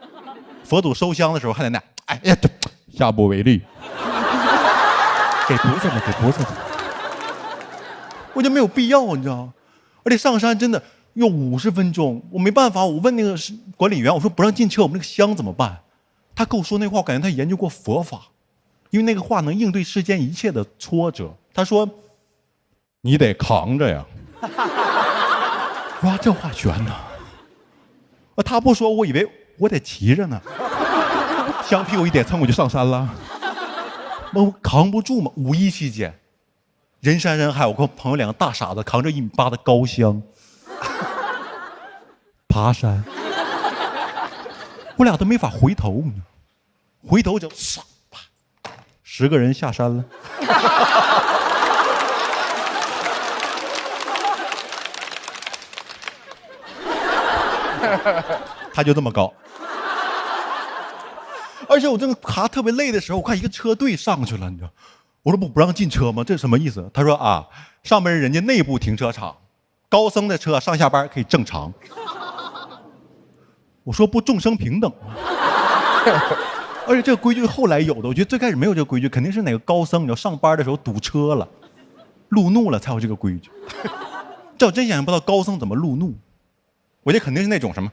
佛祖收香的时候还在那，哎呀，下不为例，给菩萨的，给菩萨的。我就没有必要，你知道吗？而且上山真的要50分钟，我没办法。我问那个管理员，我说不让进车，我们那个香怎么办？他跟我说那话，我感觉他研究过佛法，因为那个话能应对世间一切的挫折。他说：“你得扛着呀。”哇，这话悬呐！他不说，我以为我得骑着呢。香屁股一点蹭，我就上山了。我扛不住嘛。5·1期间，人山人海，我跟我朋友2个大傻子扛着1.8米的高香爬山，我俩都没法回头呢。回头就唰，10个人下山了。他就这么高，而且我正爬特别累的时候，我看一个车队上去了，你知道？我说不让进车吗？这是什么意思？他说啊，上面人家内部停车场，高僧的车上下班可以正常。我说不众生平等吗？而且这个规矩后来有的，我觉得最开始没有这个规矩，肯定是哪个高僧你要上班的时候堵车了，路怒了才有这个规矩。这我真想象不到高僧怎么路怒。我觉得肯定是那种什么，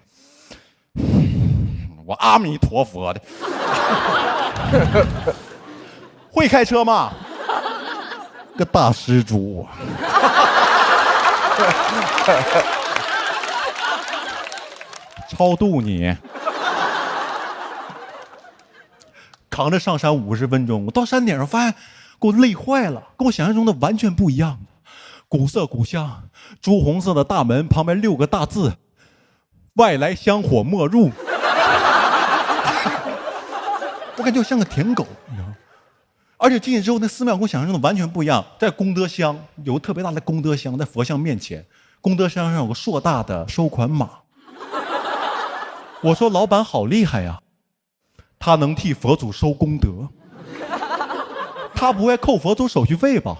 我阿弥陀佛的，会开车吗？个大施主，超度你，扛着上山50分钟，我到山顶上发现给我累坏了，跟我想象中的完全不一样。古色古香，朱红色的大门旁边6个大字。外来香火莫入，我感觉我像个舔狗，你知道吗？而且进去之后，那寺庙跟我想象中的完全不一样。在功德箱有个特别大的功德箱，在佛像面前，功德箱上有个硕大的收款码。我说老板好厉害呀，他能替佛祖收功德，他不会扣佛祖手续费吧？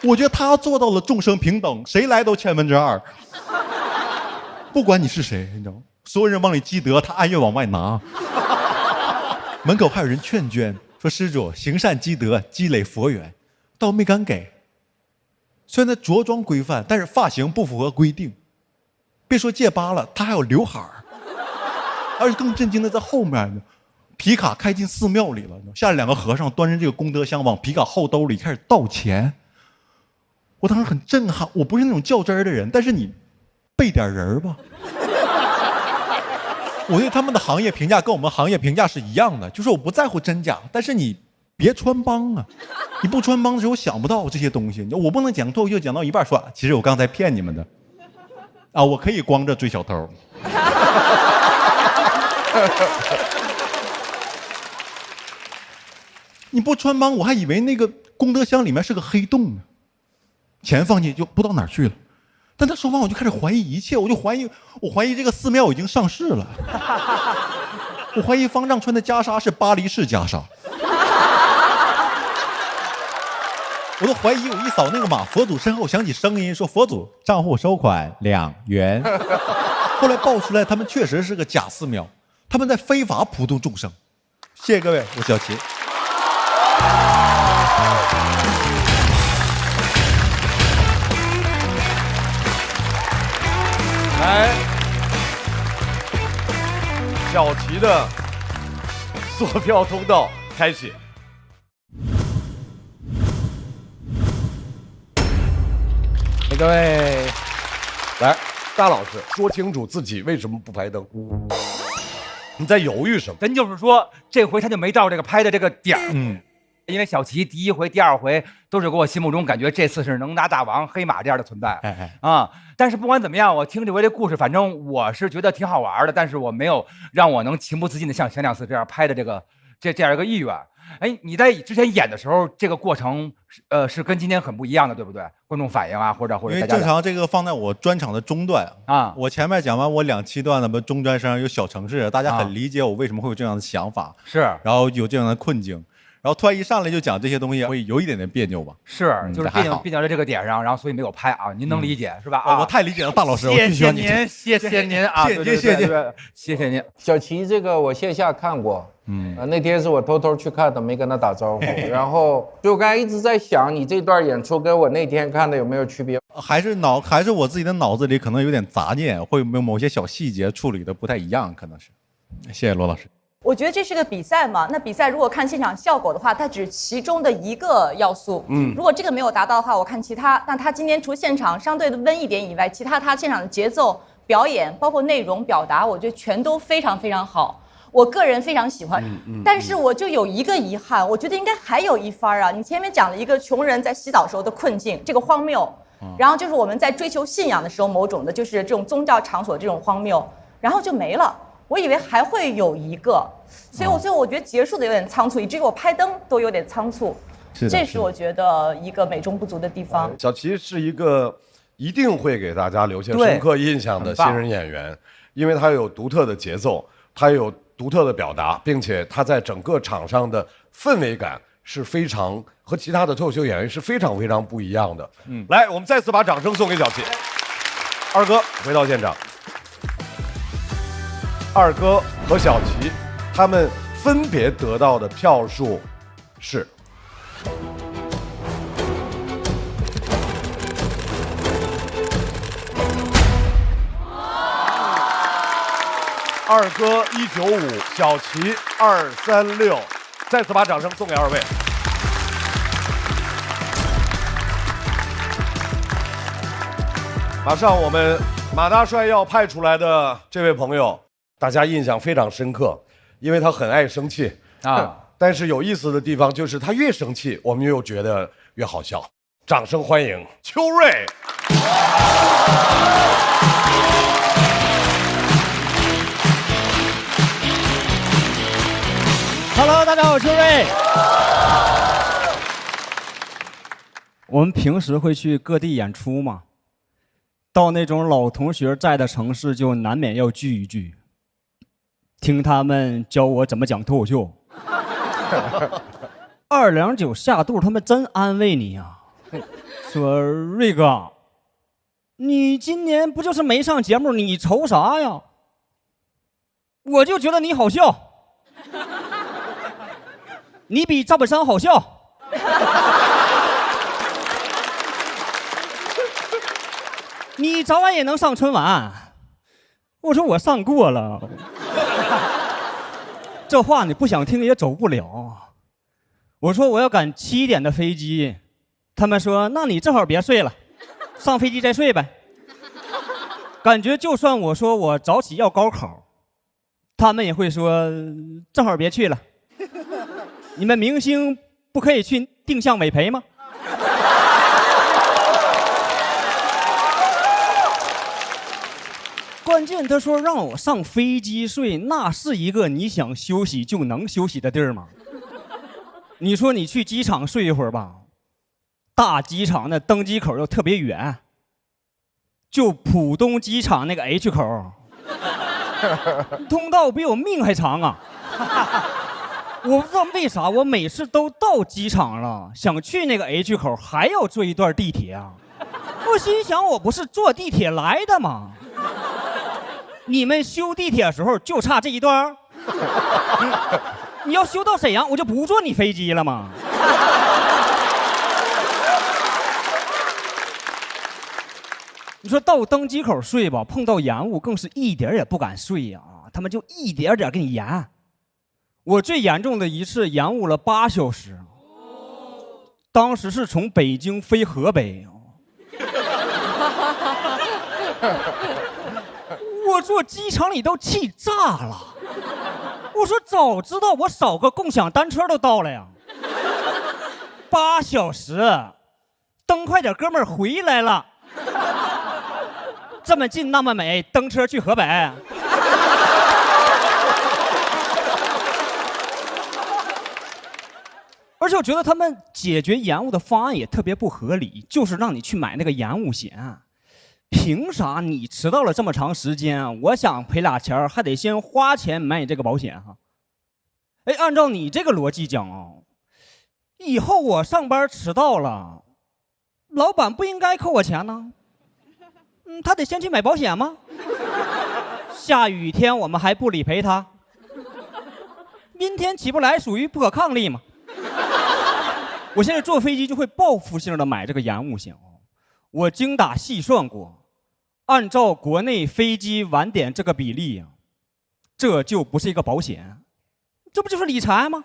我觉得他做到了众生平等，谁来都2/1000，不管你是谁，你知道吗？所有人往里积德，他按月往外拿。门口还有人劝捐，说施主行善积德，积累佛缘，但我没敢给。虽然他着装规范，但是发型不符合规定。别说戒疤了，他还有刘海儿。而且更震惊的在后面呢，皮卡开进寺庙里了，下来2个和尚端着这个功德箱往皮卡后兜里开始倒钱。我当时很震撼，我不是那种较真儿的人，但是你备点人吧。我对他们的行业评价跟我们行业评价是一样的，就是我不在乎真假，但是你别穿帮啊！你不穿帮的时候，我想不到这些东西。我不能讲脱口秀讲到一半说，其实我刚才骗你们的啊，我可以光着追小偷。你不穿帮，我还以为那个功德箱里面是个黑洞呢。钱放进就不知道哪儿去了，但他说完我就开始怀疑一切，我怀疑这个寺庙已经上市了，我怀疑方丈穿的袈裟是巴黎式袈裟，我都怀疑我一扫那个码，佛祖身后响起声音说：“佛祖账户收款2元。”后来爆出来，他们确实是个假寺庙，他们在非法普度众生。谢谢各位，我是小齐。来，小齐的索票通道开启。各位，来，大老师说清楚自己为什么不拍灯？你在犹豫什么？咱就是说，这回他就没到这个拍的这个点儿。因为小齐第一回、第二回都是给我心目中感觉这次是能拿大王、黑马这样的存在。但是不管怎么样，我听这回这故事，反正我是觉得挺好玩的，但是我没有让我能情不自禁的像前两次这样拍的这样一个意愿。哎，你在之前演的时候，这个过程是跟今天很不一样的，对不对？观众反应啊，或者因为大家正常这个放在我专场的中段啊，我前面讲完我2期段，那么中段上有小城市，大家很理解我为什么会有这样的想法，是，然后有这样的困境。然后突然一上来就讲这些东西，会有一点点别扭吧？是，就是别扭在这个点上，然后所以没有拍啊，您能理解是吧？我太理解了，大老师，谢谢您，谢谢您啊，谢谢您。小齐这个我线下看过，那天是我偷偷去看的，没跟他打招呼。然后就我刚才一直在想，你这段演出跟我那天看的有没有区别？还是我自己的脑子里可能有点杂念，会有某些小细节处理的不太一样，可能是。谢谢罗老师。我觉得这是个比赛嘛，那比赛如果看现场效果的话，它只是其中的一个要素。如果这个没有达到的话，我看其他，那他今天除现场相对的温一点以外，其他他现场的节奏、表演，包括内容表达，我觉得全都非常非常好。我个人非常喜欢，但是我就有一个遗憾，我觉得应该还有一番啊。你前面讲了一个穷人在洗澡时候的困境，这个荒谬，然后就是我们在追求信仰的时候某种的，就是这种宗教场所这种荒谬，然后就没了。我以为还会有一个，所以我最后我觉得结束的有点仓促，以至于我拍灯都有点仓促。这是我觉得一个美中不足的地方。小齐是一个一定会给大家留下深刻印象的新人演员，因为他有独特的节奏，他有独特的表达，并且他在整个场上的氛围感是非常和其他的脱口秀演员是非常非常不一样的。来，我们再次把掌声送给小齐。二哥回到现场。二哥和小齐，他们分别得到的票数是二哥195，小齐236，再次把掌声送给二位。马上我们马大帅要派出来的这位朋友。大家印象非常深刻，因为他很爱生气啊。但是有意思的地方就是他越生气，我们又觉得越好笑。掌声欢迎邱瑞。Hello， 大家好，我是邱瑞。我们平时会去各地演出嘛，到那种老同学在的城市，就难免要聚一聚。听他们教我怎么讲脱口秀，229下肚，他们真安慰你啊，说瑞哥，你今年不就是没上节目，你愁啥呀？我就觉得你好笑，你比赵本山好笑。你早晚也能上春晚。我说我上过了。这话你不想听也走不了。我说我要赶7点的飞机，他们说那你正好别睡了，上飞机再睡呗。感觉就算我说我早起要高考，他们也会说正好别去了。你们明星不可以去定向委培吗？关键他说让我上飞机睡，那是一个你想休息就能休息的地儿吗？你说你去机场睡一会儿吧，大机场的登机口又特别远，就浦东机场那个 H 口，通道比我命还长啊！我不知道为啥，我每次都到机场了，想去那个 H 口还要坐一段地铁啊！我心想，我不是坐地铁来的吗？你们修地铁的时候就差这一段？你要修到沈阳，我就不坐你飞机了吗？你说到登机口睡吧，碰到延误更是一点也不敢睡呀、他们就一点点给你延。我最严重的一次延误了8小时，当时是从北京飞河北。我坐机场里都气炸了。我说早知道我少个共享单车都到了呀。8小时，蹬快点，哥们儿回来了。这么近那么美，蹬车去河北。而且我觉得他们解决延误的方案也特别不合理，就是让你去买那个延误险。凭啥你迟到了这么长时间，我想赔俩钱还得先花钱买你这个保险哈？哎，按照你这个逻辑讲哦，以后我上班迟到了，老板不应该扣我钱呢？他得先去买保险吗？下雨天我们还不理赔他？阴天起不来属于不可抗力嘛？我现在坐飞机就会报复性的买这个延误险哦。我精打细算过，按照国内飞机晚点这个比例啊，这就不是一个保险，这不就是理财吗？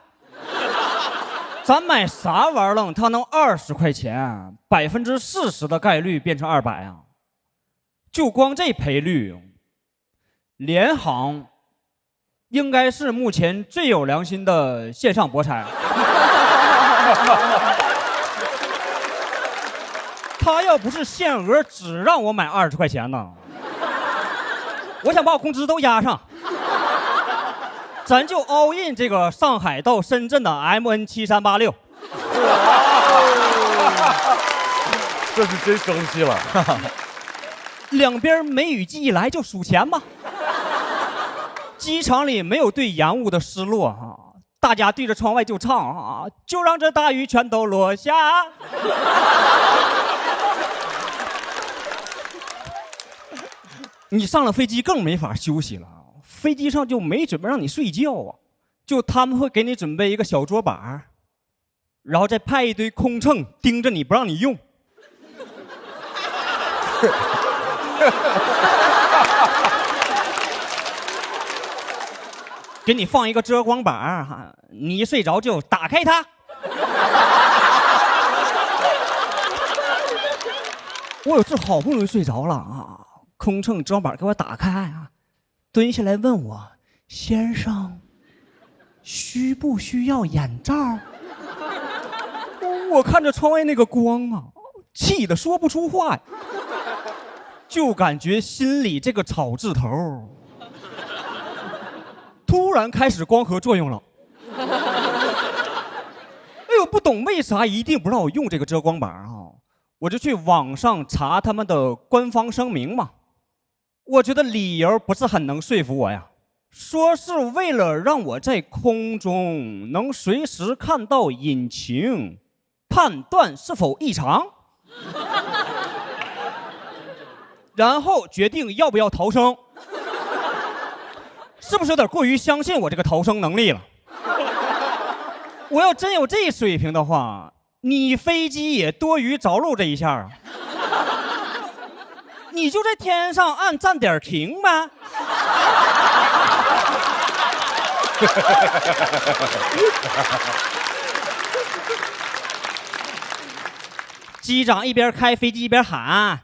咱买啥玩意儿，它能20块钱，40%的概率变成200啊？就光这赔率，联航应该是目前最有良心的线上博彩。他要不是限额只让我买20块钱呢，我想把我工资都压上，咱就 all in 这个上海到深圳的 MN7386。这是真生气了。两边梅雨季一来就数钱吧。机场里没有对延误的失落啊，大家对着窗外就唱啊，就让这大雨全都落下。你上了飞机更没法休息了，飞机上就没准备让你睡觉啊，就他们会给你准备一个小桌板，然后再派一堆空乘盯着你不让你用。给你放一个遮光板，你一睡着就打开它。我有次好不容易睡着了啊，空乘遮光板给我打开啊，蹲下来问我：“先生，需不需要眼罩？”我看着窗外那个光啊，气得说不出话，就感觉心里这个草字头突然开始光合作用了。哎呦，不懂为啥一定不让我用这个遮光板啊？我就去网上查他们的官方声明嘛。我觉得理由不是很能说服我呀，说是为了让我在空中能随时看到引擎，判断是否异常，然后决定要不要逃生。是不是有点过于相信我这个逃生能力了？我要真有这水平的话，你飞机也多余着陆这一下啊！你就在天上按站点停呗。机长一边开飞机一边喊：“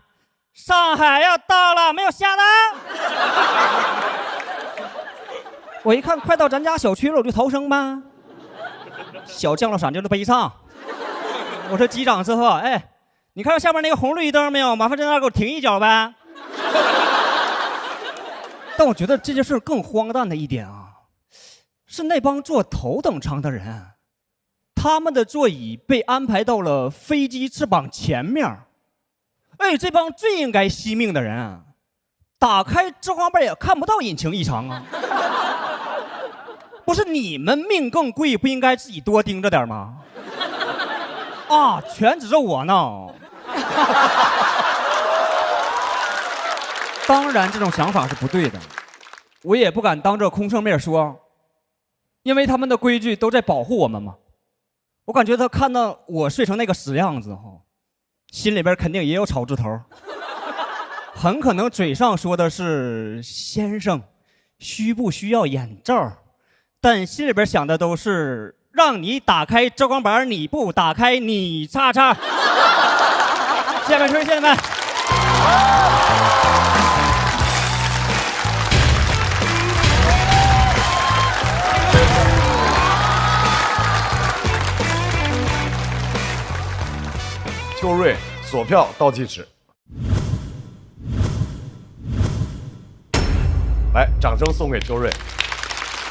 上海要到了，没有下单。”我一看快到咱家小区了，我就逃生吧。小降落伞就是悲伤。我说机长之后，哎，你看到下面那个红绿灯没有？麻烦在那儿给我停一脚呗。但我觉得这件事更荒诞的一点啊，是那帮坐头等舱的人，他们的座椅被安排到了飞机翅膀前面。哎，这帮最应该惜命的人，打开遮光板也看不到引擎异常啊。不是你们命更贵，不应该自己多盯着点吗？啊，全指着我呢。当然，这种想法是不对的，我也不敢当着空乘面说，因为他们的规矩都在保护我们嘛。我感觉他看到我睡成那个死样子，心里边肯定也有草字头。很可能嘴上说的是先生，需不需要眼罩？但心里边想的都是让你打开遮光板，你不打开你叉叉。谢谢们，谢谢们。秋瑞锁票倒计时，来，掌声送给秋瑞。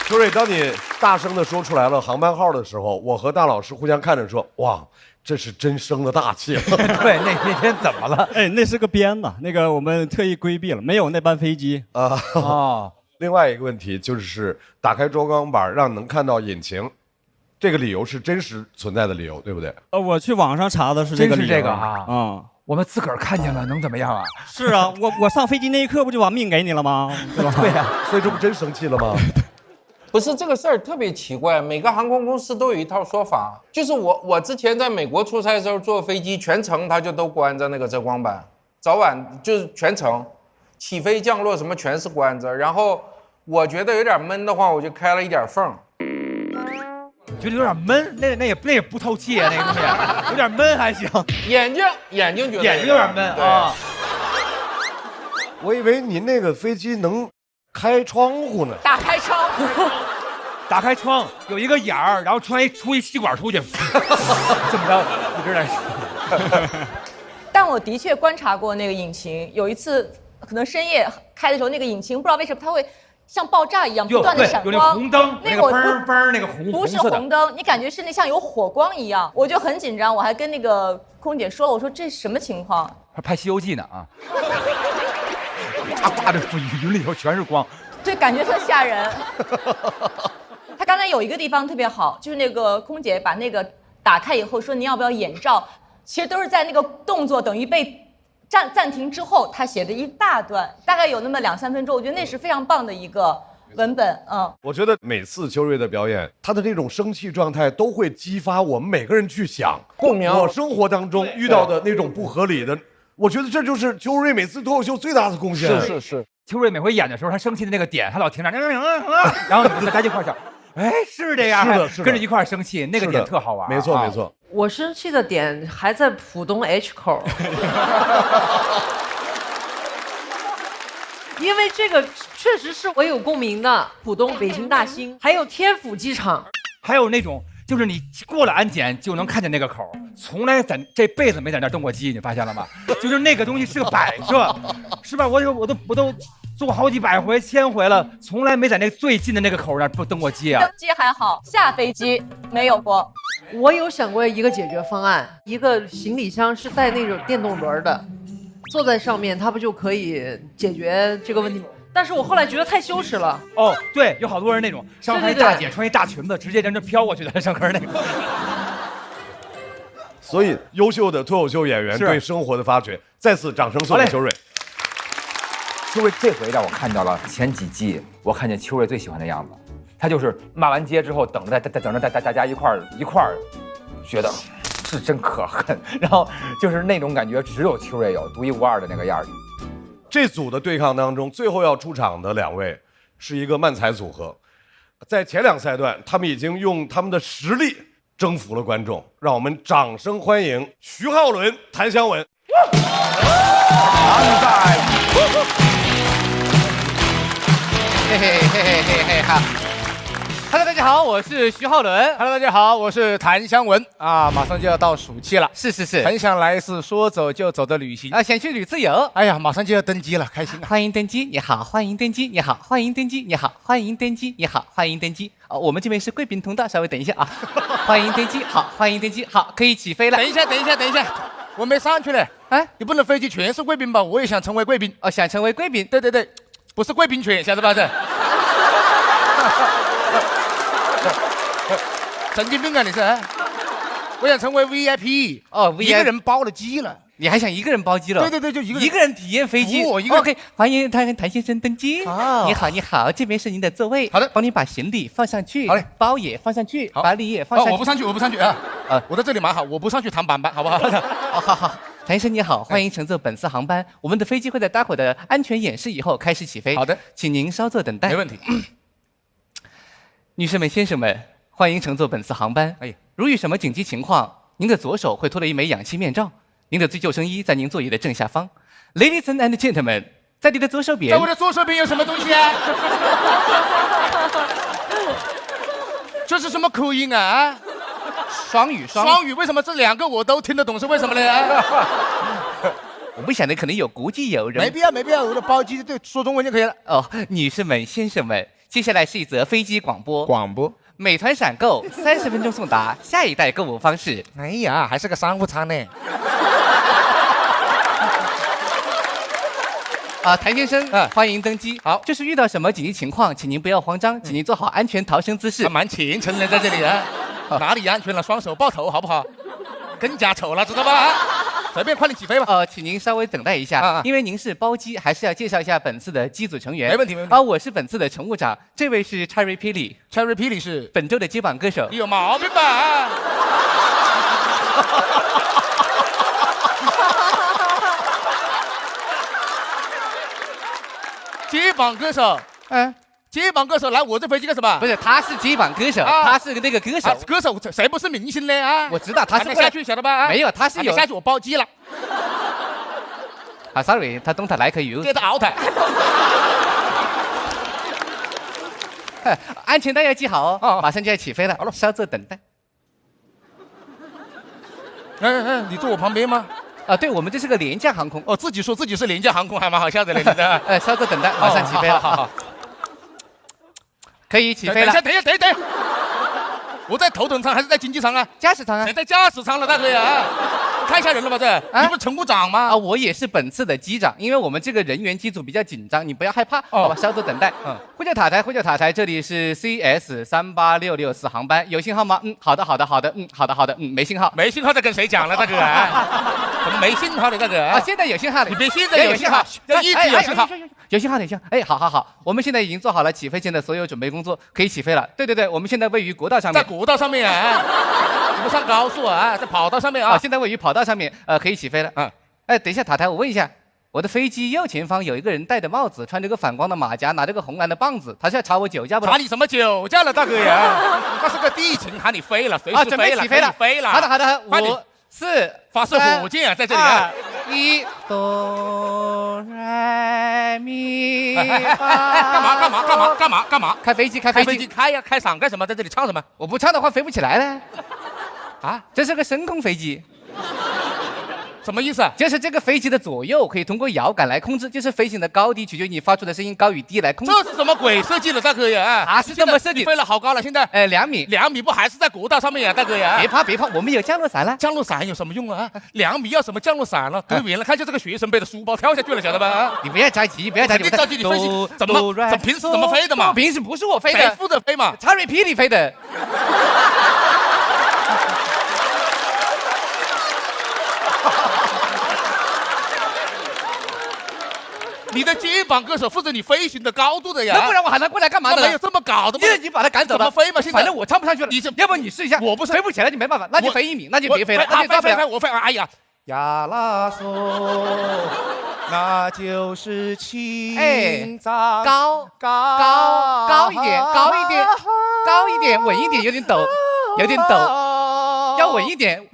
秋瑞，当你大声的说出来了航班号的时候，我和大老师互相看着说：“哇，这是真生了大气了。”对，那天怎么了？哎，那是个编的，那个我们特意规避了，没有那班飞机啊。哦，另外一个问题就是打开遮光板让能看到引擎，这个理由是真实存在的理由，对不对？我去网上查的是这个理由。真是这个啊。嗯。我们自个儿看见了，能怎么样啊？是啊，我上飞机那一刻不就把命给你了吗？对吧？对呀，所以这不真生气了吗？不是这个事儿特别奇怪，每个航空公司都有一套说法。就是我之前在美国出差的时候坐飞机，全程它就都关着那个遮光板，早晚就是全程，起飞降落什么全是关着。然后我觉得有点闷的话，我就开了一点缝。觉得有点闷，那也不透气啊，那个东西有点闷还行。眼睛觉得眼睛有点闷啊。我以为您那个飞机能开窗户呢。打开窗户，打开窗有一个眼儿，然后出一吸管出去，这么着一直在。但我的确观察过那个引擎，有一次可能深夜开的时候，那个引擎不知道为什么它会像爆炸一样不断的闪光，有那个红灯，那个我嘣嘣那个不是红灯，你感觉是那像有火光一样，我就很紧张，我还跟那个空姐说了，我说这什么情况？还拍《西游记》呢啊！呱呱的云里头全是光，对，感觉特吓人。他刚才有一个地方特别好，就是那个空姐把那个打开以后说您要不要眼罩，其实都是在那个动作等于被暂停之后，他写的一大段，大概有那么2-3分钟，我觉得那是非常棒的一个文本。我觉得每次秋瑞的表演，他的这种生气状态都会激发我们每个人去想共鸣。我生活当中遇到的那种不合理的，我觉得这就是秋瑞每次脱口秀最大的贡献。是。秋瑞每回演的时候，他生气的那个点，他老停那，然后你们大家一块想，哎，是这样，是的，跟着一块生气，那个点特好玩。没错没错。我生气的点还在浦东 H 口，因为这个确实是我有共鸣的。浦东、北京大兴，还有天府机场，还有那种就是你过了安检就能看见那个口，从来这辈子没在那儿登过机，你发现了吗？就是那个东西是个摆设，是吧？我都坐好几百回、1000回了，从来没在那最近的那个口那儿登过机啊。登机还好，下飞机没有过。我有想过一个解决方案，一个行李箱是带那种电动轮的，坐在上面，它不就可以解决这个问题吗？但是我后来觉得太羞耻了。哦，对，有好多人那种上海大姐穿一大裙子，直接在这飘过去的，上课那个。所以，优秀的脱口秀演员对生活的发掘，再次掌声送给秋瑞。秋瑞这回让我看到了前几季我看见秋瑞最喜欢的样子，他就是骂完街之后等着大家一块儿，觉得是真可恨，然后就是那种感觉只有秋瑞有，独一无二的那个样儿。这组的对抗当中，最后要出场的2位是一个漫才组合，在前2赛段，他们已经用他们的实力征服了观众，让我们掌声欢迎徐浩伦、谭湘文。嘿嘿嘿嘿嘿嘿哈 ！Hello， 大家好，我是徐浩伦。Hello， 大家好，我是谭湘文。啊，马上就要到暑期了，是，很想来一次说走就走的旅行啊，想去旅自由。哎呀，马上就要登机了，开心啊！欢迎登机，你好，欢迎登机，你好，欢迎登机，你好，欢迎登机，你好，欢迎登机。哦，我们这边是贵宾通道，稍微等一下啊。欢迎登机，好，欢迎登机，好，可以起飞了。等一下，我没上去嘞。哎，你不能飞机全是贵宾吧？我也想成为贵宾。哦，想成为贵宾？对。不是贵宾犬，晓得吧？这神经病啊！你是？我想成为 VIP 哦 ，VIP 一个人包了机了。你还想一个人包机了？对，就一个人体验飞机。我一个人。OK， 欢迎谭先生登机。哦，你好，这边是您的座位。好的，帮您把行李放上去。好嘞，包也放上去，把礼也放上去。我不上去啊！我在这里蛮好，我不上去躺板板，好不好？好。谭医生你好，欢迎乘坐本次航班。我们的飞机会在待会的安全演示以后开始起飞。好的，请您稍作等待。没问题。女士们、先生们，欢迎乘坐本次航班。如遇什么紧急情况，您的左手会托了一枚氧气面罩，您的救生衣在您座椅的正下方。Ladies and gentlemen， 在你的左手边。在我的左手边有什么东西啊？这是什么口音啊？双语，双语，为什么这两个我都听得懂？是为什么呢？我不晓得，可能有国际友人。没必要，没必要，我的包机对说中文就可以了。哦，女士们、先生们，接下来是一则飞机广播。广播，美团闪购30分钟送达下一代购物方式。哎呀，还是个商务舱呢。谭先生，欢迎登机。好，就是遇到什么紧急情况，请您不要慌张，请您做好安全逃生姿势。蛮虔诚的在这里啊。哪里安全了？双手抱头好不好？更加丑了，知道吧？随便快点起飞吧。请您稍微等待一下，因为您是包机，还是要介绍一下本次的机组成员。没问题，没问题。我是本次的乘务长，这位是 Cherry Pili。Cherry Pili 是本周的接榜歌手。你有毛病吧？接榜歌手，接榜歌手来我这飞机干什么？不是，他是接榜歌手，他是那个歌手。歌手谁不是明星呢？啊，我知道他是下去晓得吧？没有，他是有下去我包机了。sorry， 他 don't like you。Get out！ 安全带要系好哦，马上就要起飞了，稍作等待。你坐我旁边吗？对，我们这是个廉价航空。自己说自己是廉价航空还蛮好笑的嘞，真的。稍作等待，马上起飞了。好。可以起飞了。等一下，我在头等舱还是在经济舱啊？驾驶舱啊？谁在驾驶舱了，大哥呀？太吓人了吧这！你不是乘务长吗？我也是本次的机长，因为我们这个人员机组比较紧张，你不要害怕，好吧？稍作等待。呼叫塔台，这里是 CS38664航班，有信号吗？好的，好的，没信号。没信号在跟谁讲了，大哥？怎么没信号的，大哥？现在有信号了。你别现在有信号，要一直有信号。有信号。好，我们现在已经做好了起飞前的所有准备工作，可以起飞了。对，我们现在位于国道上面。在国道上面啊，你不上高速啊，在跑道上面啊。现在位于跑道上面，可以起飞了。等一下，塔台，我问一下，我的飞机右前方有一个人戴着帽子，穿着个反光的马甲，拿着个红蓝的棒子，他是要查我酒驾不？查你什么酒驾了，大哥呀？那是个地勤喊你飞了，随时飞了，飞了。好的，5、4发射火箭啊，在这里啊。1哆来咪干嘛？开飞机，开呀，开嗓干什么？在这里唱什么？我不唱的话飞不起来了。这是个升空飞机。什么意思？就是这个飞机的左右可以通过摇杆来控制，就是飞行的高低取决于你发出的声音高与低来控制。这是什么鬼设计的，大哥呀？它是这么设计。飞了好高了，现在2米，2米不还是在国道上面呀，大哥呀？别怕，我们有降落伞了。降落伞有什么用啊？2米要什么降落伞了？对远了看就这个学生背的书包跳下去了，晓得吧？你不要着急，你着急，你飞行平时怎么飞的嘛？平时不是我飞的，谁负责飞嘛？Cherry Pili飞的。你的接榜歌手负责你飞行的高度的呀，那不然我喊他过来干嘛的？没有这么搞的吗？你把他赶走了，怎么飞嘛？现在反正我唱不上去了。要不你试一下？我不是飞不起来，你没办法，那就飞1米，那就别飞了，那就大不了。我飞，哎呀，呀啦嗦，那就是青藏。高一点，稳一点，有点抖，要稳一点。高，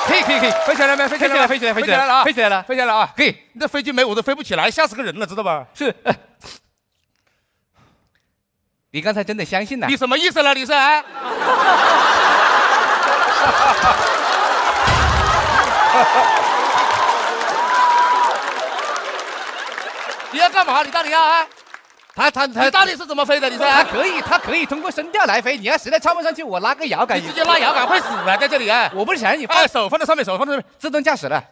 可以，飞起来没？飞起来了，飞起来了啊！可以，你这飞机没我都飞不起来，吓死个人了，知道吧？是。你刚才真的相信了？你什么意思了？你是？你要干嘛？你到底要啊？他你到底是怎么飞的？你说他可以通过声调来飞。你要实在唱不上去，我拉个摇杆。你直接拉摇杆会死的，在这里啊！我不是想让你放手放在上面，自动驾驶了。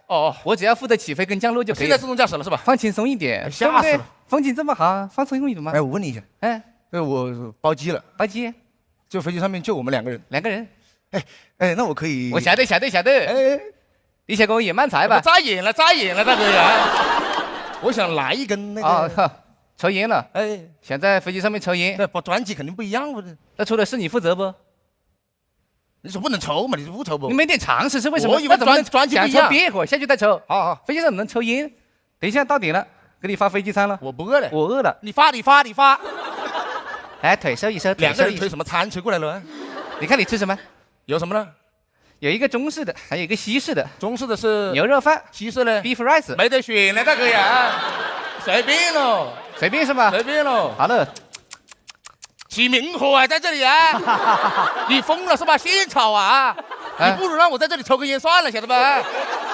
我只要负责起飞跟降落就可以了。现在自动驾驶了是吧？放轻松一点，吓死了！风景这么好，放松一点嘛。我问你一下，我包机了，就飞机上面就我们2个人。那我可以。我晓得。你先给我演慢才吧。眨眼了，大哥呀！我想来一根那个。抽烟了。哎，想在飞机上面抽烟，那不专辑肯定不一样不是？那抽的是你负责不？你说不能抽嘛？你不抽不？你没点常识是为什么？我以为专辑不一样。想抽憋一会儿，下去再抽。好好，飞机上能抽烟。等一下到点了，给你发飞机餐了。我不饿了，我饿了。你发。哎，腿收一收，两个人推什么餐推过来了？你看你吃什么？有什么呢？有一个中式的，还有一个西式的。中式的是牛肉饭，西式的 beef rice， 没得选了，大哥呀，随便喽，随便是吧？随便喽。好了，起明火啊，在这里啊！你疯了是吧？现炒啊！你不如让我在这里抽根烟算了，晓得吧？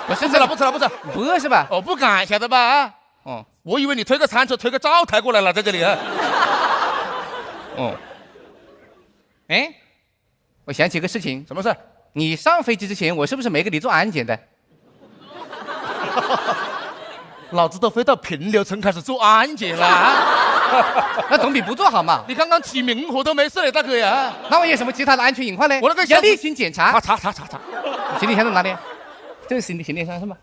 不是不吃了，不饿是吧？我不敢，晓得吧？哦，我以为你推个餐车推个灶台过来了，在这里啊。哦，哎，我想起个事情。什么事？你上飞机之前，我是不是没给你做安检的？老子都飞到平流层开始做安检了，那总比不做好嘛。你刚刚起明火都没事了，大哥呀。那我有什么其他的安全隐患呢？我那个要例行检查。查。行李箱在哪里？这是行李箱是吗？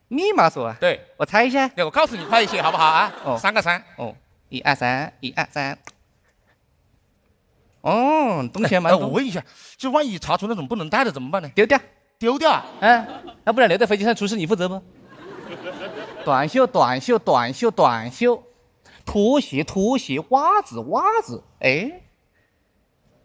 密码锁啊？对，我猜一下。对，我告诉你快一些好不好啊？哦，3个3。哦，1 2 3，1 2 3。哦，东西蛮多。我问一下，就万一查出那种不能带的怎么办呢？丢掉。丢掉啊？嗯，要不然留在飞机上出事你负责不？短袖，拖鞋，袜子。哎，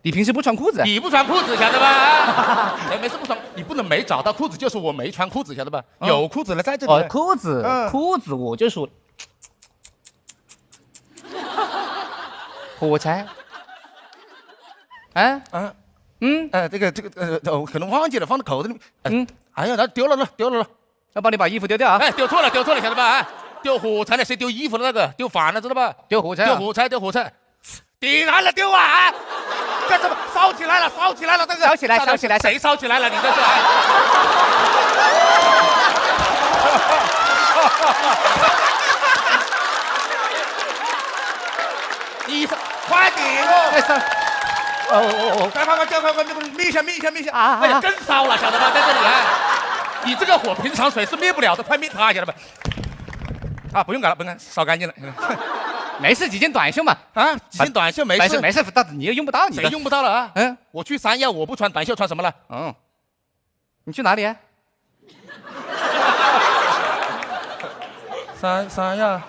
你平时不穿裤子？你不穿裤子，晓得吧？哎，没事不穿，你不能没找到裤子，就是我没穿裤子，晓得吧？有裤子了，在这里。哦，裤子，我就说，火柴。这个我可能忘记了，放在口袋里面。哎呀，那丢了，要帮你把衣服丢掉啊！哎，丢错了，晓得吧？啊，丢火柴了，谁丢衣服的那个？丢反了，知道吧？丢火柴，点燃了丢啊！干什么？烧起来了，这个烧起来，谁烧起来了？你这是？你快点哦！快，灭一下！哎呀，更烧了，晓得吧？在这里啊，你这个火平常水是灭不了的，快灭它，晓得吧？啊，不用搞了，烧干净了。没事，几件短袖嘛。啊，几件短袖没事，你又用不到，谁用不到了啊？我去三亚，我不穿短袖，穿什么了？你去哪里啊？三亚。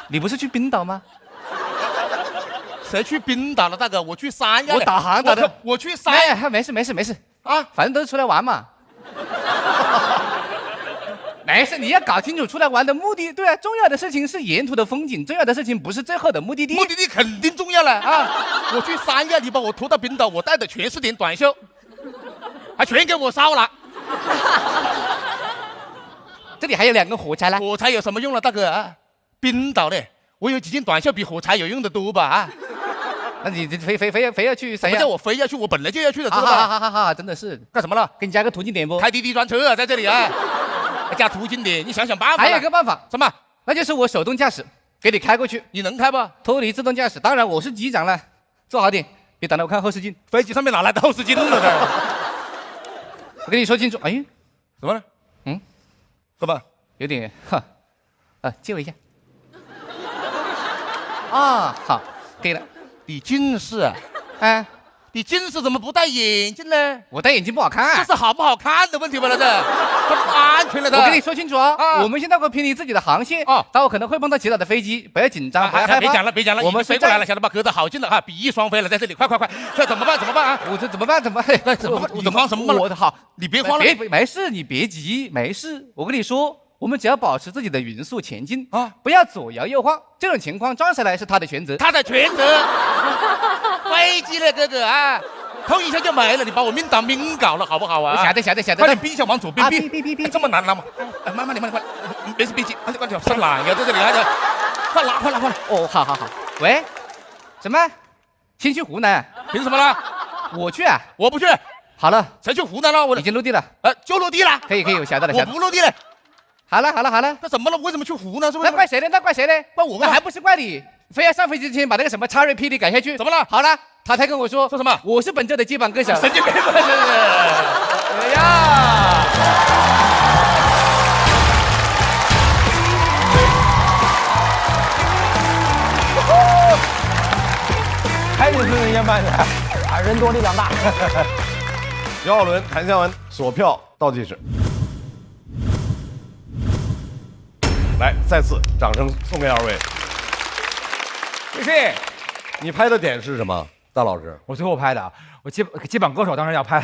你不是去冰岛吗？谁去冰岛了，大哥？我去三亚。我导航的。我去三亚。哎，没事啊，反正都是出来玩嘛。没事，你要搞清楚出来玩的目的。对啊，重要的事情是沿途的风景，重要的事情不是最后的目的地。目的地肯定重要了啊！我去三亚，你把我拖到冰岛，我带的全是点短袖，还全给我烧了。这里还有2根火柴呢。火柴有什么用了，大哥啊？冰岛的，我有几件短袖比火柴有用的多吧？啊！那你非要去三亚？什么叫我非要去？我本来就要去的，知道吧？好，真的是干什么了？给你加个途径点不？开滴滴专车啊，在这里啊，加途径点，你想办法。还有一个办法，什么？那就是我手动驾驶，给你开过去。你能开不？脱离自动驾驶。当然我是机长了，坐好点，别挡着我看后视镜。飞机上面哪来的后视镜了？我跟你说清楚。哎，什么呢？干嘛？有点借我一下。啊，好，可以了。你近视啊？你近视怎么不戴眼镜呢？我戴眼镜不好看。这是好不好看的问题吧？这不安全了的。我跟你说清楚啊，我们现在会偏离自己的航线哦，待会可能会碰到其他的飞机，不要紧张，不要害怕。别讲了，我们飞过来了，晓得吧？隔得好近了哈，比翼双飞了，在这里，快！这怎么办啊？我这怎么办？你慌什么嘛？我好，你别慌了，没事，你别急，没事。我跟你说。我们只要保持自己的匀速前进啊，不要左摇右晃。这种情况撞下来是他的全责。飞机的哥哥啊，碰一下就没了，你把我命当命搞了，好不好啊？晓得。快点避一下，往左边避。避，这么难拉吗？慢，没事，别急，快点，上哪呀？在这里啊，快拉！哦，好。喂，什么？先去湖南？凭什么啦？我去啊？我不去。好了，谁去湖南了？我已经落地了。就落地了。可以，我晓得了。我不落地了。好了，那怎么了？为什么去湖呢？是不是？那怪谁呢？怪我吗？那还不是怪你，非要上飞机之前把那个什么叉瑞霹雳改下去。怎么了？好了，他才跟我说什么？我是本周的接榜歌手。神经病！哎呀！言慢语啊，人多力量大。徐浩伦、谭湘文锁票倒计时。来，再次掌声送给二位。谢谢。你拍的点是什么，大老师？我最后拍的，我接榜歌手当然要拍，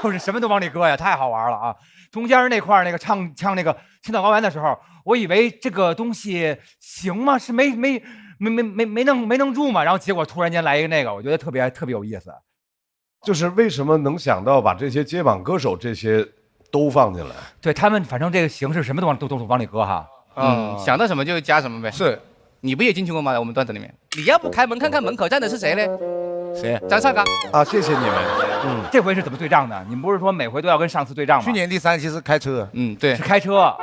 就是什么都往里搁呀，太好玩了啊！中间那块那个唱那个青藏高原的时候，我以为这个东西行吗？是没弄住嘛？然后结果突然间来一个那个，我觉得特别有意思。就是为什么能想到把这些接榜歌手这些都放进来？对他们，反正这个形式什么都往里搁哈。想到什么就加什么呗。是，你不也进去过吗？我们段子里面，你要不开门看看门口站的是谁呢？谁？张绍刚啊，谢谢你们。这回是怎么对账的？你们不是说每回都要跟上次对账吗？去年第3期是开车，对，是开车啊。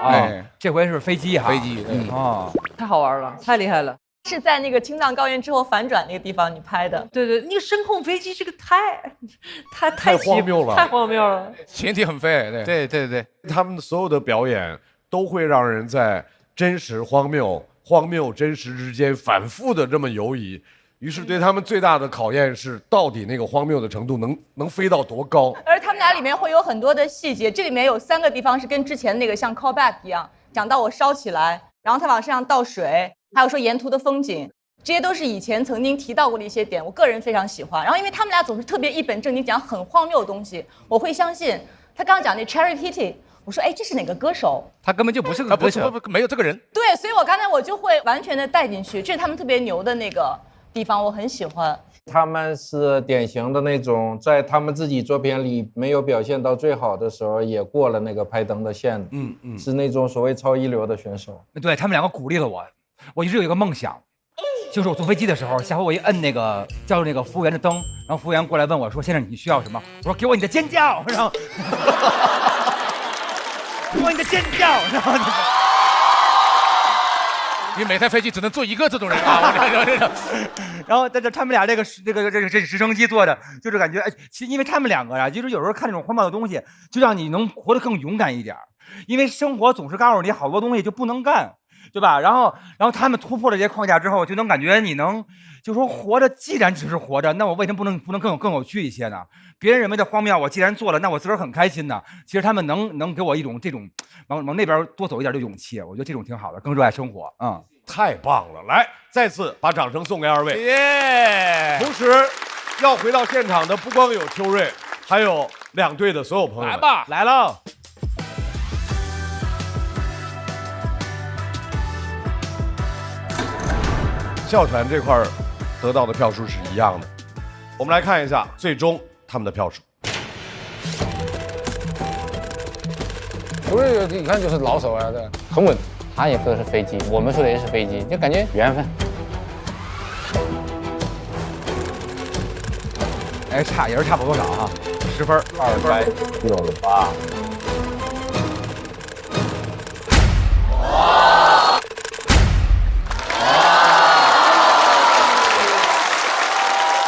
这回是飞机哈。飞机，哦，太好玩了，太厉害了。是在那个青藏高原之后反转那个地方你拍的？对对，那个声控飞机这个太荒谬了，太荒谬了。前提很飞，对，他们所有的表演都会让人在真实荒谬真实之间反复的这么游移。于是对他们最大的考验是，到底那个荒谬的程度能飞到多高？而他们俩里面会有很多的细节，这里面有3个地方是跟之前那个像 callback 一样，讲到我烧起来，然后他往身上倒水，还有说沿途的风景，这些都是以前曾经提到过的一些点，我个人非常喜欢。然后因为他们俩总是特别一本正经讲很荒谬的东西，我会相信。他刚刚讲那 Cherry Pity， 我说哎这是哪个歌手？他根本就不是个歌手，没有这个人。对，所以我刚才我就会完全的带进去，这是他们特别牛的那个地方，我很喜欢。他们是典型的那种，在他们自己作品里没有表现到最好的时候，也过了那个拍灯的线。是那种所谓超一流的选手。对他们2个鼓励了我，我一直有一个梦想，就是我坐飞机的时候，下回我一摁那个叫那个服务员的灯，然后服务员过来问我说：“先生，你需要什么？”我说：“给我你的尖叫。”然后给我你的尖叫，然后你每台飞机只能坐1个这种人啊！然后在这他们俩这直升机坐着，就是感觉哎，其实因为他们2个呀，就是有时候看这种荒谬的东西，就让你能活得更勇敢一点。因为生活总是告诉你好多东西就不能干，对吧？然后他们突破了这些框架之后，就能感觉你能就说活着，既然只是活着，那我为什么不能更有趣一些呢？别人认为的荒谬，我既然做了，那我自个儿很开心呢。其实他们能给我一种这种往那边多走一点的勇气，我觉得这种挺好的，更热爱生活。太棒了！来，再次把掌声送给2位。同时，要回到现场的不光有邱瑞，还有2队的所有朋友们。来吧，来喽！笑团这块得到的票数是一样的，我们来看一下最终他们的票数。邱瑞一看就是老手啊，这很稳。他也说的是飞机，我们说的也是飞机，就感觉缘分。哎，也是差不多少啊，10分，268。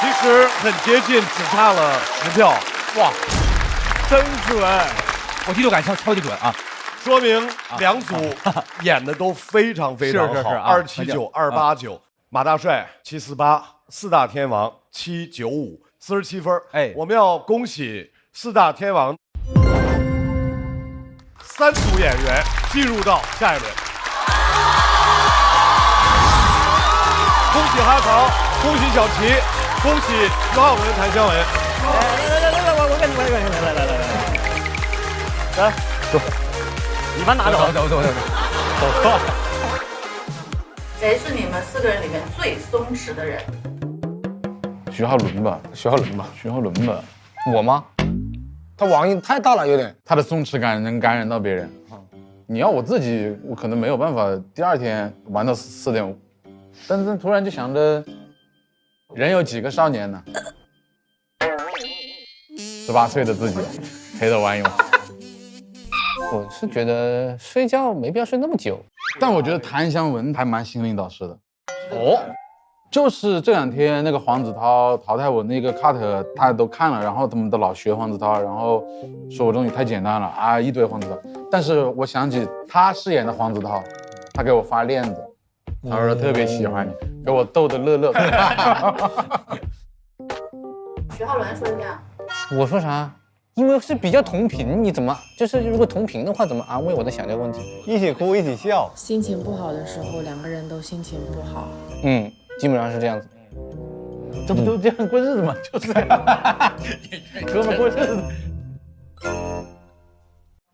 其实很接近，只差了10票。哇，真准！我第6感超级准啊！说明2组演的都非常非常好。279、289，马大帅748，四大天王795。47分，我们要恭喜4大天王3组演员进入到下一轮。恭喜哈曹，恭喜小齐，恭喜徐浩文、谭湘文。来，我跟你来，走，你把拿走，走。谁是你们4个人里面最松弛的人？徐浩伦吧，我吗？他网瘾太大了，有点。他的松弛感能感染到别人。你要我自己，我可能没有办法第2天玩到4点5，但是突然就想着，人有几个少年呢？18岁的自己陪着玩游戏。我是觉得睡觉没必要睡那么久，但我觉得谭湘文还蛮心灵导师的。就是这2天那个黄子韬淘汰我那个 cut， 他都看了，然后他们都老学黄子韬，然后说我东西太简单了啊，一堆黄子韬。但是我想起他饰演的黄子韬，他给我发链子，他说特别喜欢你，给我逗得乐。徐浩伦说一下。我说啥？因为是比较同频，你怎么就是如果同频的话，怎么安慰？我在想这个问题。一起哭，一起笑。心情不好的时候，两个人都心情不好。基本上是这样子。这不都这样过日子吗？就是哥们过日子。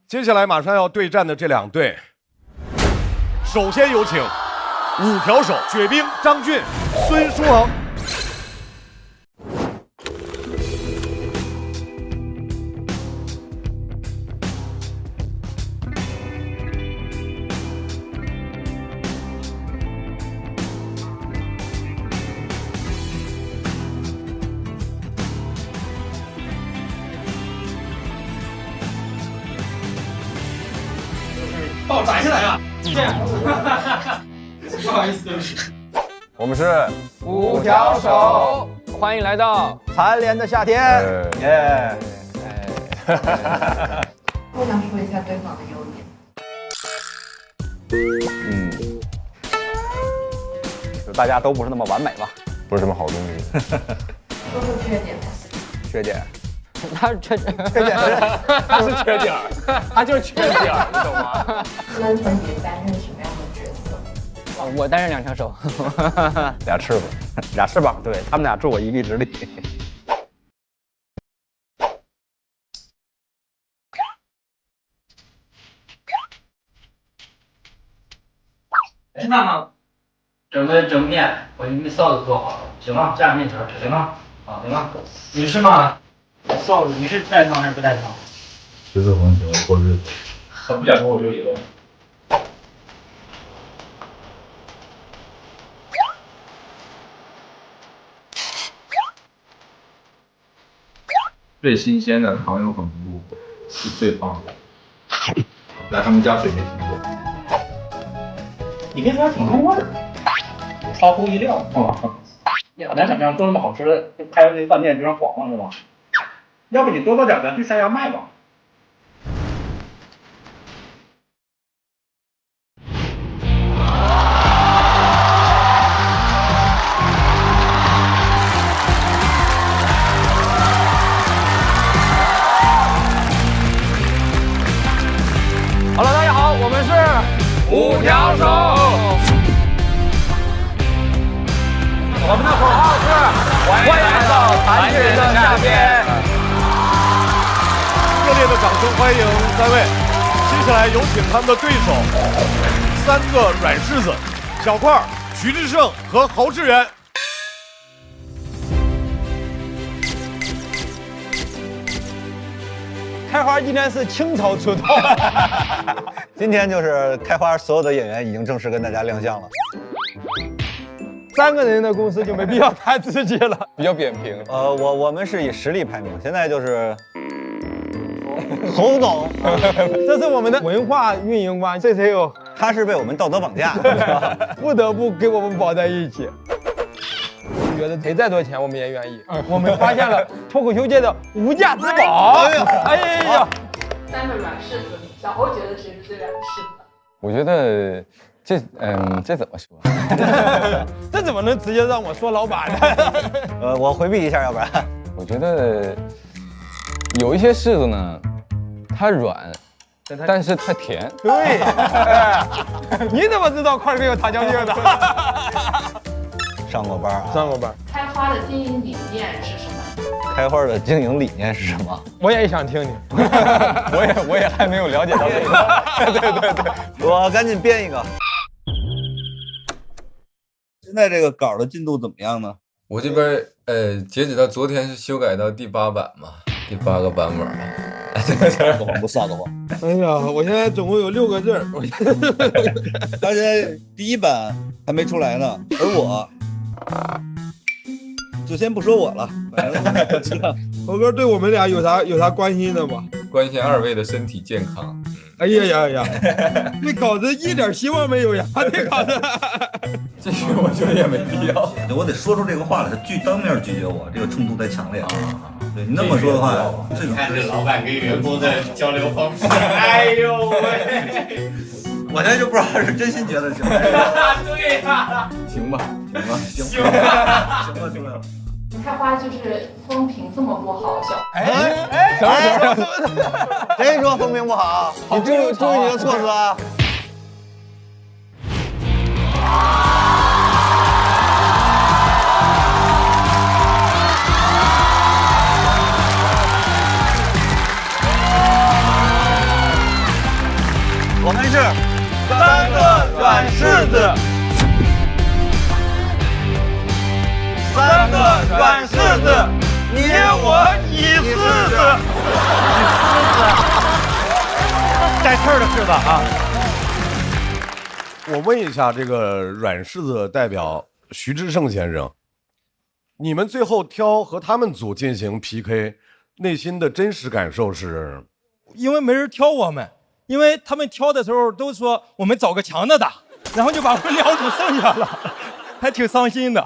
接下来马上要对战的这2队，首先有请5条手雪冰张俊、孙书恒。把我摘下来啊！这样，不好意思，对不起。我们是5条手，欢迎来到残联的夏天。耶！我想说一下对方的优点。就大家都不是那么完美吧，不是什么好东西。说说缺点呗。缺点。他是缺点，他是缺点，他就是缺点，你懂吗？那分别担任什么样的角色？我担任2条手，俩翅膀，对他们俩助我一臂之力。吃饭吗？整面，我给你臊子做好了，行吗？加点面条，行吗？好，行吗？你是吗？臊子，你是带汤还是不带汤？橘子黄酒过日子。他不讲究我就理了。最新鲜的糖油粉糊是最棒的，来他们家水没停过。你面条挺多的，超乎意料。很难想象做那么好吃的，开那饭店就让晃了是吧？要不你多点，咱去三亚卖吧。Hello， 大家好，我们是5条手。我们的口号是欢迎来到残疾人的夏天。热烈的掌声欢迎3位。接下来有请他们的对手，3个软柿子，小块、徐志胜和侯志远。开花今天是倾巢出动，今天就是开花所有的演员已经正式跟大家亮相了。3个人的公司就没必要太直接了，比较扁平。我们是以实力排名，现在就是侯总，这是我们的文化运营官，这谁有？他是被我们道德绑架，不得不跟我们绑在一起。我觉得赔再多钱我们也愿意。我们发现了脱口秀界的无价之宝。哎呀，3个软柿子，小侯觉得谁是最软的柿子？我觉得这怎么说？这怎么能直接让我说老板呢？我回避一下，要不然。我觉得有一些柿子呢，它软，但是它甜。对，你怎么知道块儿没有糖浆劲的？上过班啊？上过班。开花的经营理念是什么？开花的经营理念是什么？我也想听听。我也还没有了解到这个。对，我赶紧编一个。现在这个稿的进度怎么样呢？我这边截止到昨天是修改到第8版嘛，第8个版本了。不臊得慌。哎呀，我现在总共有6个字儿。而且第1版还没出来呢，而我。就先不说我了，猴哥对我们俩有啥关心的吗？关心2位的身体健康。哎呀，这稿子一点希望没有呀！这稿子，这个我觉得也没必要。我得说出这个话来，他当面拒绝我，这个冲突太强烈了。对你那么说的话，你看这老板跟员工的交流方式，哎呦喂！我现在就不知道他是真心觉得行。对呀，行吧。你看开花就是风评这么不好，谁说风评不好？你注意你的措辞啊！我们是3个软柿子，3个软柿子，你我一柿子，带刺儿的柿子啊！我问一下这个软柿子代表徐志胜先生，你们最后挑和他们组进行 PK， 内心的真实感受是？因为没人挑我们。因为他们挑的时候都说我们找个强的打，然后就把我们2组剩下了，还挺伤心的。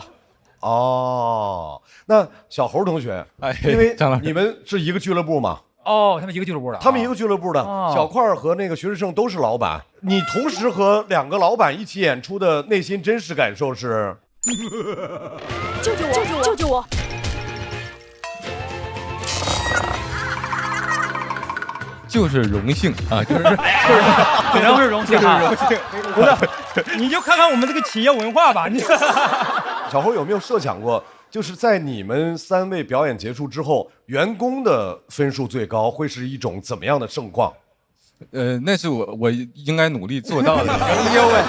哦，那小侯同学，因为你们是一个俱乐部嘛？哦，他们一个俱乐部的，他们一个俱乐部的。小块和那个徐志胜都是老板，你同时和2个老板一起演出的内心真实感受是？救救我！救救我！就是荣幸啊，就是只能是荣幸啊，不是，你就看看我们这个企业文化吧。你小侯有没有设想过，就是在你们3位表演结束之后，员工的分数最高会是一种怎么样的盛况？那是我应该努力做到的。哎呦喂，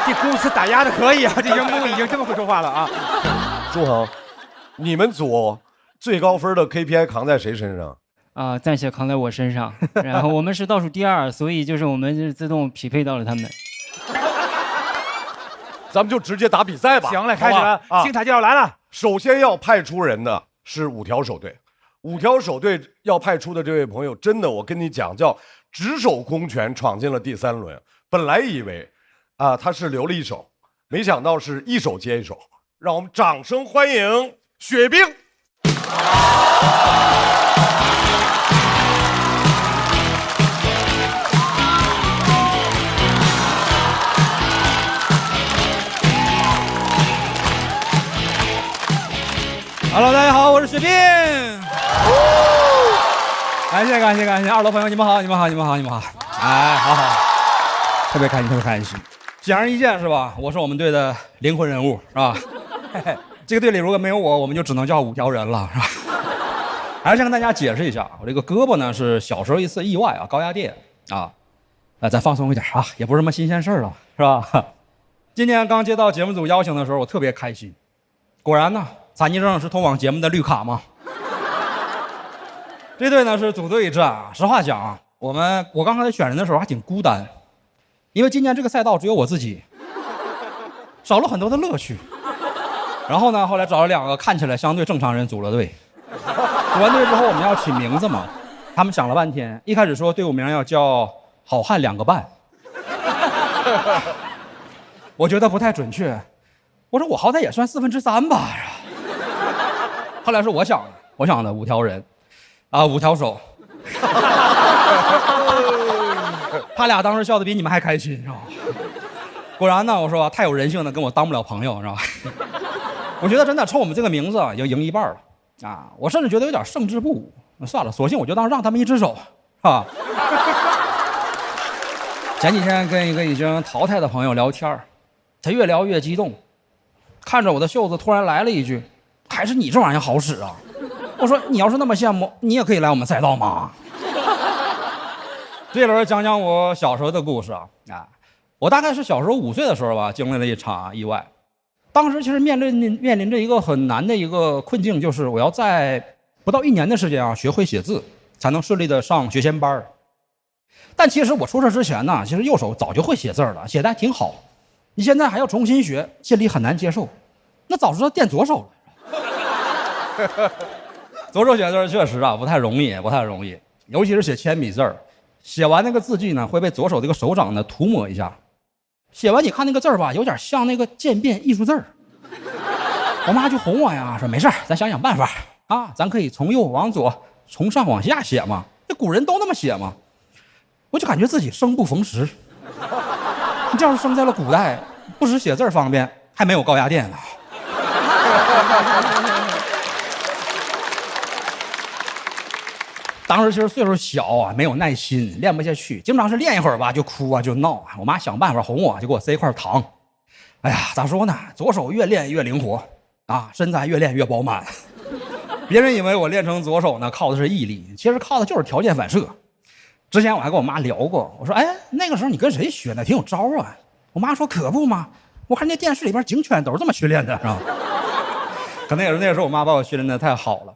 这公司打压的可以啊，这员工已经这么会说话了啊。朱恒，你们组最高分的 KPI 扛在谁身上？暂且扛在我身上，然后我们是倒数第2，所以就是我们是自动匹配到了他们。咱们就直接打比赛吧。行了，开始了，精彩就要来了。首先要派出人的是5条手队，5条手队要派出的这位朋友，真的，我跟你讲，叫只手空拳闯进了第3轮。本来以为他是留了一手，没想到是一手接一手。让我们掌声欢迎雪冰。Hello， 大家好，我是雪冰。感谢，2楼朋友，你们好。哎，好，特别开心。显而易见是吧？我是我们队的灵魂人物，是吧？这个队里如果没有我，我们就只能叫5条人了，是吧？还是先跟大家解释一下，我这个胳膊呢是小时候一次意外高压电咱放松一点也不是什么新鲜事了，是吧？今天刚接到节目组邀请的时候，我特别开心。果然呢，残疾证是通往节目的绿卡吗？这队呢是组队战，实话讲我刚开始选人的时候还挺孤单，因为今年这个赛道只有我自己，少了很多的乐趣。然后呢，后来找了2个看起来相对正常人组了队。组完队之后，我们要起名字嘛，他们想了半天，一开始说队伍名要叫“好汉2个半”，我觉得不太准确。我说我好歹也算3/4吧。后来是我想的5条人，5条手。他俩当时笑得比你们还开心，是吧？果然呢，我说太有人性的跟我当不了朋友，是吧？我觉得真的冲我们这个名字已经赢一半了我甚至觉得有点胜之不武。算了，索性我就当让他们1只手前几天跟一个已经淘汰的朋友聊天，他越聊越激动，看着我的袖子突然来了一句：“还是你这玩意儿好使啊！”我说：“你要是那么羡慕，你也可以来我们赛道嘛。”这轮讲讲我小时候的故事我大概是小时候5岁的时候吧，经历了一场意外。当时其实面临着一个很难的一个困境，就是我要在不到1年的时间学会写字，才能顺利的上学前班。但其实我出事之前呢，其实右手早就会写字了，写的还挺好。你现在还要重新学，心里很难接受。那早知道垫左手了。左手写字确实不太容易，尤其是写铅笔字，写完那个字迹呢，会被左手这个手掌呢涂抹一下。写完你看那个字吧，有点像那个渐变艺术字。我妈就哄我说没事，咱想想办法咱可以从右往左，从上往下写嘛，那古人都那么写嘛。我就感觉自己生不逢时。你这要是生在了古代，不止写字方便，还没有高压电呢。当时其实岁数小啊，没有耐心，练不下去，经常是练一会儿吧就哭啊就闹啊。我妈想办法哄我，就给我塞一块糖。哎呀，咋说呢？左手越练越灵活啊，身材越练越饱满。别人以为我练成左手呢靠的是毅力，其实靠的就是条件反射。之前我还跟我妈聊过，我说：“哎，那个时候你跟谁学的？挺有招啊。”我妈说：“可不嘛，我看那电视里边警犬都是这么训练的，是吧？”可能也是那个时候我妈把我训练的太好了。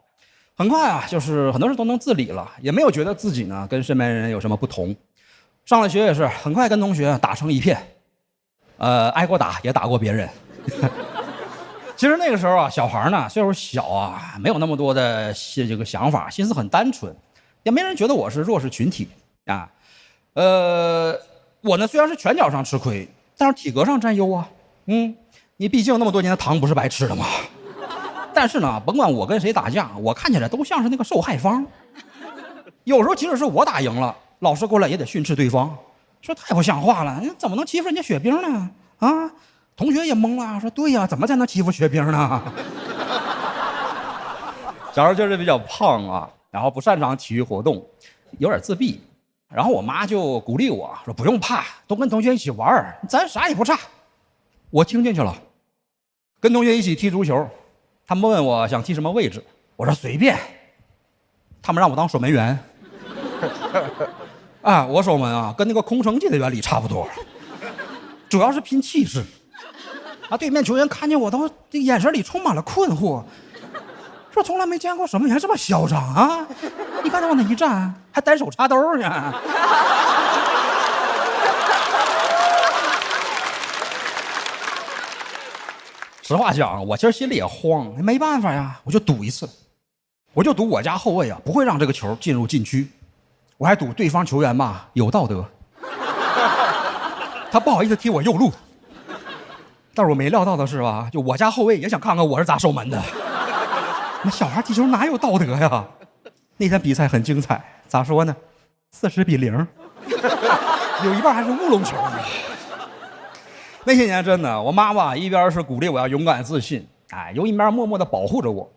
很快啊，就是很多人都能自理了，也没有觉得自己呢跟身边人有什么不同。上了学也是很快跟同学打成一片，挨过打也打过别人。其实那个时候啊，小孩呢岁数小啊，没有那么多的这个想法，心思很单纯，也没人觉得我是弱势群体啊。我呢虽然是拳脚上吃亏，但是体格上占优啊。你毕竟那么多年的糖不是白吃的嘛。但是呢，甭管我跟谁打架，我看起来都像是那个受害方。有时候即使是我打赢了，老师过来也得训斥对方，说太不像话了，你怎么能欺负人家雪冰呢？啊！同学也懵了，说对呀，怎么才能欺负雪冰呢？小时候就是比较胖啊，然后不擅长体育活动，有点自闭。然后我妈就鼓励我说：“不用怕，都跟同学一起玩，咱啥也不差。”我听进去了，跟同学一起踢足球，他们问我想踢什么位置，我说随便。他们让我当守门员。啊，我守门啊，跟那个空城计的原理差不多，主要是拼气势。啊，对面球员看见我都眼神里充满了困惑，说从来没见过守门员这么嚣张啊！你看他往那一站，还单手插兜呢。实话讲，我其实心里也慌，没办法呀，我就赌一次，我就赌我家后卫啊不会让这个球进入禁区，我还赌对方球员吧有道德，他不好意思踢我右路。但是我没料到的是吧，就我家后卫也想看看我是咋守门的。那小孩踢球哪有道德呀？那天比赛很精彩，咋说呢？40-0，有一半还是乌龙球。那些年真的，我妈妈一边是鼓励我要勇敢自信，又一边默默地保护着我。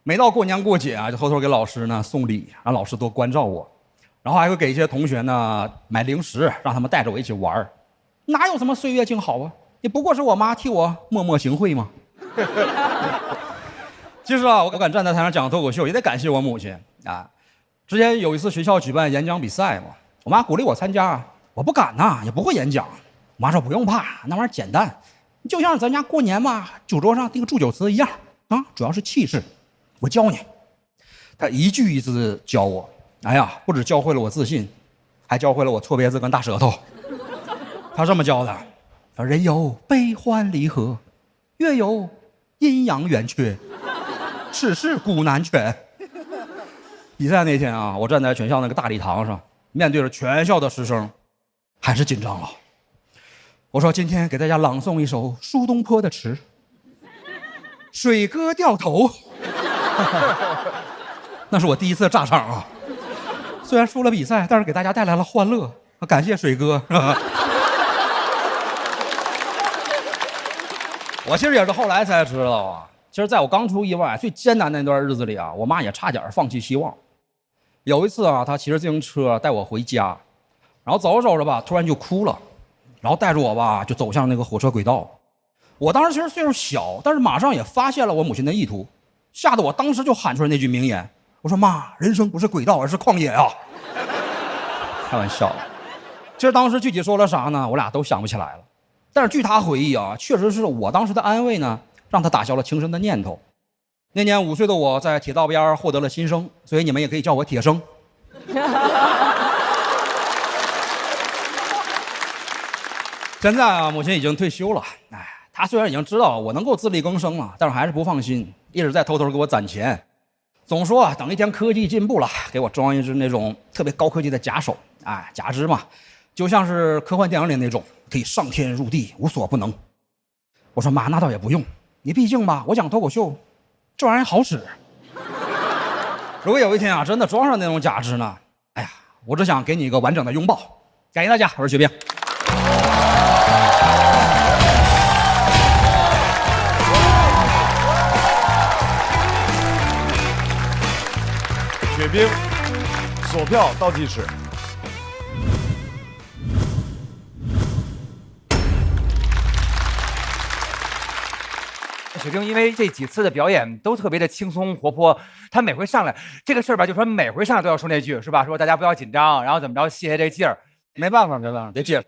每到过年过节啊，就偷偷给老师呢送礼，让老师多关照我，然后还会给一些同学呢买零食，让他们带着我一起玩。哪有什么岁月静好啊？也不过是我妈替我默默行贿嘛。其实啊，我敢站在台上讲脱口秀，也得感谢我母亲啊。之前有一次学校举办演讲比赛嘛，我妈鼓励我参加，我不敢呐，也不会演讲。我妈说不用怕，那玩意儿简单，就像咱家过年嘛，酒桌上订个祝酒词一样啊，主要是气势。我教你。她一句一字教我，哎呀，不止教会了我自信，还教会了我错别字跟大舌头。她这么教的。人有悲欢离合，月有阴阳圆缺，此事古难全。比赛那天啊，我站在全校那个大礼堂上，面对着全校的师生，还是紧张了。我说今天给大家朗诵一首苏东坡的词，水哥掉头。那是我第一次炸场啊，虽然输了比赛，但是给大家带来了欢乐，感谢水哥。我其实也是后来才知道啊，其实在我刚出意外最艰难的那段日子里啊，我妈也差点放弃希望。有一次啊，她骑着自行车带我回家，然后走着走着吧，突然就哭了，然后带着我吧就走向那个火车轨道。我当时其实岁数小，但是马上也发现了我母亲的意图，吓得我当时就喊出来那句名言，我说妈，人生不是轨道，而是旷野啊。开玩笑。其实当时具体说了啥呢，我俩都想不起来了。但是据他回忆啊，确实是我当时的安慰呢，让他打消了轻生的念头。那年5岁的我在铁道边获得了新生，所以你们也可以叫我铁生。现在啊，母亲已经退休了，她虽然已经知道我能够自力更生了，但是还是不放心，一直在偷偷给我攒钱，总说啊，等一天科技进步了，给我装一只那种特别高科技的假手，假肢嘛，就像是科幻电影里那种。可以上天入地，无所不能。我说妈，那倒也不用，你毕竟吧，我讲脱口秀，这玩意儿好使。如果有一天啊，真的装上那种假肢呢，哎呀，我只想给你一个完整的拥抱。感谢大家，我是雪冰。雪冰投票倒计时。雪冰因为这几次的表演都特别的轻松活泼，他每回上来这个事儿吧，就说每回上来都要说那句是吧？说大家不要紧张，然后怎么着泄泄这劲儿，没办法，别介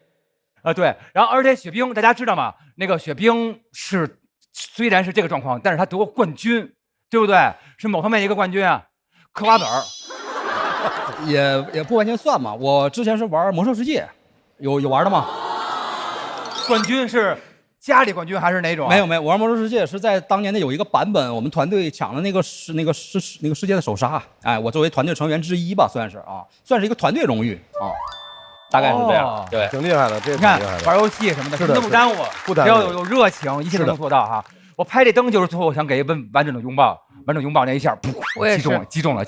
对，然后而且雪冰大家知道吗？那个雪冰是虽然是这个状况，但是他得过冠军，对不对？是某方面一个冠军啊，嗑瓜子儿，也不完全算嘛。我之前是玩魔兽世界，有玩的吗？冠军是。家里冠军还是哪种、啊？没有，我玩魔兽世界是在当年的有一个版本，我们团队抢了那个世界的首杀。哎，我作为团队成员之一吧，算是一个团队荣誉啊，大概是这样。对，挺厉害的，这你看玩游戏什么的，什么都不耽误，只要有热情，一切都能做到哈。我拍这灯就是最后想给完整的拥抱，那一下，击中了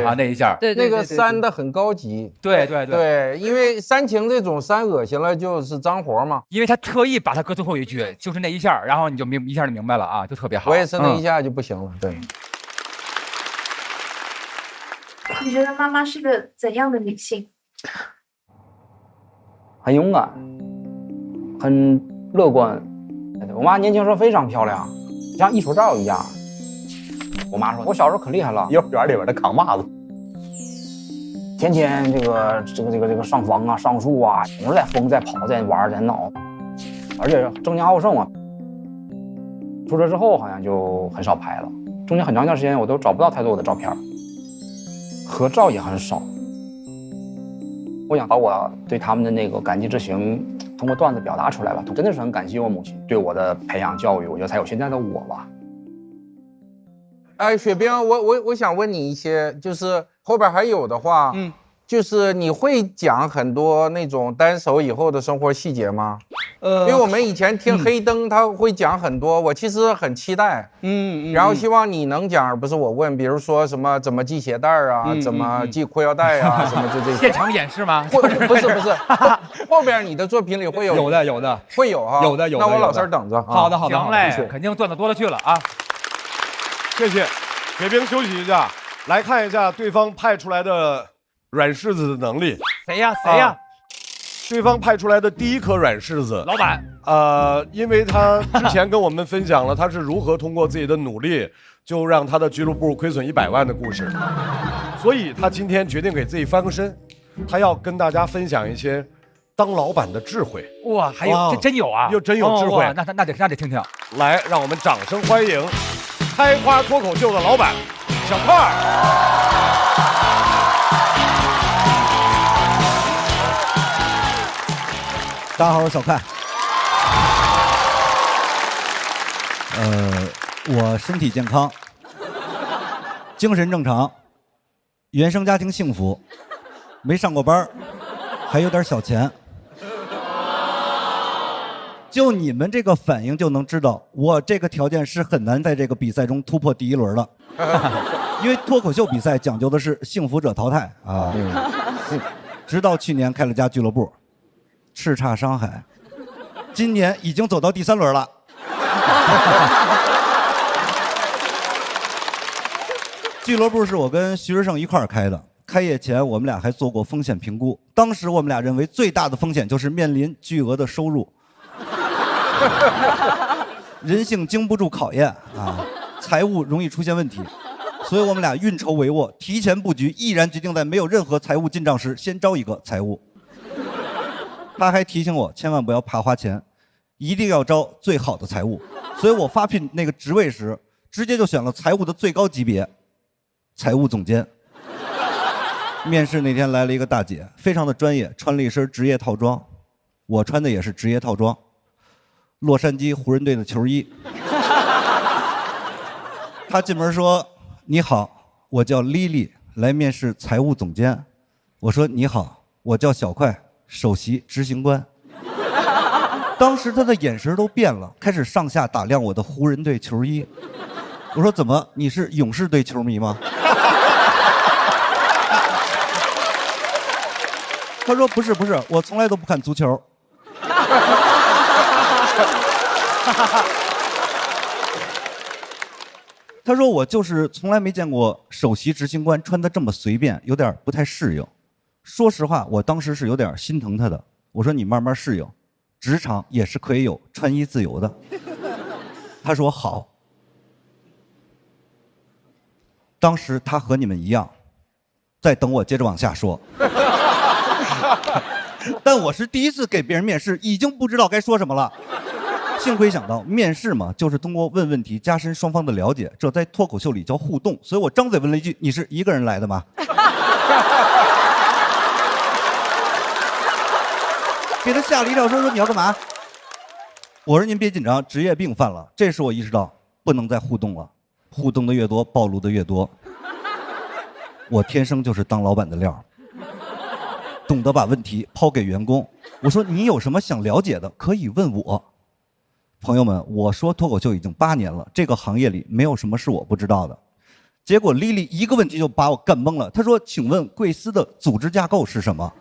啊，那一下，对，那个煽的很高级，对，因为煽情这种煽恶心了就是脏活嘛，因为他特意把它搁最后一句，就是那一下，然后你就一下就明白了啊，就特别好。我也是那一下就不行了，对。你觉得妈妈是个怎样的女性？很勇敢，很乐观。我妈年轻时候非常漂亮，像艺术照一样。我妈说，我小时候可厉害了，幼儿园里边的扛把子，天天这个上房啊、上树啊，总是在疯、在跑、在玩、在闹，而且争强好胜啊。出车之后好像就很少拍了，中间很长一段时间我都找不到太多的照片，合照也很少。我想把我对他们的那个感激之情通过段子表达出来吧，真的是很感谢我母亲对我的培养教育，我觉得才有现在的我吧。哎，雪冰，我想问你一些，就是后边还有的话，就是你会讲很多那种单手以后的生活细节吗？因为我们以前听黑灯，他会讲很多，我其实很期待，然后希望你能讲，而不是我问，比如说什么怎么系鞋带啊，怎么系裤腰带啊，什么就这些。现场演示吗？不是，后边你的作品里会有的，会有哈，有的。那我老实等着。好的，行嘞，肯定段子多了去了啊。谢谢，雪冰休息一下，来看一下对方派出来的软柿子的能力。谁呀？对方派出来的第一颗软柿子，老板。因为他之前跟我们分享了他是如何通过自己的努力，就让他的俱乐部亏损100万的故事，所以他今天决定给自己翻个身，他要跟大家分享一些当老板的智慧。哇，还有真有啊，真有智慧，那得听听。来，让我们掌声欢迎开花脱口秀的老板小块儿。大家好，我是小快。我身体健康，精神正常，原生家庭幸福，没上过班，还有点小钱。就你们这个反应就能知道，我这个条件是很难在这个比赛中突破第一轮的，因为脱口秀比赛讲究的是幸福者淘汰啊。直到去年开了家俱乐部。叱咤商海，今年已经走到第3轮了。俱乐部是我跟徐志胜一块儿开的，开业前我们俩还做过风险评估，当时我们俩认为最大的风险就是面临巨额的收入，人性经不住考验啊，财务容易出现问题，所以我们俩运筹帷幄，提前布局，毅然决定在没有任何财务进账时先招一个财务。他还提醒我千万不要怕花钱，一定要招最好的财务。所以我发聘那个职位时，直接就选了财务的最高级别，财务总监。面试那天来了一个大姐，非常的专业，穿了一身职业套装，我穿的也是职业套装，洛杉矶湖人队的球衣。她进门说：“你好，我叫丽丽，来面试财务总监。”我说：“你好，我叫小快。”首席执行官，当时他的眼神都变了，开始上下打量我的湖人队球衣。我说：“怎么，你是勇士队球迷吗？”他说：“不是，我从来都不看足球。”他说我就是从来没见过首席执行官穿得这么随便，有点不太适应。说实话，我当时是有点心疼他的。我说你慢慢适应，职场也是可以有穿衣自由的。他说好。当时他和你们一样，在等我接着往下说。但我是第一次给别人面试，已经不知道该说什么了。幸亏想到面试嘛，就是通过问问题加深双方的了解，这在脱口秀里叫互动。所以我张嘴问了一句：“你是一个人来的吗？”给他吓了一跳，说你要干嘛？我说您别紧张，职业病犯了。这时我意识到不能再互动了，互动的越多，暴露的越多。我天生就是当老板的料，懂得把问题抛给员工。我说你有什么想了解的，可以问我。朋友们，我说脱口秀已经8年了，这个行业里没有什么是我不知道的。结果丽丽一个问题就把我干懵了。她说：“请问贵司的组织架构是什么？”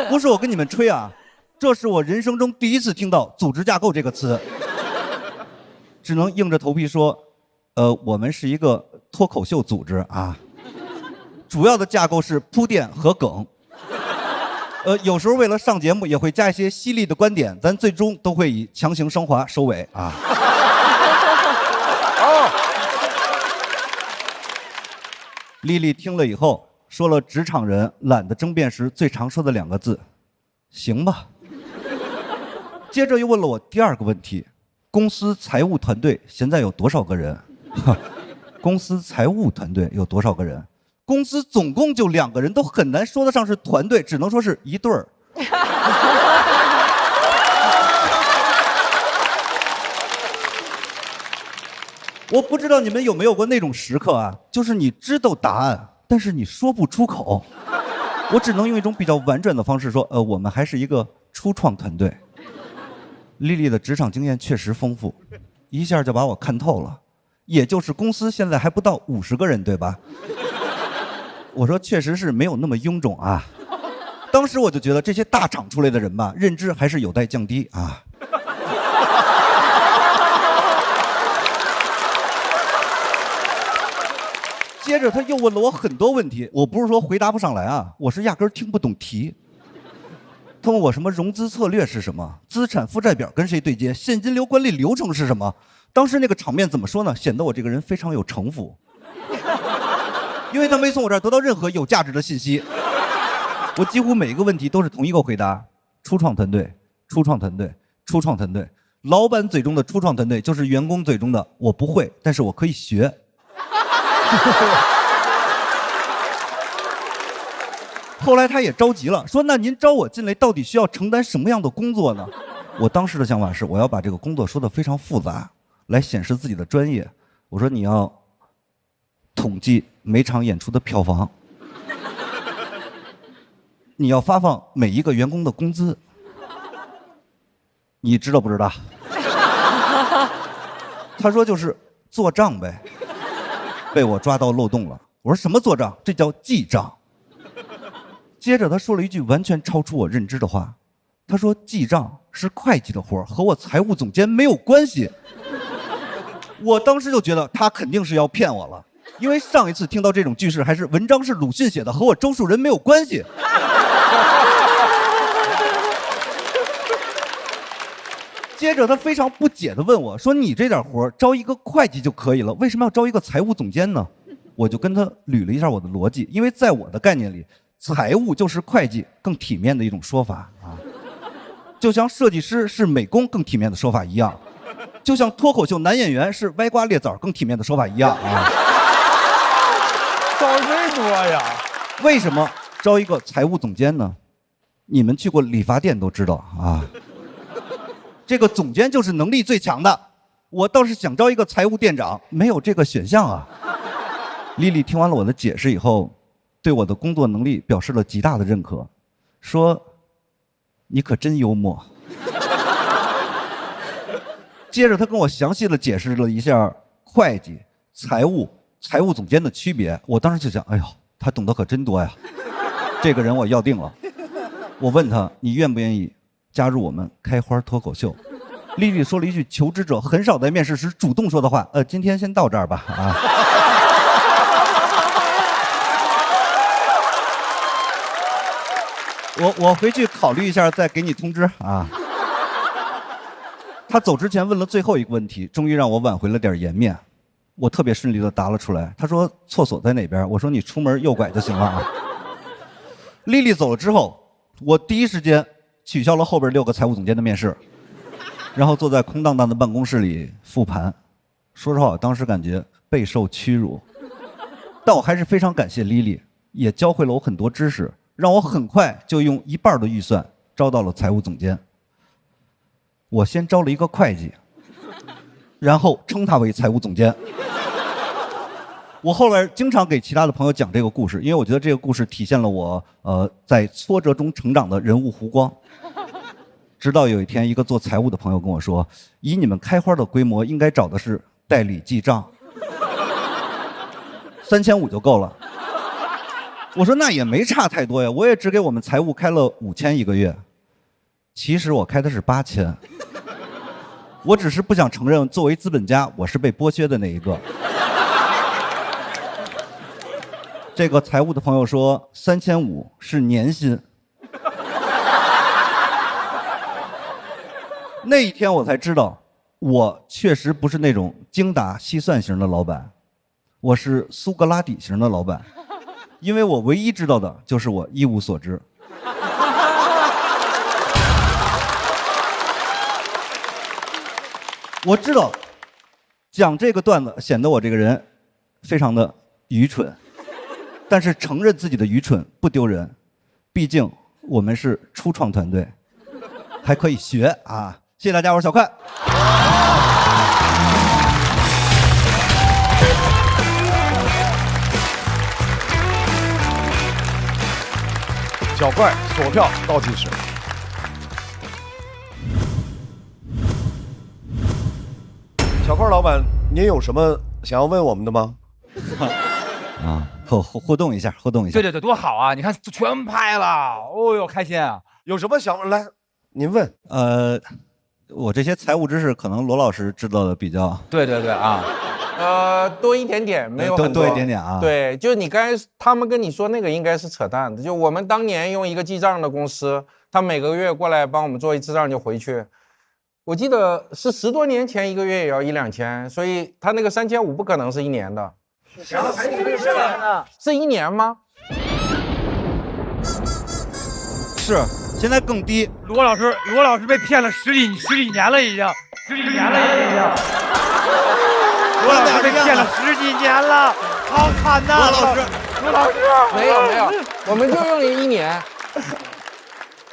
不是我跟你们吹啊，这是我人生中第一次听到组织架构这个词，只能硬着头皮说，我们是一个脱口秀组织啊，主要的架构是铺垫和梗。有时候为了上节目也会加一些犀利的观点，咱最终都会以强行升华收尾啊。丽丽听了以后说了职场人懒得争辩时最常说的2个字：行吧。接着又问了我第2个问题：公司财务团队现在有多少个人？公司财务团队有多少个人？公司总共就2个人，都很难说得上是团队，只能说是一对儿。我不知道你们有没有过那种时刻啊，就是你知道答案，但是你说不出口。我只能用一种比较婉转的方式说，我们还是一个初创团队。丽丽的职场经验确实丰富，一下就把我看透了。也就是公司现在还不到50个人，对吧？我说确实是没有那么臃肿啊。当时我就觉得这些大厂出来的人吧，认知还是有待降低啊。接着他又问了我很多问题，我不是说回答不上来啊，我是压根儿听不懂题。他问我什么融资策略是什么，资产负债表跟谁对接，现金流管理流程是什么。当时那个场面怎么说呢，显得我这个人非常有城府，因为他没从我这儿得到任何有价值的信息。我几乎每一个问题都是同一个回答：初创团队，初创团队，初创团队。老板嘴中的初创团队就是员工嘴中的我不会，但是我可以学。后来他也着急了，说那您招我进来到底需要承担什么样的工作呢？我当时的想法是，我要把这个工作说得非常复杂，来显示自己的专业。我说你要统计每场演出的票房，你要发放每一个员工的工资，你知道不知道？他说就是做账呗。被我抓到漏洞了。我说什么做账？这叫记账。接着他说了一句完全超出我认知的话，他说记账是会计的活，和我财务总监没有关系。我当时就觉得他肯定是要骗我了，因为上一次听到这种句式还是文章是鲁迅写的，和我周树人没有关系。接着他非常不解地问我说，你这点活招一个会计就可以了，为什么要招一个财务总监呢？我就跟他捋了一下我的逻辑，因为在我的概念里，财务就是会计更体面的一种说法啊，就像设计师是美工更体面的说法一样，就像脱口秀男演员是歪瓜裂枣更体面的说法一样啊。招这多呀？为什么招一个财务总监呢？你们去过理发店都知道啊。这个总监就是能力最强的，我倒是想招一个财务店长，没有这个选项啊。丽丽听完了我的解释以后，对我的工作能力表示了极大的认可，说：“你可真幽默。”接着她跟我详细的解释了一下会计、财务总监的区别。我当时就想，哎呦，他懂得可真多呀，这个人我要定了。我问他，你愿不愿意加入我们开花脱口秀？丽丽说了一句求职者很少在面试时主动说的话，今天先到这儿吧啊。我回去考虑一下，再给你通知啊。他走之前问了最后一个问题，终于让我挽回了点颜面。我特别顺利地答了出来。他说厕所在哪边？我说你出门右拐就行了啊。丽丽走了之后，我第一时间取消了后边6个财务总监的面试，然后坐在空荡荡的办公室里复盘。说实话，我当时感觉备受屈辱，但我还是非常感谢丽丽，也教会了我很多知识，让我很快就用1半的预算招到了财务总监。我先招了一个会计，然后称他为财务总监。我后来经常给其他的朋友讲这个故事，因为我觉得这个故事体现了我在挫折中成长的人物弧光。直到有一天，一个做财务的朋友跟我说：“以你们开花的规模，应该找的是代理记账，3500就够了。”我说：“那也没差太多呀，我也只给我们财务开了5000一个月。”其实我开的是8000。我只是不想承认，作为资本家，我是被剥削的那一个。这个财务的朋友说，3500是年薪。那一天我才知道，我确实不是那种精打细算型的老板，我是苏格拉底型的老板，因为我唯一知道的就是我一无所知。我知道，讲这个段子显得我这个人非常的愚蠢，但是承认自己的愚蠢不丢人，毕竟我们是初创团队，还可以学啊！谢谢大家，我是小快。小快锁票倒计时。小块老板，您有什么想要问我们的吗？啊，互动一下，互动一下。对，多好啊！你看全拍了，哦呦，开心啊！有什么想问来，您问。我这些财务知识可能罗老师知道的比较。对啊。多一点点，没有很多。多一点点啊。对，就你刚才他们跟你说那个应该是扯淡的。就我们当年用一个记账的公司，他每个月过来帮我们做一次账就回去。我记得是10多年前，一个月也要1-2千，所以他那个3500不可能是1年的。是1年吗？是，现在更低。罗老师被骗了十几年了，已经10几年了，已经。罗老师被骗了10几年了，好惨呐！罗老师，没有，我们就用了1年。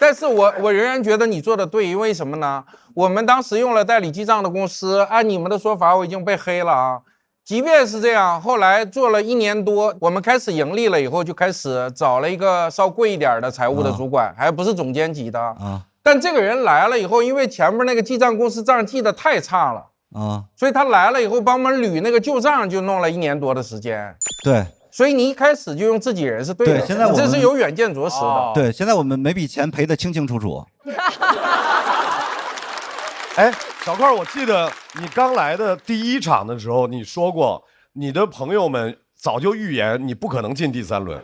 但是我仍然觉得你做的对，因为什么呢？我们当时用了代理记账的公司，按你们的说法，我已经被黑了啊。即便是这样，后来做了1年多，我们开始盈利了以后，就开始找了一个稍贵一点的财务的主管，还不是总监级的啊。但这个人来了以后，因为前面那个记账公司账记得太差了啊，所以他来了以后帮我们捋那个旧账，就弄了1年多的时间。对。所以你一开始就用自己人是对的，对，现在我们这是有远见卓识的。对，现在我们每笔钱赔得清清楚楚。哎，小块，我记得你刚来的第1场的时候，你说过你的朋友们早就预言你不可能进第3轮。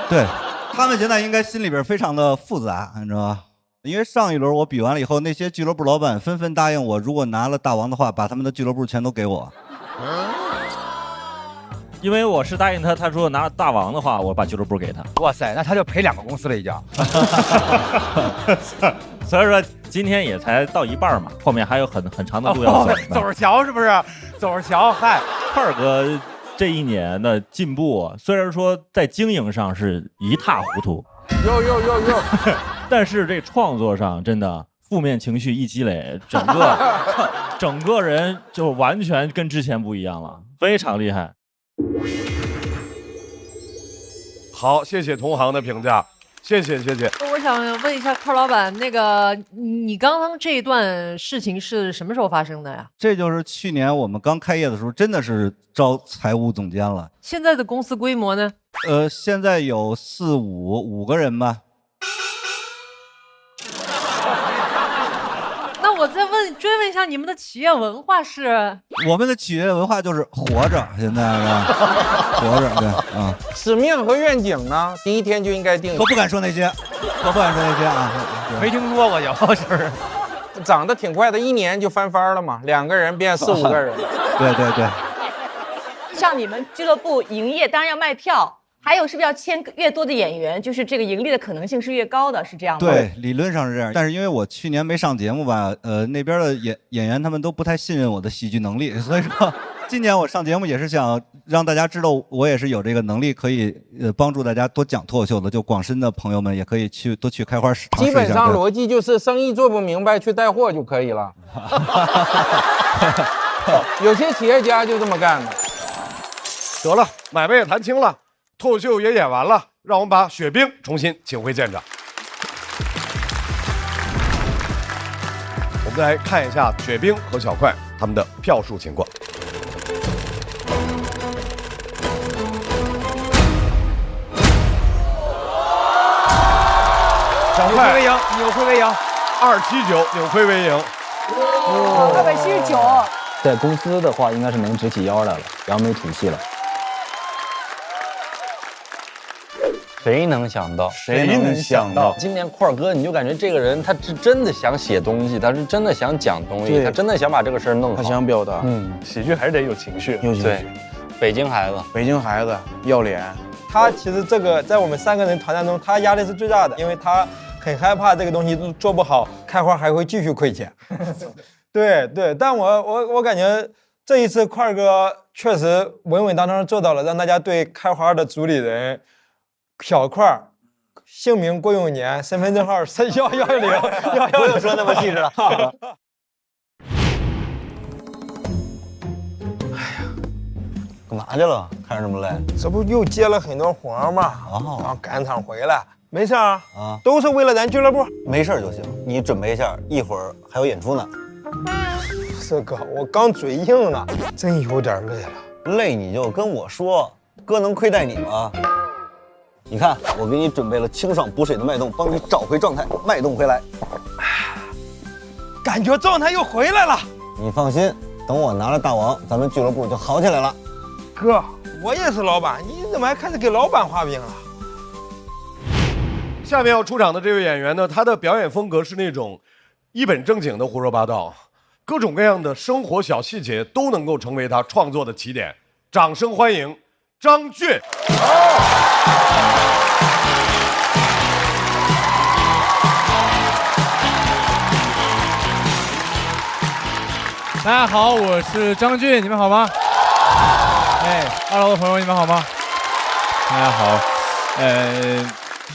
对，他们现在应该心里边非常的复杂，你知道吧？因为上一轮我比完了以后，那些俱乐部老板纷纷答应我，如果拿了大王的话，把他们的俱乐部全都给我。因为我是答应他，他说拿大王的话，我把俱乐部给他。哇塞，那他就赔2个公司了已经。所以说今天也才到1半嘛，后面还有很长的路要走。走着瞧是不是？走着瞧，嗨，块儿哥这1年的进步，虽然说在经营上是一塌糊涂，但是这创作上真的负面情绪一积累，整个人就完全跟之前不一样了，非常厉害。好，谢谢同行的评价，谢谢。我想问一下块老板，那个你刚刚这一段事情是什么时候发生的呀？这就是去年我们刚开业的时候，真的是招财务总监了。现在的公司规模呢？现在有5个人吧。那我再追问一下，你们的企业文化是？我们的企业文化就是活着，现在是吧？活着，对，啊。使命和愿景呢？第一天就应该定。都不敢说那些，都不敢说那些啊。没听说过，就是长得挺快的，1年就翻番了嘛，2个人变4、5个人。对对对。像你们俱乐部营业，当然要卖票。还有是不是要签越多的演员，就是这个盈利的可能性是越高的，是这样吗？对，理论上是这样。但是因为我去年没上节目吧，那边的演员他们都不太信任我的喜剧能力，所以说今年我上节目也是想让大家知道我也是有这个能力，可以帮助大家多讲脱口秀的。就广深的朋友们也可以多去开花市场。基本上逻辑就是生意做不明白去带货就可以了。有些企业家就这么干的。得了，买卖也谈清了。脱口秀也演完了，让我们把雪冰重新请回现场。我们来看一下雪冰和小快他们的票数情况。小快为赢，扭亏为赢，279扭亏为赢，279。在公司的话，应该是能直起腰来了，扬眉吐气了。谁能想到？谁能想到？今年块儿哥，你就感觉这个人他是真的想写东西，他是真的想讲东西，他真的想把这个事儿弄好。他想表达。喜剧还是得有情绪。有情绪。对，北京孩子，北京孩子要脸。他其实这个在我们3个人团战中，他压力是最大的，因为他很害怕这个东西做不好，开花还会继续亏钱。对，但我感觉这一次块儿哥确实稳稳当当做到了，让大家对开花的主理人。小块儿，姓名郭永年，身份证号3110，不用说那么细致了。哎呀，干嘛去了？看着这么累。这不又接了很多活吗？然后赶场回来，没事啊，都是为了咱俱乐部。没事就行，你准备一下，一会儿还有演出呢。是哥，我刚嘴硬呢，真有点累了。累你就跟我说，哥能亏待你吗？你看，我给你准备了清爽补水的脉动，帮你找回状态，脉动回来。感觉状态又回来了。你放心，等我拿了大王，咱们俱乐部就好起来了。哥，我也是老板，你怎么还开始给老板画饼了？下面要出场的这位演员呢，他的表演风格是那种一本正经的胡说八道，各种各样的生活小细节都能够成为他创作的起点。掌声欢迎张俊。大家好，我是张俊，你们好吗？2楼的朋友你们好吗？大家好，是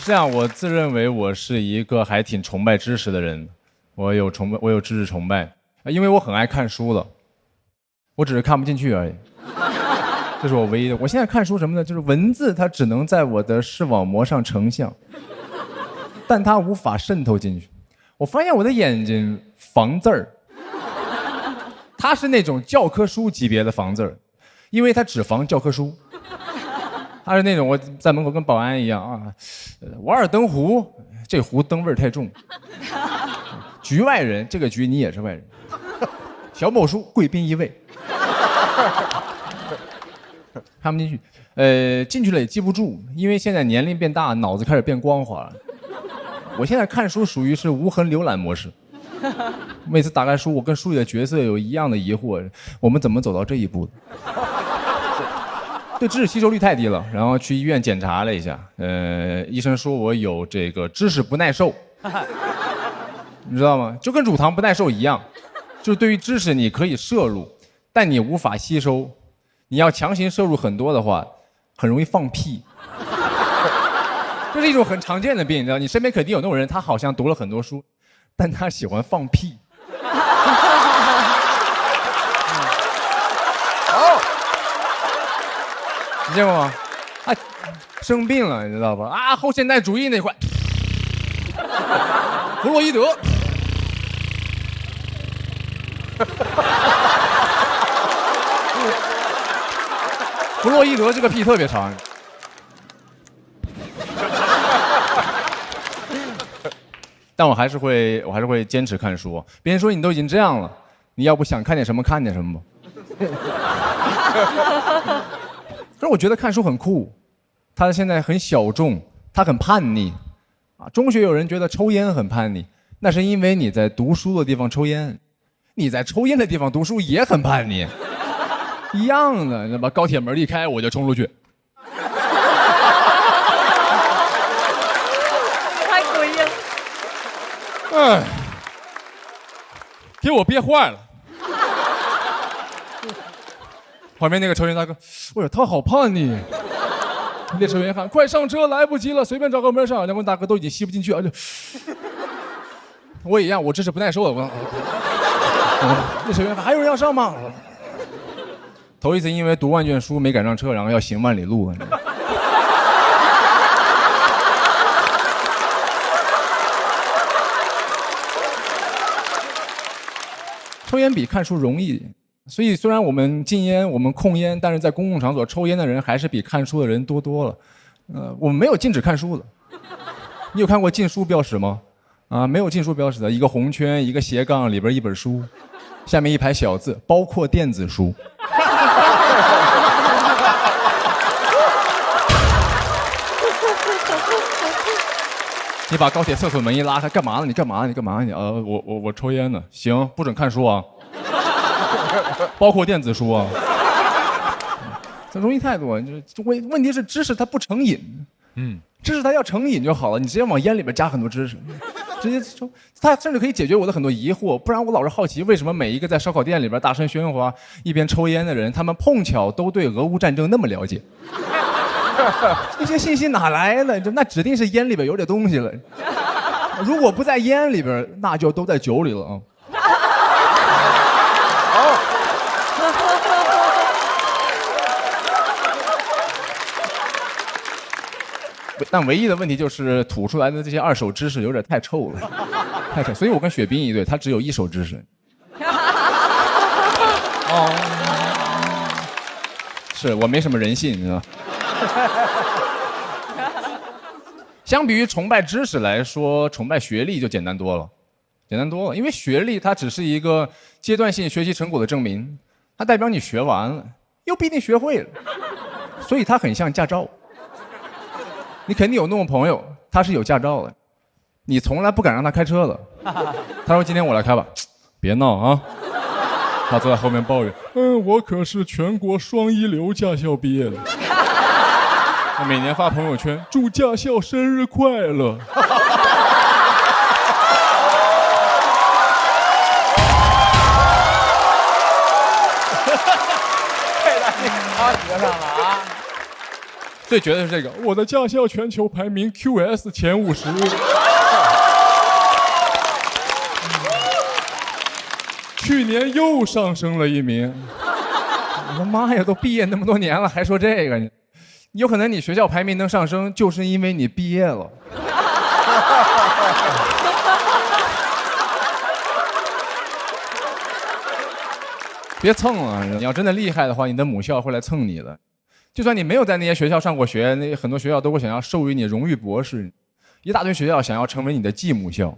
这样，我自认为我是一个还挺崇拜知识的人，我有知识崇拜，因为我很爱看书的，我只是看不进去而已。这是我唯一的。我现在看书什么呢？就是文字它只能在我的视网膜上成像，但它无法渗透进去。我发现我的眼睛防字儿，它是那种教科书级别的防字儿，因为它只防教科书。它是那种我在门口跟保安一样啊，瓦尔登湖，这湖灯味儿太重。局外人，这个局你也是外人。小某书，贵宾一位。看不进去，进去了也记不住，因为现在年龄变大，脑子开始变光滑了。我现在看书属于是无痕浏览模式，每次打开书，我跟书里的角色有一样的疑惑，我们怎么走到这一步的？对知识吸收率太低了，然后去医院检查了一下，医生说我有这个知识不耐受，你知道吗？就跟乳糖不耐受一样，就是对于知识你可以摄入，但你无法吸收。你要强行摄入很多的话，很容易放屁。这是一种很常见的病，你知道？你身边肯定有那种人，他好像读了很多书，但他喜欢放屁。你见过吗？啊，生病了，你知道吧？啊，后现代主义那块，弗洛伊德。弗洛伊德这个屁特别长。但我还是会坚持看书。别人说你都已经这样了，你要不想看点什么看点什么吧。可是我觉得看书很酷，它现在很小众，它很叛逆啊。中学有人觉得抽烟很叛逆，那是因为你在读书的地方抽烟，你在抽烟的地方读书也很叛逆，一样的。那把高铁门一开，我就冲出去。太诡异了。哎，给我憋坏了。旁边那个抽烟大哥，哎呀，他好叛逆。列车员喊：“快上车，来不及了，随便找个门上。”两位大哥都已经吸不进去了，就我也一样，我这是不耐受了。列车员喊：“还有人要上吗？”头一次因为读万卷书没赶上车，然后要行万里路。抽烟比看书容易。所以，虽然我们禁烟，我们控烟，但是在公共场所抽烟的人还是比看书的人多了。我们没有禁止看书的。你有看过禁书标识吗？啊，没有禁书标识的，一个红圈，一个斜杠，里边一本书，下面一排小字，包括电子书。你把高铁厕所门一拉开，干嘛呢？你干嘛呢？你干嘛呢？我抽烟呢。行，不准看书啊。包括电子书啊，这容易太多。问题是知识它不成瘾，知识它要成瘾就好了。你直接往烟里边加很多知识，直接抽，它甚至可以解决我的很多疑惑。不然我老是好奇，为什么每一个在烧烤店里边大声喧哗、一边抽烟的人，他们碰巧都对俄乌战争那么了解？这些信息哪来的？那指定是烟里边有点东西了。如果不在烟里边，那就都在酒里了啊。但唯一的问题就是吐出来的这些二手知识有点太臭了，太臭。所以我跟雪冰一对，他只有一手知识。是我没什么人性，你知道。相比于崇拜知识来说，崇拜学历就简单多了，简单多了。因为学历它只是一个阶段性学习成果的证明，它代表你学完了，又不一定学会了，所以它很像驾照。你肯定有那种朋友，他是有驾照的，你从来不敢让他开车的。他说：“今天我来开吧。”别闹啊！他坐在后面抱怨：“我可是全国双一流驾校毕业的。”他每年发朋友圈：“祝驾校生日快乐。”佩戴你高级上了啊！最绝的是这个，我的驾校全球排名 QS 前50。去年又上升了1名。我的妈呀，都毕业那么多年了，还说这个？有可能你学校排名能上升，就是因为你毕业了。别蹭了，你要真的厉害的话，你的母校会来蹭你的。就算你没有在那些学校上过学，那很多学校都会想要授予你荣誉博士，一大堆学校想要成为你的继母校。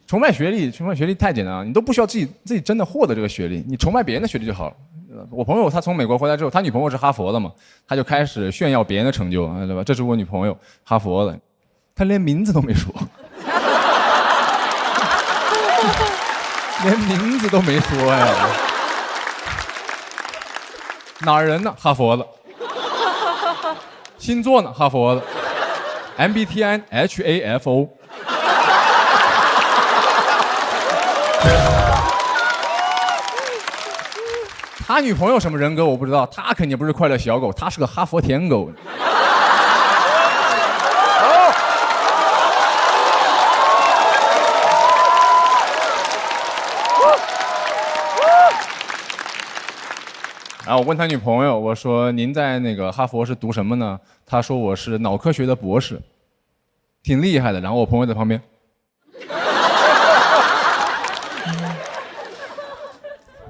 崇拜学历太简单了，你都不需要自己真的获得这个学历，你崇拜别人的学历就好了。我朋友他从美国回来之后，他女朋友是哈佛的嘛，他就开始炫耀别人的成就，对吧？这是我女朋友，哈佛的，他连名字都没说，连名字都没说呀。哪儿人呢？哈佛的。星座呢？哈佛的。MBTI HAFO。他女朋友什么人格我不知道，他肯定不是快乐小狗，他是个哈佛舔狗。然后我问他女朋友，我说您在那个哈佛是读什么呢？他说我是脑科学的博士，挺厉害的。然后我朋友在旁边，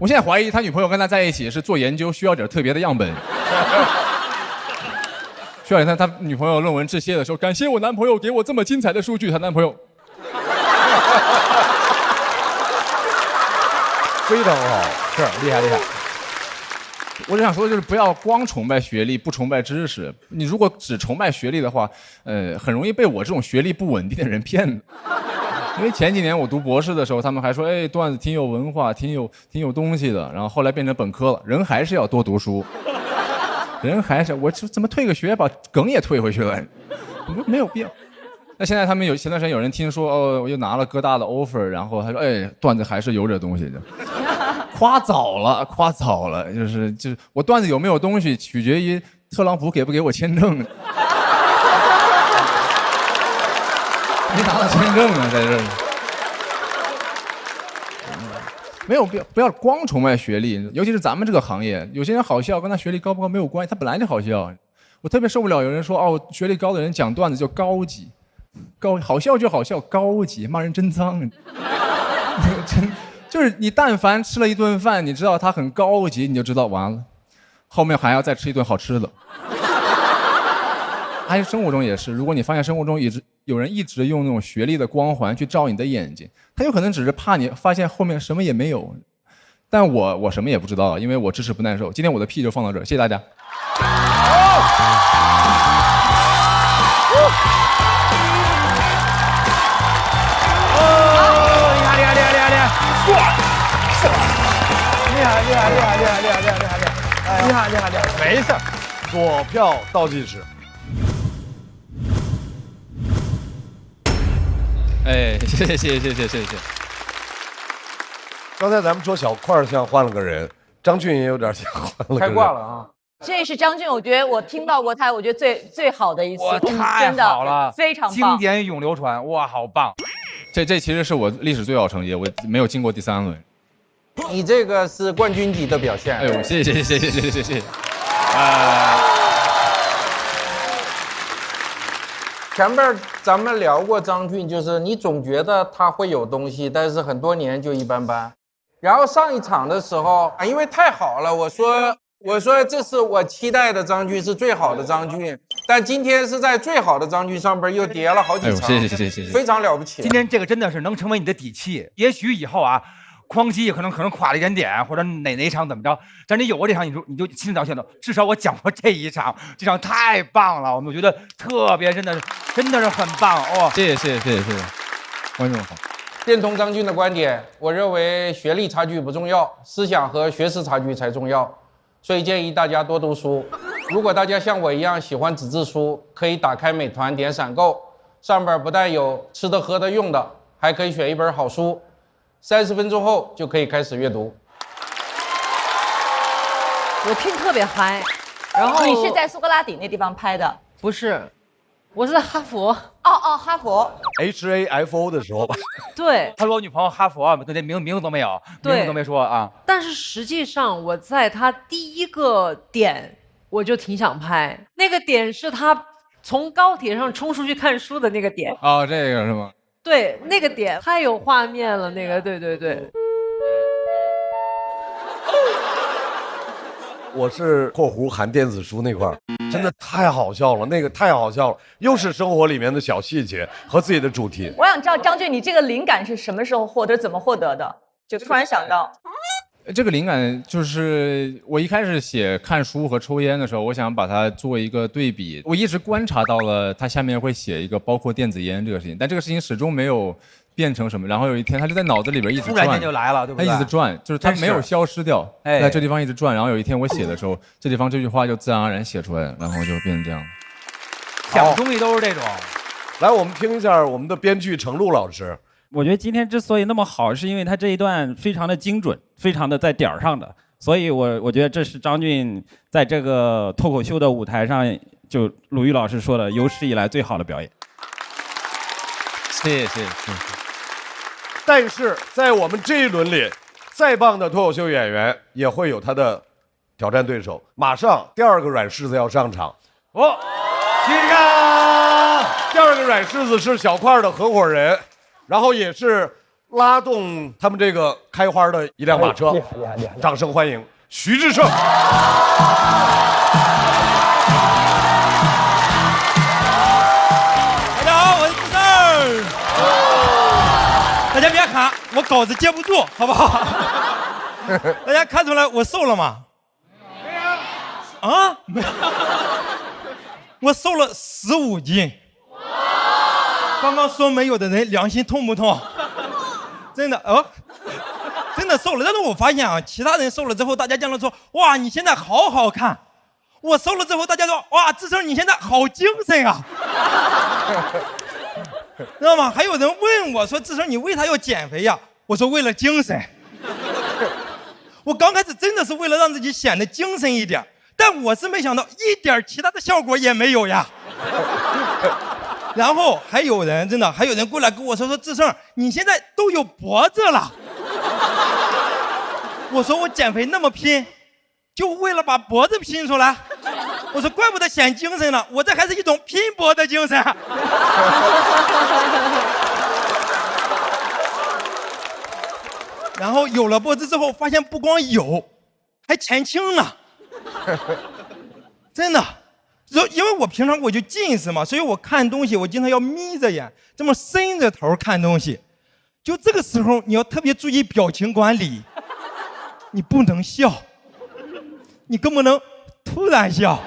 我现在怀疑他女朋友跟他在一起是做研究，需要点特别的样本。徐小莲他女朋友论文致谢的时候，感谢我男朋友给我这么精彩的数据，她男朋友非常好，是厉害。我只想说，就是不要光崇拜学历，不崇拜知识。你如果只崇拜学历的话，很容易被我这种学历不稳定的人骗的。因为前几年我读博士的时候，他们还说，哎，段子挺有文化，挺有东西的。然后后来变成本科了，人还是要多读书。人还是我怎么退个学把梗也退回去了？没有必要。那现在他们前段时间有人听说，哦，我又拿了哥大的 offer， 然后他说，哎，段子还是有点东西的。夸早了，就是我段子有没有东西，取决于特朗普给不给我签证。没拿到签证呢，在这里。没有必要，不要光崇拜学历，尤其是咱们这个行业，有些人好笑跟他学历高不高没有关系，他本来就好笑。我特别受不了有人说，哦，学历高的人讲段子就高级，好笑就好笑，高级，骂人真脏。就是你但凡吃了一顿饭，你知道它很高级，你就知道完了，后面还要再吃一顿好吃的。还有生活中也是，如果你发现生活中有人一直用那种学历的光环去照你的眼睛，他有可能只是怕你发现后面什么也没有。但我什么也不知道，因为我知识不耐受。今天我的屁就放到这儿，谢谢大家。厉害，没事，左票倒计时。哎，谢谢。刚才咱们说小块像换了个人，张俊也有点像换了个人。开挂了啊！这是张俊，我觉得我听到过他，我觉得最好的一次，太好了，非常棒，经典永流传，哇，好棒！这其实是我历史最好成绩，我没有经过第3轮。你这个是冠军级的表现。哎呦，谢谢。前边咱们聊过张俊，就是你总觉得他会有东西，但是很多年就一般般。然后上一场的时候，因为太好了，我说这是我期待的张俊，是最好的张俊。但今天是在最好的张俊上边又跌了好几场。谢谢，非常了不起。今天这个真的是能成为你的底气，也许以后啊。匡基可能垮了一点点，或者哪一场怎么着，但你有过这场，你就心里道歉了。至少我讲过这一场，这场太棒了，我们觉得特别，真的是很棒哦。谢谢，观众好。认同张俊的观点，我认为学历差距不重要，思想和学识差距才重要，所以建议大家多读书。如果大家像我一样喜欢纸质书，可以打开美团点闪购，上边不但有吃的、喝的、用的，还可以选一本好书。30分钟后就可以开始阅读。我听特别嗨，然后你是在苏格拉底那地方拍的？不是，我是在哈佛。哦，哈佛。HAFO 的时候吧。对。他说我女朋友哈佛，对，名字都没有，名字都没说啊。但是实际上我在他第一个点，我就挺想拍。那个点是他从高铁上冲出去看书的那个点。哦，这个是吗？对，那个点太有画面了，那个对。我是（括弧含电子书那块儿），真的太好笑了，那个太好笑了，又是生活里面的小细节和自己的主题。我想知道张俊，你这个灵感是什么时候获得，怎么获得的？就突然想到。这个灵感就是我一开始写看书和抽烟的时候，我想把它做一个对比。我一直观察到了它下面会写一个包括电子烟这个事情，但这个事情始终没有变成什么。然后有一天，它就在脑子里边一直转，突然间就来了，对不对？它一直转，就是它没有消失掉，在这地方一直转。然后有一天我写的时候，这地方这句话就自然而然写出来，然后就变成这样。想东西都是这种。来，我们听一下我们的编剧程璐老师。我觉得今天之所以那么好，是因为他这一段非常的精准，非常的在点儿上的，所以我觉得这是张俊在这个脱口秀的舞台上，就鲁豫老师说的有史以来最好的表演。谢谢。但是在我们这一轮里，再棒的脱口秀演员也会有他的挑战对手。马上第二个软柿子要上场。哦，起立！第二个软柿子是小块的合伙人。然后也是拉动他们这个开花的一辆马车，厉害！掌声欢迎徐志胜。看我稿子接不住，好不好？大家看出来我瘦了吗？没有。啊？没有。我瘦了15斤。刚刚说没有的人良心痛不痛？真的真的瘦了。但是我发现啊，其他人瘦了之后，大家经常说哇你现在好好看。我瘦了之后，大家说哇志胜你现在好精神啊。知道吗？还有人问我说志胜你为啥要减肥呀？我说为了精神。我刚开始真的是为了让自己显得精神一点，但我是没想到一点其他的效果也没有呀。然后还有人过来跟我说志胜你现在都有脖子了。我说我减肥那么拼就为了把脖子拼出来。我说怪不得显精神了，我这还是一种拼搏的精神。然后有了脖子之后发现不光有还前倾呢。真的，因为我平常我就近视嘛，所以我看东西我经常要眯着眼这么伸着头看东西。就这个时候你要特别注意表情管理，你不能笑，你更不能突然笑。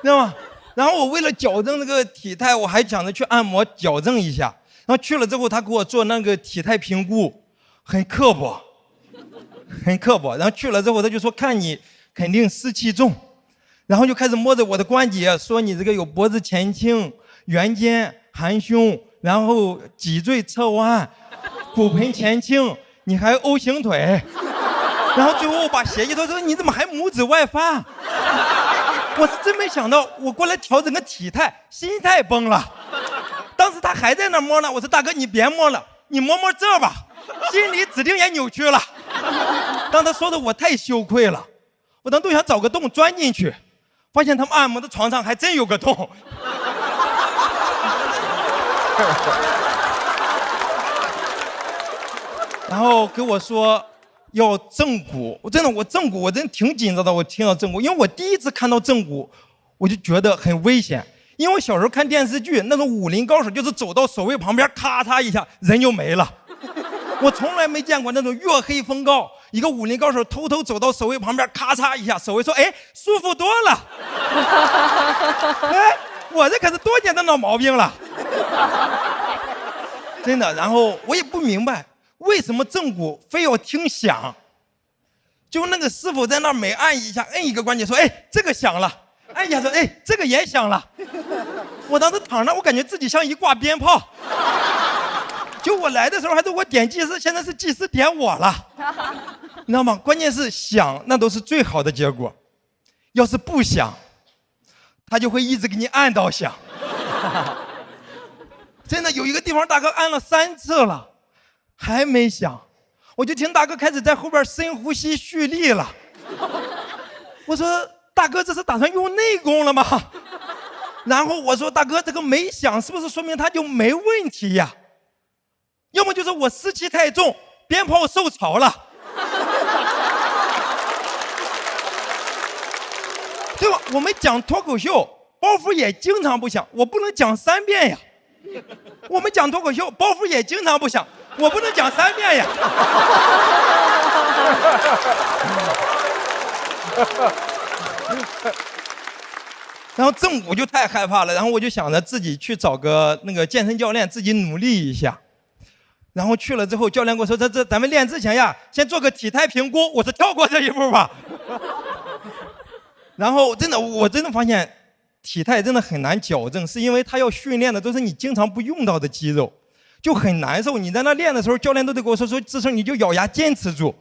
知道吗？然后我为了矫正这个体态，我还想着去按摩矫正一下。然后去了之后，他给我做那个体态评估，很刻薄。然后去了之后，他就说看你肯定湿气重，然后就开始摸着我的关节，说你这个有脖子前倾、圆肩、含胸，然后脊椎侧弯、骨盆前倾，你还 O 型腿。然后最后我把鞋一脱，说你怎么还拇指外翻？我是真没想到，我过来调整个体态，心态崩了。当时他还在那摸呢，我说大哥你别摸了，你摸摸这吧，心里指定也扭曲了。当他说的我太羞愧了，我当都想找个洞钻进去，发现他们按摩的床上还真有个洞。然后跟我说要正骨，我真的挺紧张的。我听到正骨，因为我第一次看到正骨，我就觉得很危险。因为我小时候看电视剧，那种武林高手就是走到守卫旁边，咔嚓一下人就没了。我从来没见过那种月黑风高，一个武林高手偷偷走到守卫旁边，咔嚓一下，守卫说：“哎，舒服多了。”哎，我这可是多年的老毛病了，真的。然后我也不明白。为什么正骨非要听响？就那个师傅在那每按一下，摁一个关节，说：“哎，这个响了。”按一下说：“哎，这个也响了。”我当时躺那，我感觉自己像一挂鞭炮。就我来的时候还是我点技师，现在是技师点我了，你知道吗？关键是响，那都是最好的结果。要是不响，他就会一直给你按到响。真的有一个地方大哥按了3次了。还没响，我就听大哥开始在后边深呼吸蓄力了。我说大哥这是打算用内功了吗？然后我说大哥这个没响是不是说明他就没问题呀？要么就是我湿气太重，鞭炮受潮了。对吧？我们讲脱口秀包袱也经常不响，我不能讲3遍呀。我们讲脱口秀包袱也经常不响，我不能讲3遍呀。然后正骨就太害怕了，然后我就想着自己去找个那个健身教练，自己努力一下。然后去了之后，教练跟我说：“这咱们练之前呀，先做个体态评估。”我说跳过这一步吧。然后我真的发现体态真的很难矫正，是因为他要训练的都是你经常不用到的肌肉，就很难受。你在那练的时候，教练都得跟我说志胜你就咬牙坚持住。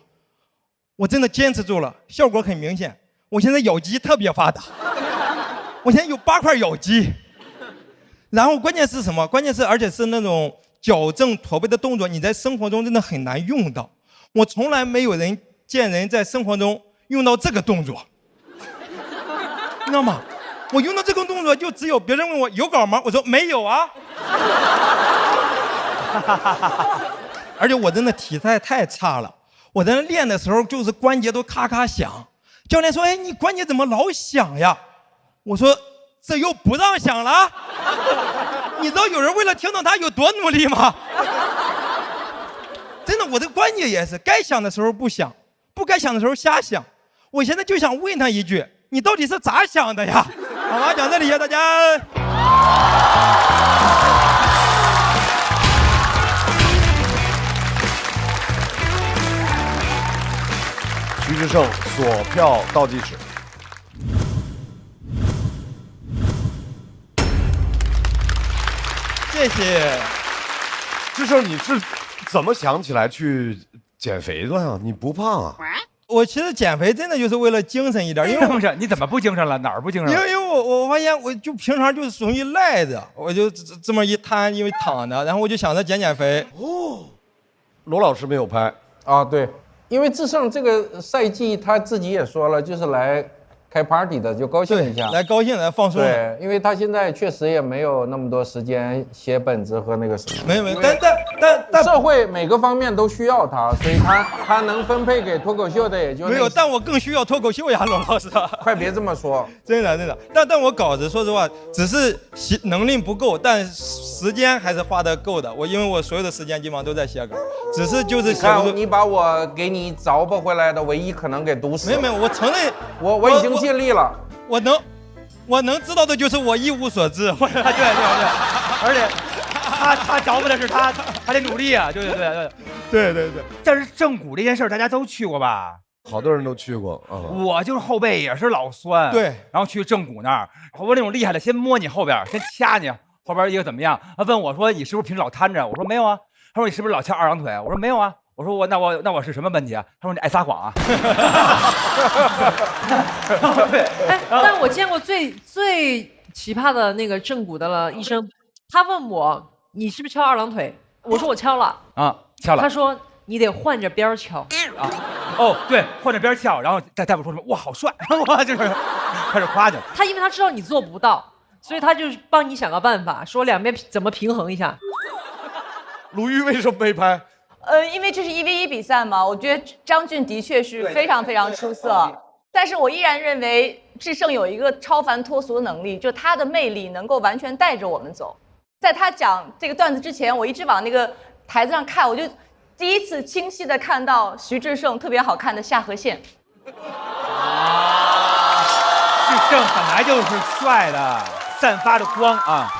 我真的坚持住了，效果很明显。我现在咬肌特别发达，我现在有8块咬肌。然后关键是什么？关键是而且是那种矫正驼背的动作，你在生活中真的很难用到。我从来没有见人在生活中用到这个动作，你知道吗？我用到这个动作就只有别人问我有稿吗？我说没有啊。而且我真的体态太差了，我在那练的时候就是关节都咔咔响。教练说：“哎，你关节怎么老响呀？”我说：“这又不让响了。你知道有人为了听懂他有多努力吗？真的，我的观念也是，该想的时候不想，不该想的时候瞎想。我现在就想问他一句，你到底是咋想的呀？好吧，讲这里，谢谢大家。徐志胜锁票倒计时。谢谢。志胜，你是怎么想起来去减肥的呀？你不胖啊？我其实减肥真的就是为了精神一点，因为不是你怎么不精神了？哪儿不精神了？因为我发现我就平常就是容易赖着，我就这么一摊，因为躺着，然后我就想着减肥。哦，罗老师没有拍啊，对，因为志胜这个赛季他自己也说了，就是来开 party 的，就高兴一下，来高兴来放松。对，因为他现在确实也没有那么多时间写本子和那个什么。没有，但社会每个方面都需要他，所以他能分配给脱口秀的也就没有，但我更需要脱口秀呀，罗老师。快别这么说，真的。但我稿子说实话，只是能力不够，但时间还是花的够的。因为我所有的时间基本上都在写稿，只是就是写不出。你把我给你找不回来的唯一可能给堵死。没有，我承认，我已经尽力了。我能知道的就是我一无所知。对，而且他着不的是他得努力啊！对。但是正骨这件事大家都去过吧？好多人都去过啊。我就是后背也是老酸，对，然后去正骨那儿，好多那种厉害的，先摸你后边，先掐你后边一个怎么样？他问我说你是不是平时老瘫着？我说没有啊。他说你是不是老翘二郎腿？我说没有啊。我说那我是什么问题啊？他说你爱撒谎啊。对，但我见过最奇葩的那个正骨的了医生，他问我你是不是敲二郎腿？我说我敲了啊，敲了。他说你得换着边敲啊。哦，对，换着边敲。然后大夫说什么？哇，好帅！我就是开始夸你。他因为他知道你做不到，所以他就帮你想个办法，说两边怎么平衡一下。鲁豫为什么没拍？因为这是1v1比赛嘛，我觉得张俊的确是非常非常出色，但是我依然认为志胜有一个超凡脱俗的能力，就他的魅力能够完全带着我们走。在他讲这个段子之前，我一直往那个台子上看，我就第一次清晰的看到徐志胜特别好看的下颌线。志胜本来就是帅的，散发着光啊！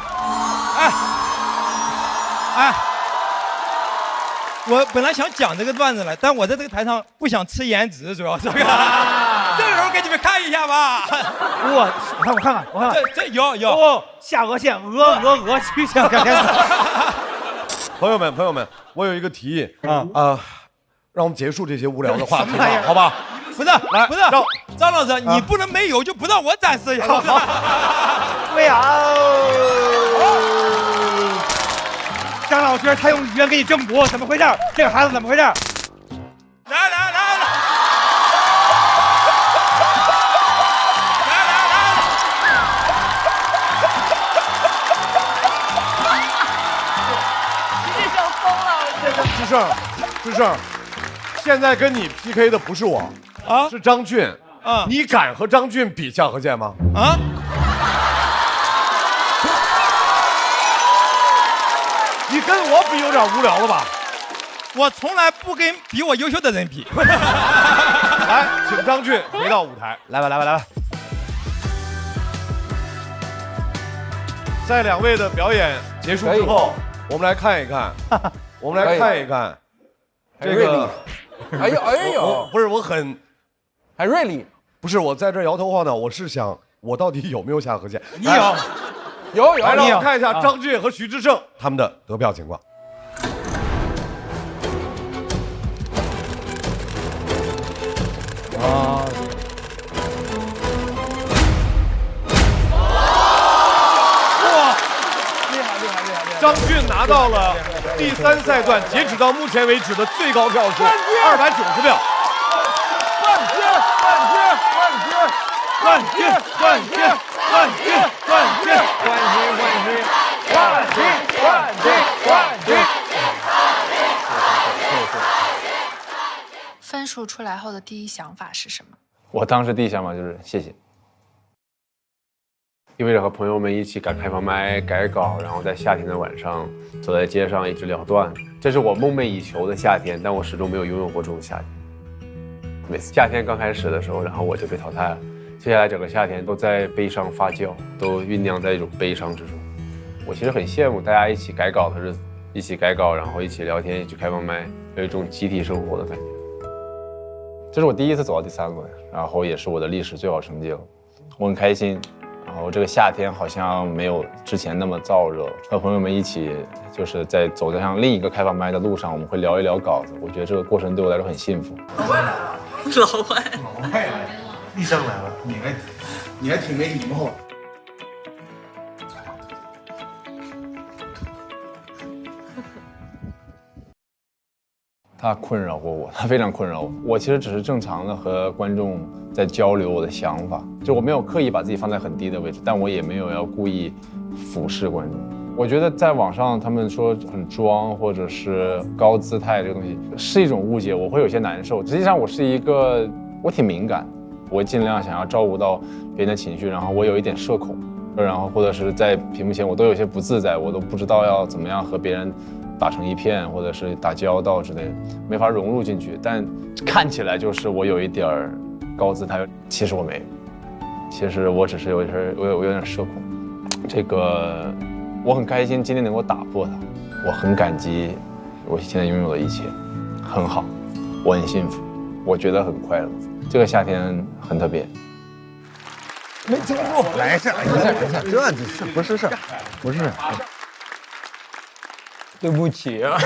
我本来想讲这个段子了，但我在这个台上不想吃颜值，主要是这个时候给你们看一下吧。我看看，这有哦，下颌线，鹅曲线。朋友们，我有一个提议让我们结束这些无聊的话题吧，好吧？不是，张老师，你不能没有就不让我展示呀。对呀。张老师，他用语言给你正骨，怎么回事？这个孩子怎么回事？来！志胜疯了！志胜，现在跟你 PK 的不是我啊，是张俊啊。你敢和张俊比下颌线吗？啊？你跟我比有点无聊了吧？我从来不跟比我优秀的人比。来，请张俊回到舞台。来吧。在两位的表演结束之后，我们来看一看，这个。哎呦，不是我很，还锐利。不是我在这摇头晃脑，我是想我到底有没有下颌线？你有。来，让我看一下张俊和徐志胜他们的得票情况。厉害！张俊拿到了第3赛段截止到目前为止的最高票数290票。冠军！分数出来后的第一想法是什么？我当时第一想法就是谢谢。意味着和朋友们一起赶开放麦、改稿，然后在夏天的晚上走在街上一直聊段子。这是我梦寐以求的夏天，但我始终没有拥有过这种夏天。每次夏天刚开始的时候，然后我就被淘汰了。接下来整个夏天都在悲伤发酵，都酝酿在一种悲伤之中。我其实很羡慕大家一起改稿的日子，一起改稿，然后一起聊天，一起开放麦，有一种集体生活的感觉。这是我第一次走到第3轮，然后也是我的历史最好成绩了，我很开心。然后这个夏天好像没有之前那么燥热，和朋友们一起就是在走在上另一个开放麦的路上，我们会聊一聊稿子。我觉得这个过程对我来说很幸福。老外来了，老外来了，医生来了，你还挺没礼貌。他困扰过我，他非常困扰我。我其实只是正常的和观众在交流我的想法，就我没有刻意把自己放在很低的位置，但我也没有要故意俯视观众。我觉得在网上他们说很装或者是高姿态这个东西是一种误解，我会有些难受。实际上我挺敏感，我会尽量想要照顾到别人的情绪，然后我有一点社恐，然后或者是在屏幕前我都有些不自在，我都不知道要怎么样和别人打成一片，或者是打交道之类的，没法融入进去。但看起来就是我有一点高姿态，其实我没有，其实我只是有点社恐。这个我很开心今天能够打破它，我很感激我现在拥有的一切，很好，我很幸福，我觉得很快乐。这个夏天很特别。没听过，来一下，这是不是事儿？不是。对不起啊。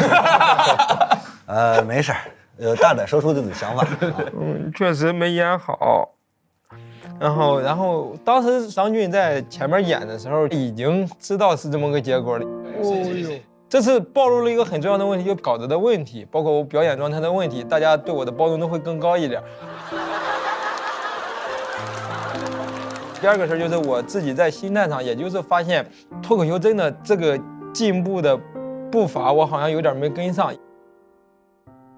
没事儿，大胆说出自己的想法。确实没演好。然后当时张俊在前面演的时候，已经知道是这么个结果了。这次暴露了一个很重要的问题，就稿子的问题，包括我表演状态的问题，大家对我的包容度会更高一点。第二个事就是我自己在心态上，也就是发现脱口秀真的这个进步的步伐，我好像有点没跟上。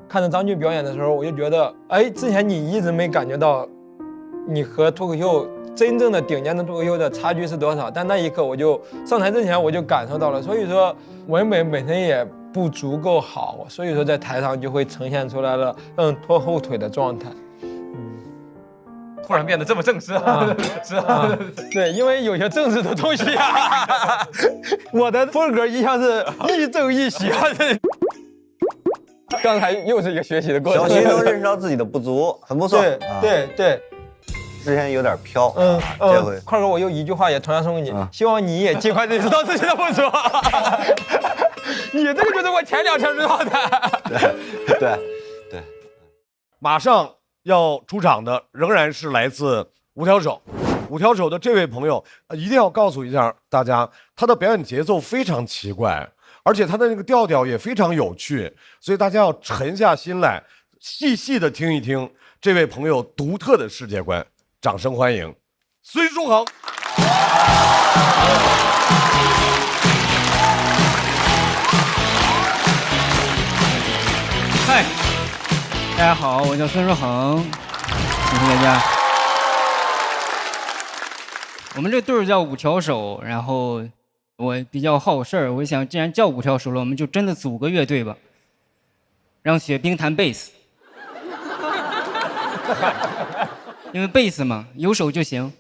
看着张俊表演的时候，我就觉得，哎，之前你一直没感觉到你和脱口秀真正的顶尖的脱口秀的差距是多少，但那一刻我就上台之前我就感受到了。所以说文本本身也不足够好，所以说在台上就会呈现出来了拖后腿的状态。突然变得这么正式啊！是啊，对，因为有些正式的东西啊，我的风格一向是亦正亦邪。刚才又是一个学习的过程。小徐能认识到自己的不足，很不错。对，之前有点飘，这回块哥，我有一句话也同样送给你，希望你也尽快认识到自己的不足。你这个就是我前2天知道的。对，马上要出场的仍然是来自五条手。五条手的这位朋友，一定要告诉一下大家，他的表演节奏非常奇怪，而且他的那个调调也非常有趣，所以大家要沉下心来，细细的听一听这位朋友独特的世界观。掌声欢迎孙书恒。嗨，大家好，我叫孙书恒，谢谢大家。我们这队叫五条手，然后我比较好事儿，我想既然叫五条手了，我们就真的组个乐队吧，让雪冰弹贝斯，因为贝斯嘛，有手就行。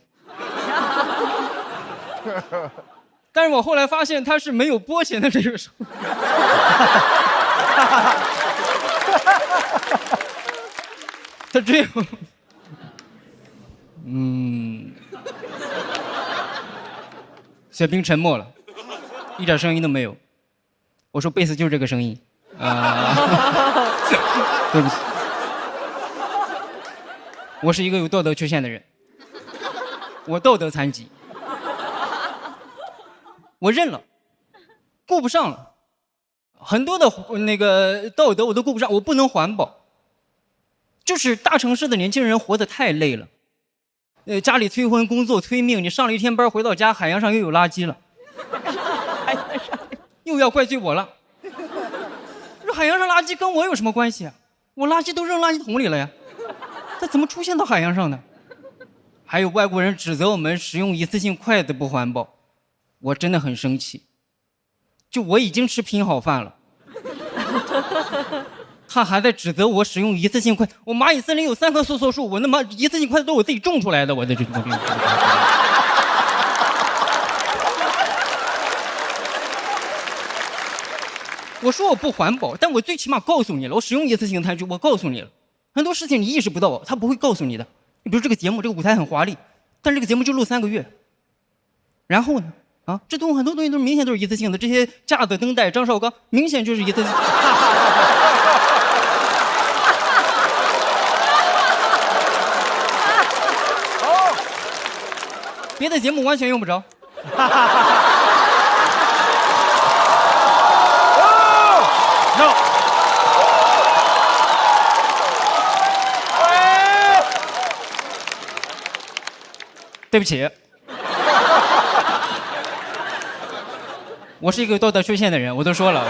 但是我后来发现他是没有拨弦的这个手。他只有，雪冰沉默了，一点声音都没有。我说贝斯就是这个声音，对不起，我是一个有道德缺陷的人，我道德残疾，我认了，顾不上了，很多的那个道德我都顾不上，我不能环保。就是大城市的年轻人活得太累了，家里催婚，工作催命，你上了一天班回到家，海洋上又有垃圾了，又要怪罪我了。这海洋上垃圾跟我有什么关系啊？我垃圾都扔垃圾桶里了呀，它怎么出现到海洋上的？还有外国人指责我们使用一次性筷子不环保，我真的很生气。就我已经吃拼好饭了，他还在指责我使用一次性筷。我蚂蚁森林有3棵梭梭树，我他妈一次性筷子都是我自己种出来的，我的这个病。我说我不环保，但我最起码告诉你了，我使用一次性餐具，我告诉你了。很多事情你意识不到，他不会告诉你的。你比如这个节目，这个舞台很华丽，但是这个节目就录3个月。然后呢？啊，这很多东西都是明显都是一次性的，这些架子、灯带、张绍刚，明显就是一次性。别的节目完全用不着。No。对不起。我是一个有道德缺陷的人，我都说了，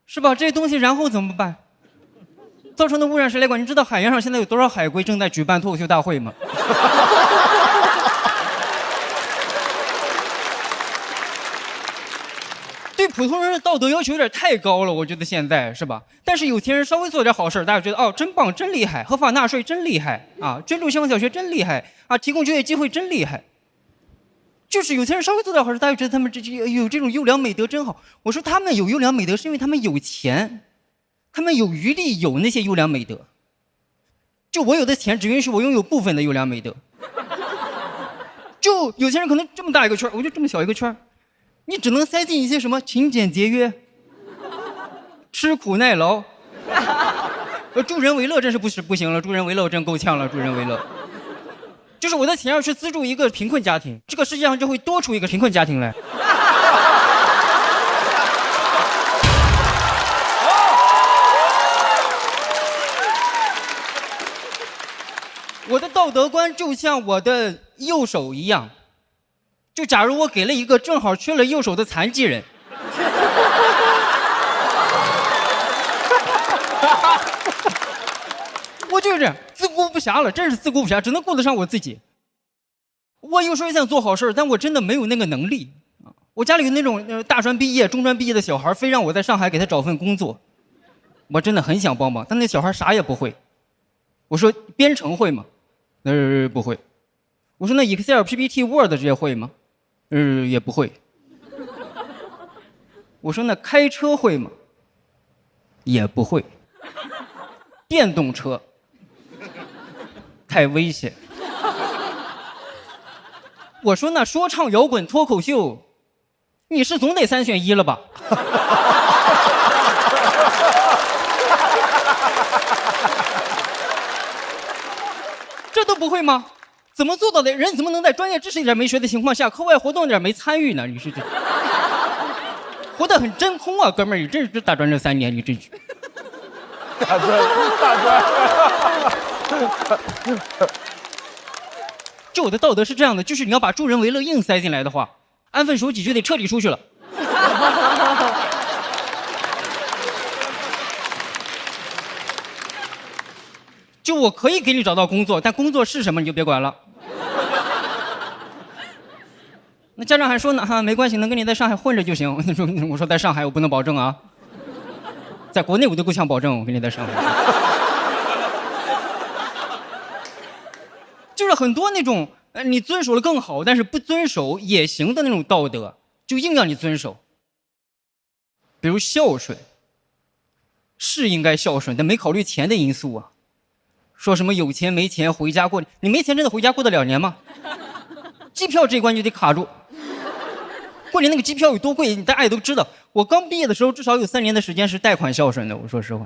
是吧？这些东西然后怎么办？造成的污染谁来管？你知道海洋上现在有多少海龟正在举办脱口秀大会吗？对普通人的道德要求有点太高了，我觉得现在是吧？但是有钱人稍微做点好事，大家觉得哦，真棒，真厉害，合法纳税真厉害啊，捐助香港小学真厉害啊，提供就业机会真厉害。就是有钱人稍微做点好事，大家觉得他们有这种优良美德真好。我说他们有优良美德是因为他们有钱，他们有余力有那些优良美德。就我有的钱只允许我拥有部分的优良美德。就有钱人可能这么大一个圈，我就这么小一个圈，你只能塞进一些什么勤俭节约、吃苦耐劳、助人为乐，真是不行了，助人为乐真够呛了，助人为乐。就是我的钱要去资助一个贫困家庭，这个世界上就会多出一个贫困家庭来。我的道德观就像我的右手一样，就假如我给了一个正好缺了右手的残疾人，我就是这样自顾不暇了，真是自顾不暇，只能顾得上我自己。我有时候也想做好事，但我真的没有那个能力。我家里有那种大专毕业、中专毕业的小孩，非让我在上海给他找份工作，我真的很想帮忙，但那小孩啥也不会。我说编程会吗？不会。我说那 Excel、PPT、Word 这些会吗？也不会。我说那开车会吗？也不会。电动车太危险。我说那说唱摇滚脱口秀，你是总得3选1了吧？这都不会吗？怎么做到的？人怎么能在专业知识一点没学的情况下，课外活动一点没参与呢？你是这活得很真空啊，哥们儿！你真是大专这3年，你真是大专。就我的道德是这样的，就是你要把助人为乐硬塞进来的话，安分守己就得彻底出去了。就我可以给你找到工作，但工作是什么你就别管了。那家长还说呢，哈，没关系，能跟你在上海混着就行。我说在上海我不能保证啊，在国内我都不想保证我跟你在上海。就是很多那种，你遵守了更好，但是不遵守也行的那种道德，就硬让你遵守。比如孝顺，是应该孝顺，但没考虑钱的因素啊。说什么有钱没钱回家过年，你没钱真的回家过得了年吗？机票这一关就得卡住。过年那个机票有多贵，大家也都知道。我刚毕业的时候，至少有3年的时间是贷款孝顺的。我说实话，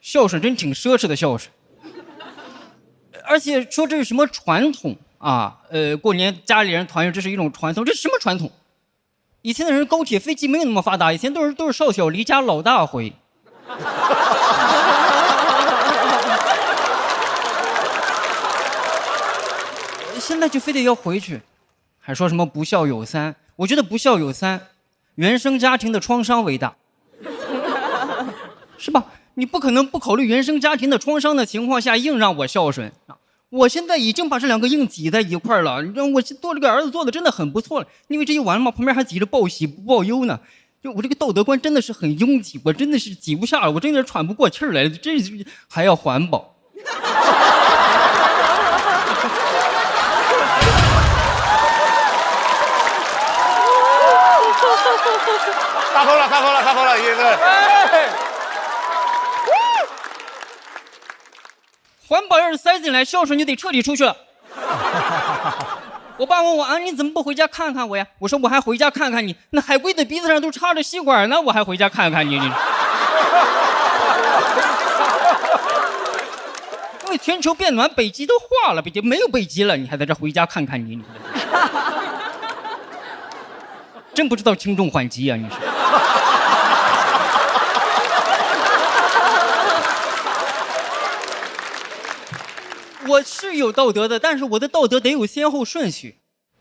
孝顺真挺奢侈的孝顺。而且说这是什么传统啊？过年家里人团圆，这是一种传统，这是什么传统？以前的人高铁飞机没有那么发达，以前都是少小离家老大回。现在就非得要回去，还说什么不孝有3，我觉得不孝有3，原生家庭的创伤为大，是吧？你不可能不考虑原生家庭的创伤的情况下硬让我孝顺。我现在已经把这2个硬挤在一块儿了，你知道我多了个儿子做的真的很不错了。因为这一完了吗？旁边还挤着报喜不报忧呢。就我这个道德观真的是很拥挤，我真的是挤不下了，我真的是喘不过气儿来了。这还要环保。撒疯了，也是。环保要是塞进来，孝顺就得彻底出去了。我爸问我啊，你怎么不回家看看我呀？我说我还回家看看你，那海龟的鼻子上都插着吸管呢，我还回家看看你。因为全球变暖，北极都化了，北极没有北极了，你还在这回家看看你真不知道轻重缓急啊！你是。我是有道德的，但是我的道德得有先后顺序。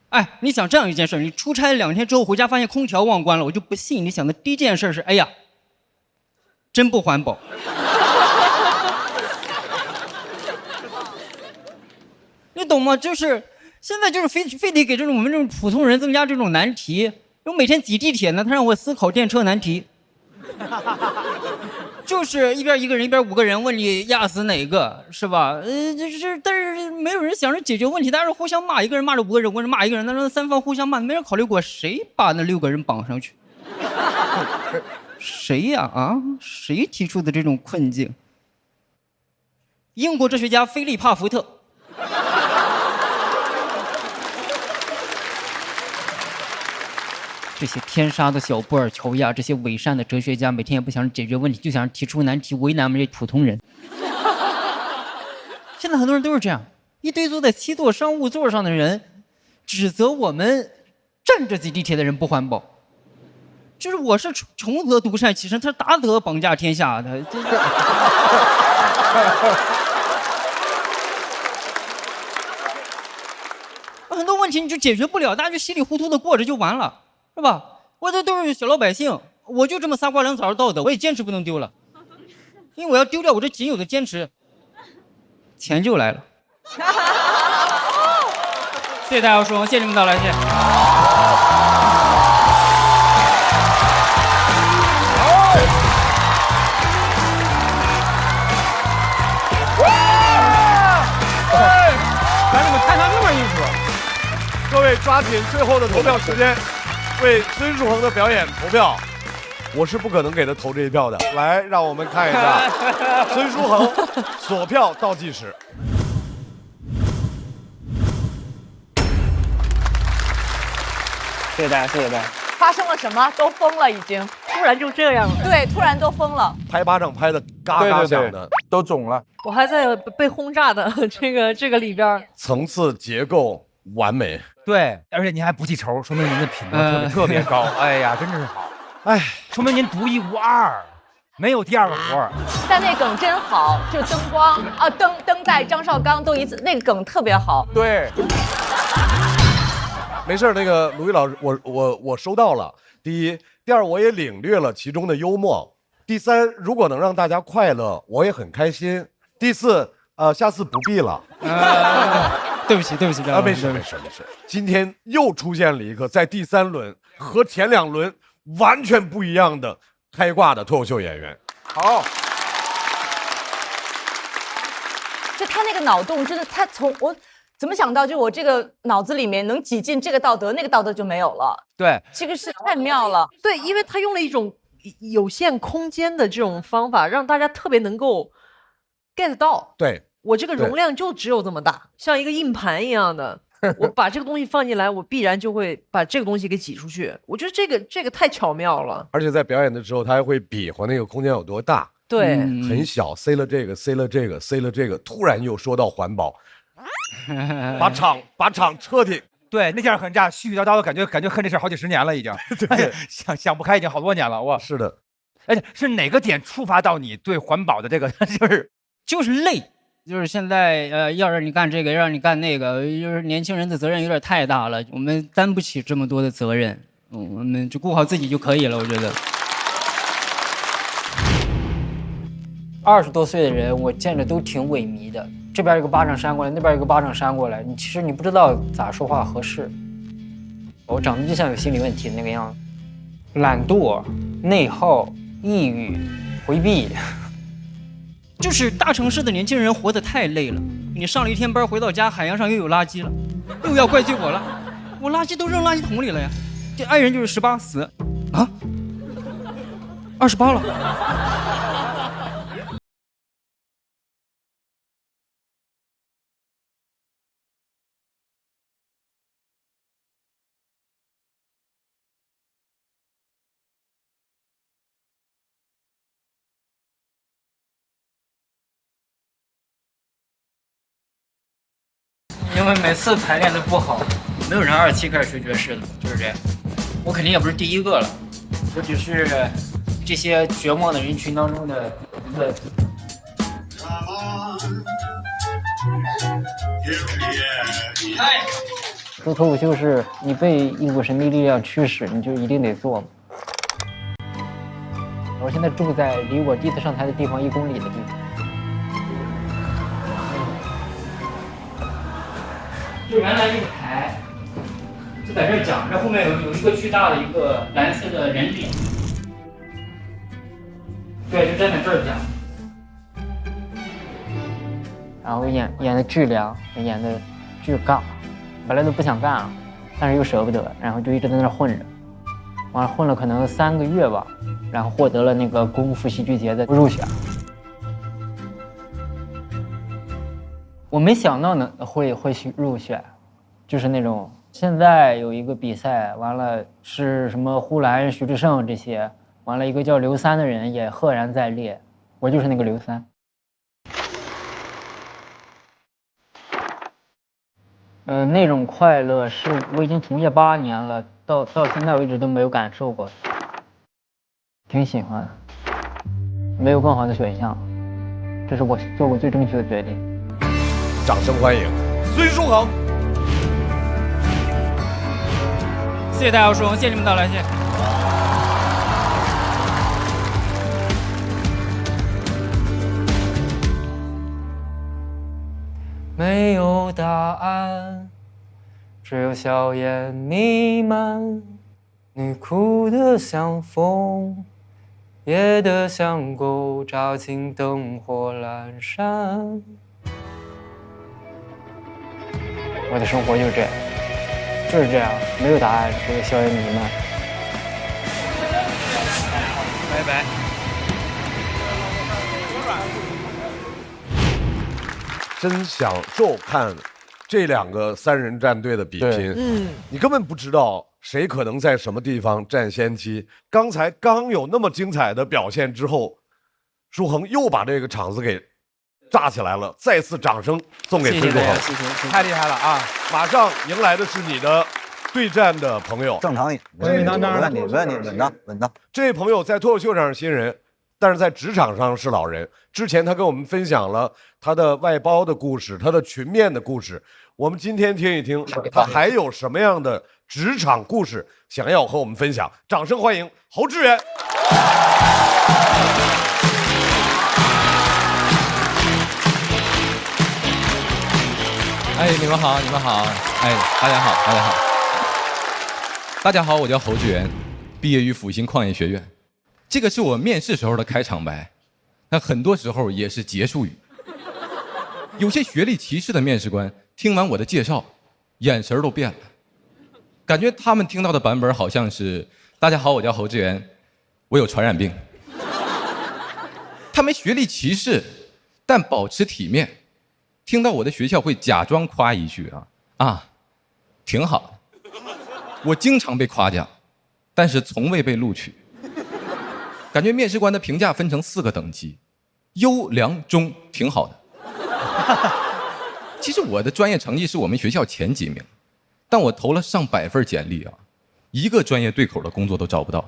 哎，你想这样一件事，你出差2天之后回家发现空调忘关了，我就不信你想的第一件事是，哎呀，真不环保。你懂吗？就是现在就是非得给我们这种普通人增加这种难题。我每天挤地铁呢，他让我思考电车难题。就是一边1个人，一边5个人，问你压死哪个，是吧？但是没有人想着解决问题，大家是互相骂，1个人骂着5个人，5个人骂1个人，那让3方互相骂，没人考虑过谁把那6个人绑上去？谁呀？啊？谁提出的这种困境？英国哲学家菲利帕福特。这些天杀的小布尔乔亚，这些伪善的哲学家，每天也不想解决问题，就想提出难题，为难我们这普通人。现在很多人都是这样，一堆坐在7座商务座上的人，指责我们站着挤地铁的人不环保。就是我是崇德独善其身，他是达德绑架天下的。很多问题你就解决不了，大家就稀里糊涂的过着就完了。是吧？我这都是小老百姓，我就这么仨瓜两枣的道德，我也坚持不能丢了，因为我要丢掉我这仅有的坚持，钱就来了。谢谢大家说，谢谢你们到来，谢谢。来，你们看他那么意思。各位抓紧最后的投票时间。为孙书恒的表演投票，我是不可能给他投这一票的。来，让我们看一下孙书恒锁票倒计时。谢谢大家，谢谢大家。发生了什么？都疯了，已经。突然就这样了。对，突然都疯了。拍巴掌拍的嘎嘎响的，都肿了。我还在被轰炸的这个里边，层次结构完美。对，而且您还不记仇，说明您的品德特别高。哎呀，真是好。哎，说明您独一无二，没有第二个活儿。但那梗真好，就灯光啊，灯带张绍刚都那个梗特别好。对。没事，那个鲁豫老师，我收到了。第一，第二，我也领略了其中的幽默。第三，如果能让大家快乐，我也很开心。第四，下次不必了。对不起，没事。今天又出现了一个在第3轮和前2轮完全不一样的开挂的脱口秀演员。好，就他那个脑洞，真的，我怎么想到，就我这个脑子里面能挤进这个道德，那个道德就没有了。对，这个是太妙了。对，因为他用了一种有限空间的这种方法，让大家特别能够 get 到。对。我这个容量就只有这么大，像一个硬盘一样的，我把这个东西放进来，我必然就会把这个东西给挤出去。我觉得这个太巧妙了。而且在表演的时候，他还会比划那个空间有多大。对，很小，塞了这个，塞了这个，塞了这个，突然又说到环保，把场彻底。对，那件很炸，絮絮叨叨的感觉恨这事好几10年了，已经。对，想不开已经好多年了。哇，是的。而且是哪个点触发到你对环保的这个，就是累。就是现在，要让你干这个，让你干那个，就是年轻人的责任有点太大了，我们担不起这么多的责任，我们就顾好自己就可以了，我觉得。20多岁的人，我见着都挺萎靡的，这边一个巴掌扇过来，那边一个巴掌扇过来，其实你不知道咋说话合适。我长得就像有心理问题的那个样子，懒惰、内耗、抑郁、回避。就是大城市的年轻人活得太累了，你上了一天班回到家，海洋上又有垃圾了，又要怪罪我了，我垃圾都扔垃圾桶里了呀。这爱人就是18死啊，28了。因为每次排练都不好，没有人27开始学爵士的，就是这样。我肯定也不是第一个了，我只是这些绝望的人群当中的一个。哎，做脱口秀是你被一股神秘力量驱使，你就一定得做。我现在住在离我第一次上台的地方1公里的地方。就原来一个台，就在这儿讲，这后面有一个巨大的一个蓝色的人脸，对，就站在这儿讲，然后演的巨凉，演的巨尬，本来都不想干了，但是又舍不得，然后就一直在那儿混着，完了混了可能3个月吧，然后获得了那个功夫戏剧节的入选。我没想到呢会入选，就是那种现在有一个比赛，完了是什么呼兰、徐志胜这些，完了一个叫刘三的人也赫然在列，我就是那个刘三。那种快乐是我已经从业8年了，到现在为止都没有感受过，挺喜欢，没有更好的选项，这是我做过最正确的决定。掌声欢迎孙书恒。谢谢大家，书恒，谢谢你们到来，谢谢。没有答案，只有硝烟弥漫。你哭得像风，野得像狗，扎进灯火阑珊。我的生活就是这样，就是这样，没有答案，只有硝烟弥漫。拜拜。真享受看这2个3人战队的比拼，你根本不知道谁可能在什么地方占先机。刚才有那么精彩的表现之后，书恒又把这个场子给炸起来了，再次掌声送给孙书恒，太厉害了啊！马上迎来的是你的对战的朋友，正常一点，没问题，稳当。这位朋友在脱口秀上是新人，但是在职场上是老人。之前他跟我们分享了他的外包的故事，他的群面的故事。我们今天听一听他还有什么样的职场故事想要和我们分享。掌声欢迎侯志远。哎，你们好，哎，大家好，大家好，我叫侯志远，毕业于复兴矿业学院。这个是我面试时候的开场白，那很多时候也是结束语。有些学历歧视的面试官听完我的介绍，眼神都变了，感觉他们听到的版本好像是“大家好，我叫侯志远，我有传染病”。他们学历歧视，但保持体面。听到我的学校会假装夸一句挺好的。我经常被夸奖，但是从未被录取。感觉面试官的评价分成4个等级，优、良、中，挺好的。其实我的专业成绩是我们学校前几名，但我投了上百份简历一个专业对口的工作都找不到。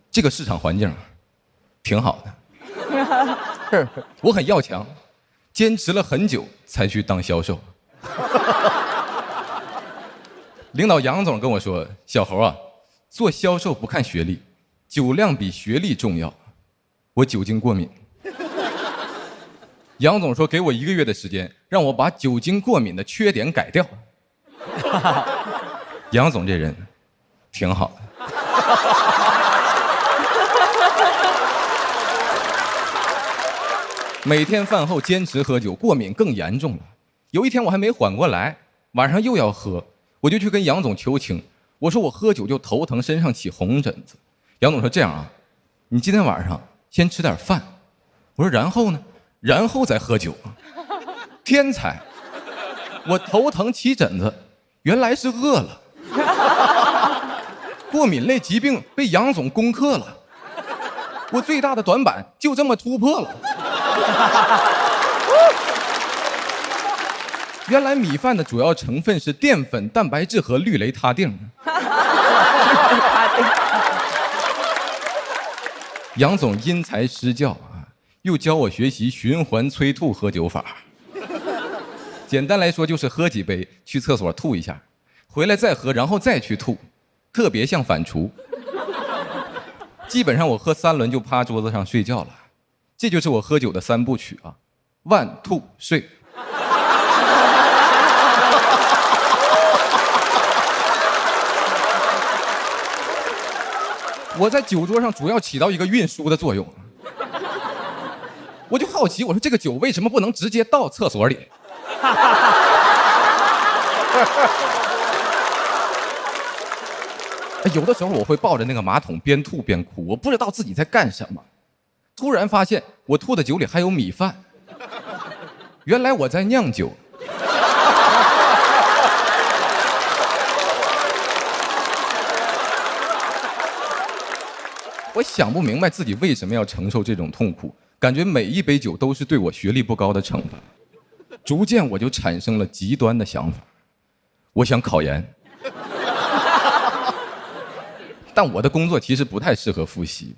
这个市场环境挺好的。我很要强。坚持了很久才去当销售。领导杨总跟我说：“小侯做销售不看学历，酒量比学历重要。”我酒精过敏，杨总说给我1个月的时间，让我把酒精过敏的缺点改掉。杨总这人挺好的。每天饭后坚持喝酒，过敏更严重了。有一天我还没缓过来，晚上又要喝，我就去跟杨总求情，我说我喝酒就头疼，身上起红疹子。杨总说这样啊，你今天晚上先吃点饭。我说然后呢？然后再喝酒。天才！我头疼起疹子，原来是饿了。过敏类疾病被杨总攻克了，我最大的短板就这么突破了。原来米饭的主要成分是淀粉、蛋白质和氯雷他定。杨总因材施教啊，又教我学习循环催吐喝酒法。简单来说就是喝几杯，去厕所吐一下，回来再喝，然后再去吐，特别像反刍。基本上我喝3轮就趴桌子上睡觉了，这就是我喝酒的3部曲啊：1、2、睡。我在酒桌上主要起到一个运输的作用。我就好奇，我说这个酒为什么不能直接倒厕所里？有的时候我会抱着那个马桶边吐边哭，我不知道自己在干什么。突然发现我吐的酒里还有米饭，原来我在酿酒。我想不明白自己为什么要承受这种痛苦，感觉每一杯酒都是对我学历不高的惩罚。逐渐我就产生了极端的想法，我想考研。但我的工作其实不太适合复习，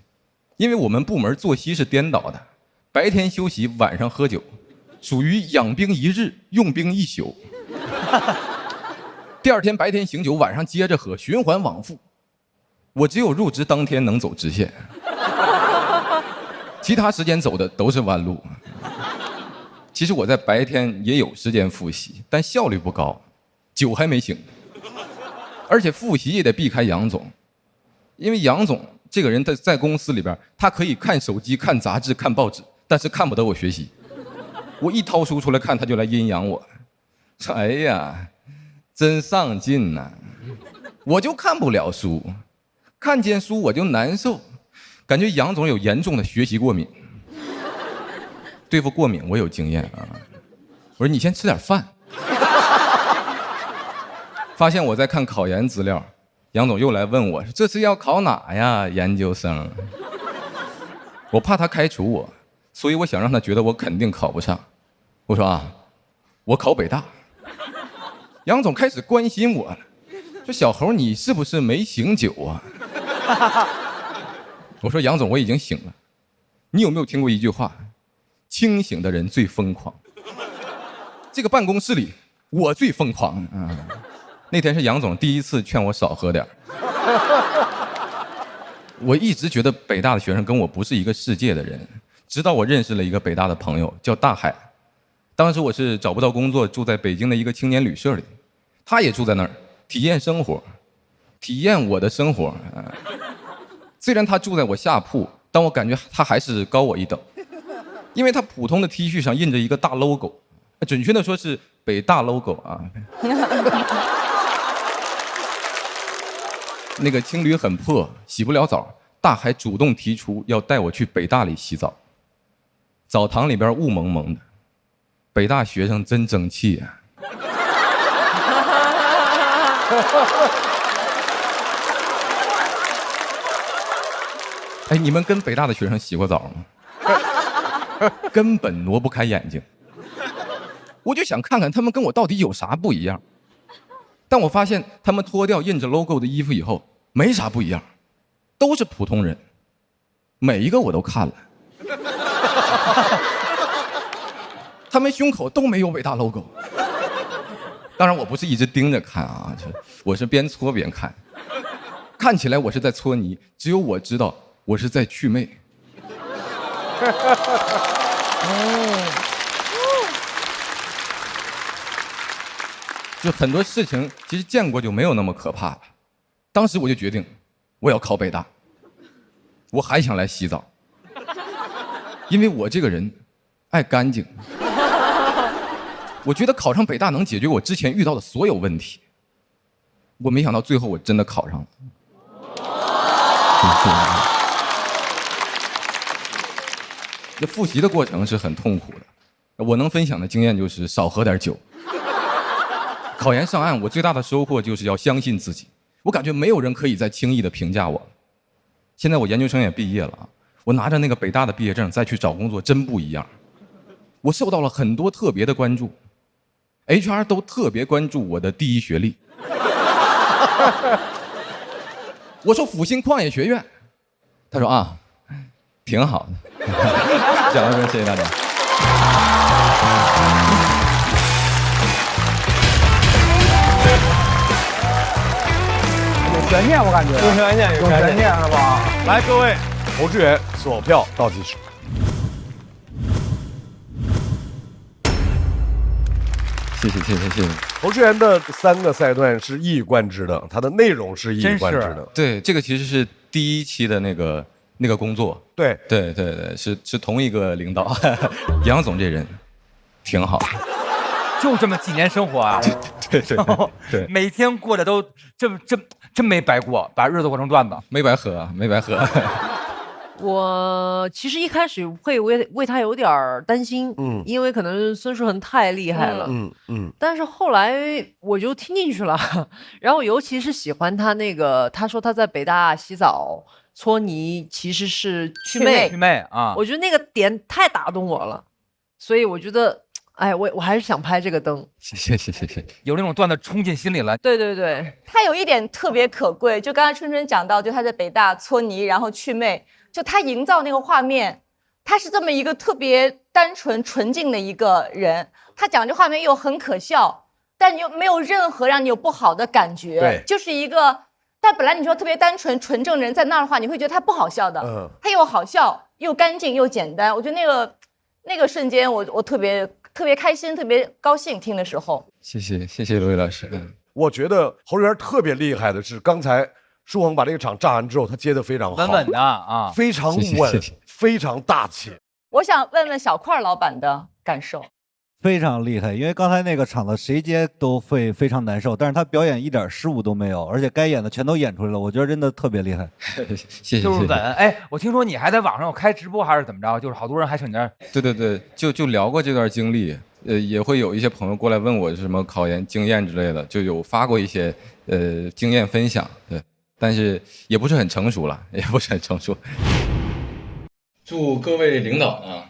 因为我们部门作息是颠倒的，白天休息，晚上喝酒，属于养兵1日，用兵1宿。第2天白天醒酒，晚上接着喝，循环往复。我只有入职当天能走直线，其他时间走的都是弯路。其实我在白天也有时间复习，但效率不高，酒还没醒。而且复习也得避开杨总，因为杨总这个人在公司里边，他可以看手机、看杂志、看报纸，但是看不得我学习。我一掏书出来看，他就来阴阳我。哎呀，真上进呐！我就看不了书，看见书我就难受，感觉杨总有严重的学习过敏。对付过敏我有经验啊。我说你先吃点饭。发现我在看考研资料，杨总又来问我这是要考哪呀，研究生。我怕他开除我，所以我想让他觉得我肯定考不上。我说啊，我考北大。杨总开始关心我了，说小猴你是不是没醒酒啊？我说杨总我已经醒了。你有没有听过一句话，清醒的人最疯狂？这个办公室里我最疯狂啊。那天是杨总第一次劝我少喝点。我一直觉得北大的学生跟我不是一个世界的人，直到我认识了一个北大的朋友叫大海。当时我是找不到工作，住在北京的一个青年旅社里，他也住在那儿，体验生活，体验我的生活。虽然他住在我下铺，但我感觉他还是高我一等，因为他普通的 T 恤上印着一个大 logo， 准确的说是北大 logo 啊。那个青旅很破，洗不了澡，大海主动提出要带我去北大里洗澡。澡堂里边雾蒙蒙的，北大学生真争气啊。哎，你们跟北大的学生洗过澡吗？根本挪不开眼睛。我就想看看他们跟我到底有啥不一样。但我发现他们脱掉印着 logo 的衣服以后，没啥不一样，都是普通人，每一个我都看了。他们胸口都没有伟大 logo。当然我不是一直盯着看啊，我是边搓边看，看起来我是在搓泥，只有我知道我是在祛魅。就很多事情其实见过就没有那么可怕了。当时我就决定，我要考北大。我还想来洗澡，因为我这个人爱干净。我觉得考上北大能解决我之前遇到的所有问题。我没想到最后我真的考上了。这复习的过程是很痛苦的，我能分享的经验就是少喝点酒。考研上岸，我最大的收获就是要相信自己。我感觉没有人可以再轻易的评价我了。现在我研究生也毕业了，我拿着那个北大的毕业证再去找工作真不一样。我受到了很多特别的关注 ，HR 都特别关注我的第一学历。我说复兴矿业学院，他说啊，挺好的。讲到这，谢谢大家。有悬念，我感觉有悬念，有悬念是吧？来，各位投志远锁票倒计时。谢谢。投志远的3个赛段是一以贯之的，它的内容是一以贯之的。对，这个其实是第1期的那个工作。对，是同一个领导，杨总这人挺好。就这么几年生活啊？对，每天过得都真没白过，把日子过成段子，没白喝。我其实一开始会为他有点担心，因为可能孙书恒太厉害了，但是后来我就听进去了，然后尤其是喜欢他那个，他说他在北大洗澡搓泥其实是祛魅啊，我觉得那个点太打动我了，所以我觉得，哎，我还是想拍这个灯。谢，有那种段子冲进心里了。对，他有一点特别可贵，就刚才春春讲到，就他在北大搓泥，然后祛魅。就他营造那个画面，他是这么一个特别单纯纯净的一个人，他讲这画面又很可笑，但你又没有任何让你有不好的感觉，对，就是一个，但本来你说特别单纯纯正人在那儿的话，你会觉得他不好笑的，他又好笑又干净又简单，我觉得那个瞬间我特别开心，特别高兴听的时候。谢谢罗毅老师。我觉得侯志远特别厉害的是刚才。舒恒把这个场炸完之后，他接得非常好，稳稳的啊，非常稳，非常大气。我想问问小块老板的感受。非常厉害，因为刚才那个场子谁接都会非常难受，但是他表演一点失误都没有，而且该演的全都演出来了，我觉得真的特别厉害。谢谢。就是稳。哎，我听说你还在网上开直播还是怎么着？就是好多人还请你那儿。对，就聊过这段经历。也会有一些朋友过来问我什么考研经验之类的，就有发过一些经验分享。对。但是也不是很成熟了，祝各位领导啊，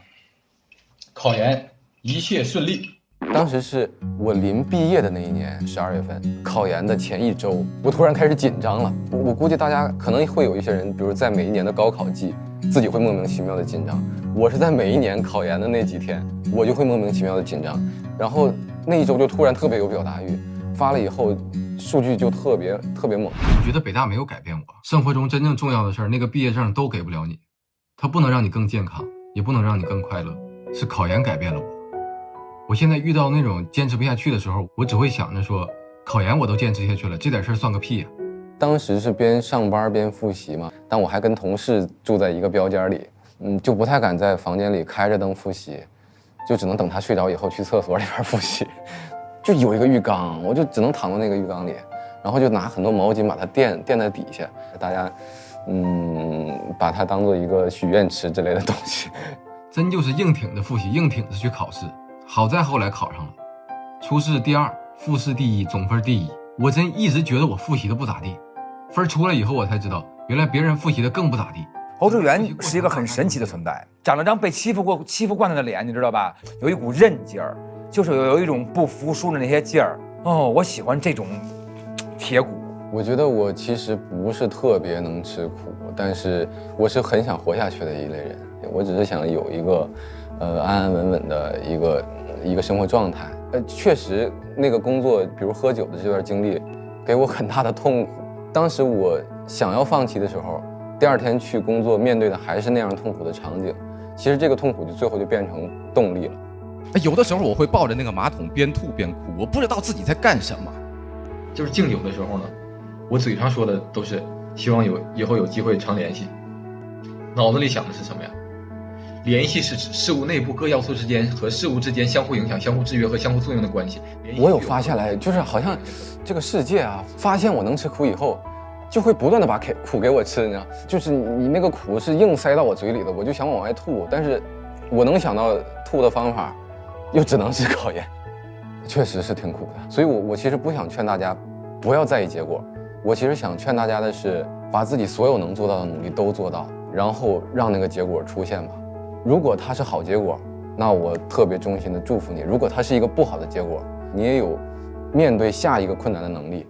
考研一切顺利。当时是我临毕业的那一年，12月份，考研的前1周，我突然开始紧张了。我估计大家可能会有一些人，比如在每一年的高考季，自己会莫名其妙的紧张。我是在每一年考研的那几天，我就会莫名其妙的紧张，然后那1周就突然特别有表达欲，发了以后。数据就特别猛。我觉得北大没有改变我，生活中真正重要的事儿，那个毕业证都给不了你，它不能让你更健康，也不能让你更快乐，是考研改变了我。我现在遇到那种坚持不下去的时候，我只会想着说，考研我都坚持下去了，这点事儿算个屁呀。当时是边上班边复习嘛，但我还跟同事住在一个标间里，就不太敢在房间里开着灯复习，就只能等他睡着以后去厕所里边复习。就有一个浴缸，我就只能躺到那个浴缸里，然后就拿很多毛巾把它垫在底下，大家把它当做一个许愿池之类的东西。真就是硬挺着复习，硬挺着去考试。好在后来考上了，初试第2，复试第1，总分第1。我真一直觉得我复习的不咋地，分出来以后我才知道，原来别人复习的更不咋地。侯志远是一个很神奇的存在，长了张被欺负惯了的脸，你知道吧？有一股韧劲儿。就是有一种不服输的那些劲儿哦，我喜欢这种铁骨。我觉得我其实不是特别能吃苦，但是我是很想活下去的一类人。我只是想有一个安安稳稳的一个生活状态。确实那个工作，比如喝酒的这段经历，给我很大的痛苦。当时我想要放弃的时候，第2天去工作，面对的还是那样痛苦的场景。其实这个痛苦最后就变成动力了。有的时候我会抱着那个马桶边吐边哭，我不知道自己在干什么。就是敬酒的时候呢，我嘴上说的都是希望以后有机会常联系，脑子里想的是什么呀？联系是指事物内部各要素之间和事物之间相互影响、相互制约和相互作用的关系。我有发下来，就是好像这个世界啊，发现我能吃苦以后，就会不断的把苦给我吃，你知道？就是你那个苦是硬塞到我嘴里的，我就想往外吐，但是我能想到吐的方法，又只能是考研，确实是挺苦的。所以我其实不想劝大家不要在意结果，我其实想劝大家的是，把自己所有能做到的努力都做到，然后让那个结果出现吧。如果它是好结果，那我特别衷心的祝福你；如果它是一个不好的结果，你也有面对下一个困难的能力。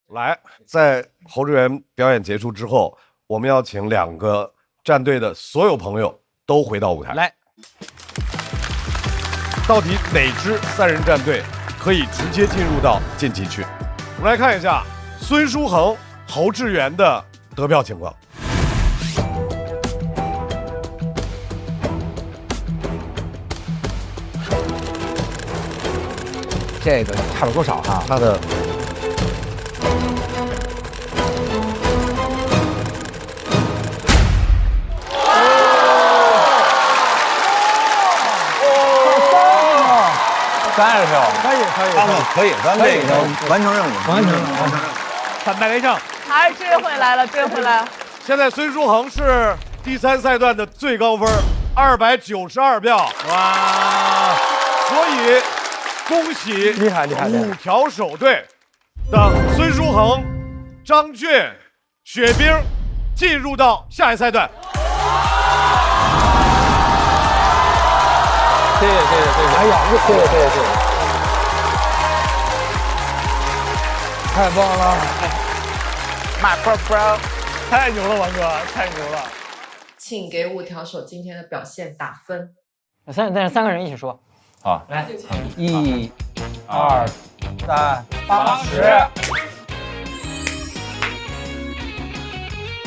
来，在侯志源表演结束之后，我们要请2个战队的所有朋友都回到舞台。来，到底哪支3人战队可以直接进入到晋级区？我们来看一下孙书恒、侯志源的得票情况。这个差了多少哈？他的30票，可以，咱们已经完成任务，完成，反败为胜，还是追回来了，追回来了。现在孙书恒是第3赛段的最高分，292票。哇！所以恭喜厉害5条手队的孙书恒、张俊、雪冰进入到下一赛段。谢谢。哎呀，谢谢，太棒了，My Pro， 太牛了，王哥，太牛了。请给5条手今天的表现打分。3个人一起说。好，来，1、2、3、80。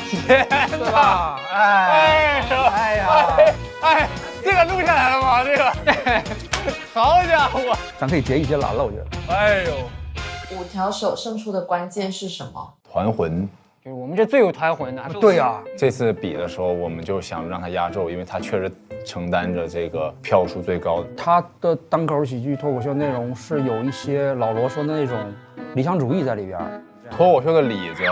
天哪！哎，这个录下来了吗？这个，好家伙！咱可以结一结蓝了，我觉得。哎呦，5条手胜出的关键是什么？团魂。就是我们这最有团魂的。对呀，这次比的时候，我们就想让他压轴，因为他确实承担着这个票数最高的。他的单口喜剧脱口秀内容是有一些老罗说的那种理想主义在里边。脱口秀的里子。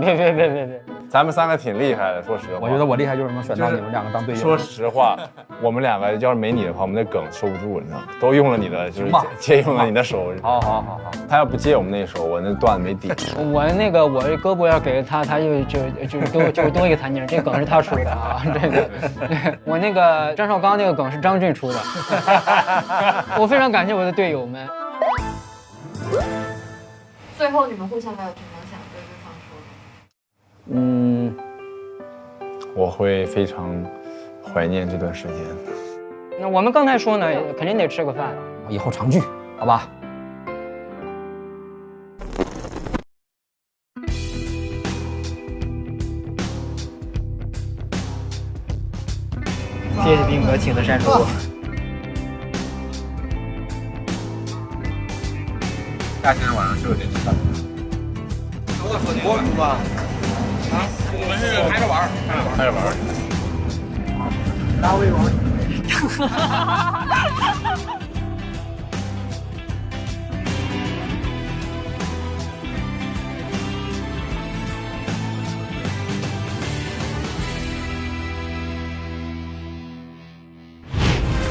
别，咱们3个挺厉害的，说实话。我觉得我厉害就是能选到你们2个当队友。说实话，我们2个要是没你的话，我们那梗收不住，你知道吗？都用了你的，就是借用了你的手。好。他要不借我们那手，我那段子没底。我胳膊要给他就多一个残疾人，这梗是他出的啊。这个，我那个张绍刚那个梗是张俊出的。我非常感谢我的队友们。最后你们互相还有什么想对对方说的？我会非常怀念这段时间。那我们刚才说呢，肯定得吃个饭，以后常聚，好吧？谢谢斌哥请的山猪。大今天晚上就得吃饭。我吧。啊，我们是拍着玩，拍着玩。大胃王。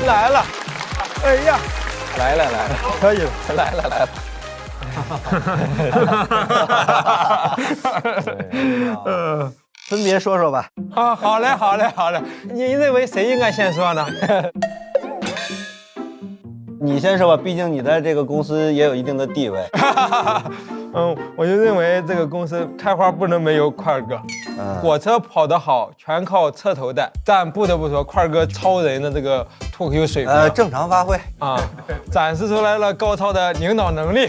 来了，哎呀，来了，可以了，来了。分别说说吧。好嘞。你认为谁应该先说呢？你先说吧，毕竟你在这个公司也有一定的地位。我就认为这个公司开花不能没有块儿哥。火车跑得好，全靠车头带。但不得不说，块儿哥超人的这个脱口秀水平，正常发挥啊，展示出来了高超的领导能力。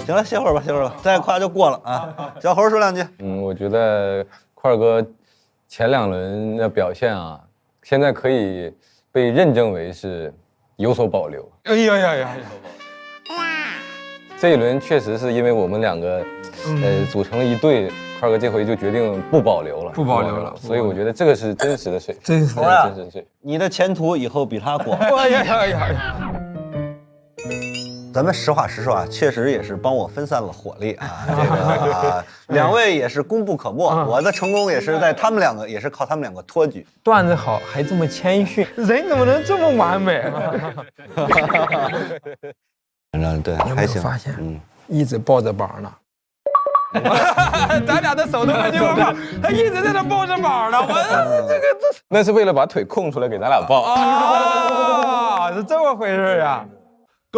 行了，歇会儿吧，再夸就过了啊。小猴说2句。我觉得块儿哥前2轮的表现啊，现在可以被认证为是有所保留。哎呀呀呀！这一轮确实是因为我们两个，组成了一队，块哥这回就决定不保留了，不保留了，所以我觉得这个是真实的水平，真实的真实水平。你的前途以后比他广。哎呀呀呀！咱们实话实说啊，确实也是帮我分散了火力啊。这个两位也是功不可没，我的成功也是在他们两个，也是靠他们两个托举。段子好还这么谦虚，人怎么能这么完美？反正对，有没有发现？一直抱着膀呢。咱俩的手都没地方放，他一直在那抱着膀呢。我那是为了把腿空出来给咱俩抱。啊，是这么回事呀？